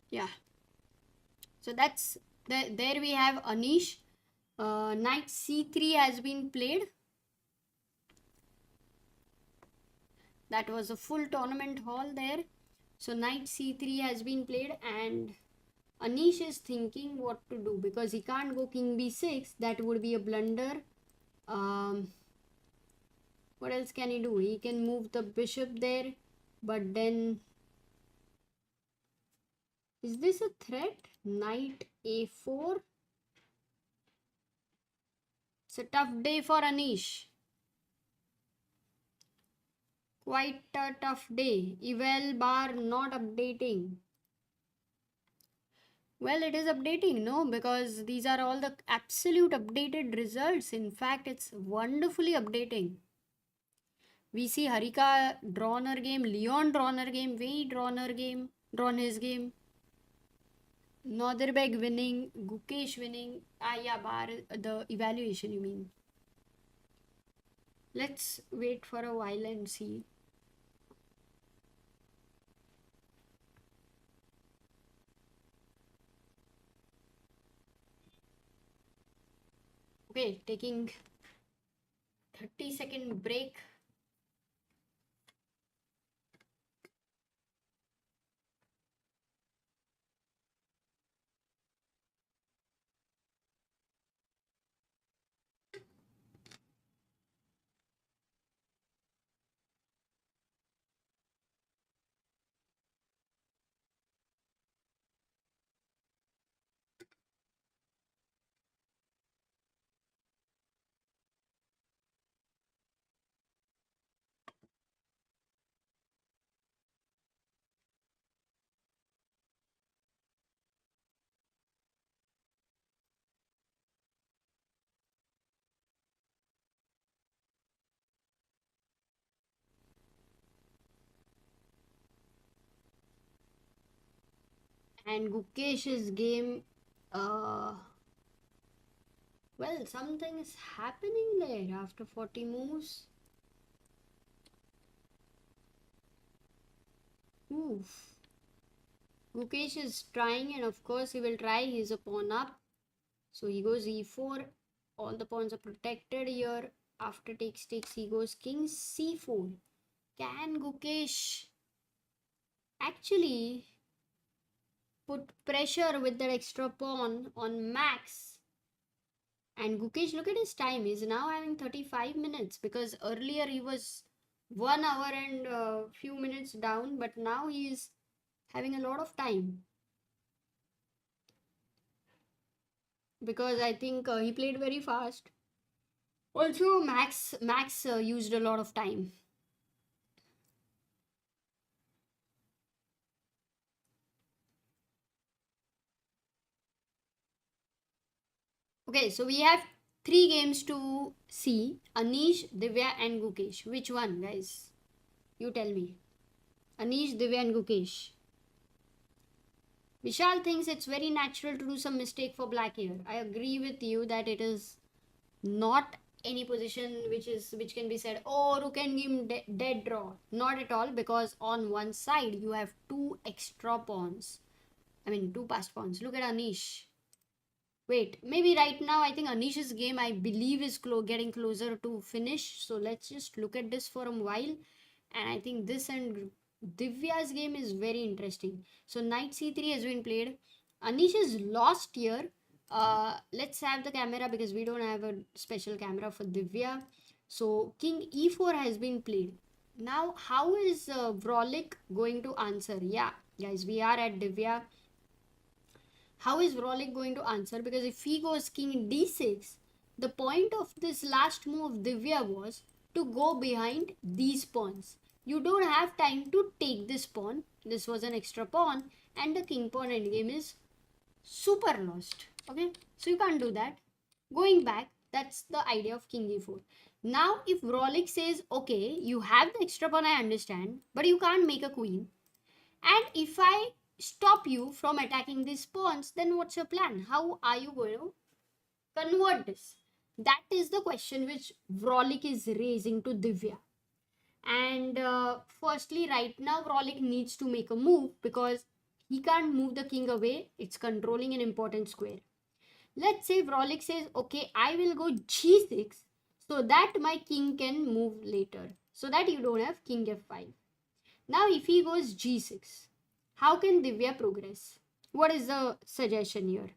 yeah. So that's there we have Anish. Knight c3 has been played. That was a full tournament hall there. So knight c3 has been played, and Anish is thinking what to do because he can't go king b6. That would be a blunder. What else can he do? He can move the bishop there, but then is this a threat? Knight a4. It's a tough day for Anish. Quite a tough day. Eval bar not updating. Well, it is updating, no? Because these are all the absolute updated results. In fact, it's wonderfully updating. We see Harika drawn her game, Leon drawn her game, Wade drawn his game. Nodirbeg winning, Gukesh winning. Ah, yeah, bar, the evaluation, you mean. Let's wait for a while and see. Okay, taking 30-second break. And Gukesh's game, well, something is happening there after 40 moves. Oof. Gukesh is trying, and of course he will try his pawn up. So he goes e4. All the pawns are protected here. After takes, he goes king c4. Can Gukesh actually put pressure with that extra pawn on Max? And Gukesh, look at his time. He's now having 35 minutes because earlier he was 1 hour and a few minutes down, but now he is having a lot of time because I think he played very fast. Also, Max used a lot of time. Okay, so we have 3 games to see: Anish, Divya, and Gukesh. Which one, guys? You tell me. Anish, Divya, and Gukesh. Vishal thinks it's very natural to do some mistake for black here. I agree with you that it is not any position which can be said, oh, rook and game dead draw. Not at all, because on one side you have 2 extra pawns. I mean 2 passed pawns. Look at Anish. Wait, maybe right now I think Anish's game, I believe, is getting closer to finish. So let's just look at this for a while. And I think this and Divya's game is very interesting. So knight c3 has been played. Anish is lost here. Let's have the camera because we don't have a special camera for Divya. So king e4 has been played. Now how is Vrolik going to answer? Yeah, guys, we are at Divya. How is Vrolik going to answer? Because if he goes king d6, the point of this last move of Divya was to go behind these pawns. You don't have time to take this pawn. This was an extra pawn, and the king pawn endgame is super lost. Okay, so you can't do that. Going back, that's the idea of king e4. Now, if Vrolik says, okay, you have the extra pawn, I understand, but you can't make a queen. And if I stop you from attacking these pawns, then what's your plan? How are you going to convert this? That is the question which Vrolik is raising to Divya. And firstly, right now, Vrolik needs to make a move because he can't move the king away. It's controlling an important square. Let's say Vrolik says, okay, I will go g6 so that my king can move later. So that you don't have king f5. Now, if he goes g6, how can Divya progress? What is the suggestion here?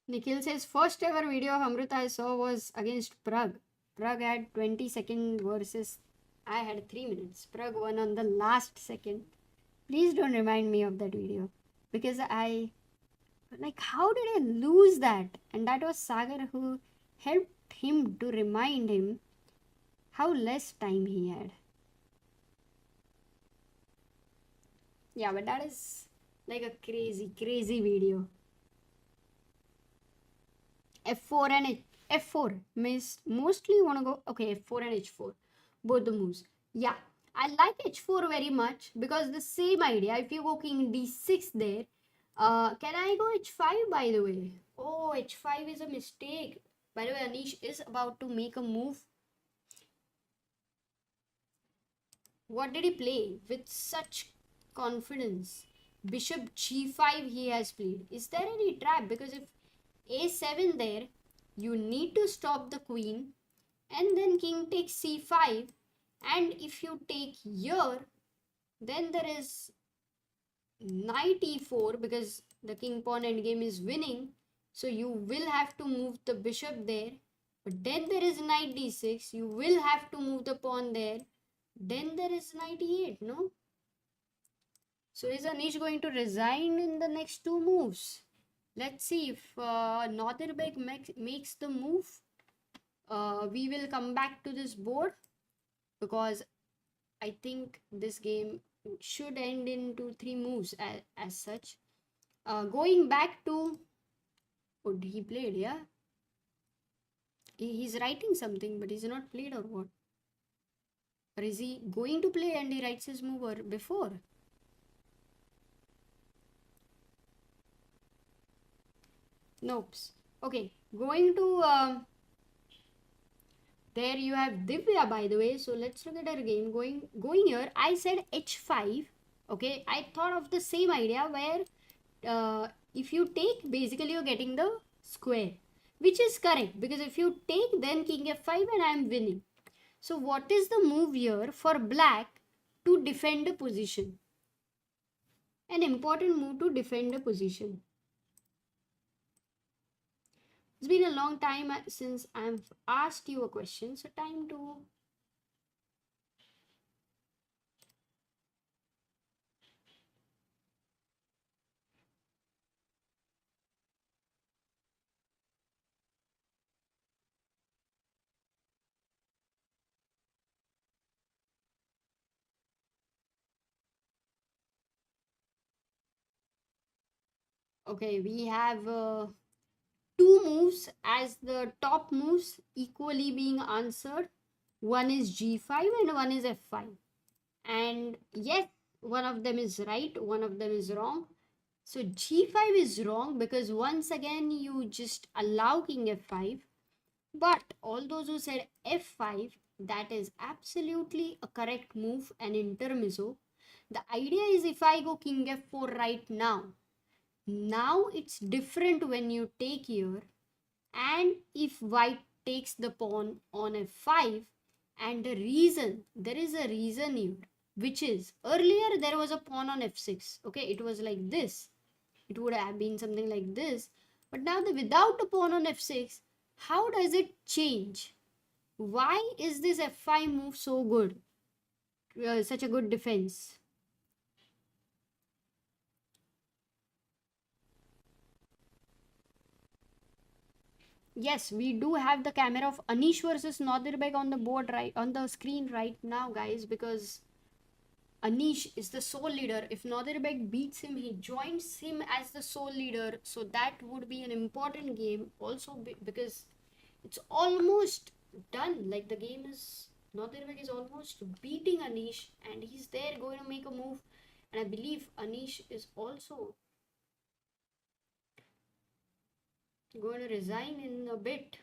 Nikhil says, first ever video of Amruta I saw was against Pragg. Pragg had 20-second versus I had 3 minutes. Pragg won on the last second. Please don't remind me of that video because like, how did I lose that? And that was Sagar who helped him to remind him how less time he had. Yeah, but that is like a crazy video. F4 and F4 means mostly you want to go, okay, F4 and H4, both the moves. Yeah, I like H4 very much because the same idea. If you go king D6 there, can I go H5 by the way? Oh, H5 is a mistake. By the way, Anish is about to make a move. What did he play with such confidence? Bishop G5 he has played. Is there any trap? Because if A7 there, you need to stop the queen, and then king takes C5, and if you take here, then there is knight E4 because the king pawn endgame is winning, so you will have to move the bishop there, but then there is knight D6, you will have to move the pawn there, then there is knight E8, no? So is Anish going to resign in the next 2 moves? Let's see if Northerbek makes the move. We will come back to this board because I think this game should end in 2-3 moves as such. Going back to what he played, yeah. He's writing something, but he's not played or what? Or is he going to play and he writes his move or before? Nope. Okay, going to there you have Divya, by the way. So let's look at her game. Going here, I said h5. Okay, I thought of the same idea where if you take, basically you're getting the square, which is correct because if you take then king f5 and I'm winning. So what is the move here for black to defend a position? An important move to defend a position. It's been a long time since I've asked you a question, so time to. Okay, we have two moves as the top moves equally being answered. One is g5 and one is f5. And yes, one of them is right, one of them is wrong. So g5 is wrong because once again you just allow king f5. But all those who said f5, that is absolutely a correct move and intermezzo. The idea is if I go king f4 right now it's different when you take here, and if white takes the pawn on f5, and there is a reason here, which is earlier there was a pawn on f6. Okay, it was like this, it would have been something like this, but now without a pawn on f6, how does it change? Why is this f5 move so good, such a good defense? Yes, we do have the camera of Anish versus Nadirbek on the board, right on the screen right now, guys, because Anish is the sole leader. If Nadirbek beats him, he joins him as the sole leader. So that would be an important game also because it's almost done. Like the game is, Nadirbek is almost beating Anish and he's there going to make a move. And I believe Anish is also going to resign in a bit.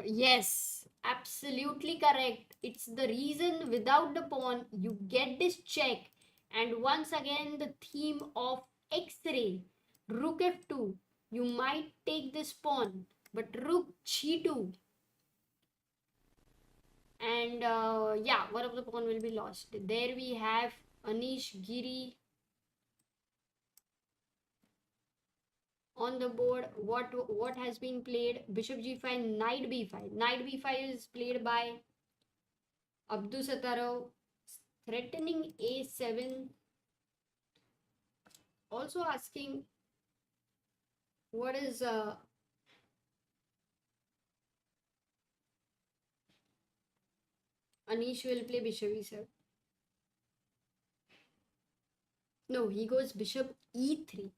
Yes, absolutely correct. It's the reason without the pawn you get this check. And once again, the theme of X-ray. Rook f2. You might take this pawn, but rook g2. And yeah, one of the pawn will be lost. There we have Anish Giri on the board. What has been played? Bishop g5, knight b5. Knight b5 is played by Abdusattorov, threatening a7, also asking what is Anish will play bishop e7. No, he goes bishop e3.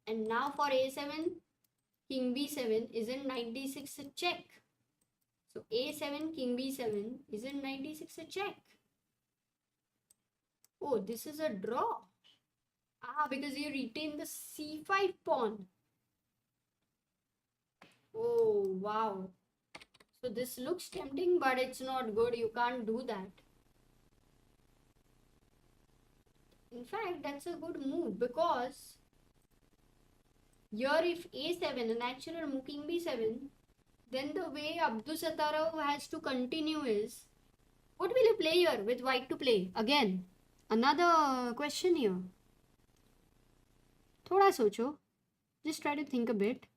And now for a7, king b7 isn't knight d6 a check. So a7, king b7 isn't knight d6 a check. Oh, this is a draw. Ah, because you retain the c5 pawn. Oh, wow. So this looks tempting, but it's not good. You can't do that. In fact, that's a good move because here if a7, a natural move king b7, then the way Abdusattorov has to continue is, what will you play here with white to play? Again, another question here. Thoda socho. Just try to think a bit.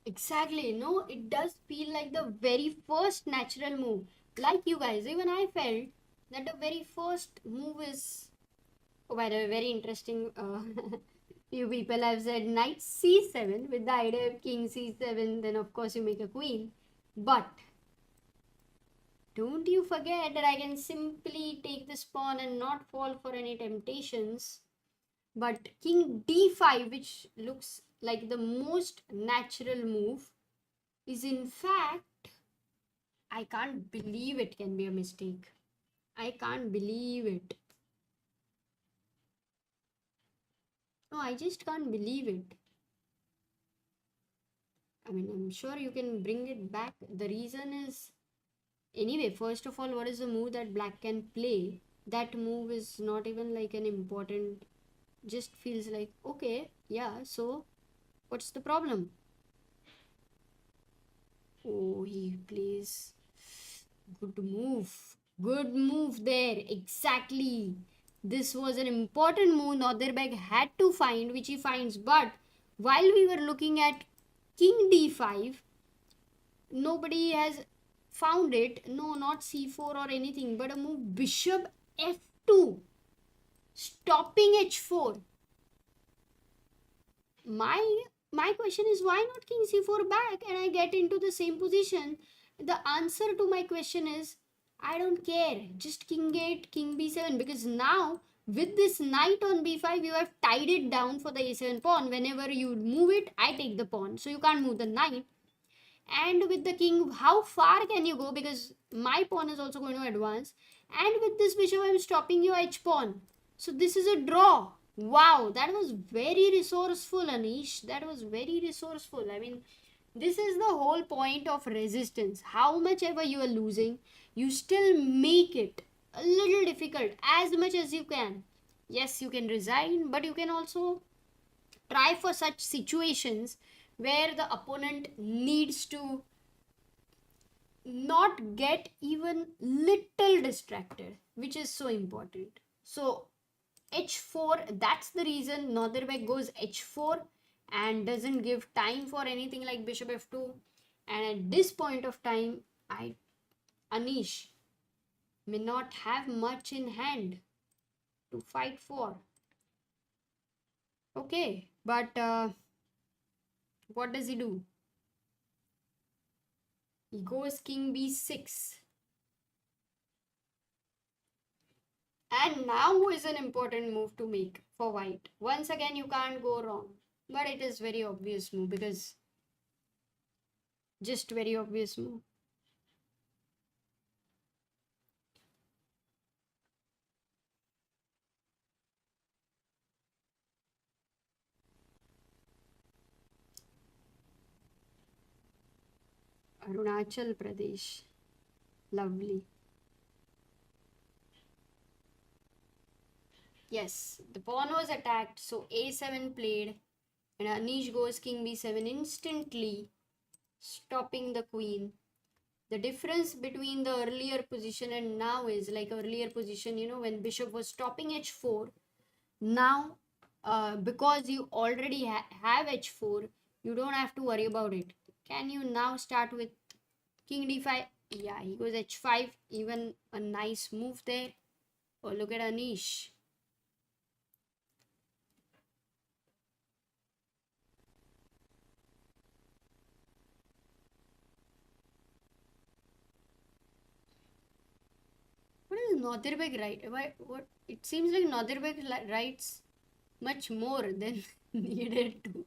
Exactly, no, it does feel like the very first natural move. like you guys, even I felt that the very first move is, oh, by the way, very interesting. Few people have said knight c7 with the idea of king c7, then of course you make a queen. But don't you forget that I can simply take this pawn and not fall for any temptations. But king d5, which looks like the most natural move, is in fact, I can't believe it can be a mistake. I can't believe it. No, I just can't believe it. I mean, I'm sure you can bring it back. The reason is, anyway, first of all, what is the move that black can play? That move is not even like an important, just feels like, okay, yeah, so what's the problem? Oh, he plays. Good move. Good move there. Exactly. This was an important move Northern had to find, which he finds. But while we were looking at king d5, nobody has found it. No, not c4 or anything, but a move bishop f2, stopping h4. My question is, why not king c4 back and I get into the same position? The answer to my question is, I don't care. Just king 8, king b7, because now with this knight on b5 you have tied it down for the a7 pawn. Whenever you move it, I take the pawn, so you can't move the knight. And with the king, how far can you go, because my pawn is also going to advance, and with this bishop I'm stopping your h pawn. So this is a draw. Wow, that was very resourceful, Anish. That was very resourceful. I mean, this is the whole point of resistance. How much ever you are losing, you still make it a little difficult as much as you can. Yes, you can resign, but you can also try for such situations where the opponent needs to not get even little distracted, which is so important. So h4, that's the reason Northern goes h4 and doesn't give time for anything like bishop f2. And at this point of time, Anish may not have much in hand to fight for. Okay, but what does he do? He goes king b6. And now is an important move to make for white. Once again, you can't go wrong. But it is very obvious move, because just very obvious move. Arunachal Pradesh. Lovely. Yes, the pawn was attacked, so a7 played, and Anish goes king b7 instantly, stopping the queen. The difference between the earlier position and now is, like earlier position, when bishop was stopping h4, now because you already have h4, you don't have to worry about it. Can you now start with king d5? Yeah, he goes h5, even a nice move there. Oh, look at Anish. What is Northern right? What? It seems like Northern writes much more than needed to.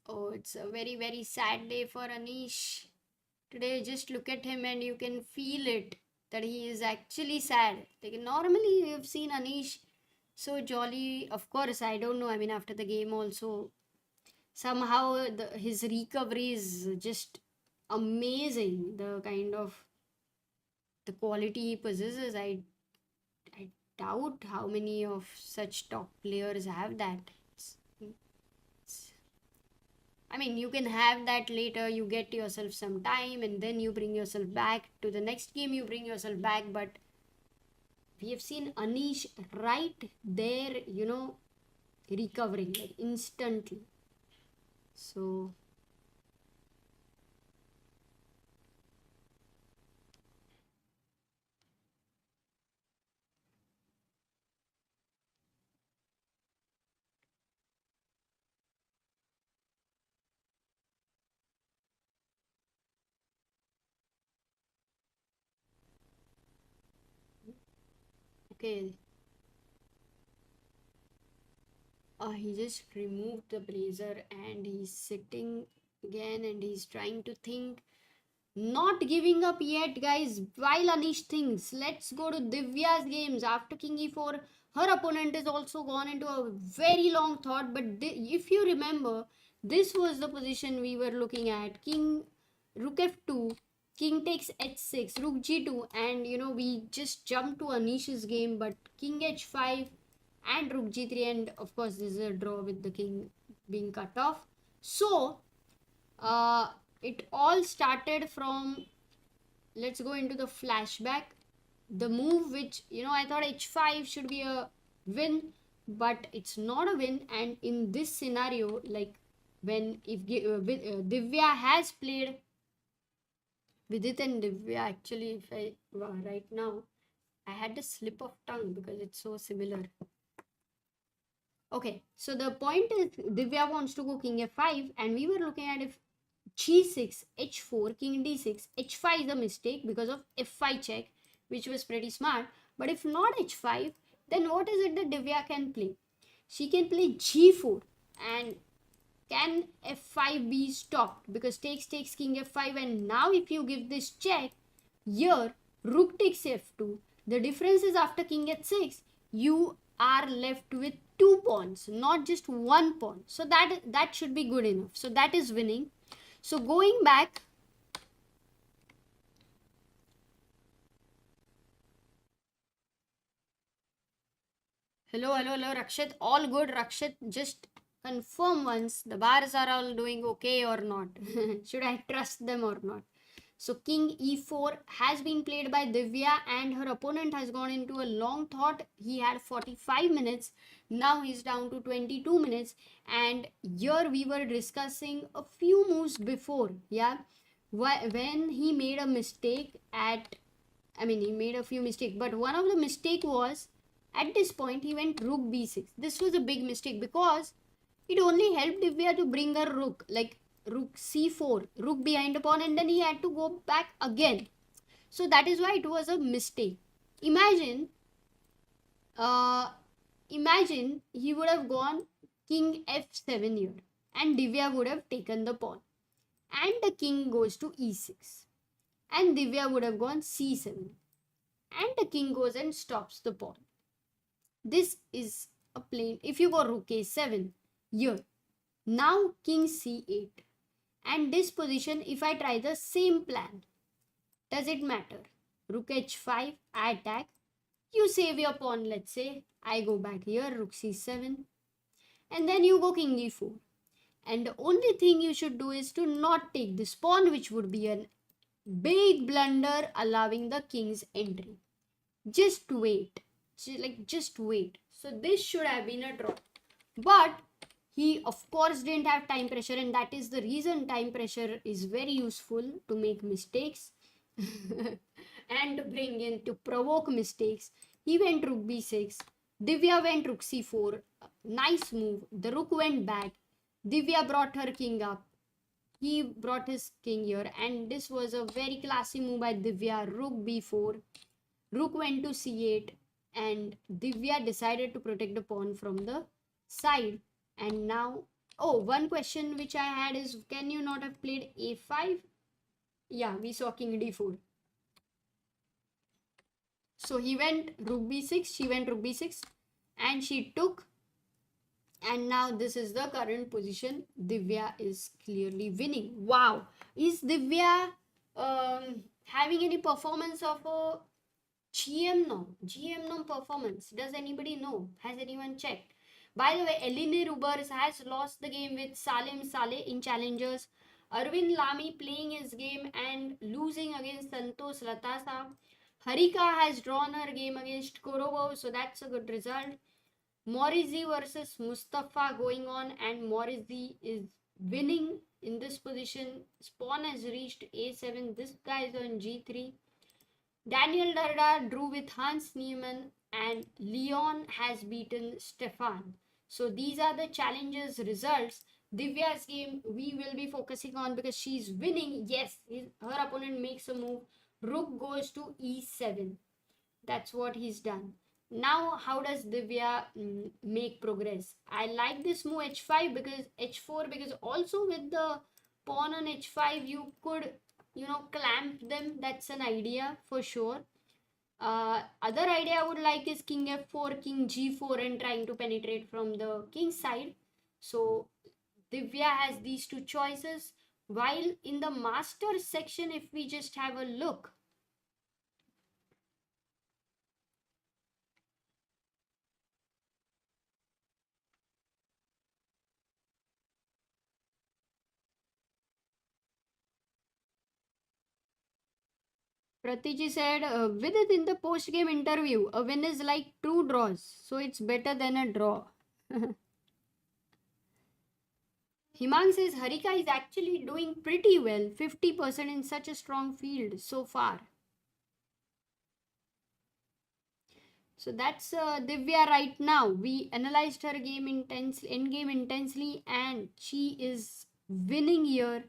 Oh, it's a very, very sad day for Anish. Today, just look at him and you can feel it, that he is actually sad. Like, normally, we have seen Anish so jolly. Of course, I don't know. I mean, after the game, also, somehow his recovery is just amazing. The kind of the quality he possesses, I doubt how many of such top players have that. I mean, you can have that later, you get yourself some time and then you bring yourself back to the next game, you bring yourself back. But we have seen Anish right there, recovering like instantly. So Okay. He just removed the blazer and he's sitting again and he's trying to think. Not giving up yet, guys. While Anish thinks, let's go to Divya's games. After King E4, her opponent is also gone into a very long thought. But if you remember, this was the position we were looking at. King Rook F2, King takes H6, Rook G2, and we just jumped to Anish's game. But King H5 and Rook G3, and of course, this is a draw with the king being cut off. So, uh, it all started from, let's go into the flashback. The move which I thought h5 should be a win, but it's not a win. And in this scenario, like when if Divya has played, Vidit and Divya, actually, if I right now I had a slip of tongue because it's so similar. Okay, so the point is Divya wants to go king f5, and we were looking at if g6, h4, king d6, h5 is a mistake because of f5 check, which was pretty smart. But if not h5, then what is it that Divya can play? She can play g4, and can f5 be stopped? Because takes king f5, and now if you give this check, here rook takes f2. The difference is after king h6, you are left with 2 pawns, not just 1 pawn. So that should be good enough. So that is winning. So going back, hello, Rakshit, all good. Rakshit, just confirm once the bars are all doing okay or not. Should I trust them or not? So king e4 has been played by Divya, and her opponent has gone into a long thought. He had 45 minutes. Now he's down to 22 minutes. And here we were discussing a few moves before. Yeah. When he made a mistake he made a few mistakes. But one of the mistake was, at this point, he went rook b6. This was a big mistake because it only helped Divya to bring her rook. Like rook c4, rook behind a pawn, and then he had to go back again. So that is why it was a mistake. Imagine he would have gone king f7 here, and Divya would have taken the pawn, and the king goes to e6, and Divya would have gone c7, and the king goes and stops the pawn. This is a plain. If you go rook a7 here, now king c8. And this position, if I try the same plan, does it matter? Rook h5, I attack. You save your pawn, let's say. I go back here, rook c7. And then you go king e4. And the only thing you should do is to not take this pawn, which would be a big blunder, allowing the king's entry. Just wait. Just wait. So this should have been a draw. But he, of course, didn't have time pressure, and that is the reason time pressure is very useful to make mistakes and to provoke mistakes. He went rook b6. Divya went rook c4. Nice move. The rook went back. Divya brought her king up. He brought his king here, and this was a very classy move by Divya. Rook b4. Rook went to c8, and Divya decided to protect the pawn from the side. And now, one question which I had is, can you not have played a5? Yeah, we saw king d4. So he went rook b6, she went rook b6, and she took. And now this is the current position. Divya is clearly winning. Wow. Is Divya having any performance of a GM nom performance? Does anybody know? Has anyone checked? By the way, Eline Rubers has lost the game with Salim Saleh in Challengers. Arvind Lamy playing his game and losing against Santosh Latasa. Harika has drawn her game against Korobo, so that's a good result. Morizi versus Mustafa going on, and Morizi is winning in this position. Pawn has reached a7. This guy is on g3. Daniel Darda drew with Hans Niemann, and Leon has beaten Stefan. So these are the challenges results. Divya's game we will be focusing on because she's winning. Yes, her opponent makes a move. Rook goes to e7. That's what he's done. Now, how does Divya make progress? I like this move h5 because h4, because also with the pawn on h5 you could, clamp them. That's an idea for sure. Other idea I would like is king f4, king g4, and trying to penetrate from the king side. So Divya has these two choices. While in the master section, if we just have a look, Pratiji said, Vidit, in the post game interview, a win is like two draws, so it's better than a draw. Himang says Harika is actually doing pretty well, 50% in such a strong field so far. So that's Divya right now. We analyzed her game intensely, end game intensely, and she is winning here,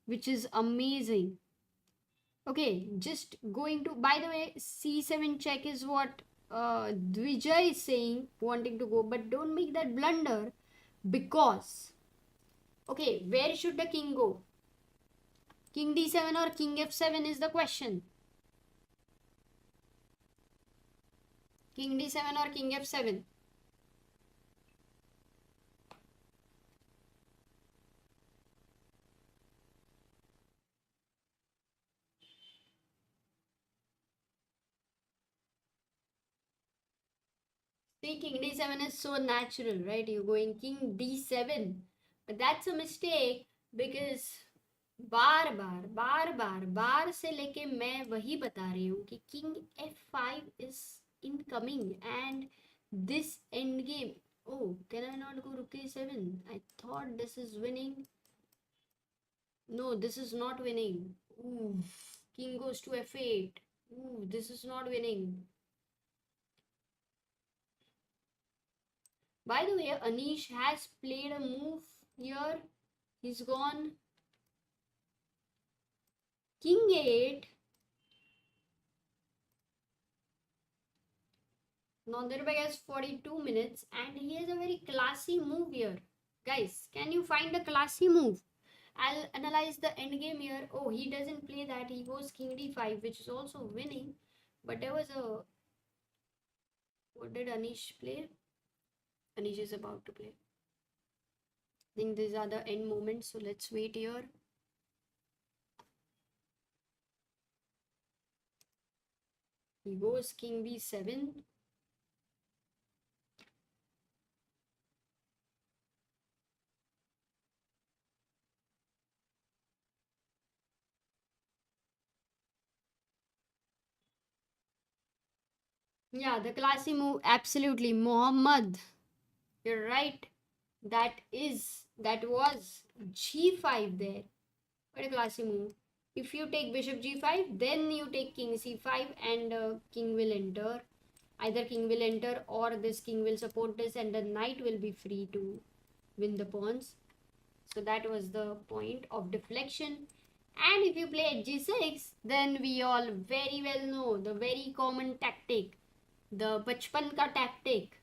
which is amazing. Okay, just going to, by the way, c7 check is what Dvijay is saying, wanting to go, but don't make that blunder because, okay, where should the king go? King d7 or king f7 is the question. King d7 or king f7? See, king d7 is so natural, right? You're going king d7. But that's a mistake because बार से लेके मैं वही बता रही हूँ कि king f5 is incoming and this end game. Oh, can I not go rook a7? I thought this is winning. No, this is not winning. Ooh, king goes to f8. Ooh, this is not winning. By the way, Anish has played a move here. He's gone king 8. Nonderbeg has 42 minutes and he has a very classy move here. Guys, can you find a classy move? I'll analyze the endgame here. Oh, he doesn't play that. He goes king d5, which is also winning. But there was a... What did Anish play? Anish is about to play. I think these are the end moments. So let's wait here. He goes king b7. Yeah, the classy move, absolutely. Mohammad, you're right. That was g5 there. What a classy move. If you take bishop g5, then you take king c5 and king will enter. Either king will enter or this king will support this and the knight will be free to win the pawns. So that was the point of deflection. And if you play g6, then we all very well know the very common tactic, the bachpan ka tactic.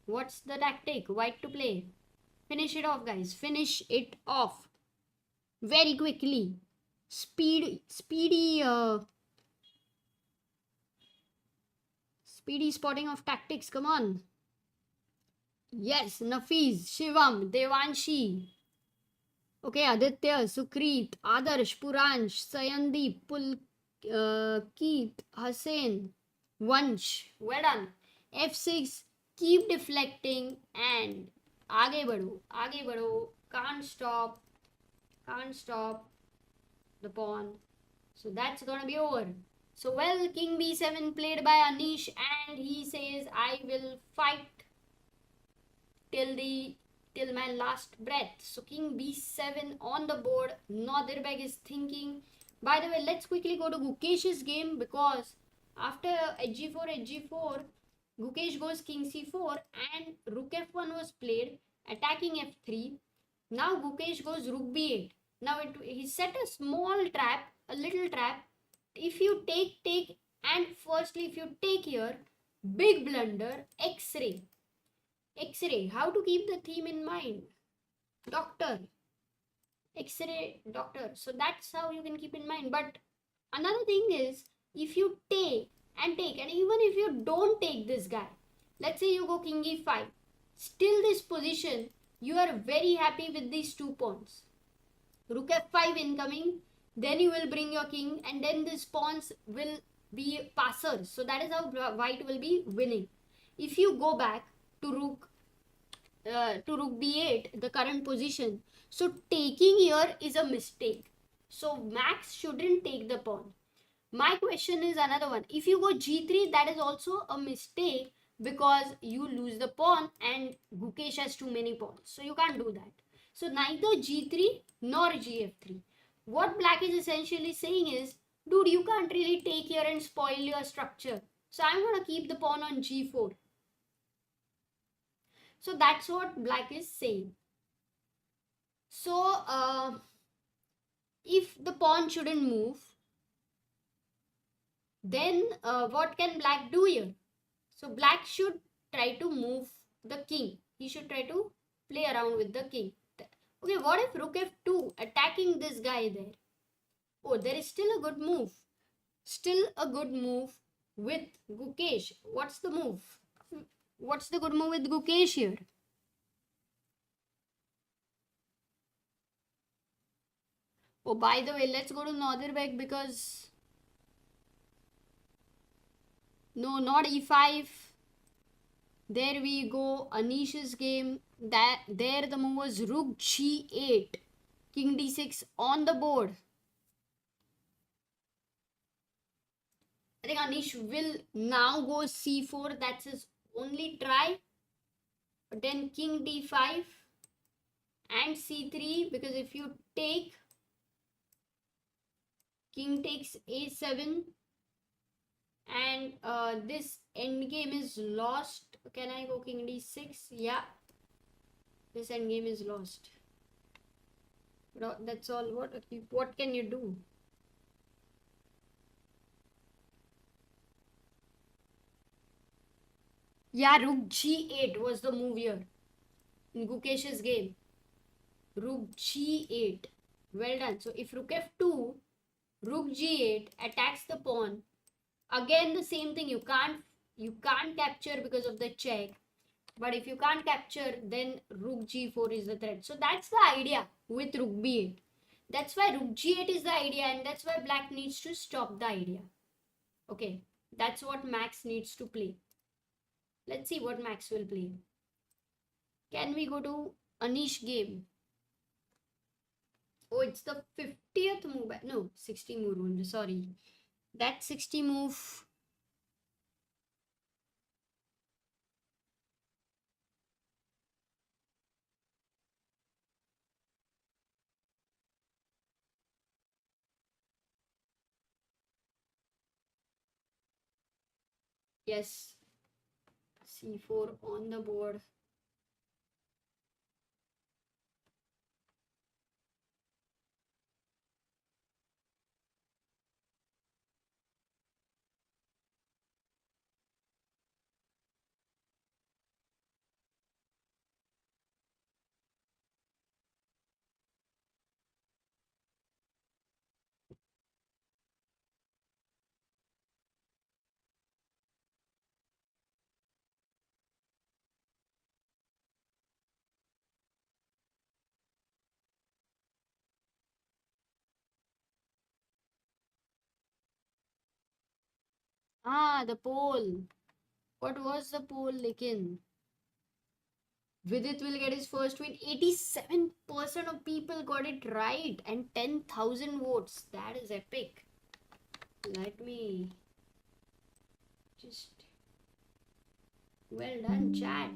What's the tactic? White to play. Finish it off, guys. Finish it off very quickly. Speedy spotting of tactics. Come on. Yes, Nafiz, Shivam, Devanshi. Okay, Aditya, Sukrit, Adarsh, Puransh, Sayandeep, Keith, Hussain, Vansh. Well done. F6, keep deflecting and आगे बढ़ो, can't stop the pawn. So that's gonna be over. So well, king b7 played by Anish and he says I will fight till my last breath. So king b7 on the board. Nodirbeg is thinking. By the way, let's quickly go to Gukesh's game because after hg4, Gukesh goes king c4 and rook f1 was played, attacking f3. Now Gukesh goes rook b8. Now he set a small trap, a little trap. If you take, and firstly if you take here, Big blunder, X-ray. X-ray, how to keep the theme in mind? Doctor, X-ray, doctor. So that's how you can keep in mind. But another thing is, if you take and take, and even if you don't take this guy, let's say you go king e5, still this position, you are very happy with these 2 pawns. Rook f5 incoming, then you will bring your king, and then these pawns will be passers. So that is how white will be winning. If you go back to rook b8, the current position, so taking here is a mistake. So Max shouldn't take the pawn. My question is another one. If you go g3, that is also a mistake because you lose the pawn and Gukesh has too many pawns. So you can't do that. So neither g3 nor gf3. What black is essentially saying is, dude, you can't really take here and spoil your structure. So I'm going to keep the pawn on g4. So that's what black is saying. So if the pawn shouldn't move, then what can black do here? So black should try to move the king. He should try to play around with the king. Okay, what if rook f2 attacking this guy there? Oh, there is still a good move. Still a good move with Gukesh. What's the move? What's the good move with Gukesh here? Oh, by the way, let's go to Nadir because... No, not e5. There we go. Anish's game. There the move was rook g8. King d6 on the board. I think Anish will now go c4. That's his only try. But then king d5 and c3, because if you take, king takes a7 and this endgame is lost. Can I go king d6? Yeah, this endgame is lost. That's all. What can you do? Yeah, rook g8 was the move here in Gukesh's game. Rook g8. Well done. So if rook f2, rook g8 attacks the pawn. Again the same thing. You can't capture because of the check. But if you can't capture, then rook g4 is the threat. So that's the idea with rook b8. That's why rook g8 is the idea, and that's why black needs to stop the idea. Okay, that's what Max needs to play. Let's see what Max will play. Can we go to Anish game? Oh, it's the 50th move. No, 60 move. Sorry. That 60 move. Yes. C4 on the board. Ah, the poll. What was the poll, Likin? Vidit will get his first win. 87% of people got it right and 10,000 votes. That is epic. Let me just... Well done, chat.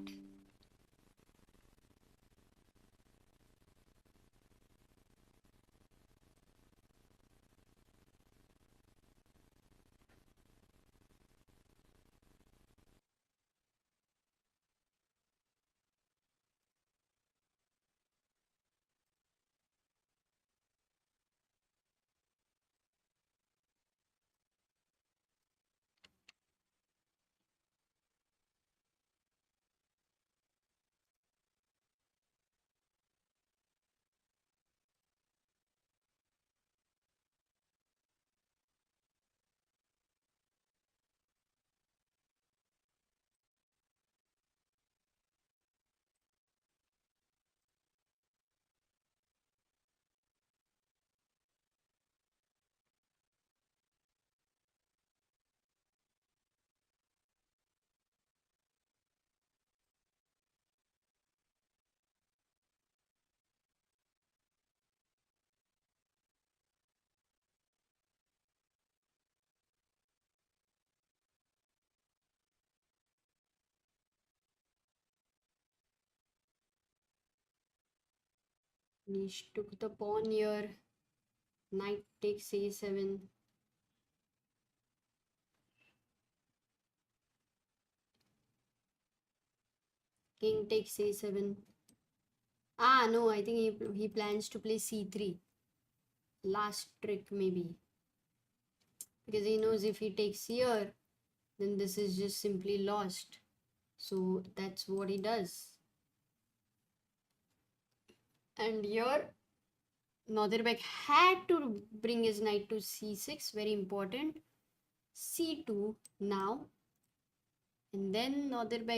Anish took the pawn here. Knight takes a7. King takes a7. Ah, no, I think he plans to play c3. Last trick, maybe. Because he knows if he takes here, then this is just simply lost. So that's what he does. And here, Northern had to bring his knight to c6, very important. c2 now. And then Northern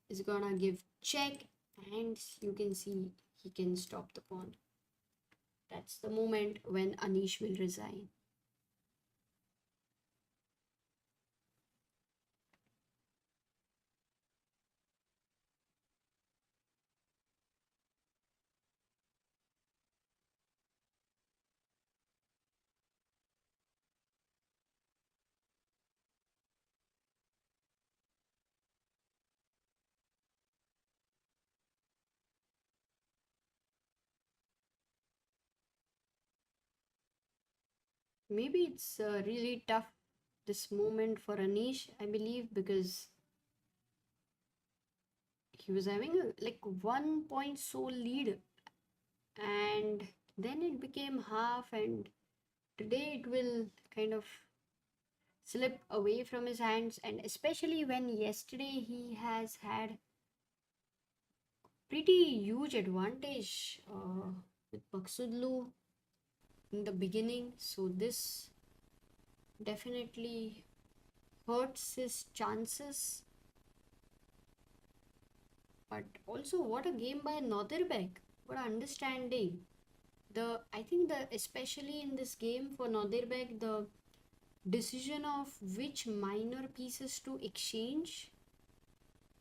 is gonna give check, and you can see he can stop the pawn. That's the moment when Anish will resign. Maybe it's really tough this moment for Anish, I believe, because he was having a like 1 point so lead, and then it became half, and today it will kind of slip away from his hands, and especially when yesterday he has had pretty huge advantage with Maghsoodloo in the beginning, so this definitely hurts his chances. But also, what a game by Northern. What an understanding. I think especially in this game for Northern, the decision of which minor pieces to exchange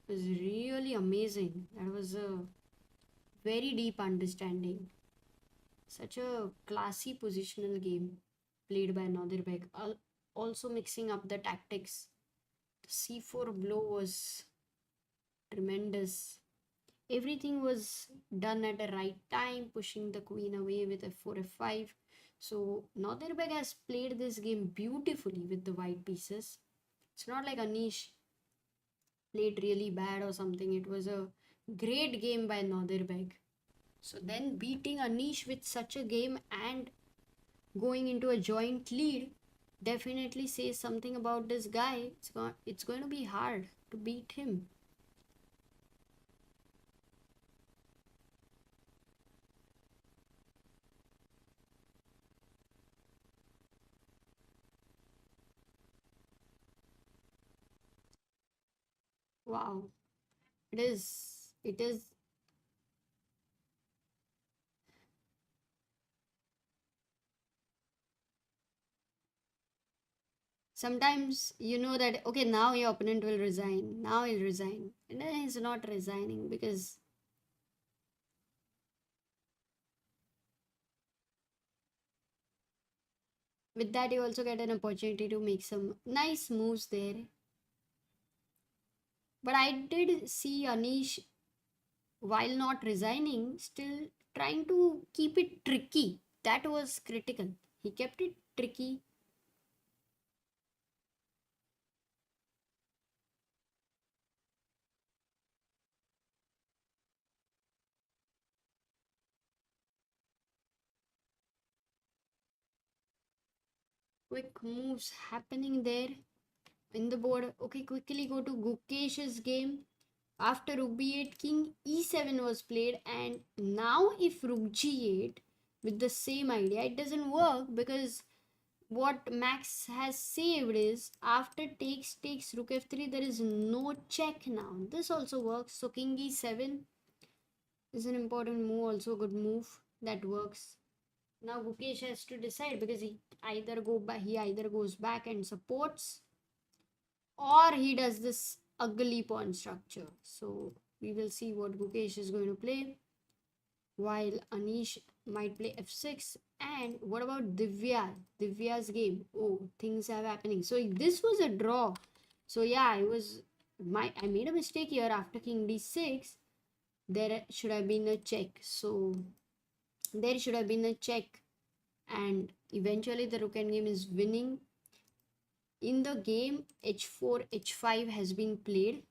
was really amazing. That was a very deep understanding. Such a classy positional game played by Northern. Also mixing up the tactics. The c4 blow was tremendous. Everything was done at the right time, pushing the queen away with f4, f5. So Northern has played this game beautifully with the white pieces. It's not like Anish played really bad or something. It was a great game by Northern. So then beating Anish with such a game and going into a joint lead definitely says something about this guy. It's going to be hard to beat him. Wow. It is. It is. Sometimes you know that, okay, now your opponent will resign. Now he'll resign. And then he's not resigning because with that you also get an opportunity to make some nice moves there. But I did see Anish, while not resigning, still trying to keep it tricky. That was critical. He kept it tricky. Quick moves happening there in the board. Okay, quickly go to Gukesh's game. After rook b8, king e7 was played, and now if rook g8 with the same idea, it doesn't work because what Max has saved is after takes rook f3, there is no check now. This also works. So king e7 is an important move, also a good move that works. Now Gukesh has to decide because he either goes back and supports, or he does this ugly pawn structure. So we will see what Gukesh is going to play, while Anish might play f6. And what about Divya's game? Oh, things are happening. So this was a draw. So yeah, I made a mistake here. After king d6, there should have been a check. So There should have been a check, and eventually the rook endgame is winning. In the game, h4, h5 has been played.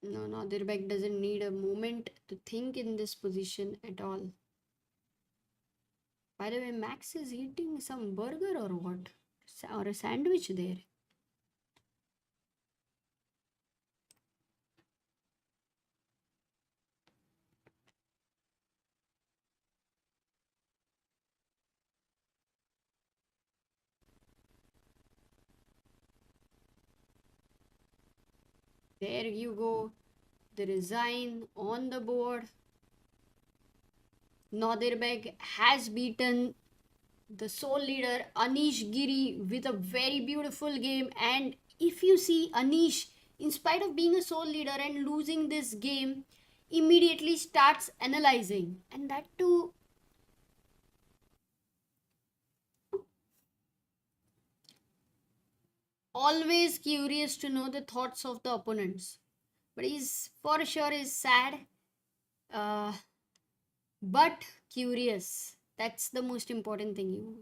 No, Nadir doesn't need a moment to think in this position at all. By the way, Max is eating some burger or what? Or a sandwich there. There you go. The resign on the board. Nadir has beaten the sole leader Anish Giri with a very beautiful game. And if you see Anish, in spite of being a sole leader and losing this game, immediately starts analyzing, and that too always curious to know the thoughts of the opponents. But he's for sure is sad, uh, but curious. That's the most important thing. You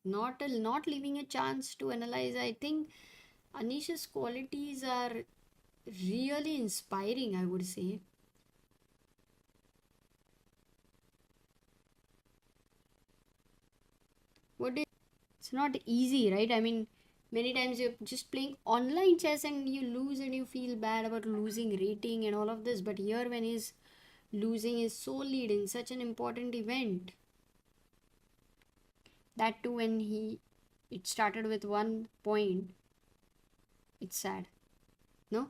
not leaving a chance to analyze. I think Anish's qualities are really inspiring, I would say. It's not easy, right? I mean, many times you're just playing online chess and you lose and you feel bad about losing rating and all of this. But here, when he's losing his sole lead in such an important event, that too when it started with 1 point, it's sad. No?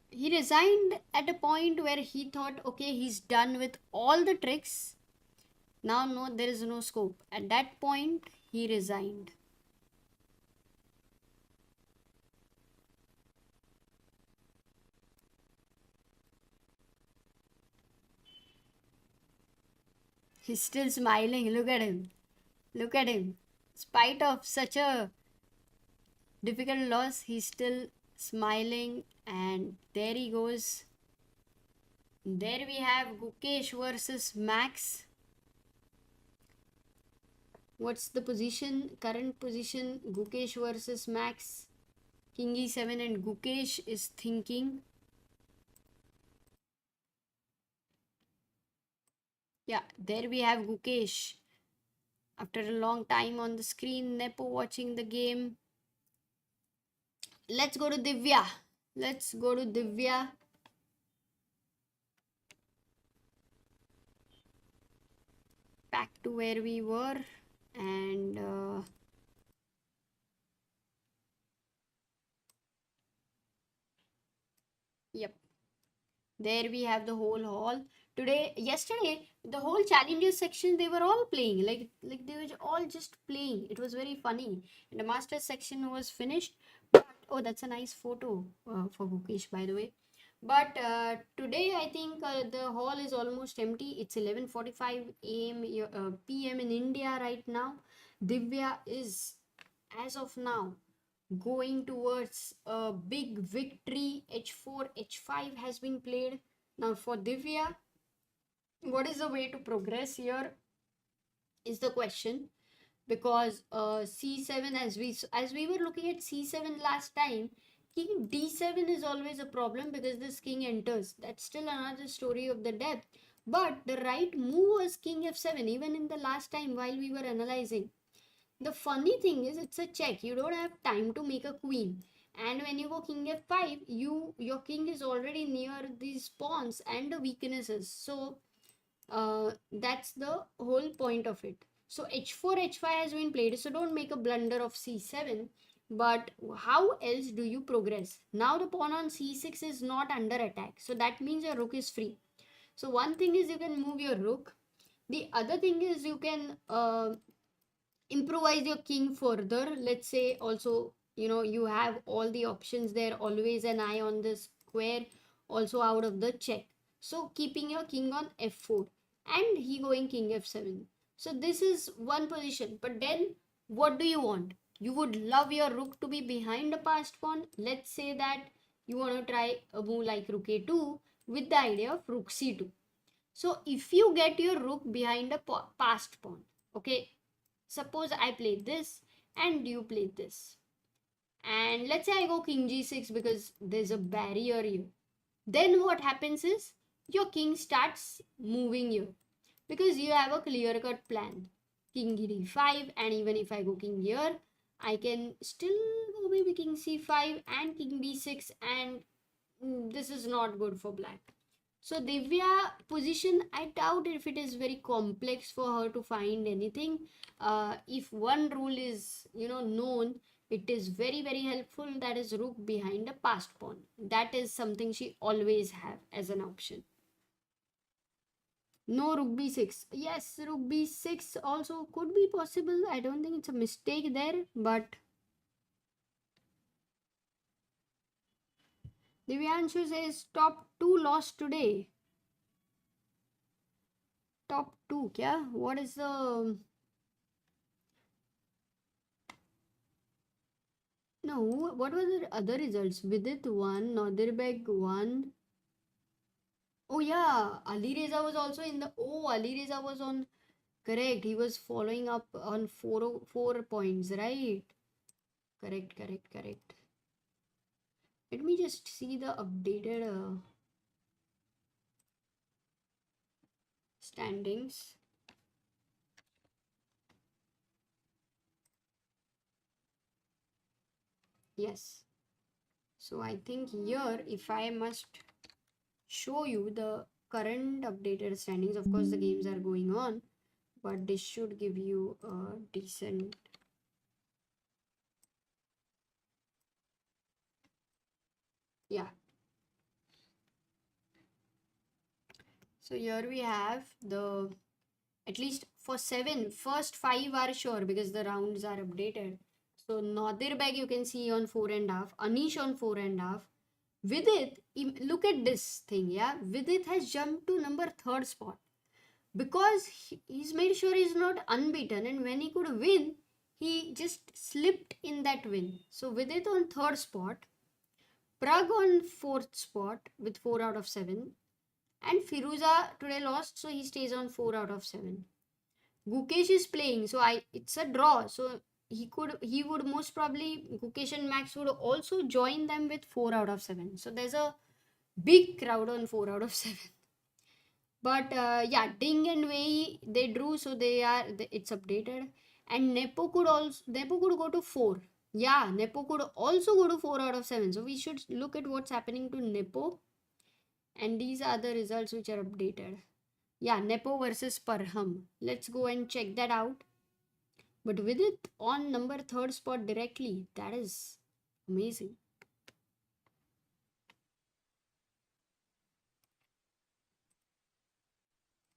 He resigned at a point where he thought, okay, he's done with all the tricks. Now, no, there is no scope. At that point, he resigned. He's still smiling. Look at him. Look at him. In spite of such a difficult loss, he's still smiling. And there he goes. There we have Gukesh versus Max. What's the position? Current position, Gukesh versus Max. King e7, and Gukesh is thinking. Yeah, there we have Gukesh. After a long time on the screen, Nepo watching the game. Let's go to Divya. Let's go to Divya. Back to where we were. And yep, there we have the whole hall. Yesterday, the whole challenges section, they were all playing. Like they were all just playing. It was very funny. And the master section was finished. But, oh, that's a nice photo for Gukesh, by the way. But today, I think the hall is almost empty. It's 11:45 a.m. p.m. in India right now. Divya is, as of now, going towards a big victory. H4, H5 has been played. Now for Divya, what is the way to progress here is the question, because c7, as we were looking at c7 last time, king d7 is always a problem because this king enters. That's still another story of the depth. But the right move was king f7, even in the last time while we were analyzing. The funny thing is, it's a check. You don't have time to make a queen. And when you go king f5, your king is already near these pawns and the weaknesses. So that's the whole point of it. So h4, h5 has been played. So don't make a blunder of c7. But how else do you progress? Now the pawn on c6 is not under attack. So that means your rook is free. So one thing is you can move your rook. The other thing is you can improvise your king further. Let's say also, you have all the options there, always an eye on the square, also out of the check. So keeping your king on f4 and he going king f7. So this is one position. But then What do you want? You would love your rook to be behind a passed pawn. Let's say that you want to try a move like rook a2 with the idea of rook c2. So if you get your rook behind a passed pawn, okay, suppose I play this and you play this. And let's say I go king g6 because there's a barrier here. Then what happens is your king starts moving here because you have a clear cut plan. King d5, and even if I go king here, I can still go maybe king c5 and king b6, and this is not good for black. So Divya position, I doubt if it is very complex for her to find anything. If one rule is known, it is very very helpful. That is rook behind a passed pawn. That is something she always have as an option. No rook b6. Yes, rook b6 also could be possible. I don't think it's a mistake there, but Divyanshu says top 2 lost today. Top 2, kya? What is the... No, what were the other results? Vidit won, Nadirbeg won. Oh yeah, Ali Reza was also in the... Oh, Ali Reza was on... Correct, he was following up on 4 points, right? Correct, correct, correct. Let me just see the updated standings. Yes. So I think here, if I must show you the current updated standings, of course the games are going on, but this should give you a decent... Yeah. So here we have the... At least for 7, first 5 are sure because the rounds are updated. So Nadir Beg you can see on 4.5, Anish on 4.5. Vidit, look at this thing, yeah. Vidit has jumped to number 3rd spot because he's made sure he's not unbeaten, and when he could win, he just slipped in that win. So Vidit on 3rd spot, Pragg on 4th spot with 4 out of 7, and Firouzja today lost, so he stays on 4 out of 7. Gukesh is playing, so it's a draw. So he would most probably, Gukesh and Max would also join them with 4 out of 7. So there's a big crowd on 4 out of 7. But yeah, Ding and Wei they drew, so it's updated. And Nepo could go to 4. Yeah, Nepo could also go to 4 out of 7. So we should look at what's happening to Nepo. And these are the results which are updated. Yeah, Nepo versus Parham. Let's go and check that out. But with it on number 3rd spot directly, that is amazing.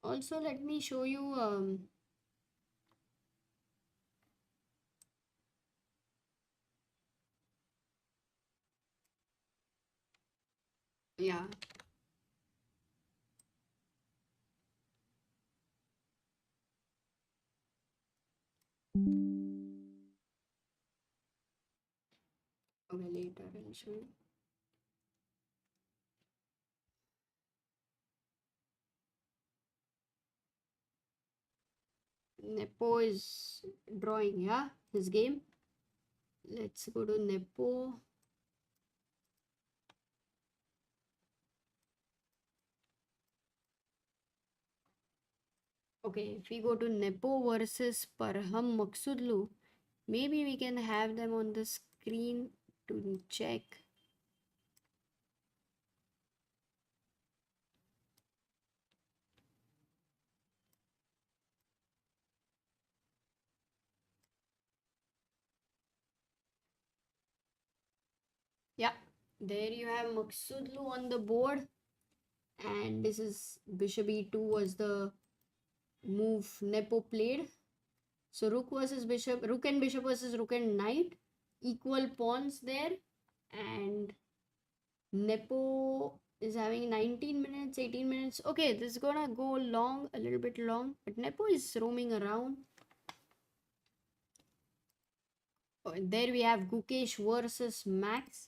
Also, let me show you yeah. Okay, later I'll show you. Nepo is drawing, yeah, his game. Let's go to Nepo. Okay, if we go to Nepo versus Parham Maghsoodloo, maybe we can have them on the screen to check. Yeah, there you have Maghsoodloo on the board. And this is bishop e2 was the move Nepo played. So rook versus bishop, rook and bishop versus rook and knight, equal pawns there. And Nepo is having 19 minutes, 18 minutes. Okay, this is gonna go long, a little bit long, but Nepo is roaming around. There we have Gukesh versus Max.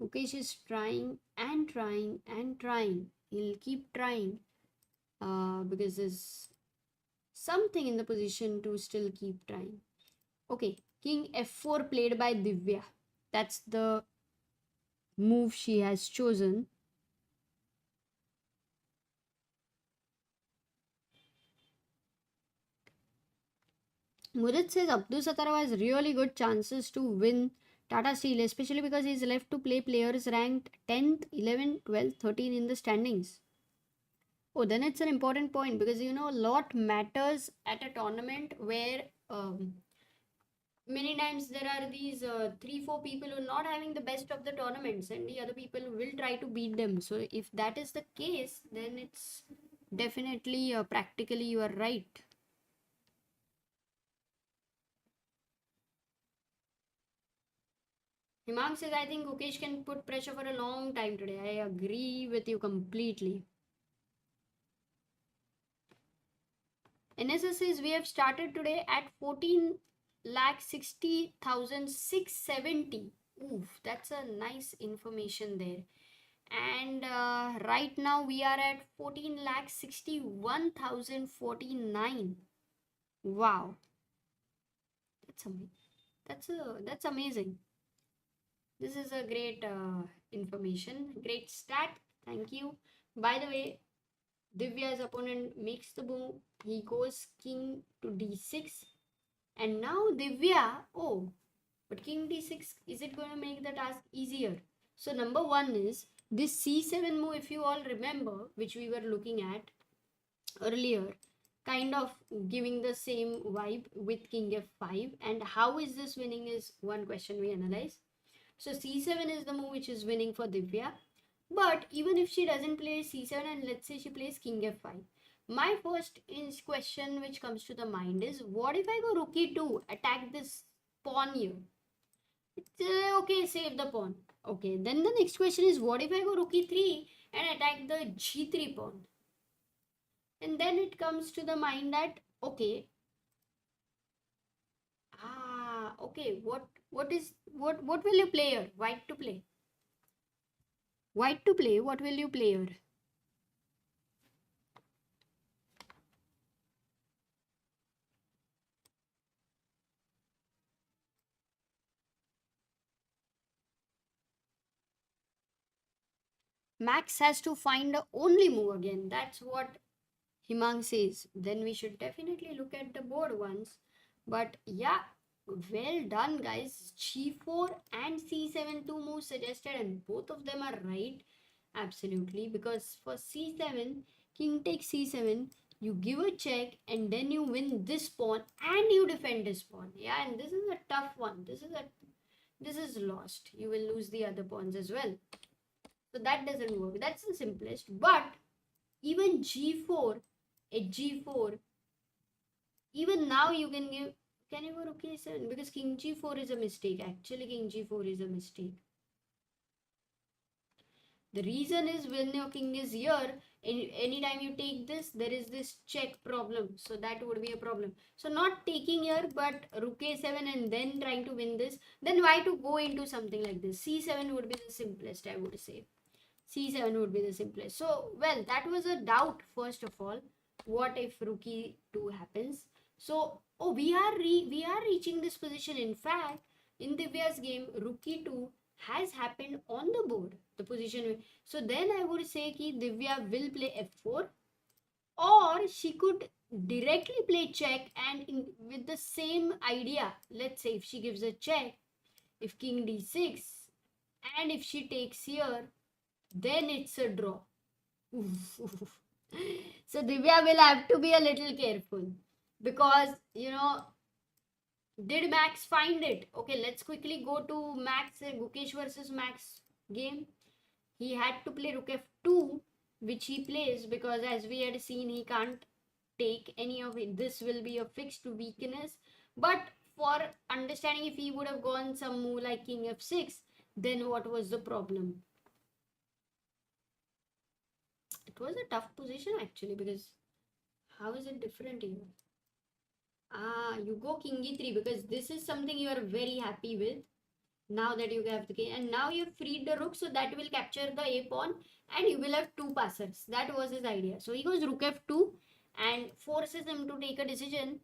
Gukesh is trying and trying and trying. He'll keep trying because there's something in the position to still keep trying. Okay, King F4 played by Divya. That's the move she has chosen. Mudit says Abdusattorov has really good chances to win Tata Steel, especially because he's left to play players ranked 10th, 11th, 12th, 13th in the standings. Oh, then it's an important point because you know a lot matters at a tournament where many times there are these 3 4 people who are not having the best of the tournaments and the other people will try to beat them. So if that is the case, then it's definitely practically you are right. Himang says, I think Gukesh can put pressure for a long time today. I agree with you completely. NSS says we have started today at 14 lakh 60,670. Oof, that's a nice information there. And right now we are at 14 lakh 61,049. Wow, that's amazing. That's amazing. This is a great information, great stat. Thank you. By the way, Divya's opponent makes the move. He goes king to d6. And now Divya, oh, but king d6, is it going to make the task easier? So number one is this c7 move, if you all remember, which we were looking at earlier, kind of giving the same vibe with king f5. And how is this winning is one question we analyze. So c7 is the move which is winning for Divya. But even if she doesn't play c7 and let's say she plays king f5, my first question which comes to the mind is what if I go rook e2, attack this pawn here? It's okay, save the pawn. Okay, then the next question is what if I go rook e3 and attack the g3 pawn? And then it comes to the mind that okay, okay, what will you play here? White to play. White to play, what will you play here? Max has to find the only move again. That's what Himang says. Then we should definitely look at the board once. But yeah, well done, guys. G4 and C7, two moves suggested, and both of them are right. Absolutely. Because for C7, king takes C7, you give a check, and then you win this pawn and you defend this pawn. Yeah, and this is a tough one. This is lost. You will lose the other pawns as well. So that doesn't work. That's the simplest. But even g4 at g4, even now you can give. Can you go rook a7? Because king g4 is a mistake. Actually, king g4 is a mistake. The reason is when your king is here, anytime you take this, there is this check problem. So that would be a problem. So not taking here, but rook a7 and then trying to win this. Then why to go into something like this? c7 would be the simplest, I would say. C7 would be the simplest. So, well, that was a doubt, first of all. What if rook e2 happens? So, oh, we are reaching this position. In fact, in Divya's game, rook e2 has happened on the board. The position. So then I would say ki Divya will play f4, or she could directly play check and with the same idea. Let's say if she gives a check, if king d6, and if she takes here, then it's a draw. So Divya will have to be a little careful because you know, did Max find it? Okay, let's quickly go to Max Gukesh versus Max game. He had to play rook f2, which he plays because as we had seen, he can't take any of it. This will be a fixed weakness. But for understanding, if he would have gone some move like king f6, then what was the problem? It was a tough position actually because how is it different here? You go king e3 because this is something you are very happy with. Now that you have the king, and now you've freed the rook, so that will capture the a pawn, and you will have two passers. That was his idea. So he goes rook f2 and forces him to take a decision.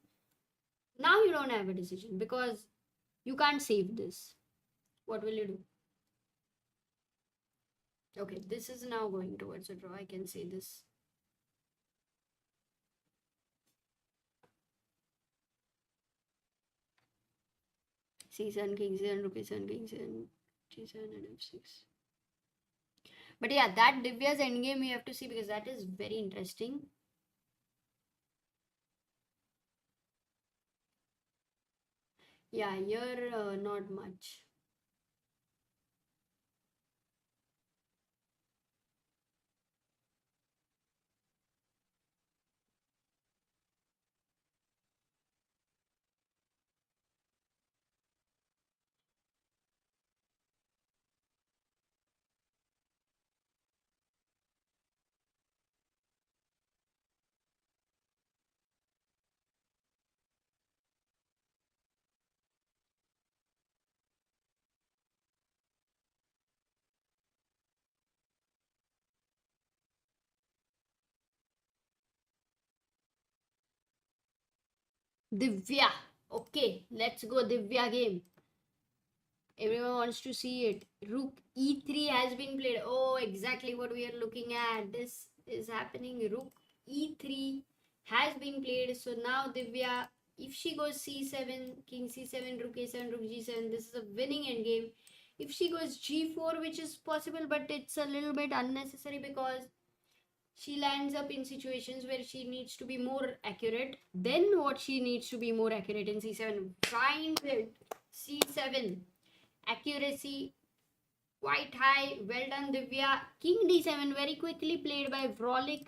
Now you don't have a decision because you can't save this. What will you do? Okay, this is now going towards a draw. I can say this. C7, king 7, rook a7, king 7, g7, and f6. But yeah, that Divya's endgame we have to see because that is very interesting. Yeah, here not much. Divya. Okay, let's go Divya game. Everyone wants to see it. Rook e3 has been played. Oh, exactly what we are looking at. This is happening. Rook e3 has been played. So now Divya, if she goes c7, king c7, rook a7, rook g7, this is a winning endgame. If she goes g4, which is possible, but it's a little bit unnecessary because she lands up in situations where she needs to be more accurate. Then what she needs to be more accurate in c7. Find it. c7 accuracy quite high. Well done, Divya. King d7 very quickly played by Vrolik.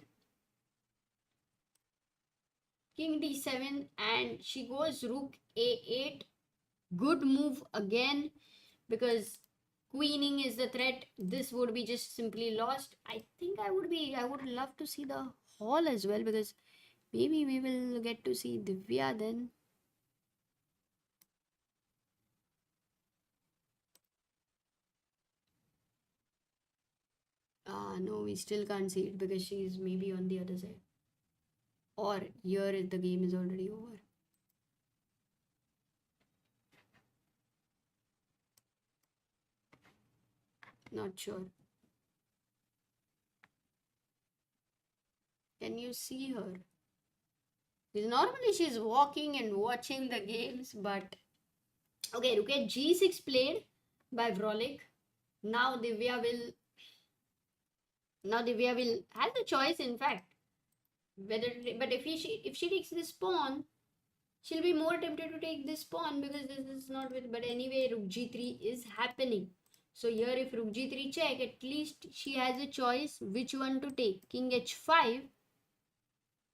King d7 and she goes rook a8. Good move again because queening is the threat. This would be just simply lost. I would love to see the hall as well because maybe we will get to see Divya then. No, we still can't see it because she's maybe on the other side. Or here the game is already over. Not sure. Can you see her? Because normally she's walking and watching the games, but okay, look at g6 played by Vrolik. Now Divya will have the choice in fact. Whether but if she takes this pawn, she'll be more tempted to take this pawn because this is not with but anyway rook g3 is happening. So here if rook g3 check, at least she has a choice which one to take. King h5,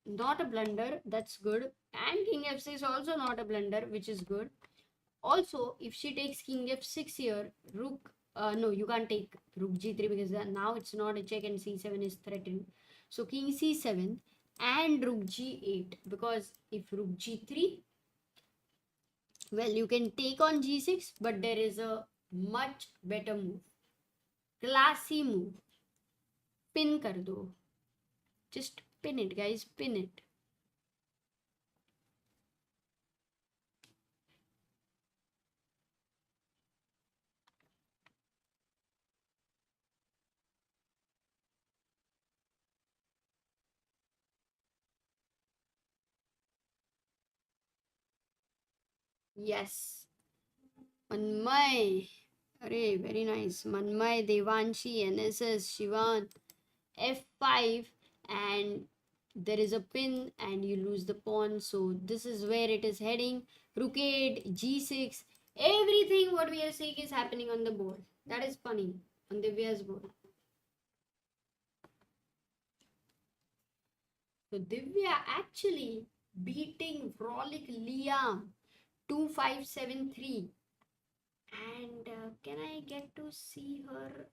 not a blunder, that's good. And king f6 also not a blunder, which is good. Also, if she takes king f6 here, rook, no, you can't take rook g3 because now it's not a check and c7 is threatened. So king c7 and rook g8 because if rook g3, well, you can take on g6, but there is a much better move. Classy move. Pin kar do. Just pin it, guys, pin it. Yes. Manmay. Array, very nice. Manmay, Devanshi, NSS, Shivan, F5, and there is a pin and you lose the pawn. So this is where it is heading. Rook 8, G6, everything what we are seeing is happening on the board. That is funny on Divya's board. So Divya actually beating Vrolik Liam 2573. And can I get to see her?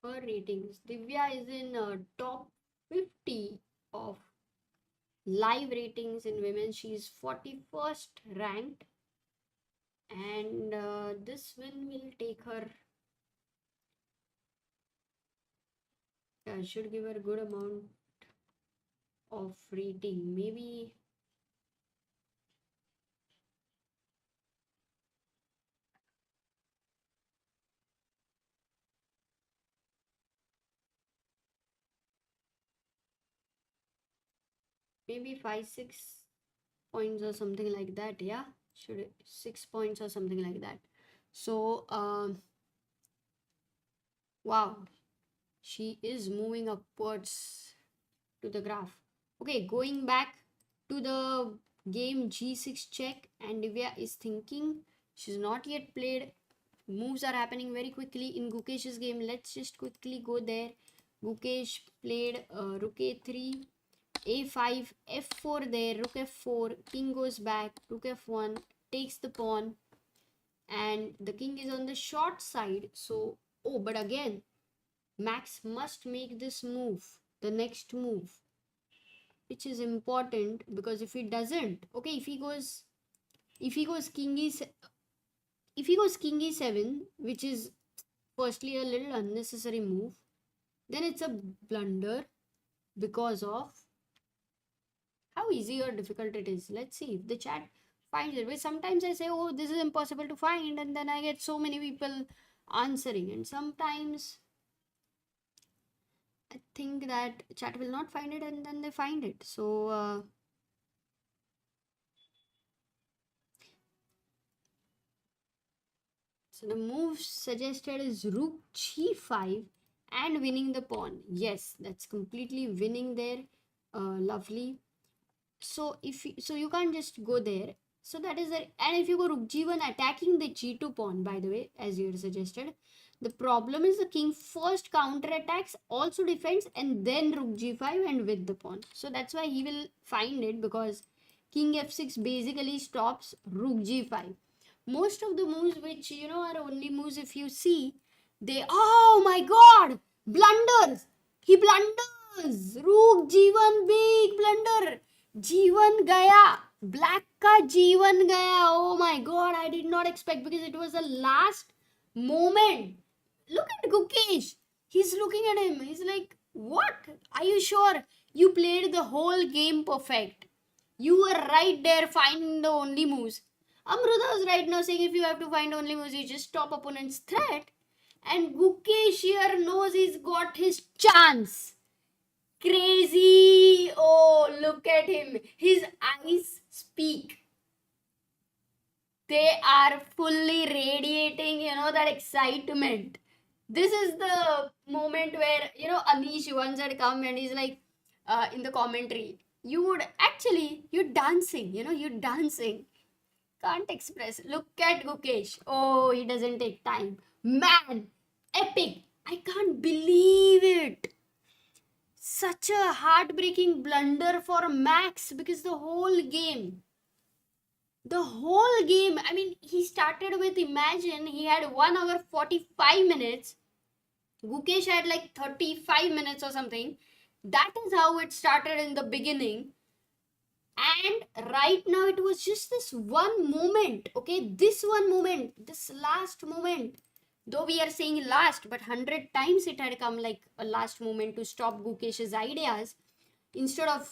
her ratings. Divya is in top 50 of live ratings in women. She's 41st ranked, and this win will take her. Should give her a good amount of rating. Maybe 5-6 points or something like that. Yeah, should 6 points or something like that. So wow, she is moving upwards to the graph. Okay, going back to the game G6 check, and Divya is thinking. She's not yet played. Moves are happening very quickly in Gukesh's game. Let's just quickly go there. Gukesh played rook a3, a5, f4 there, rook f4, king goes back, rook f1, takes the pawn, and the king is on the short side. So, oh, but again, Max must make this move, the next move, which is important, because if he doesn't, okay, if he goes king e, if he goes king e7, which is firstly a little unnecessary move, then it's a blunder because of how easy or difficult it is. Let's see if the chat finds it. But sometimes I say, oh, this is impossible to find, and then I get so many people answering, and sometimes I think that chat will not find it, and then they find it. So the move suggested is rook g5 and winning the pawn. Yes, that's completely winning there. Lovely. So so you can't just go there. So that is it. And if you go rook g1 attacking the g2 pawn, by the way, as you suggested, the problem is the king first counter attacks, also defends, and then rook g5 and with the pawn. So that's why he will find it, because king f6 basically stops rook g5. Most of the moves which are only moves, if you see, they, oh my god, blunders. He blunders. Rook g1, big blunder. G1 gaya. Black ka G1 gaya. Oh my god, I did not expect, because it was the last moment. Look at Gukesh. He's looking at him. He's like, what? Are you sure? You played the whole game perfect. You were right there finding the only moves. Amruta was right now saying, if you have to find only moves, you just stop opponent's threat. And Gukesh here knows he's got his chance. Crazy. Oh, look at him. His eyes speak. They are fully radiating, that excitement. This is the moment where, Anish once had come and he's like, in the commentary, you're dancing, you're dancing. Can't express. Look at Gukesh. Oh, he doesn't take time. Man, epic. I can't believe it. Such a heartbreaking blunder for Max, because I mean, he started with, imagine, he had 1 hour 45 minutes. Gukesh had like 35 minutes or something. That is how it started in the beginning. And right now it was just this one moment. Okay, this one moment, this last moment. Though we are saying last, but 100 times it had come like a last moment to stop Gukesh's ideas. Instead of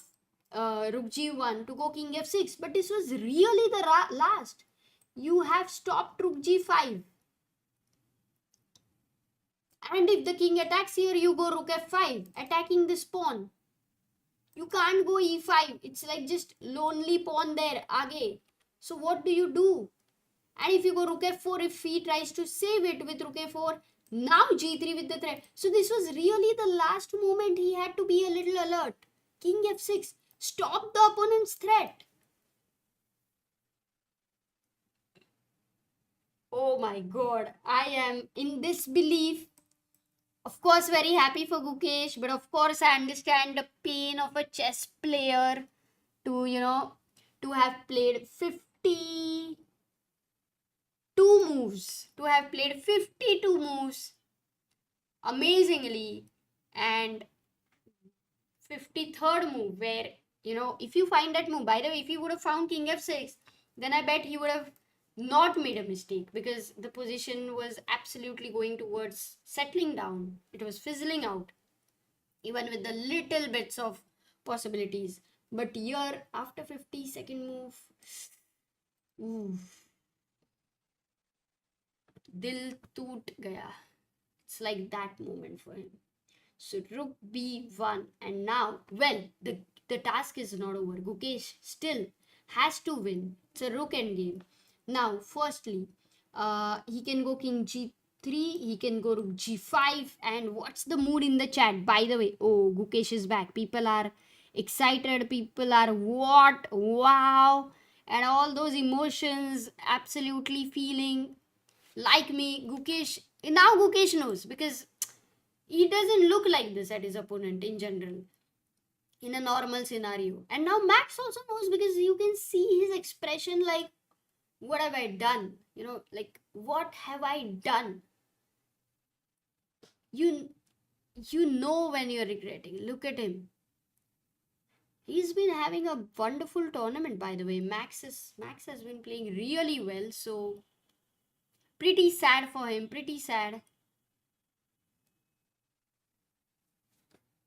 rook g1 to go king f6, but this was really the last. You have stopped rook g5, and if the king attacks here, you go rook f5 attacking this pawn. You can't go e5. It's like just lonely pawn there, aage. So what do? And if you go rook f4, if he tries to save it with rook a4, now g3 with the threat. So this was really the last moment. He had to be a little alert. King f6. Stop the opponent's threat. Oh my god. I am in disbelief. Of course, very happy for Gukesh, but of course, I understand the pain of a chess player to, to have played 52 moves. To have played 52 moves amazingly. And 53rd move, where, if you find that move, by the way, if he would have found king f6, then I bet he would have not made a mistake, because the position was absolutely going towards settling down. It was fizzling out, even with the little bits of possibilities. But here, after 52nd move, ooh, dil toot gaya. It's like that moment for him. So rook b1, and now, well, the task is not over. Gukesh still has to win. It's a rook endgame. Now, firstly, he can go king g3, he can go rook g5, and what's the mood in the chat? By the way, oh, Gukesh is back. People are excited. People are what? Wow. And all those emotions absolutely feeling like me. Gukesh knows, because he doesn't look like this at his opponent in general, in a normal scenario. And now Max also knows, because you can see his expression like, what have I done? Like, what have I done? You you know when you're regretting. Look at him. He's been having a wonderful tournament, by the way. Max has been playing really well, so pretty sad for him. Pretty sad.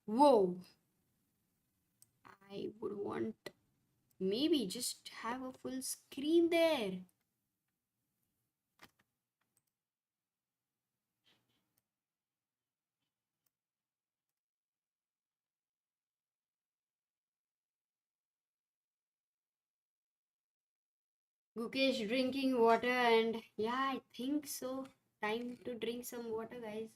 Whoa. I would want maybe just have a full screen there. Gukesh drinking water, and yeah, I think so. Time to drink some water, guys.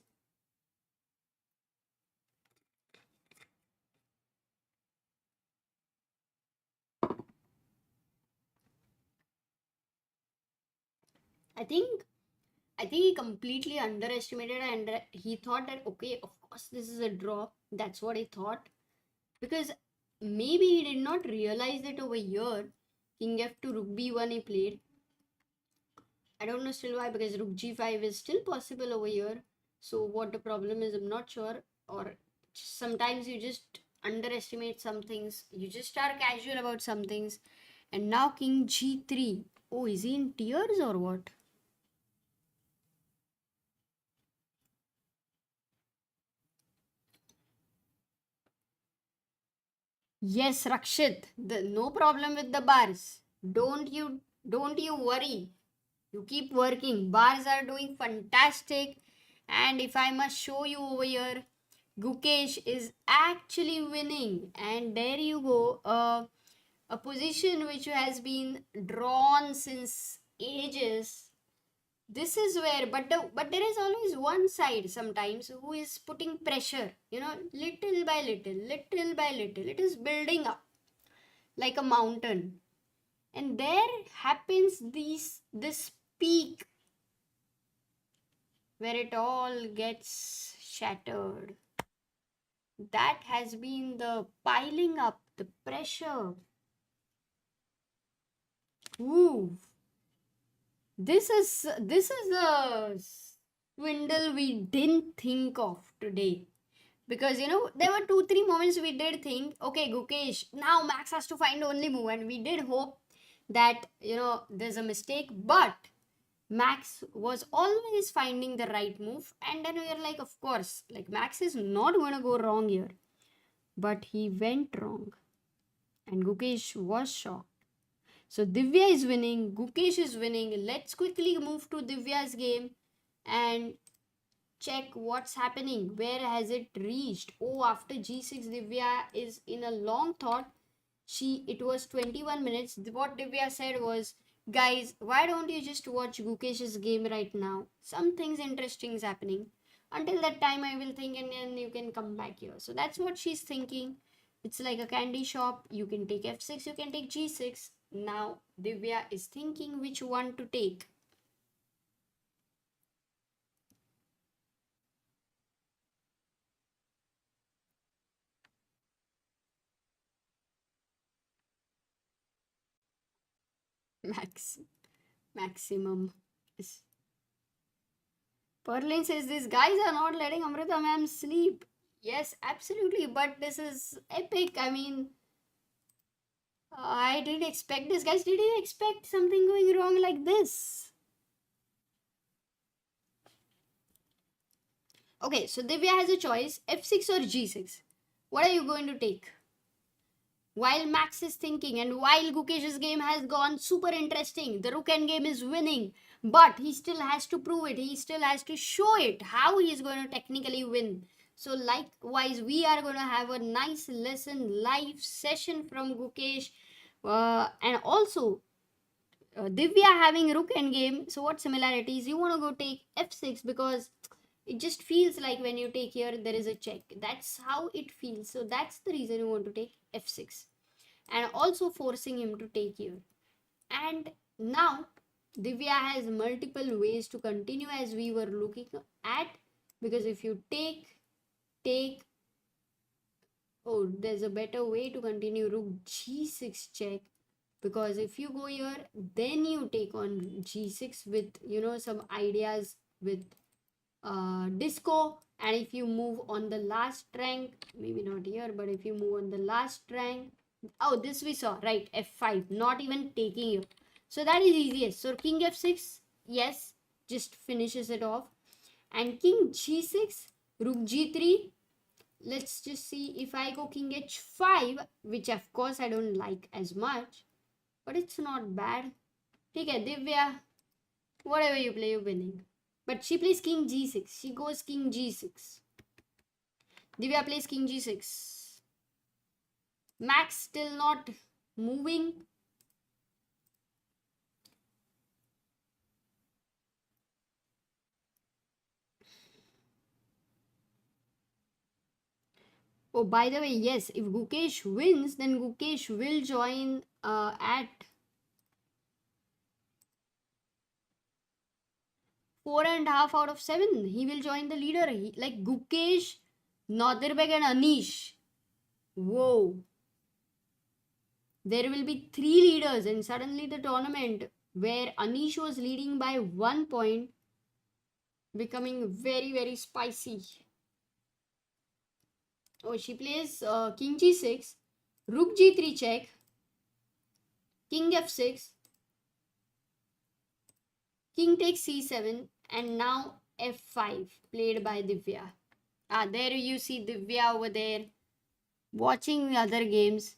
I think he completely underestimated, and he thought that, okay, of course this is a draw. That's what he thought, because maybe he did not realize that over here king f2 rook b1 he played. I don't know still why, because rook g5 is still possible over here. So what the problem is, I'm not sure. Or sometimes you just underestimate some things. You just are casual about some things. And now king g3. Oh, is he in tears or what? Yes, Rakshit. No problem with the bars. Don't you worry. You keep working. Bars are doing fantastic. And if I must show you over here, Gukesh is actually winning. And there you go. A position which has been drawn since ages. This is where, but there is always one side sometimes who is putting pressure. Little by little, little by little, it is building up like a mountain, and there happens this peak where it all gets shattered. That has been the piling up, the pressure. Ooh, this is a swindle we didn't think of today. Because there were 2-3 moments we did think, okay, Gukesh, now Max has to find only move, and we did hope that there's a mistake, but Max was always finding the right move, and then we were like, of course, like Max is not going to go wrong here. But he went wrong, and Gukesh was shocked. So Divya is winning, Gukesh is winning. Let's quickly move to Divya's game and check what's happening. Where has it reached? Oh, after g6, Divya is in a long thought. It was 21 minutes. What Divya said was, guys, why don't you just watch Gukesh's game right now? Something's interesting is happening. Until that time, I will think, and then you can come back here. So that's what she's thinking. It's like a candy shop. You can take f6, you can take g6. Now Divya is thinking which one to take. Max maximum is Perlin says these guys are not letting Amruta ma'am sleep. Yes, absolutely. But this is epic. I mean, I didn't expect this, guys. Did you expect something going wrong like this? Okay, so Divya has a choice, f6 or g6. What are you going to take? While Max is thinking and while Gukesh's game has gone super interesting, the rook endgame is winning, but he still has to prove it. He still has to show it how he is going to technically win. So likewise, we are going to have a nice lesson live session from Gukesh, and also Divya having rook endgame. So what similarities? You want to go take f6 because it just feels like when you take here there is a check. That's how it feels. So that's the reason you want to take f6 and also forcing him to take here. And now Divya has multiple ways to continue as we were looking at, because if you take, oh, there's a better way to continue. Rook g6 check, because if you go here then you take on g6 with some ideas with disco. And if you move on the last rank, maybe not here, but if you move on the last rank, oh, this we saw, right? f5, not even taking you. So that is easiest. So king f6, yes, just finishes it off. And king g6, rook g3. Let's just see if I go king h5, which of course I don't like as much, but it's not bad. ठीक है Divya, whatever you play, you're winning. But she plays king g6. She goes king g6. Divya plays king g6. Max still not moving. Oh, by the way, yes, if Gukesh wins, then Gukesh will join at 4.5 out of 7. He will join the leader. Like Gukesh, Nadirbek and Anish. Whoa. There will be 3 leaders, and suddenly the tournament where Anish was leading by 1 point becoming very, very spicy. Oh, she plays king g6, rook g3 check, king f6, king takes c7, and now f5 played by Divya. There you see Divya over there watching other games.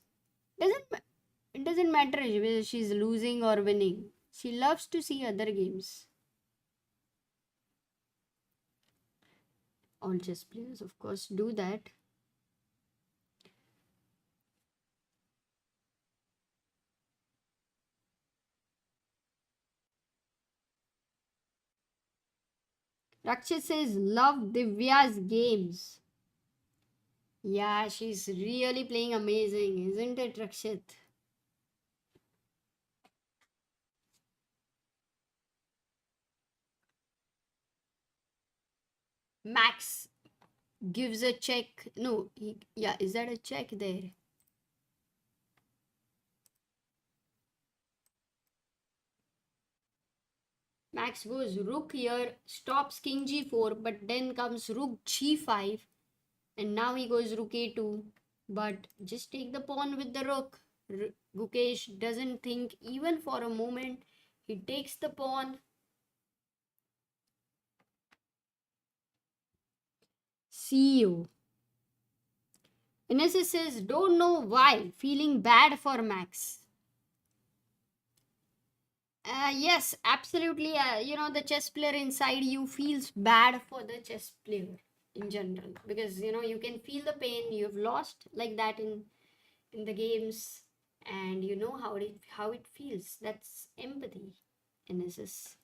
It doesn't matter whether she's losing or winning. She loves to see other games. All chess players, of course, do that. Rakshit says, love Divya's games. Yeah, she's really playing amazing, isn't it, Rakshit? Max gives a check. No, yeah, is that a check there? Max goes rook here, stops king g4, but then comes rook g5, and now he goes rook a2. But just take the pawn with the rook. Gukesh doesn't think even for a moment. He takes the pawn. See you. Ines says, don't know why, feeling bad for Max. Yes, absolutely. The chess player inside you feels bad for the chess player in general, because you can feel the pain you've lost like that in the games, and you know how it feels. That's empathy, NSS.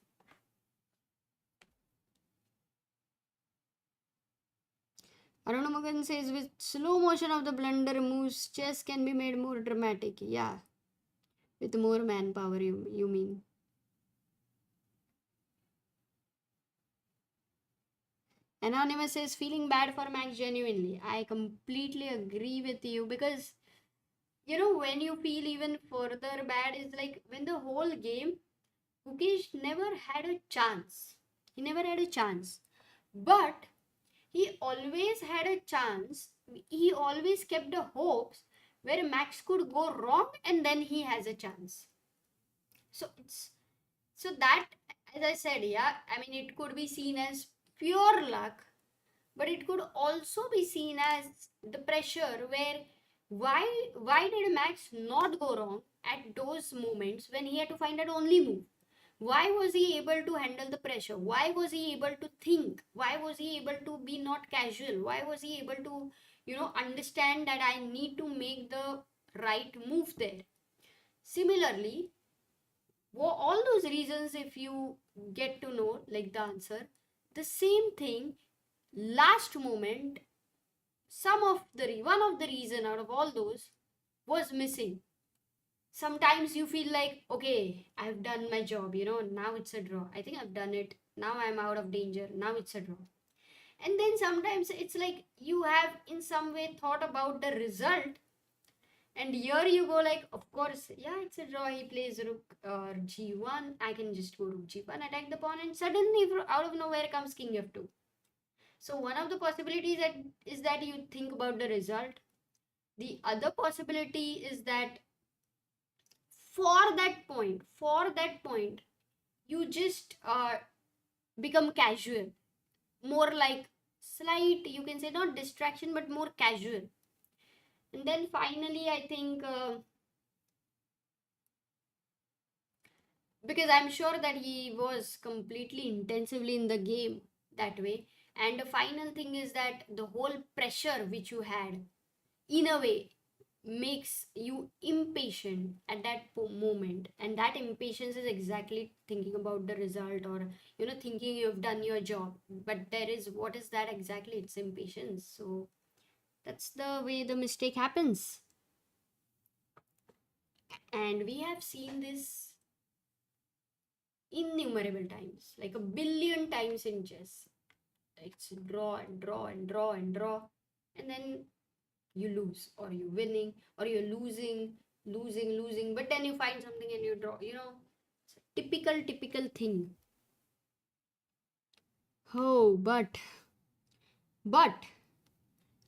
Aruna Mugan says, with slow motion of the blunder moves, chess can be made more dramatic. Yeah, with more manpower, you mean. Anonymous says, feeling bad for Max genuinely. I completely agree with you, because when you feel even further bad is like when the whole game Gukesh never had a chance. He never had a chance. But he always had a chance, he always kept the hopes where Max could go wrong and then he has a chance. So it's so that, as I said, yeah, I mean, it could be seen as pure luck, but it could also be seen as the pressure where why did Max not go wrong at those moments when he had to find that only move? Why was he able to handle the pressure? Why was he able to think? Why was he able to be not casual? Why was he able to, understand that I need to make the right move there? Similarly, all those reasons, if you get to know like the answer, the same thing, last moment, one of the reason out of all those was missing. Sometimes you feel like, okay, I've done my job, now it's a draw. I think I've done it. Now I'm out of danger. Now it's a draw. And then sometimes it's like you have in some way thought about the result, and here you go like, of course, yeah, it's a draw. He plays rook g1. I can just go rook g1, attack the pawn, and suddenly out of nowhere comes king f2. So one of the possibilities is that you think about the result. The other possibility is that for that point, you just become casual, more like slight, you can say not distraction, but more casual. And then finally, I think, because I'm sure that he was completely intensively in the game that way. And the final thing is that the whole pressure which you had, in a way, makes you impatient at that moment, and that impatience is exactly thinking about the result, or thinking you've done your job. But there is, what is that exactly? It's impatience. So that's the way the mistake happens, and we have seen this innumerable times, like a billion times in chess. It's draw and draw and draw and draw, and then you lose, or you're winning, or you're losing, but then you find something and you draw. It's a typical thing. Oh, but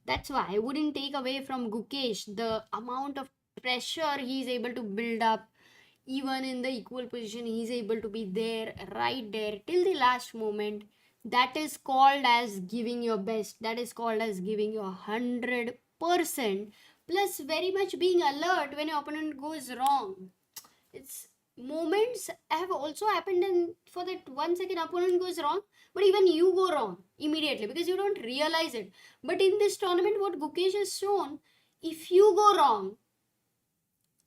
that's why I wouldn't take away from Gukesh the amount of pressure he's able to build up. Even in the equal position, he's able to be there, right there, till the last moment. That is called as giving your best. That is called as giving your 100%, plus very much being alert when your opponent goes wrong. It's moments have also happened, and for that 1 second opponent goes wrong, but even you go wrong immediately because you don't realize it. But in this tournament, what Gukesh has shown, if you go wrong,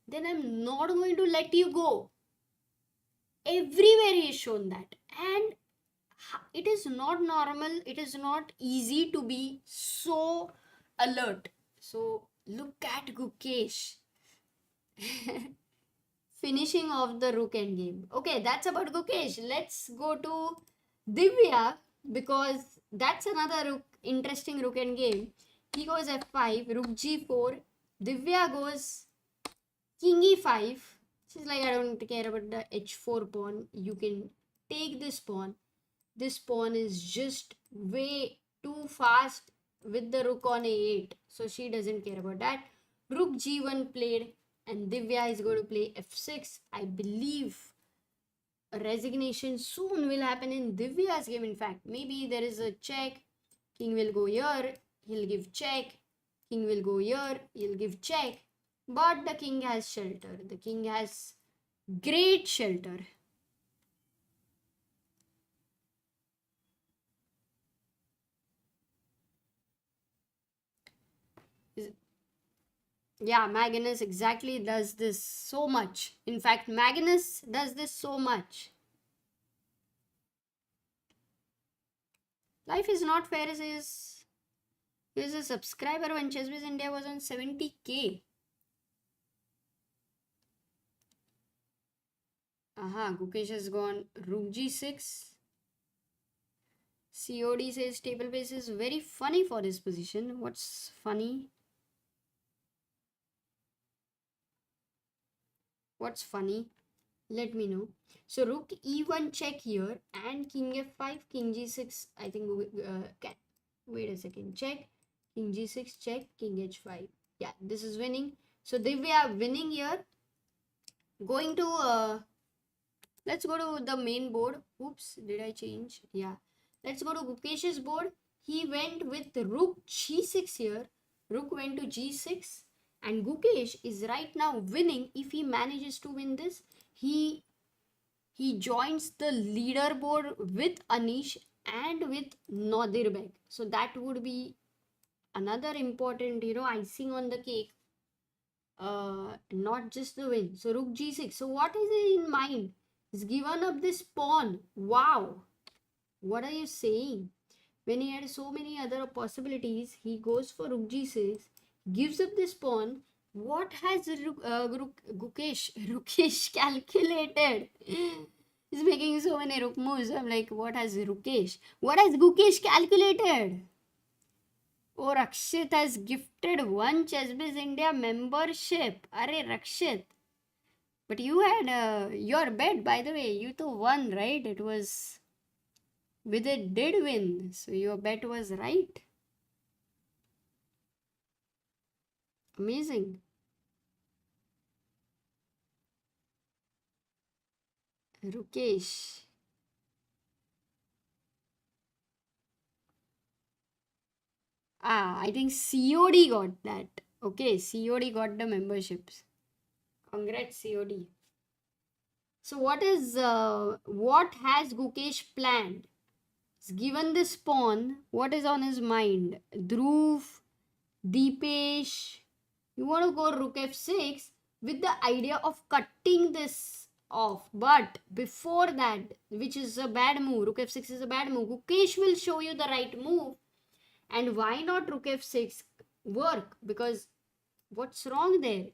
then I'm not going to let you go. Everywhere he has shown that. And it is not normal, it is not easy to be so alert. So look at Gukesh finishing off the rook endgame. Okay, that's about Gukesh. Let's go to Divya, because that's another interesting rook endgame. He goes f5, rook g4. Divya goes king e5. She's like, I don't care about the h4 pawn. You can take this pawn. This pawn is just way too fast with the rook on a8. So she doesn't care about that. Rook g1 played, and Divya is going to play f6. I believe a resignation soon will happen in Divya's game. In fact, maybe there is a check. King will go here. He'll give check. King will go here. He'll give check. But the king has shelter. The king has great shelter. Yeah, Magnus exactly does this so much. In fact, Magnus does this so much. Life is not fair is a subscriber when ChessBase India was on 70k. Aha, Gukesh has gone rook g6. COD says table base is very funny for this position. What's funny? What's funny? Let me know. So rook e1 check here and king f5, king g6. I think can wait a second. Check, king g6 check, king h5. Yeah, this is winning. So we are winning here. Going to let's go to the main board. Oops, did I change? Yeah. Let's go to Gukesh's board. He went with rook g6 here. Rook went to g6. And Gukesh is right now winning. If he manages to win this, he joins the leaderboard with Anish and with Nadirbek. So that would be another important, icing on the cake. Not just the win. So rook g6. So what is it in mind? He's given up this pawn. Wow. What are you saying? When he had so many other possibilities, he goes for rook g6, gives up this pawn. What has Rukesh calculated? He's making so many rook moves. I'm like, what has Gukesh calculated? Oh, Rakshit has gifted one ChessBase India membership. Arey, Rakshit. But you had your bet, by the way. You too won, right? It was Vidit did win. So your bet was right. Amazing. Rukesh. I think COD got that. Okay, COD got the memberships. Congrats, COD. So what has Gukesh planned? He's given this pawn. What is on his mind? Dhruv, Deepesh. You want to go rook f6 with the idea of cutting this off. But before that, which is a bad move, rook f6 is a bad move. Gukesh will show you the right move. And why not rook f6 work? Because what's wrong there?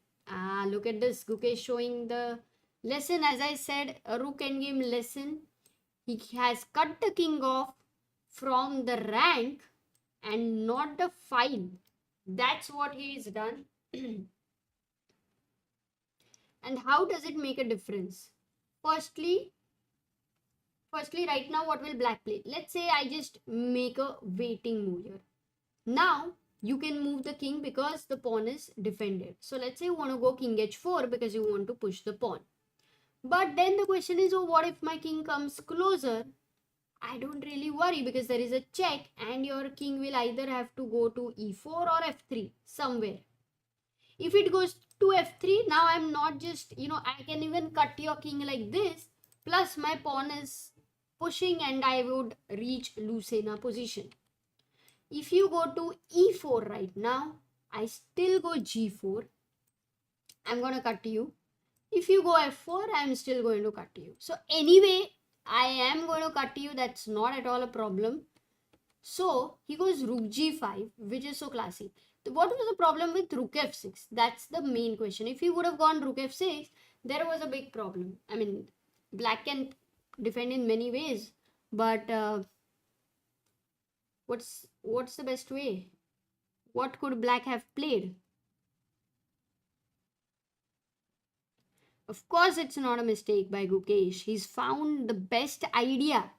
Look at this. Gukesh showing the lesson. As I said, a rook endgame lesson. He has cut the king off from the rank and not the file. That's what he has done. And how does it make a difference? Firstly, right now, what will black play? Let's say I just make a waiting move here. Now, you can move the king because the pawn is defended. So let's say you want to go king h4 because you want to push the pawn. But then the question is, oh, what if my king comes closer? I don't really worry because there is a check and your king will either have to go to e4 or f3 somewhere. If it goes to f3, now I'm not just, I can even cut your king like this. Plus my pawn is pushing and I would reach Lucena position. If you go to e4 right now, I still go g4. I'm going to cut you. If you go f4, I'm still going to cut you. So anyway, I am going to cut you. That's not at all a problem. So he goes rook g5, which is so classy. What was the problem with rook f6? That's the main question. If he would have gone rook f6, there was a big problem. I mean, black can defend in many ways, but what's the best way? What could black have played? Of course, it's not a mistake by Gukesh. He's found the best idea.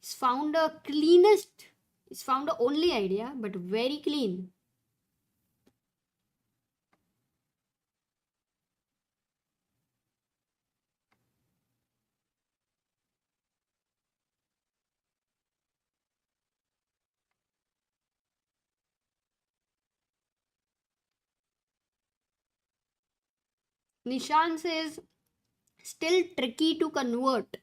He's found the cleanest. He's found the only idea, but very clean. Nishan says, still tricky to convert.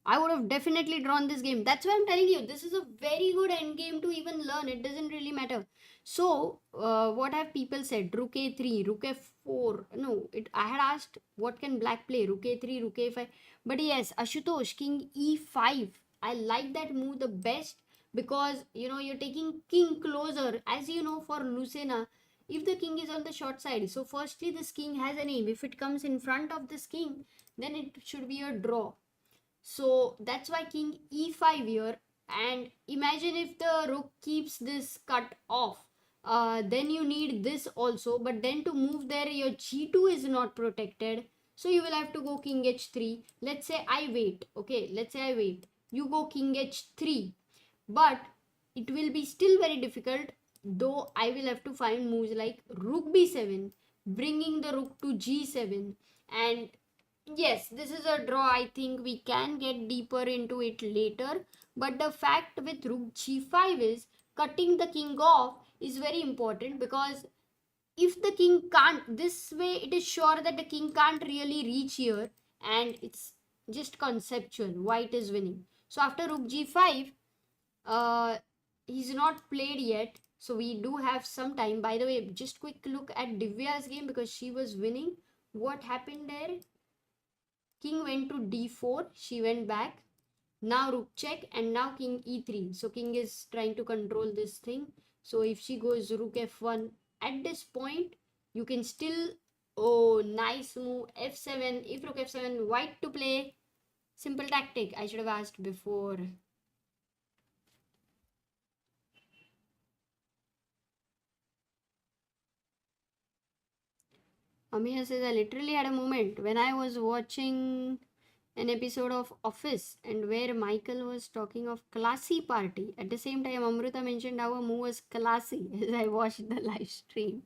I would have definitely drawn this game. That's why I'm telling you, this is a very good end game to even learn. It doesn't really matter. So, what have people said? Rook a3, rook f4. No, I had asked, what can black play? Rook a3, rook a5. But yes, Ashutosh, king e5. I like that move the best because, you're taking king closer. As you know, for Lucena, if the king is on the short side. So, firstly, this king has an aim. If it comes in front of this king, then it should be a draw. So that's why king e5 here. And imagine if the rook keeps this cut off. Then you need this also. But then to move there, your g2 is not protected. So you will have to go king h3. Let's say I wait. Okay, let's say I wait. You go king h3. But it will be still very difficult, though I will have to find moves like rook b7, bringing the rook to g7. And yes, this is a draw. I think we can get deeper into it later. But the fact with rook g5 is cutting the king off is very important, because if the king can't, this way it is sure that the king can't really reach here, and it's just conceptual. White is winning. So after rook g5, uh, he's not played yet, so we do have some time. By the way, just quick look at Divya's game because she was winning. What happened there? King went to d4, she went back. Now rook check, and now king e3. So king is trying to control this thing. So if she goes rook f1 at this point, you can still, oh, nice move, f7. If rook f7, white to play. Simple tactic. I should have asked before. Amiya says, I literally had a moment when I was watching an episode of Office and where Michael was talking of classy party. At the same time, Amruta mentioned how a move was classy as I watched the live stream.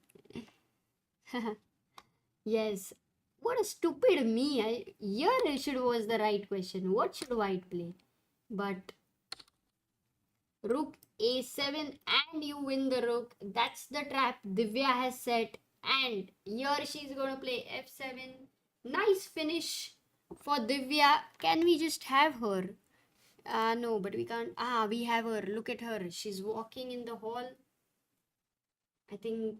Yes. What a stupid me. Here should was the right question. What should white play? But rook a7 and you win the rook. That's the trap Divya has set. And here she's going to play f7. Nice finish for Divya. Can we just have her? No, but we can't. We have her. Look at her. She's walking in the hall. I think,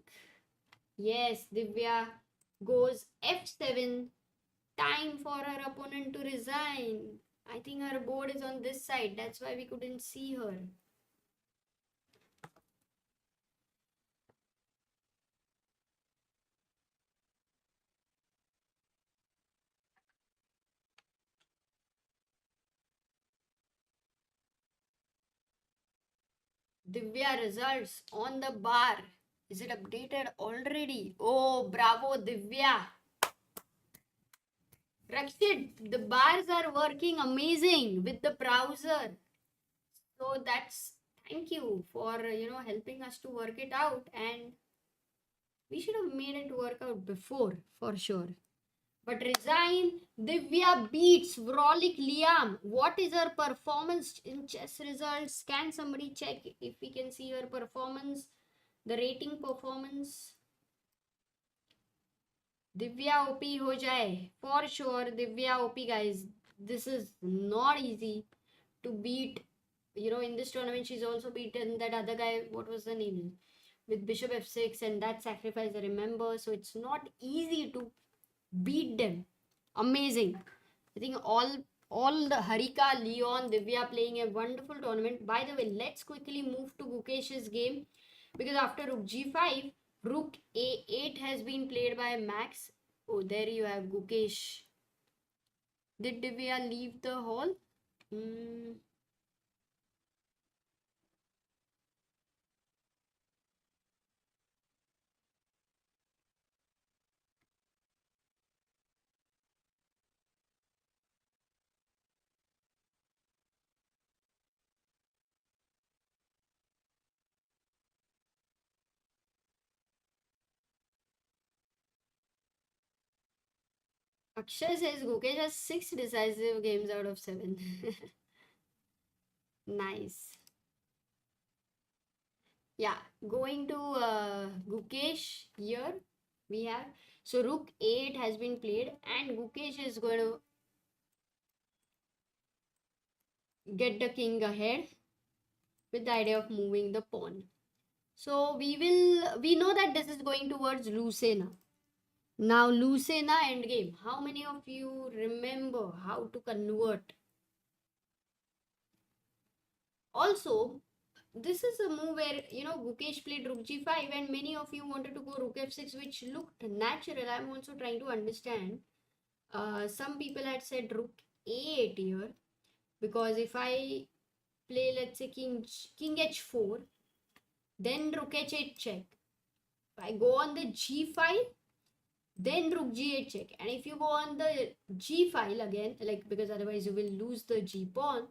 yes, Divya goes f7. Time for her opponent to resign. I think her board is on this side. That's why we couldn't see her. Divya results on the bar. Is it updated already? Oh, bravo, Divya. Rakshit, the bars are working amazing with the browser. So that's, thank you for, helping us to work it out. And we should have made it work out before, for sure. But resign, Divya beats Vrolik Liam. What is her performance in chess results? Can somebody check if we can see her performance? The rating performance. Divya OP ho jaye. For sure, Divya OP, guys. This is not easy to beat. In this tournament, she's also beaten that other guy. What was the name? With Bishop f6 and that sacrifice, I remember. So it's not easy to beat them. Amazing. I think all the Harika, Leon, Divya playing a wonderful tournament. By the way, let's quickly move to Gukesh's game, because after rook g5, rook a8 has been played by Max. Oh, there you have Gukesh. Did Divya leave the hall? Akshay says Gukesh has 6 decisive games out of 7. Nice. Yeah, going to Gukesh here we have. So rook 8 has been played and Gukesh is going to get the king ahead with the idea of moving the pawn. So we know that this is going towards Lucena. Now Lucena endgame. How many of you remember how to convert? Also, this is a move where, Gukesh played rook g5 and many of you wanted to go rook f6, which looked natural. I'm also trying to understand. Some people had said rook a8 here, because if I play, let's say, king h4, then rook h8 check. If I go on the g5, then rook g8 check. And if you go on the g file again, like, because otherwise you will lose the g pawn,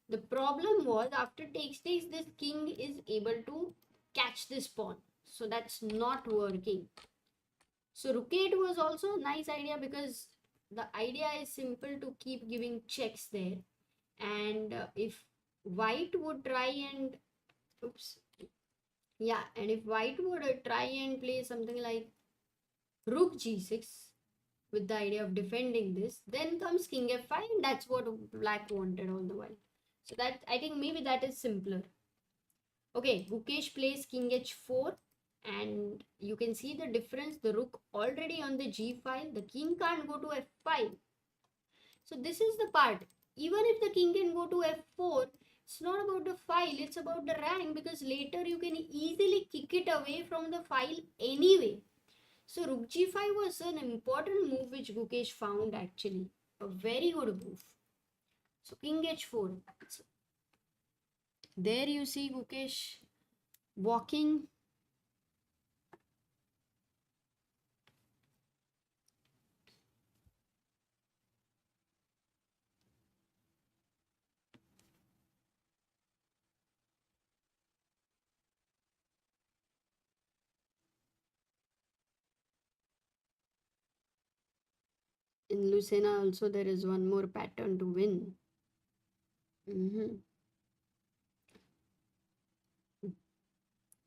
the problem was after takes, this king is able to catch this pawn. So that's not working. So rook 8 was also a nice idea, because the idea is simple to keep giving checks there. And if white would try and, oops, yeah, and if white would try and play something like rook g6 with the idea of defending this, then comes king f5, and that's what black wanted all the while. So that, I think maybe that is simpler. Okay, Gukesh plays king h4, and you can see the difference. The rook already on the g file, the king can't go to f5. So this is the part. Even if the king can go to f4, it's not about the file, it's about the rank, because later you can easily kick it away from the file anyway. So rook g5 was an important move which Gukesh found actually. A very good move. So king h4. So there you see Gukesh walking. In Lucena also there is one more pattern to win.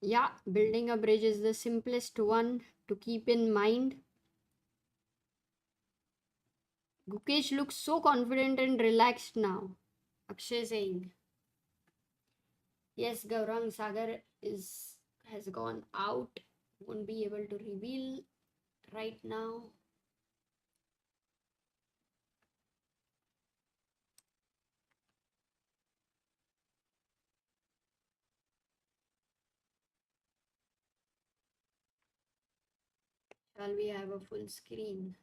Yeah, building a bridge is the simplest one to keep in mind. Gukesh looks so confident and relaxed now. Akshay saying, yes, Gaurang Sagar has gone out. Won't be able to reveal right now. Shall we have a full screen?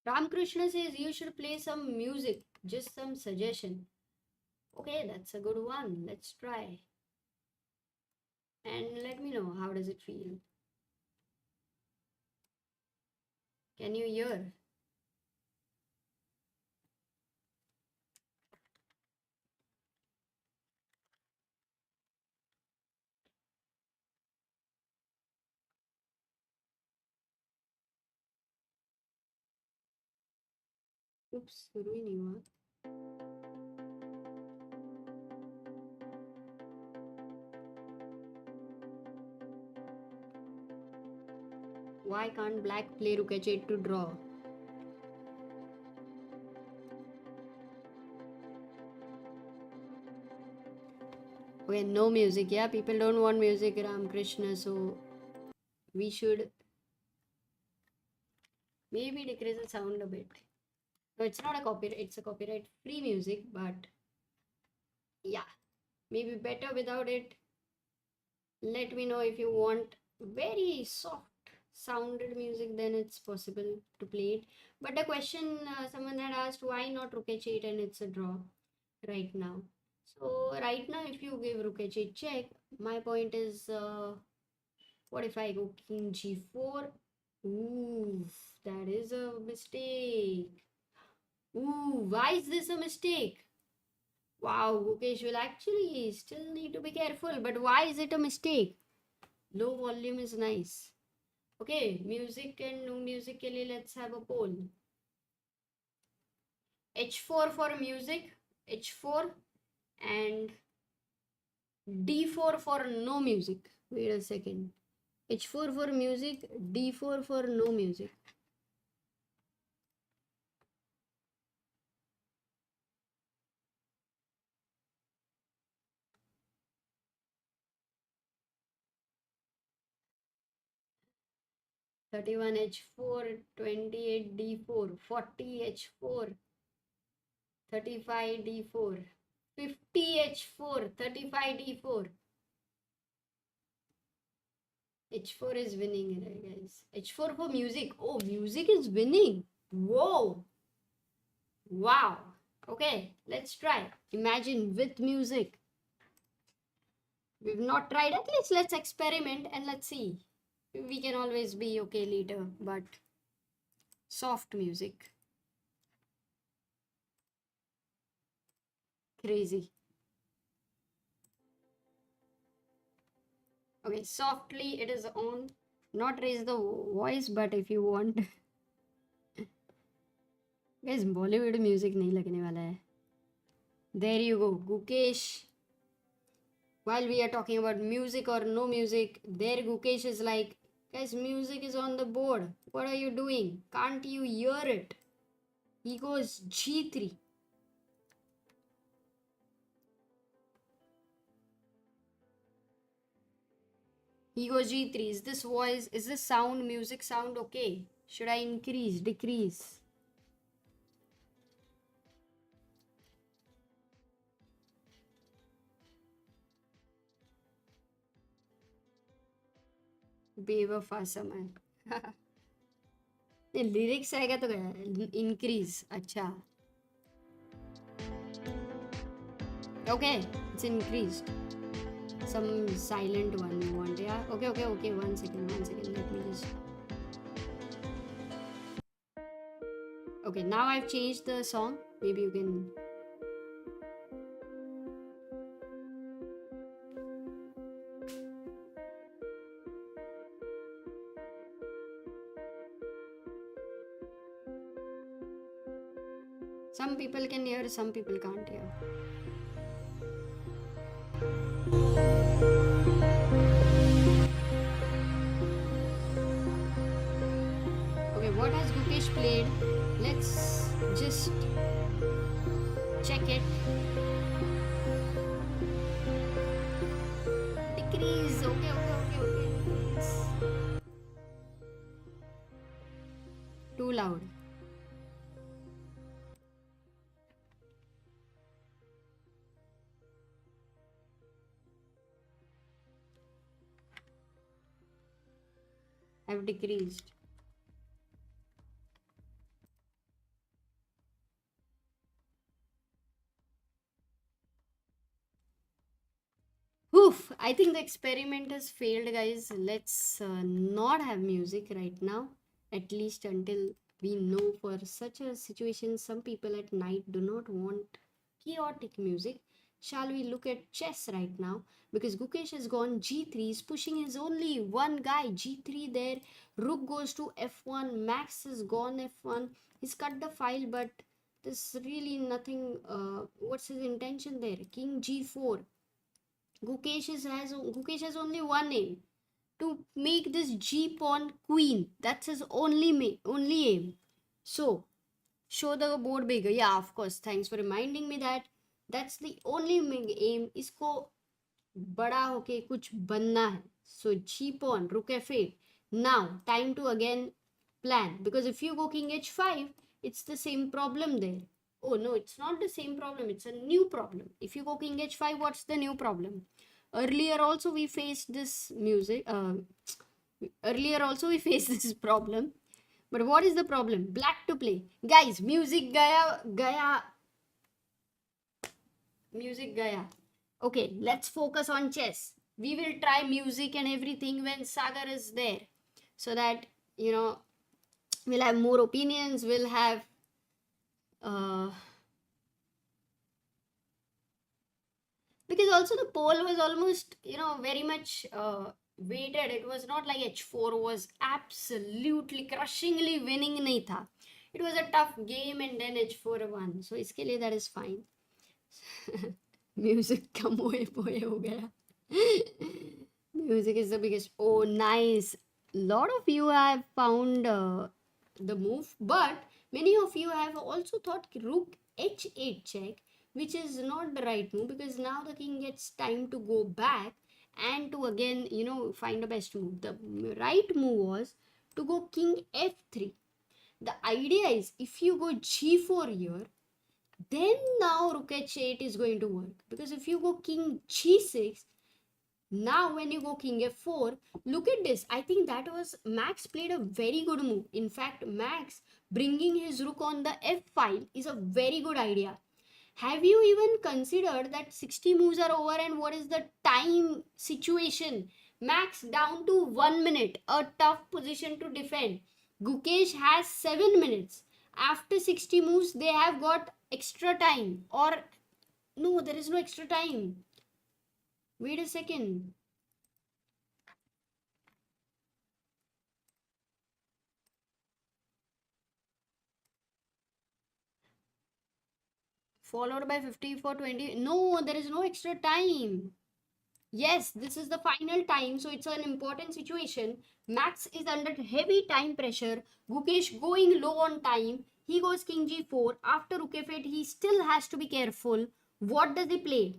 Ramakrishna says you should play some music, just some suggestion. Okay, that's a good one. Let's try. And let me know, how does it feel? Can you hear? Oops, शुरू ही नहीं हुआ. Why can't black play rook h8 to draw? Okay, no music. Yeah, people don't want music, Ramakrishna, so we should maybe decrease the sound a bit. No, it's not a copyright, it's a copyright free music, but yeah, maybe better without it. Let me know if you want very soft sounded music, then it's possible to play it. But the question, someone had asked, why not rook h8 and it's a draw right now? So right now, if you give rook h8 check, my point is, what if I go king g4? Ooh, that is a mistake. Ooh, why is this a mistake? Wow, Gukesh will actually still need to be careful, but why is it a mistake? Low volume is nice. Okay, music and no music ke liye let's have a poll. h4 for music, h4, and d4 for no music. Wait a second. h4 for music, d4 for no music. Thirty-one h4, 28 d4, 40 h4, 35 d4, 50 h4, 35 d4. H4 is winning, guys. H4 for music. Oh, music is winning. Whoa. Wow. Okay, let's try. Imagine with music. We've not tried. At least let's experiment and let's see. We can always be okay later, but soft music. Crazy. Okay, softly it is on. Not raise the voice, but if you want. Guys, Bollywood music नहीं लगने वाला है. There you go, Gukesh. While we are talking about music or no music, there Gukesh is like, guys, music is on the board. What are you doing? Can't you hear it? He goes G3. He goes G3. Is this voice, is this sound, music sound okay? Should I increase, decrease? बेवफा समय. Lyrics आएगा तो increase. अच्छा, okay, it's increased. Some silent one you want. Yeah, okay, 1 second, let me just. Okay, now I've changed the song. Maybe you can. Some people can hear, some people can't hear. Okay, what has Gukesh played? Let's just check it. Decrease. Okay. Decrease. Too loud. I've decreased. Oof, I think the experiment has failed, guys. Let's not have music right now, at least until we know. For such a situation, some people at night do not want chaotic music. Shall we look at chess right now? Because Gukesh has gone G3, is pushing his only one guy, G3 there. Rook goes to F1, Max has gone F1. He's cut the file, but there's really nothing. What's his intention there? King G4. Gukesh has only one aim, to make this G pawn queen. That's his only aim. So, show the board bigger. Yeah, of course. Thanks for reminding me that. That's the only aim. इसको बड़ा होके कुछ बनना है. So G pawn, rook f8. Now, time to again plan. Because if you go king h5, it's the same problem there. Oh no, it's not the same problem. It's a new problem. If you go king h5, what's the new problem? Earlier also we faced this this problem. But what is the problem? Black to play. Guys, music gaya. Okay, let's focus on chess. We will try music and everything when Sagar is there. So that, we'll have more opinions. We'll have... because also the poll was almost, very much weighted. It was not like h4 was absolutely crushingly winning nahi tha. It was a tough game and then h4 won. So iske liye that is fine. Music ka moe ho gaya. Music is the biggest. Oh, nice. Lot of you have found the move, but many of you have also thought rook h8 check, which is not the right move, because now the king gets time to go back and to again, find the best move. The right move was to go king f3. The idea is, if you go g4 here, then now rook h8 is going to work. Because if you go king g6, Now when you go king f4, look at this. I think that was Max played a very good move. In fact, Max bringing his rook on the f file is a very good idea. Have you even considered that 60 moves are over and what is the time situation? Max down to 1 minute, a tough position to defend. Gukesh has 7 minutes. After 60 moves, they have got extra time. Or, no, there is no extra time. Wait a second. Followed by 50 for 20. No, there is no extra time. Yes, this is the final time, so it's an important situation. Max is under heavy time pressure. Gukesh going low on time. He goes king g4. After rook f8, he still has to be careful. What does he play?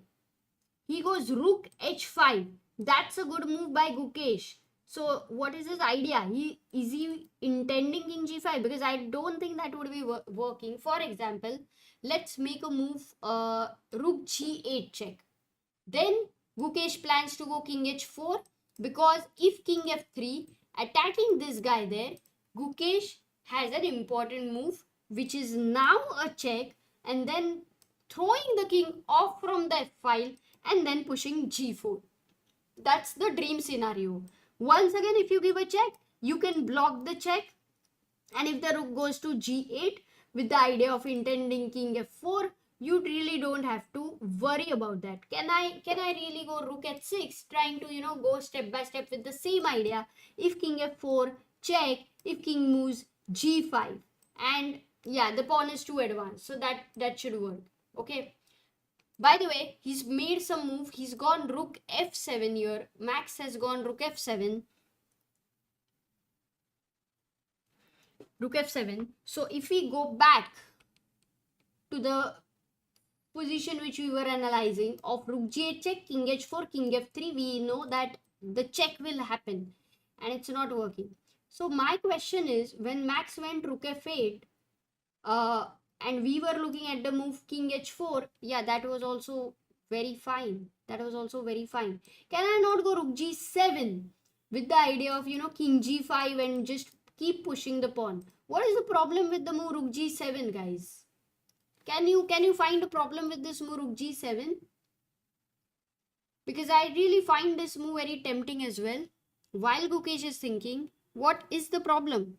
He goes rook h5. That's a good move by Gukesh. So what is his idea? Is he intending king g5? Because I don't think that would be working. For example, let's make a move rook g8 check. Then Gukesh plans to go king h4 because if king f3 attacking this guy there, Gukesh has an important move which is now a check and then throwing the king off from the f file and then pushing g4. That's the dream scenario. Once again, if you give a check, you can block the check, and if the rook goes to g8 with the idea of intending king f4, you really don't have to worry about that. Can I really go rook h6, trying to go step by step with the same idea? If king f4 check, if king moves g5, and yeah, the pawn is too advanced, so that should work. Okay, by the way, he's made some move. He's gone rook f7 here. Max has gone rook f7. Rook f7. So if we go back to the position which we were analyzing of rook g8 check, king h4, king f3, we know that the check will happen and it's not working. So my question is, when Max went rook f8, and we were looking at the move king h4, yeah, that was also very fine. That was also very fine. Can I not go rook g7 with the idea of king g5 and just keep pushing the pawn? What is the problem with the move rook g7, guys? Can you find a problem with this move rook g7? Because I really find this move very tempting as well. While Gukesh is thinking, what is the problem?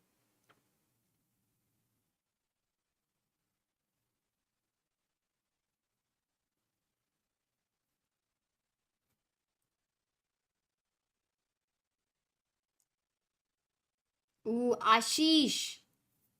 Ooh, Ashish,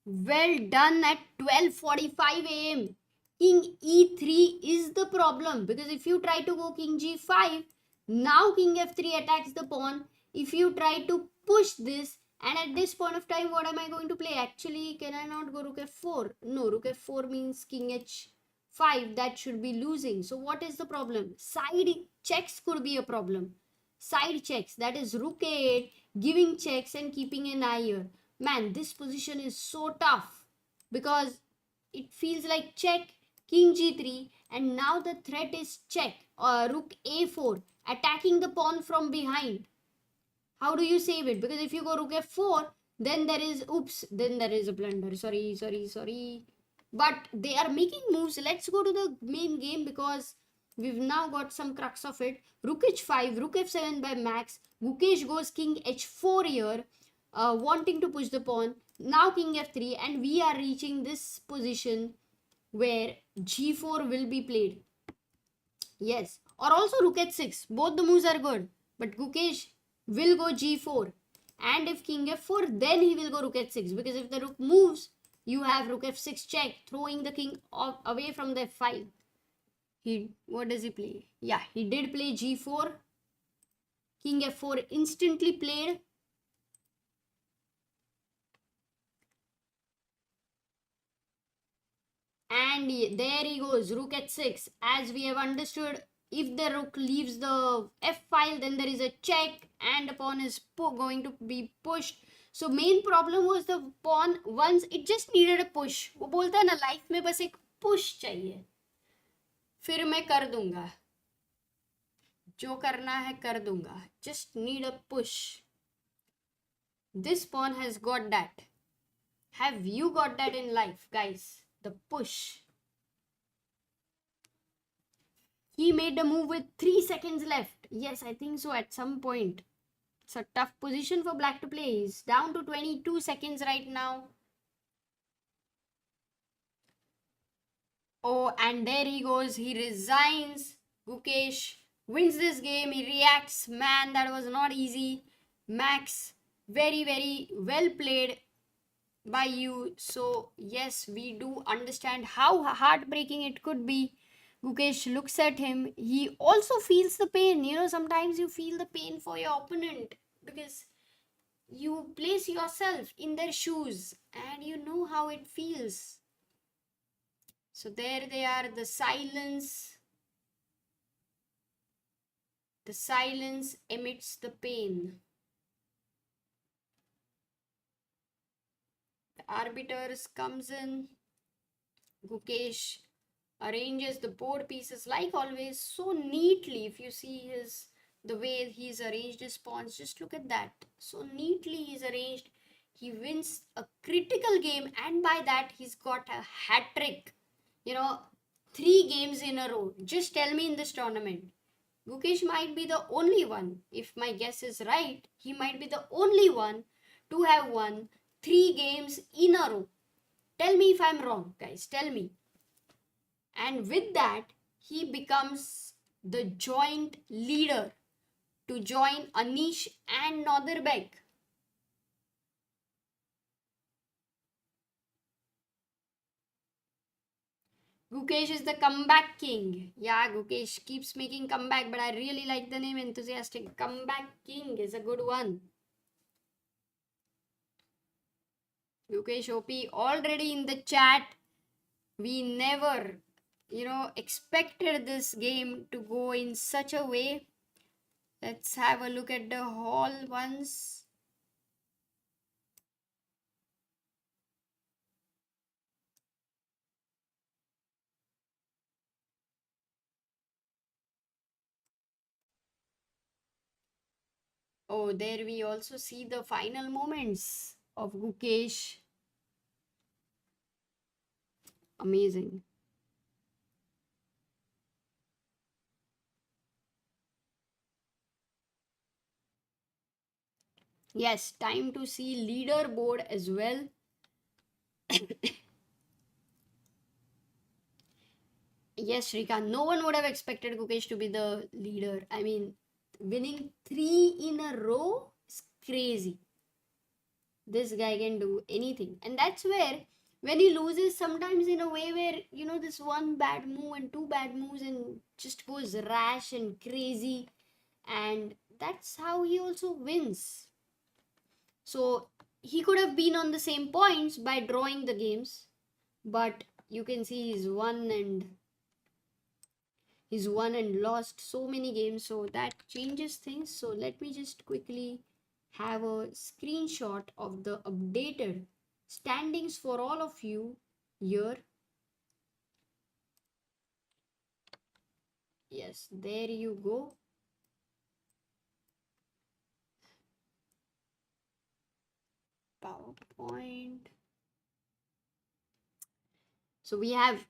well done at 12:45 a.m. King e3 is the problem, because if you try to go king g5, now king f3 attacks the pawn. If you try to push this, and at this point of time, what am I going to play? Actually, can I not go rook f4? No, rook f4 means king h5. That should be losing. So what is the problem? Side checks could be a problem. Side checks, that is rook a8, giving checks and keeping an eye here. Man, this position is so tough because it feels like check, king g3, and now the threat is check, rook a4, attacking the pawn from behind. How do you save it? Because if you go rook f4, then there is, oops, then there is a blunder. Sorry. But they are making moves. Let's go to the main game because we've now got some crux of it. Rook h5, rook f7 by Max. Gukesh goes king h4 here, wanting to push the pawn. Now king f3, and we are reaching this position where g4 will be played. Yes, or also rook h6. Both the moves are good, but Gukesh will go g4. And if king f4, then he will go rook h6, because if the rook moves, you have rook f6 check, throwing the king away from the f5. What does he play? Yeah, he did play g4. King f4 instantly played. And there he goes, rook h6. As we have understood, if the rook leaves the f file, then there is a check and the pawn is going to be pushed. So main problem was the pawn. Once it just needed a push. वो बोलता है ना, life में बस एक push चाहिए, फिर मैं कर दूंगा. जो करना है कर दूंगा. Just need a push. This pawn has got that. Have you got that in life, guys? The push. He made the move with 3 seconds left. Yes, I think so at some point. It's a tough position for black to play. He's down to 22 seconds right now. Oh, and there he goes. He resigns. Gukesh wins this game. He reacts. Man, that was not easy. Max, very, very well played by you. So, yes, we do understand how heartbreaking it could be. Gukesh looks at him. He also feels the pain. You know, sometimes you feel the pain for your opponent because you place yourself in their shoes and you know how it feels. So there they are, the silence. The silence emits the pain. The arbiters comes in. Gukesh arranges the board pieces like always so neatly. If you see the way he's arranged his pawns, just look at that. So neatly he's arranged. He wins a critical game, and by that he's got a hat trick. You know, 3 games in a row. Just tell me in this tournament. Gukesh might be the only one, if my guess is right, he might be the only one to have won 3 games in a row. Tell me if I'm wrong, guys. Tell me. And with that, he becomes the joint leader to join Anish and Noderbek. Gukesh is the comeback king. Yeah, Gukesh keeps making comeback, but I really like the name Enthusiastic. Comeback king is a good one. Gukesh OP already in the chat. We never, expected this game to go in such a way. Let's have a look at the hall once. Oh, there we also see the final moments of Gukesh. Amazing. Yes, time to see leaderboard as well. Yes, Shrikant, no one would have expected Gukesh to be the leader. I mean, winning 3 in a row is crazy. This guy can do anything. And that's where, when he loses, sometimes in a way where, this one bad move and 2 bad moves and just goes rash and crazy. And that's how he also wins. So he could have been on the same points by drawing the games, but you can see he's won and lost so many games, so that changes things. So let me just quickly have a screenshot of the updated standings for all of you here. Yes, there you go. PowerPoint. So we have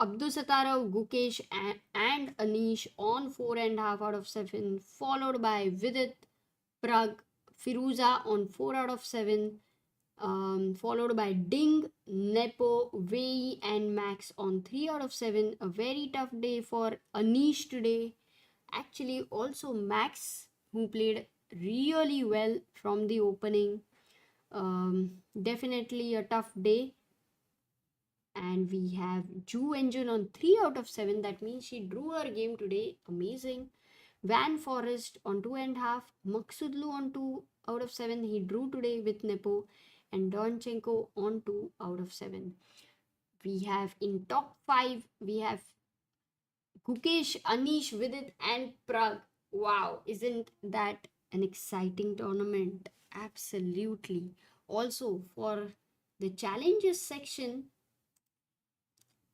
Abdusattorov, Gukesh and Anish on 4.5 out of 7, followed by Vidit, Pragg, Firouzja on 4 out of 7, followed by Ding, Nepo, Wijk and Max on 3 out of 7. A very tough day for Anish today. Actually, also Max, who played really well from the opening. Definitely a tough day. And we have Ju Engine on 3 out of 7. That means she drew her game today. Amazing. Van Forest on 2.5. Maghsoodloo on 2 out of 7. He drew today with Nepo. And Donchenko on 2 out of 7. We have in top 5, we have Gukesh, Anish, Vidit and Pragg. Wow, isn't that an exciting tournament? Absolutely. Also, for the challenges section,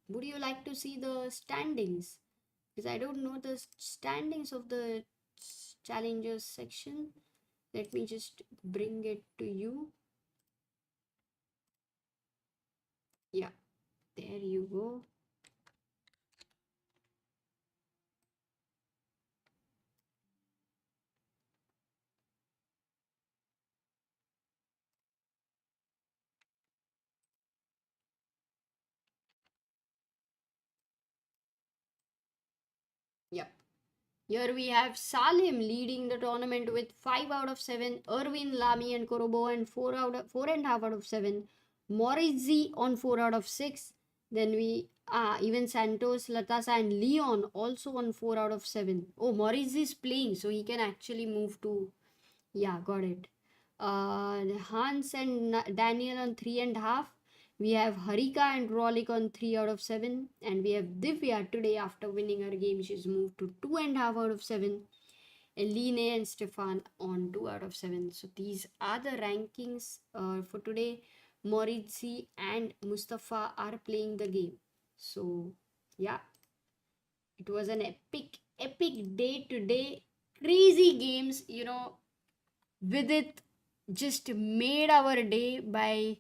would you like to see the standings? because I don't know the standings of the challengers section. Let me just bring it to you. Yeah, there you go. Yep. Here we have Salim leading the tournament with 5 out of 7. Erwin, Lamy and Korobo and 4.5 out of 7. Morizzi on 4 out of 6. Then we even Santos, Latasa and Leon also on 4 out of 7. Oh, Morizzi is playing, so he can actually move to. Yeah, got it. Hans and Daniel on 3.5. We have Harika and Rolik on 3 out of 7. And we have Divya today after winning her game. She's moved to 2.5 out of 7. Eline and Stefan on 2 out of 7. So these are the rankings for today. Moritzi and Mustafa are playing the game. So yeah, it was an epic day today. Crazy games, Vidit just made our day by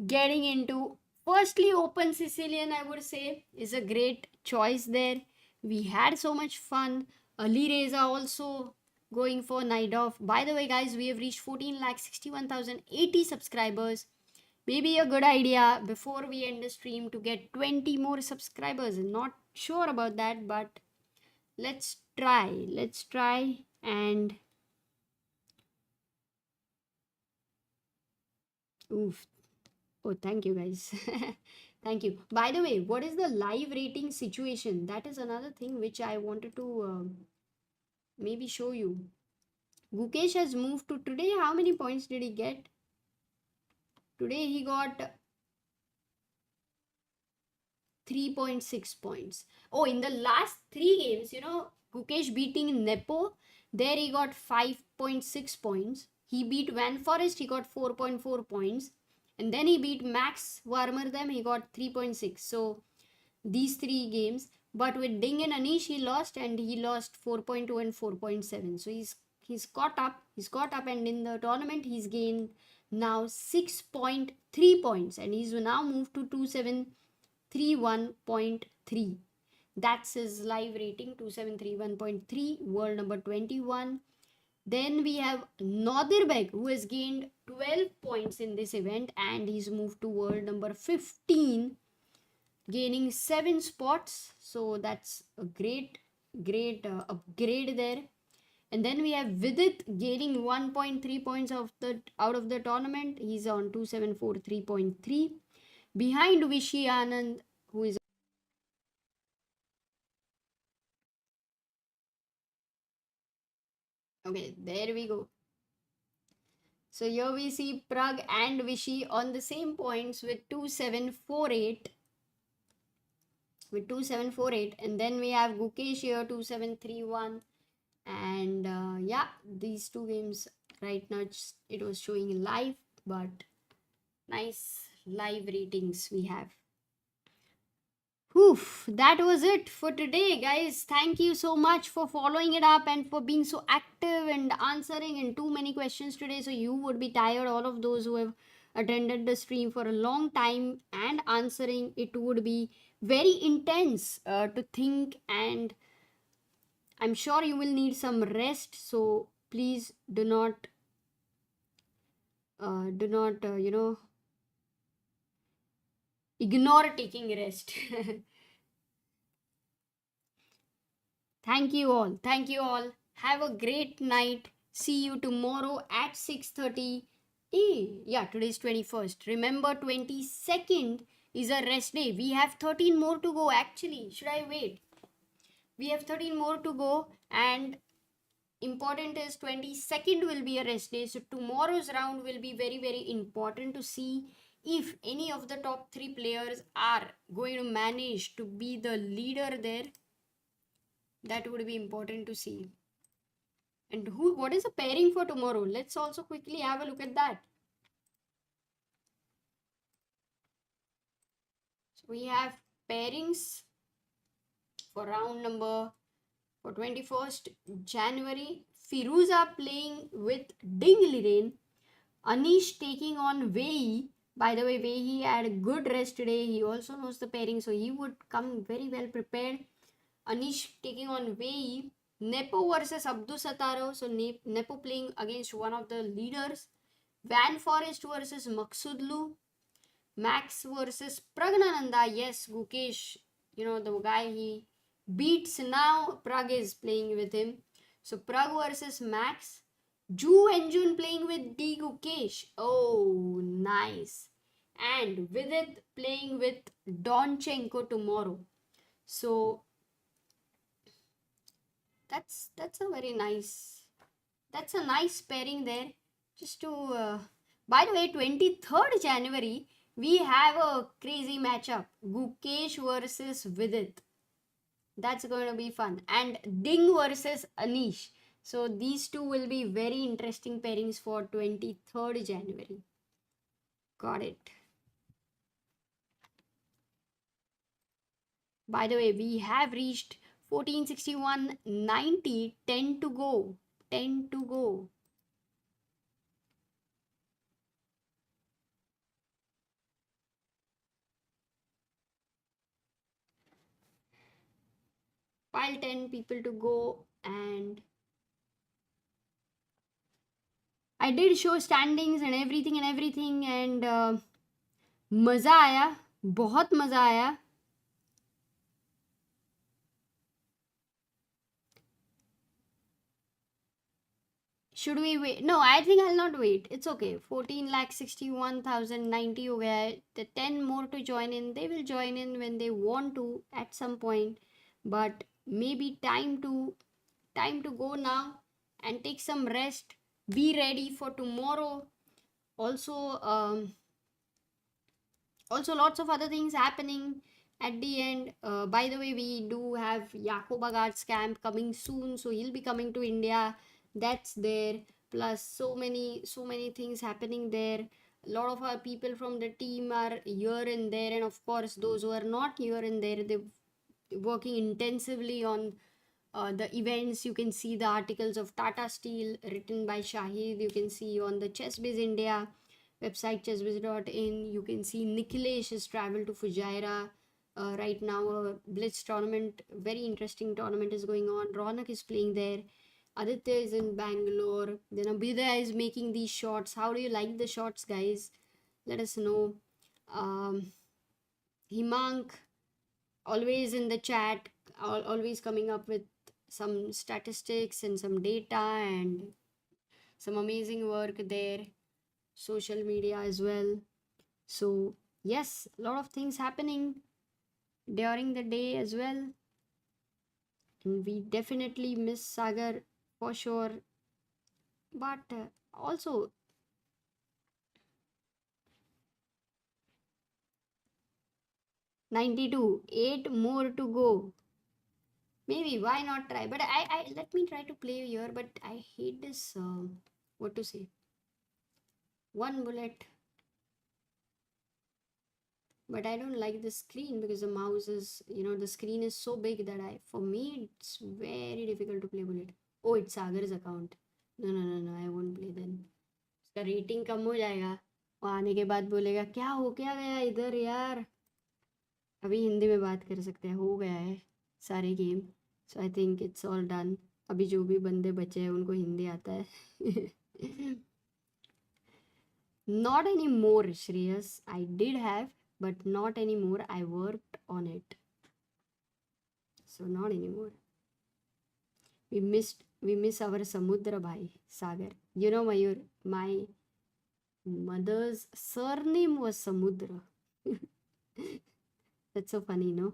getting into firstly Open Sicilian. I would say is a great choice there. We had so much fun. Ali Reza also going for night off. By the way, guys, we have reached 14,61,080 subscribers. Maybe a good idea before we end the stream to get 20 more subscribers. Not sure about that, but let's try. Let's try and oof. Oh, thank you guys. Thank you. By the way, what is the live rating situation? That is another thing which I wanted to maybe show you. Gukesh has moved to today. How many points did he get? Today he got 3.6 points. Oh, in the last 3 games, Gukesh beating Nepo, there he got 5.6 points. He beat Van Forest, he got 4.4 points. And then he beat Max Warmer them, he got 3.6. So these 3 games. But with Ding and Anish, he lost, and he lost 4.2 and 4.7. So he's caught up. He's caught up, and in the tournament, he's gained now 6.3 points, and he's now moved to 2731.3. That's his live rating, 2731.3, world number 21. Then we have Nodirbek, who has gained 12 points in this event, and he's moved to world number 15, gaining 7 spots. So that's a great upgrade there. And then we have Vidit gaining 1.3 points out of the tournament. He's on 2743.3. Behind Vishy Anand, who is okay, there we go. So here we see Pragg and Vishy on the same points with 2748. And then we have Gukesh here 2731. And yeah, these 2 games right now it was showing live, but nice live ratings we have. Whew, that was it for today, guys. Thank you so much for following it up and for being so active and answering in too many questions today. So you would be tired, all of those who have attended the stream for a long time and answering. It would be very intense to think, and I'm sure you will need some rest. So please do not ignore taking rest. Thank you all. Thank you all. Have a great night. See you tomorrow at 6:30. Yeah, today's 21st. Remember, 22nd is a rest day. We have 13 more to go actually. Should I wait? We have 13 more to go, and important is 22nd will be a rest day. So tomorrow's round will be very important to see if any of the top 3 players are going to manage to be the leader there. That would be important to see. And what is the pairing for tomorrow? Let's also quickly have a look at that. So we have pairings for round number for 21st January. Firouzja playing with Ding Liren. Anish taking on Wijk. By the way, Wijk had a good rest today. He also knows the pairing, so he would come very well prepared. Anish taking on Wijk. Nepo versus Abdusattorov. So Nepo playing against one of the leaders. Van Forest versus Maghsoodloo. Max versus Pragnananda. Yes, Gukesh, the guy he beats now. Pragg is playing with him. So Pragg versus Max. Ju and Jun playing with D Gukesh. Oh, nice. And Vidit playing with Donchenko tomorrow. So that's a very nice. That's a nice pairing there. Just to by the way, 23rd January we have a crazy matchup. Gukesh versus Vidit. That's going to be fun. And Ding versus Anish. So these two will be very interesting pairings for 23rd January. Got it. By the way, we have reached 1461.90. 10 to go. 10 to go. While 10 people to go, and I did show standings and everything and मज़ा आया, बहुत मज़ा आया. Should we wait? No, I think I'll not wait. It's okay. 14,61,090 हो गया है. The 10 more to join in. They will join in when they want to at some point. But maybe time to go now and take some rest. Be ready for tomorrow. Also, lots of other things happening at the end. By the way, we do have Jakob Agar's camp coming soon, so he'll be coming to India. That's there. Plus, so many things happening there. A lot of our people from the team are here and there, and of course, those who are not here and there, they're working intensively on the events. You can see the articles of Tata Steel written by Shahid. You can see on the ChessBase India website, chessbase.in. You can see Nikhilesh has traveled to Fujairah. Right now, a Blitz tournament, very interesting tournament is going on. Ronak is playing there. Aditya is in Bangalore. Then Abhidaya is making these shots. How do you like the shots, guys? Let us know. Himank, always in the chat, always coming up with some statistics and some data and some amazing work there. Social media as well. So, yes, a lot of things happening during the day as well. And we definitely miss Sagar for sure. But also, 92, 8 more to go. Maybe, why not try? But I let me try to play here, but I hate this, what to say? One bullet. But I don't like the screen because the mouse is, the screen is so big that for me, it's very difficult to play bullet. Oh, it's Sagar's account. No, I won't play then. उसका rating कम हो जाएगा. वो आने के बाद बोलेगा क्या हो क्या गया इधर यार. अभी हिंदी में बात कर सकते हैं. हो गया है सारे game. So I think it's all done. अभी जो भी बंदे बचे हैं उनको हिंदी आता है. Not anymore, Shreyas. I did have, but not anymore. I worked on it. So not anymore. We miss our Samudra Bhai, Sagar. You know, Mayur, my mother's surname was Samudra. That's so funny, no?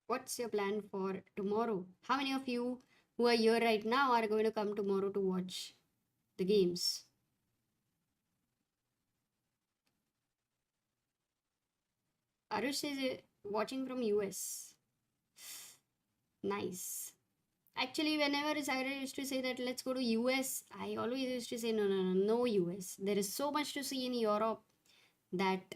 What's your plan for tomorrow? How many of you who are here right now are going to come tomorrow to watch the games? Arush is watching from US. Nice. Actually, whenever Sagar used to say that let's go to US, I always used to say no, no, no, no US. There is so much to see in Europe that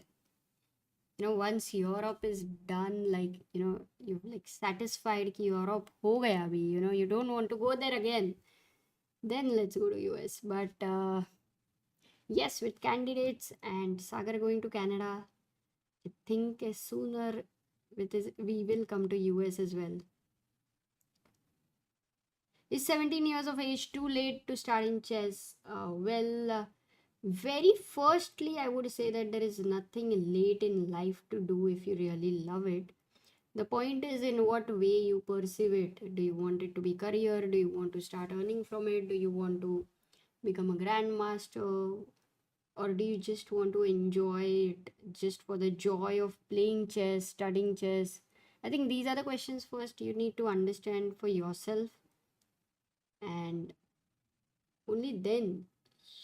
once Europe is done, like you've like satisfied कि Europe हो गया अभी, you don't want to go there again. Then let's go to US. But yes, with candidates and Sagar going to Canada, I think sooner with this, we will come to US as well. Is 17 years of age too late to start in chess? Very firstly, I would say that there is nothing late in life to do if you really love it. The point is in what way you perceive it. Do you want it to be career? Do you want to start earning from it? Do you want to become a grandmaster? Or do you just want to enjoy it just for the joy of playing chess, studying chess? I think these are the questions first you need to understand for yourself, and only then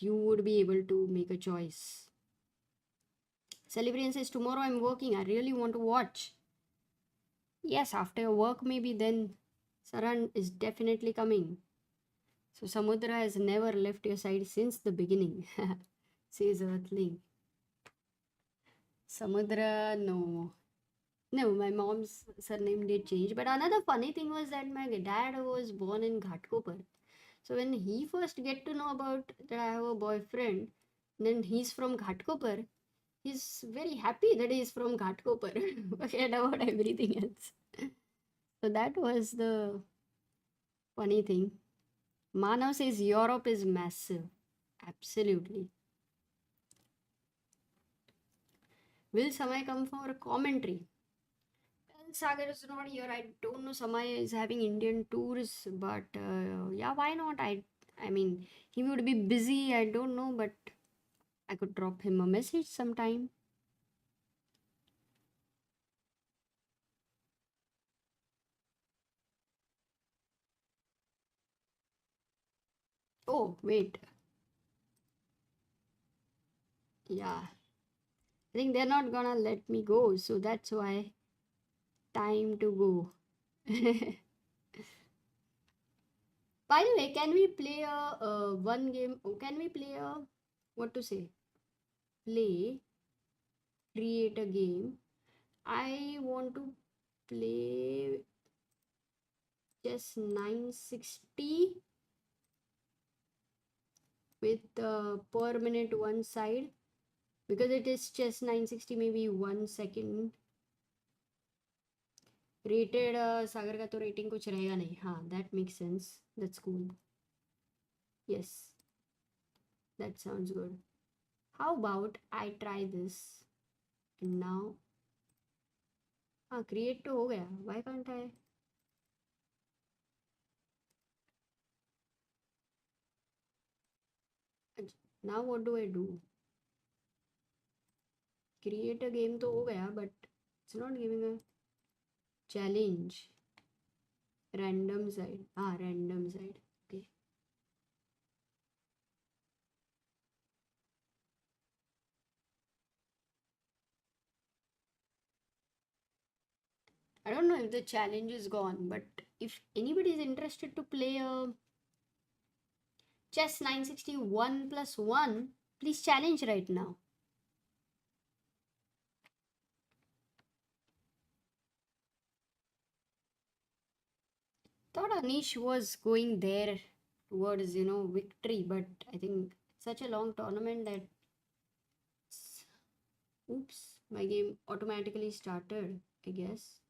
you would be able to make a choice. Celebrian says, tomorrow I'm working. I really want to watch. Yes, after your work, maybe then Saran is definitely coming. So Samudra has never left your side since the beginning, says Earthling. Samudra, no. No, my mom's surname did change. But another funny thing was that my dad was born in Ghatkopar. So when he first get to know about that I have a boyfriend, then he's from Ghatkopar, he's very happy that he's from Ghatkopar. Forget about everything else. So that was the funny thing. Manav says Europe is massive. Absolutely. Will Samay come for a commentary? Well, Sagar is not here. I don't know. Samay is having Indian tours, but yeah, why not? I mean, he would be busy. I don't know, but I could drop him a message sometime. Oh, wait. Yeah. I think they're not gonna let me go, so that's why time to go. By the way, can we play a one game? Oh, can we play a what to say? Play, create a game. I want to play chess 960 with per minute one side because it is chess 960 maybe 1 second rated सागर का तो rating कुछ रहेगा नहीं हाँ that makes sense that's cool yes that sounds good how about I try this and now हाँ create तो हो गया why can't I now what do I do create a game तो हो गया but it's not giving a challenge random side random side okay I don't know if the challenge is gone, but if anybody is interested to play a chess 961 plus 1, please challenge right now. Thought Anish was going there towards, victory, but I think such a long tournament that oops, my game automatically started, I guess.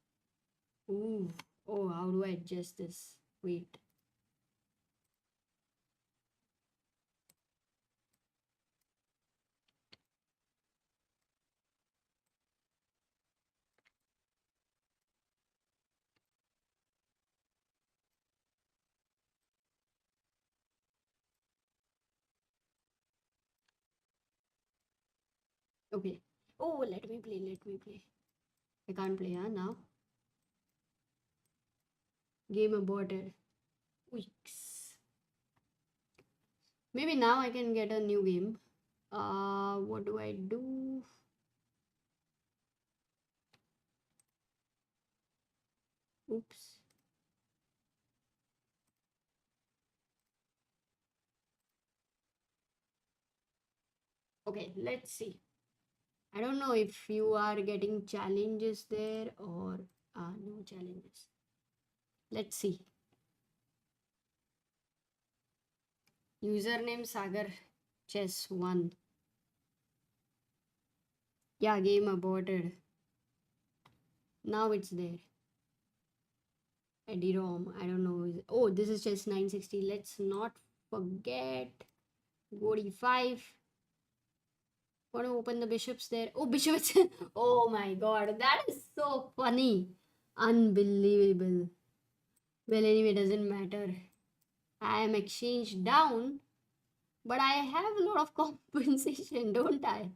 Ooh, oh, how do I adjust this? Wait. Okay. Oh, let me play, let me play. I can't play, now. Game aborted. Weeks. Maybe now I can get a new game. What do I do? Oops. Okay, let's see. I don't know if you are getting challenges there or no challenges. Let's see. Username Sagar Chess 1. Yeah, game aborted. Now it's there. Eddie-ROM. I don't know. Oh, this is Chess 960. Let's not forget. Go D5. Want to open the bishops there? Oh, bishops. Oh my god. That is so funny. Unbelievable. Well, anyway, doesn't matter. I am exchanged down, but I have a lot of compensation, don't I?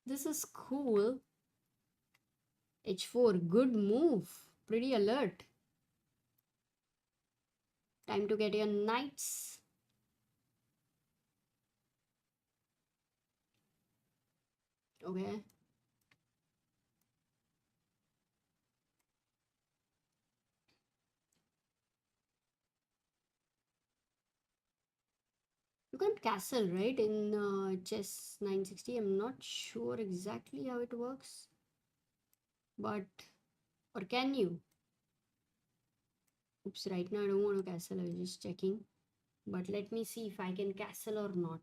This is cool. H4, good move. Pretty alert. Time to get your knights. Okay. You can't castle, right? In chess 960. I'm not sure exactly how it works. But, or can you? Oops, right now I don't want to castle. I was just checking. But let me see if I can castle or not.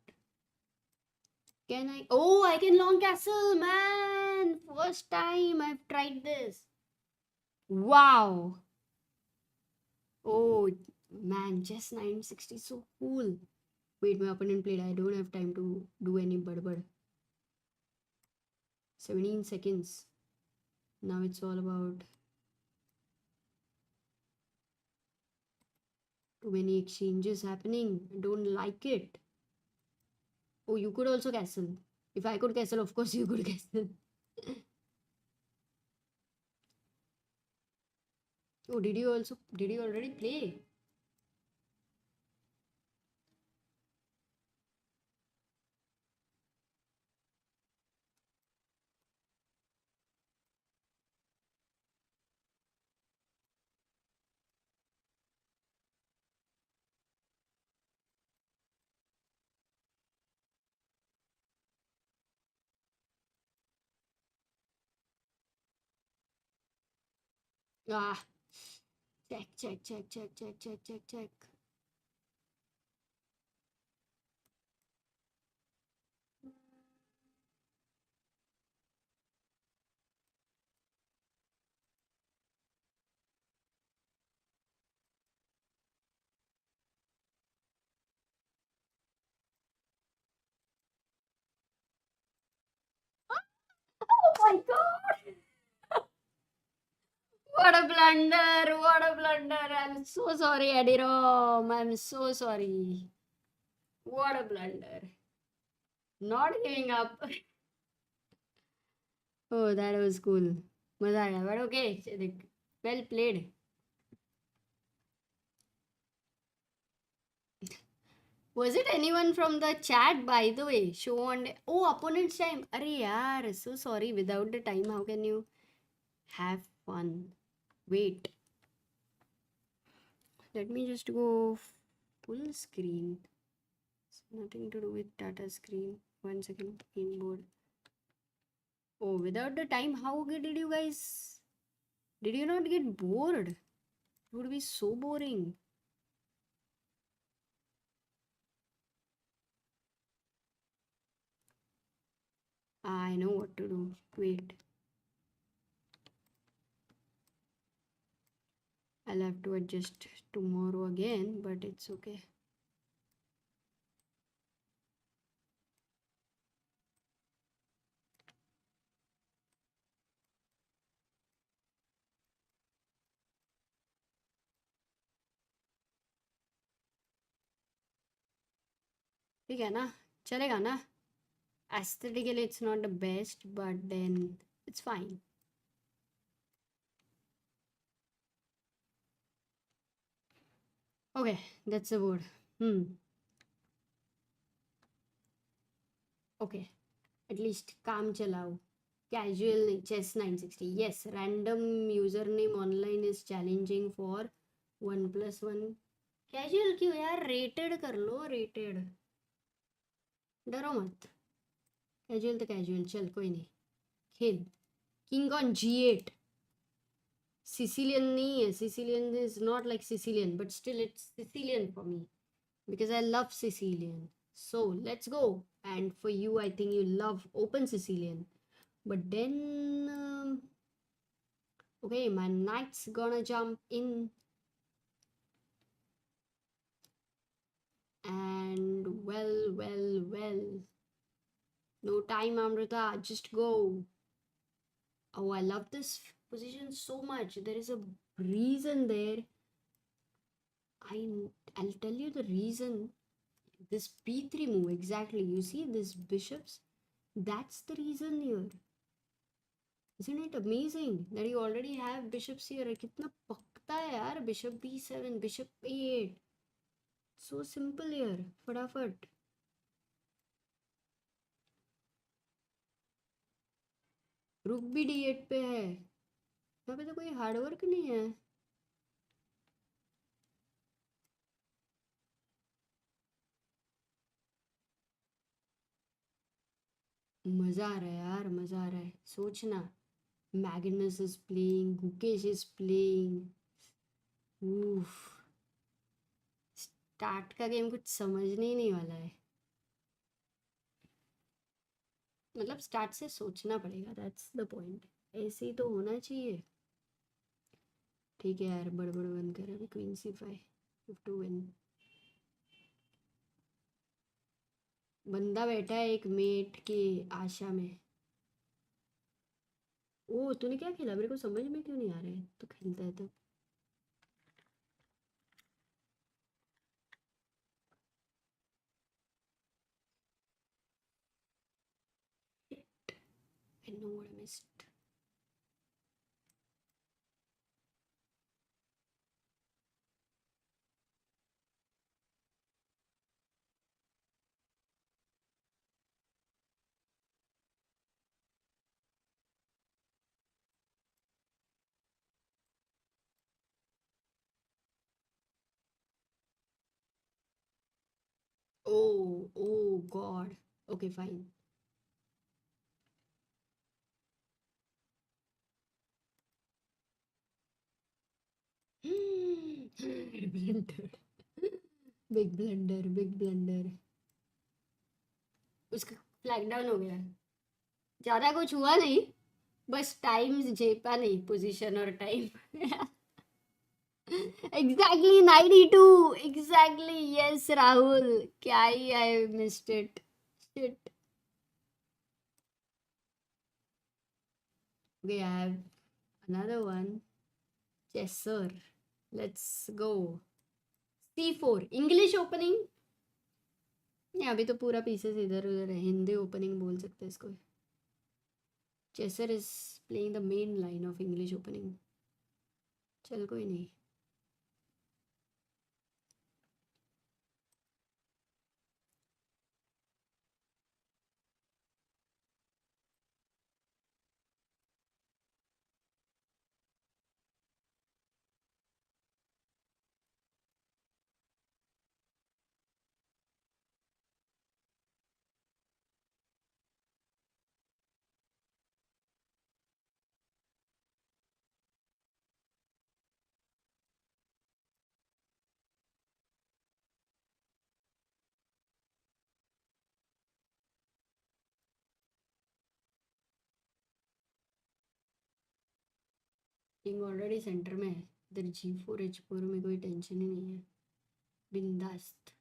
Can I? Oh, I can long castle, man! First time I've tried this. Wow. Oh, man, chess 960 so cool. Wait, my opponent played. I don't have time to do any bud. 17 seconds. Now it's all about too many exchanges happening. I don't like it. Oh, you could also castle. If I could castle, of course you could castle. Oh, did you already play? Ah, check. Oh my god! What a blunder! What a blunder! I'm so sorry, Eddie Rom. I'm so sorry. What a blunder. Not giving up. Oh, that was cool. मजा आया. But okay, well played. Was it anyone from the chat, by the way? Show on. Oh, opponent's time. Arey yaar, so sorry. Without the time, how can you have fun? Wait. Let me just go full screen. It's nothing to do with Tata screen. 1 second. Inboard. Oh, without the time, how did you guys? Did you not get bored? It would be so boring. I know what to do. Wait. I'll have to adjust tomorrow again, but it's okay. ठीक है ना? चलेगा ना? Aesthetically, it's not the best, but then it's fine. Okay, that's the word. Okay, at least calm chalao. Casual chess 960. Yes, random username online is challenging for 1+1. Casual क्यों यार? Rated कर लो, rated. डरो मत, कैजुअल तो casual, चल कोई नहीं, खेल। किंग ऑन G8, सिसिलियन नहीं है, Sicilian is not like Sicilian but still it's Sicilian for me because I love Sicilian. So let's go. And for you, I think you love open Sicilian. But then, okay, my knight's gonna jump in. And well. No time, Amruta. Just go. Oh, I love this position so much. There is a reason there. I'll tell you the reason. This b3 move, exactly. You see this bishops? That's the reason here. Isn't it amazing that you already have bishops here? कितना पकता है यार, bishop b7, bishop a8. So simple here. फटाफट. रुक भी d8 पे है. यहाँ पे तो कोई हार्ड वर्क नहीं है. मजा आ रहा है यार, मजा आ रहा है. सोचना, Magnus is playing, Gukesh is playing. उफ, स्टार्ट का गेम कुछ समझने ही नहीं वाला है. मतलब स्टार्ट से सोचना पड़ेगा, दैट्स द पॉइंट. ऐसे ही तो होना चाहिए. ठीक है यार, बड़बड़ बंद कर. अभी क्वीन c5 टू विन. बंदा बैठा है एक मेट के आशा में. ओ, तूने क्या खेला? मेरे को समझ में क्यों नहीं आ रहा है. तो खेलता है तो. I know what I missed. Oh God. Okay, fine. Blunder. Big blunder, big blunder. उसका फ्लैग डाउन हो गया. ज़्यादा कुछ हुआ नहीं, बस टाइम जेपा नहीं, पोजीशन और time. Exactly 92. Exactly, yes Rahul. क्या ही, I missed it. Shit. Okay, I have another one. Yes sir. Let's go. C4 English opening. नहीं, अभी तो पूरा पीसेस इधर उधर है. हिंदी ओपनिंग बोल सकते हैं इसको. Chaser is playing the main line of English opening. चल कोई नहीं. किंग ऑलरेडी सेंटर में है. इधर G4 H4 में कोई टेंशन ही नहीं है. बिंदास्त.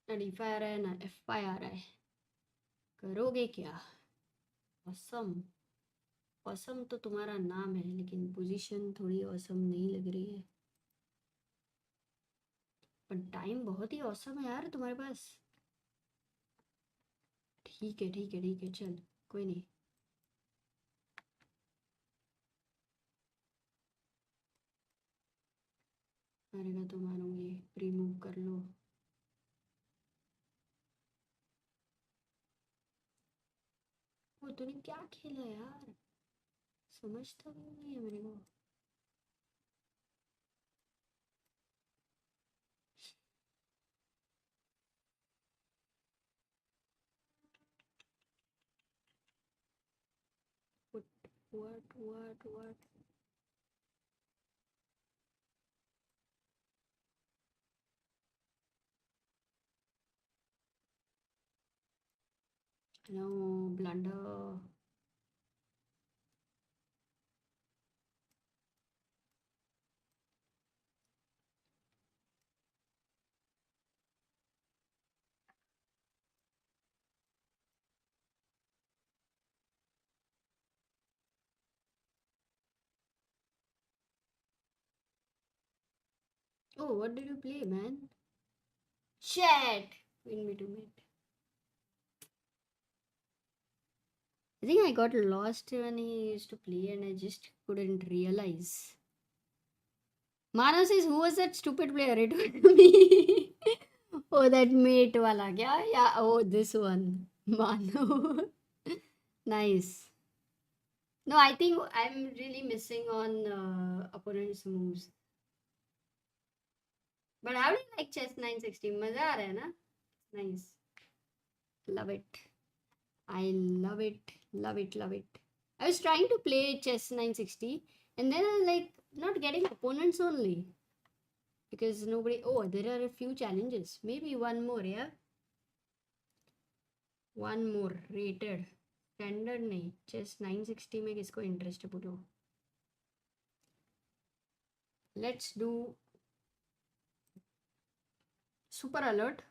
ना D5 आ रहा है ना F5 आ रहा है. करोगे क्या? औसम. औसम तो तुम्हारा नाम है, लेकिन पोजीशन थोड़ी औसम नहीं लग रही है. पर टाइम बहुत ही औसम है यार तुम्हारे पास. ठीक है ठीक है ठीक है, चल कोई नहीं. मारेगा तो मारूंगी. प्री मूव कर लो. वो तूने क्या खेला यार, समझता भी नहीं है मेरे को. What? No, blunder. Oh, what did you play, man? Shit! Queen me to mate. I think I got lost when he used to play and I just couldn't realize. Mano says, who was that stupid player? It was me. Oh, that mate wala. Yeah. Oh, this one. Mano. Nice. No, I think I'm really missing on opponent's moves. But how do you like chess 960? Maza aa raha hai na? Nice. Love it. I love it. Love it. I was trying to play chess 960 and then I was like not getting opponents only. Because nobody. Oh, there are a few challenges. Maybe one more, yeah? One more. Rated. Standard नहीं. Chess 960 में किसको interest है बोलो? Let's do super alert.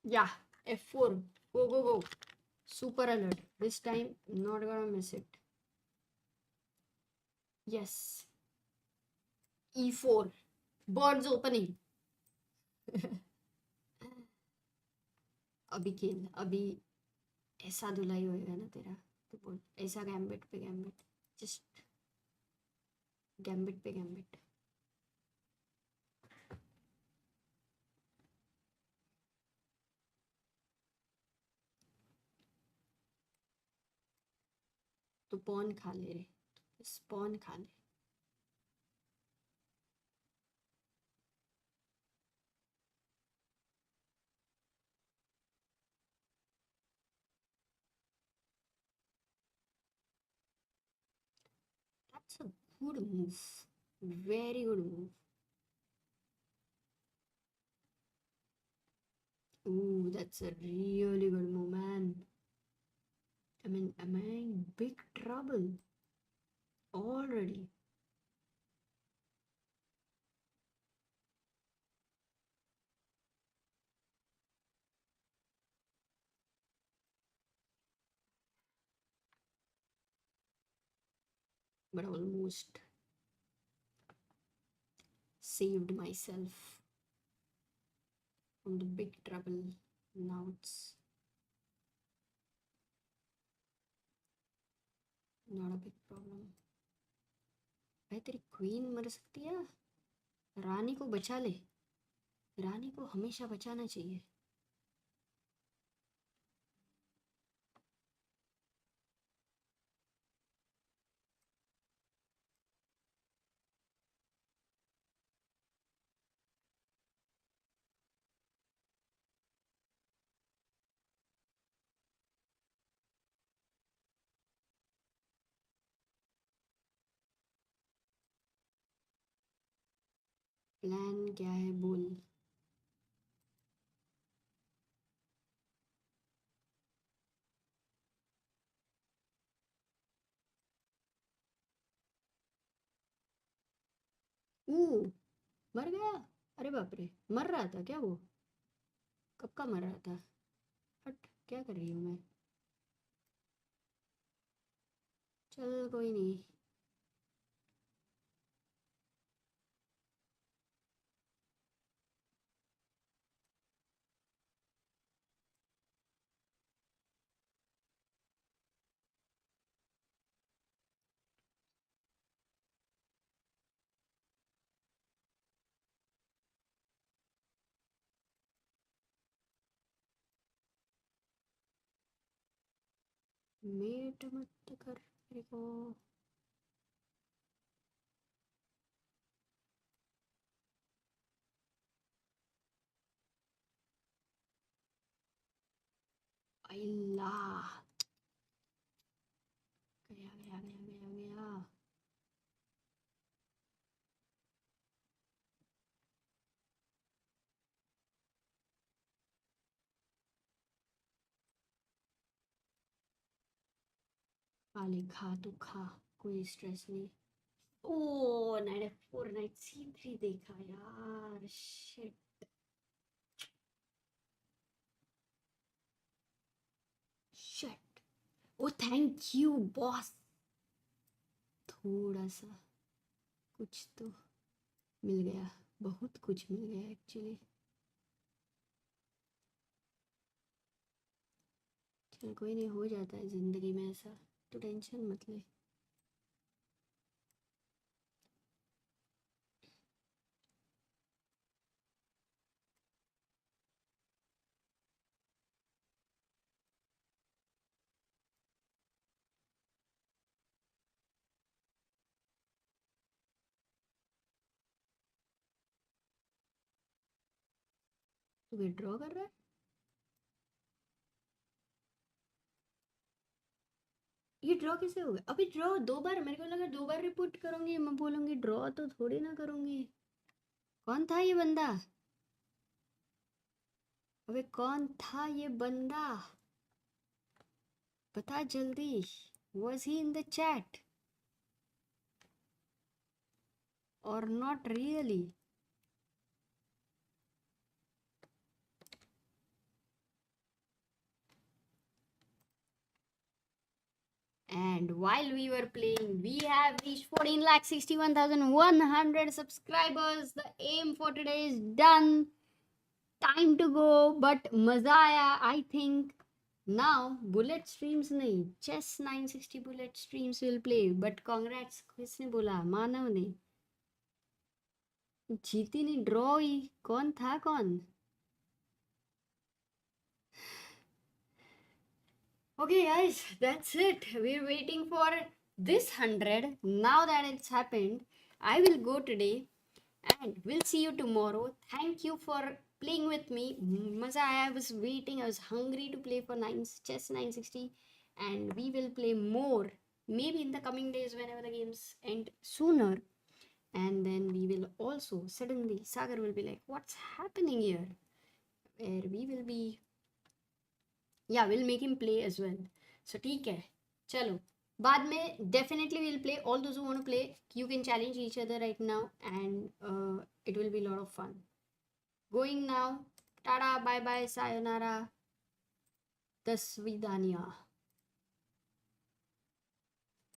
Yeah, F4. Go. Super alert. This time, not gonna miss it. Yes. E4. Birds opening. अभी खेल अभी ऐसा धुलाई होएगा ना तेरा तो बोल ऐसा गैम्बिट पे गैम्बिट जस्ट गैम्बिट पे गैम्बिट तो पॉन खा ले रे स्पॉन खा ले That's a good move. Very good move. Ooh, that's a really good move, man. I mean, am I in big trouble already? But almost saved myself from the big trouble. Now it's not a big problem. भाई तेरी queen मर सकती है रानी को बचा ले रानी को हमेशा बचाना चाहिए प्लान क्या है बोल मर गया अरे बाप रे मर रहा था क्या वो कब का मर रहा था हट क्या कर रही हूँ मैं चल कोई नहीं मेट मत कर मेरे को अल्लाह खा ले, खा तू खा, कोई स्ट्रेस नहीं. ओ नाइट F4, नाइट C3 देखा यार. Shit. Shit. Oh thank you boss. थोड़ा सा कुछ तो मिल गया, बहुत कुछ मिल गया एक्चुअली. चल कोई नहीं, हो जाता है ज़िंदगी में ऐसा, तो टेंशन मत ले. तू विड्रॉ कर रहा है? ये ड्रॉ कैसे हो गया? अभी ड्रॉ 2 बार, मेरे को लगा 2 बार रिपोर्ट करूंगी, मैं बोलूंगी ड्रॉ तो थोड़ी ना करूंगी. कौन था ये बंदा? अबे कौन था ये बंदा? बता जल्दी. Was he in the chat or not really? And while we were playing, we have reached 14,61,100 subscribers. The aim for today is done. Time to go, but मजा आया. I think now bullet streams नहीं, chess 960 bullet streams will play. But congrats, किसने बोला? मानव ने. जीती नहीं, draw हुई. कौन था कौन? Okay, guys, that's it. We're waiting for this 100. Now that it's happened, I will go today and we'll see you tomorrow. Thank you for playing with me. Maza aaya. I was waiting. I was hungry to play for chess 960, and we will play more. Maybe in the coming days, whenever the games end sooner. And then we will also suddenly Sagar will be like, "What's happening here?" Where we will be, yeah, we'll make him play as well. So ठीक है, चलो बाद में definitely we'll play. All those who want to play, you can challenge each other right now, and it will be a lot of fun. Going now. Tada, bye bye, sayonara, tasvidania.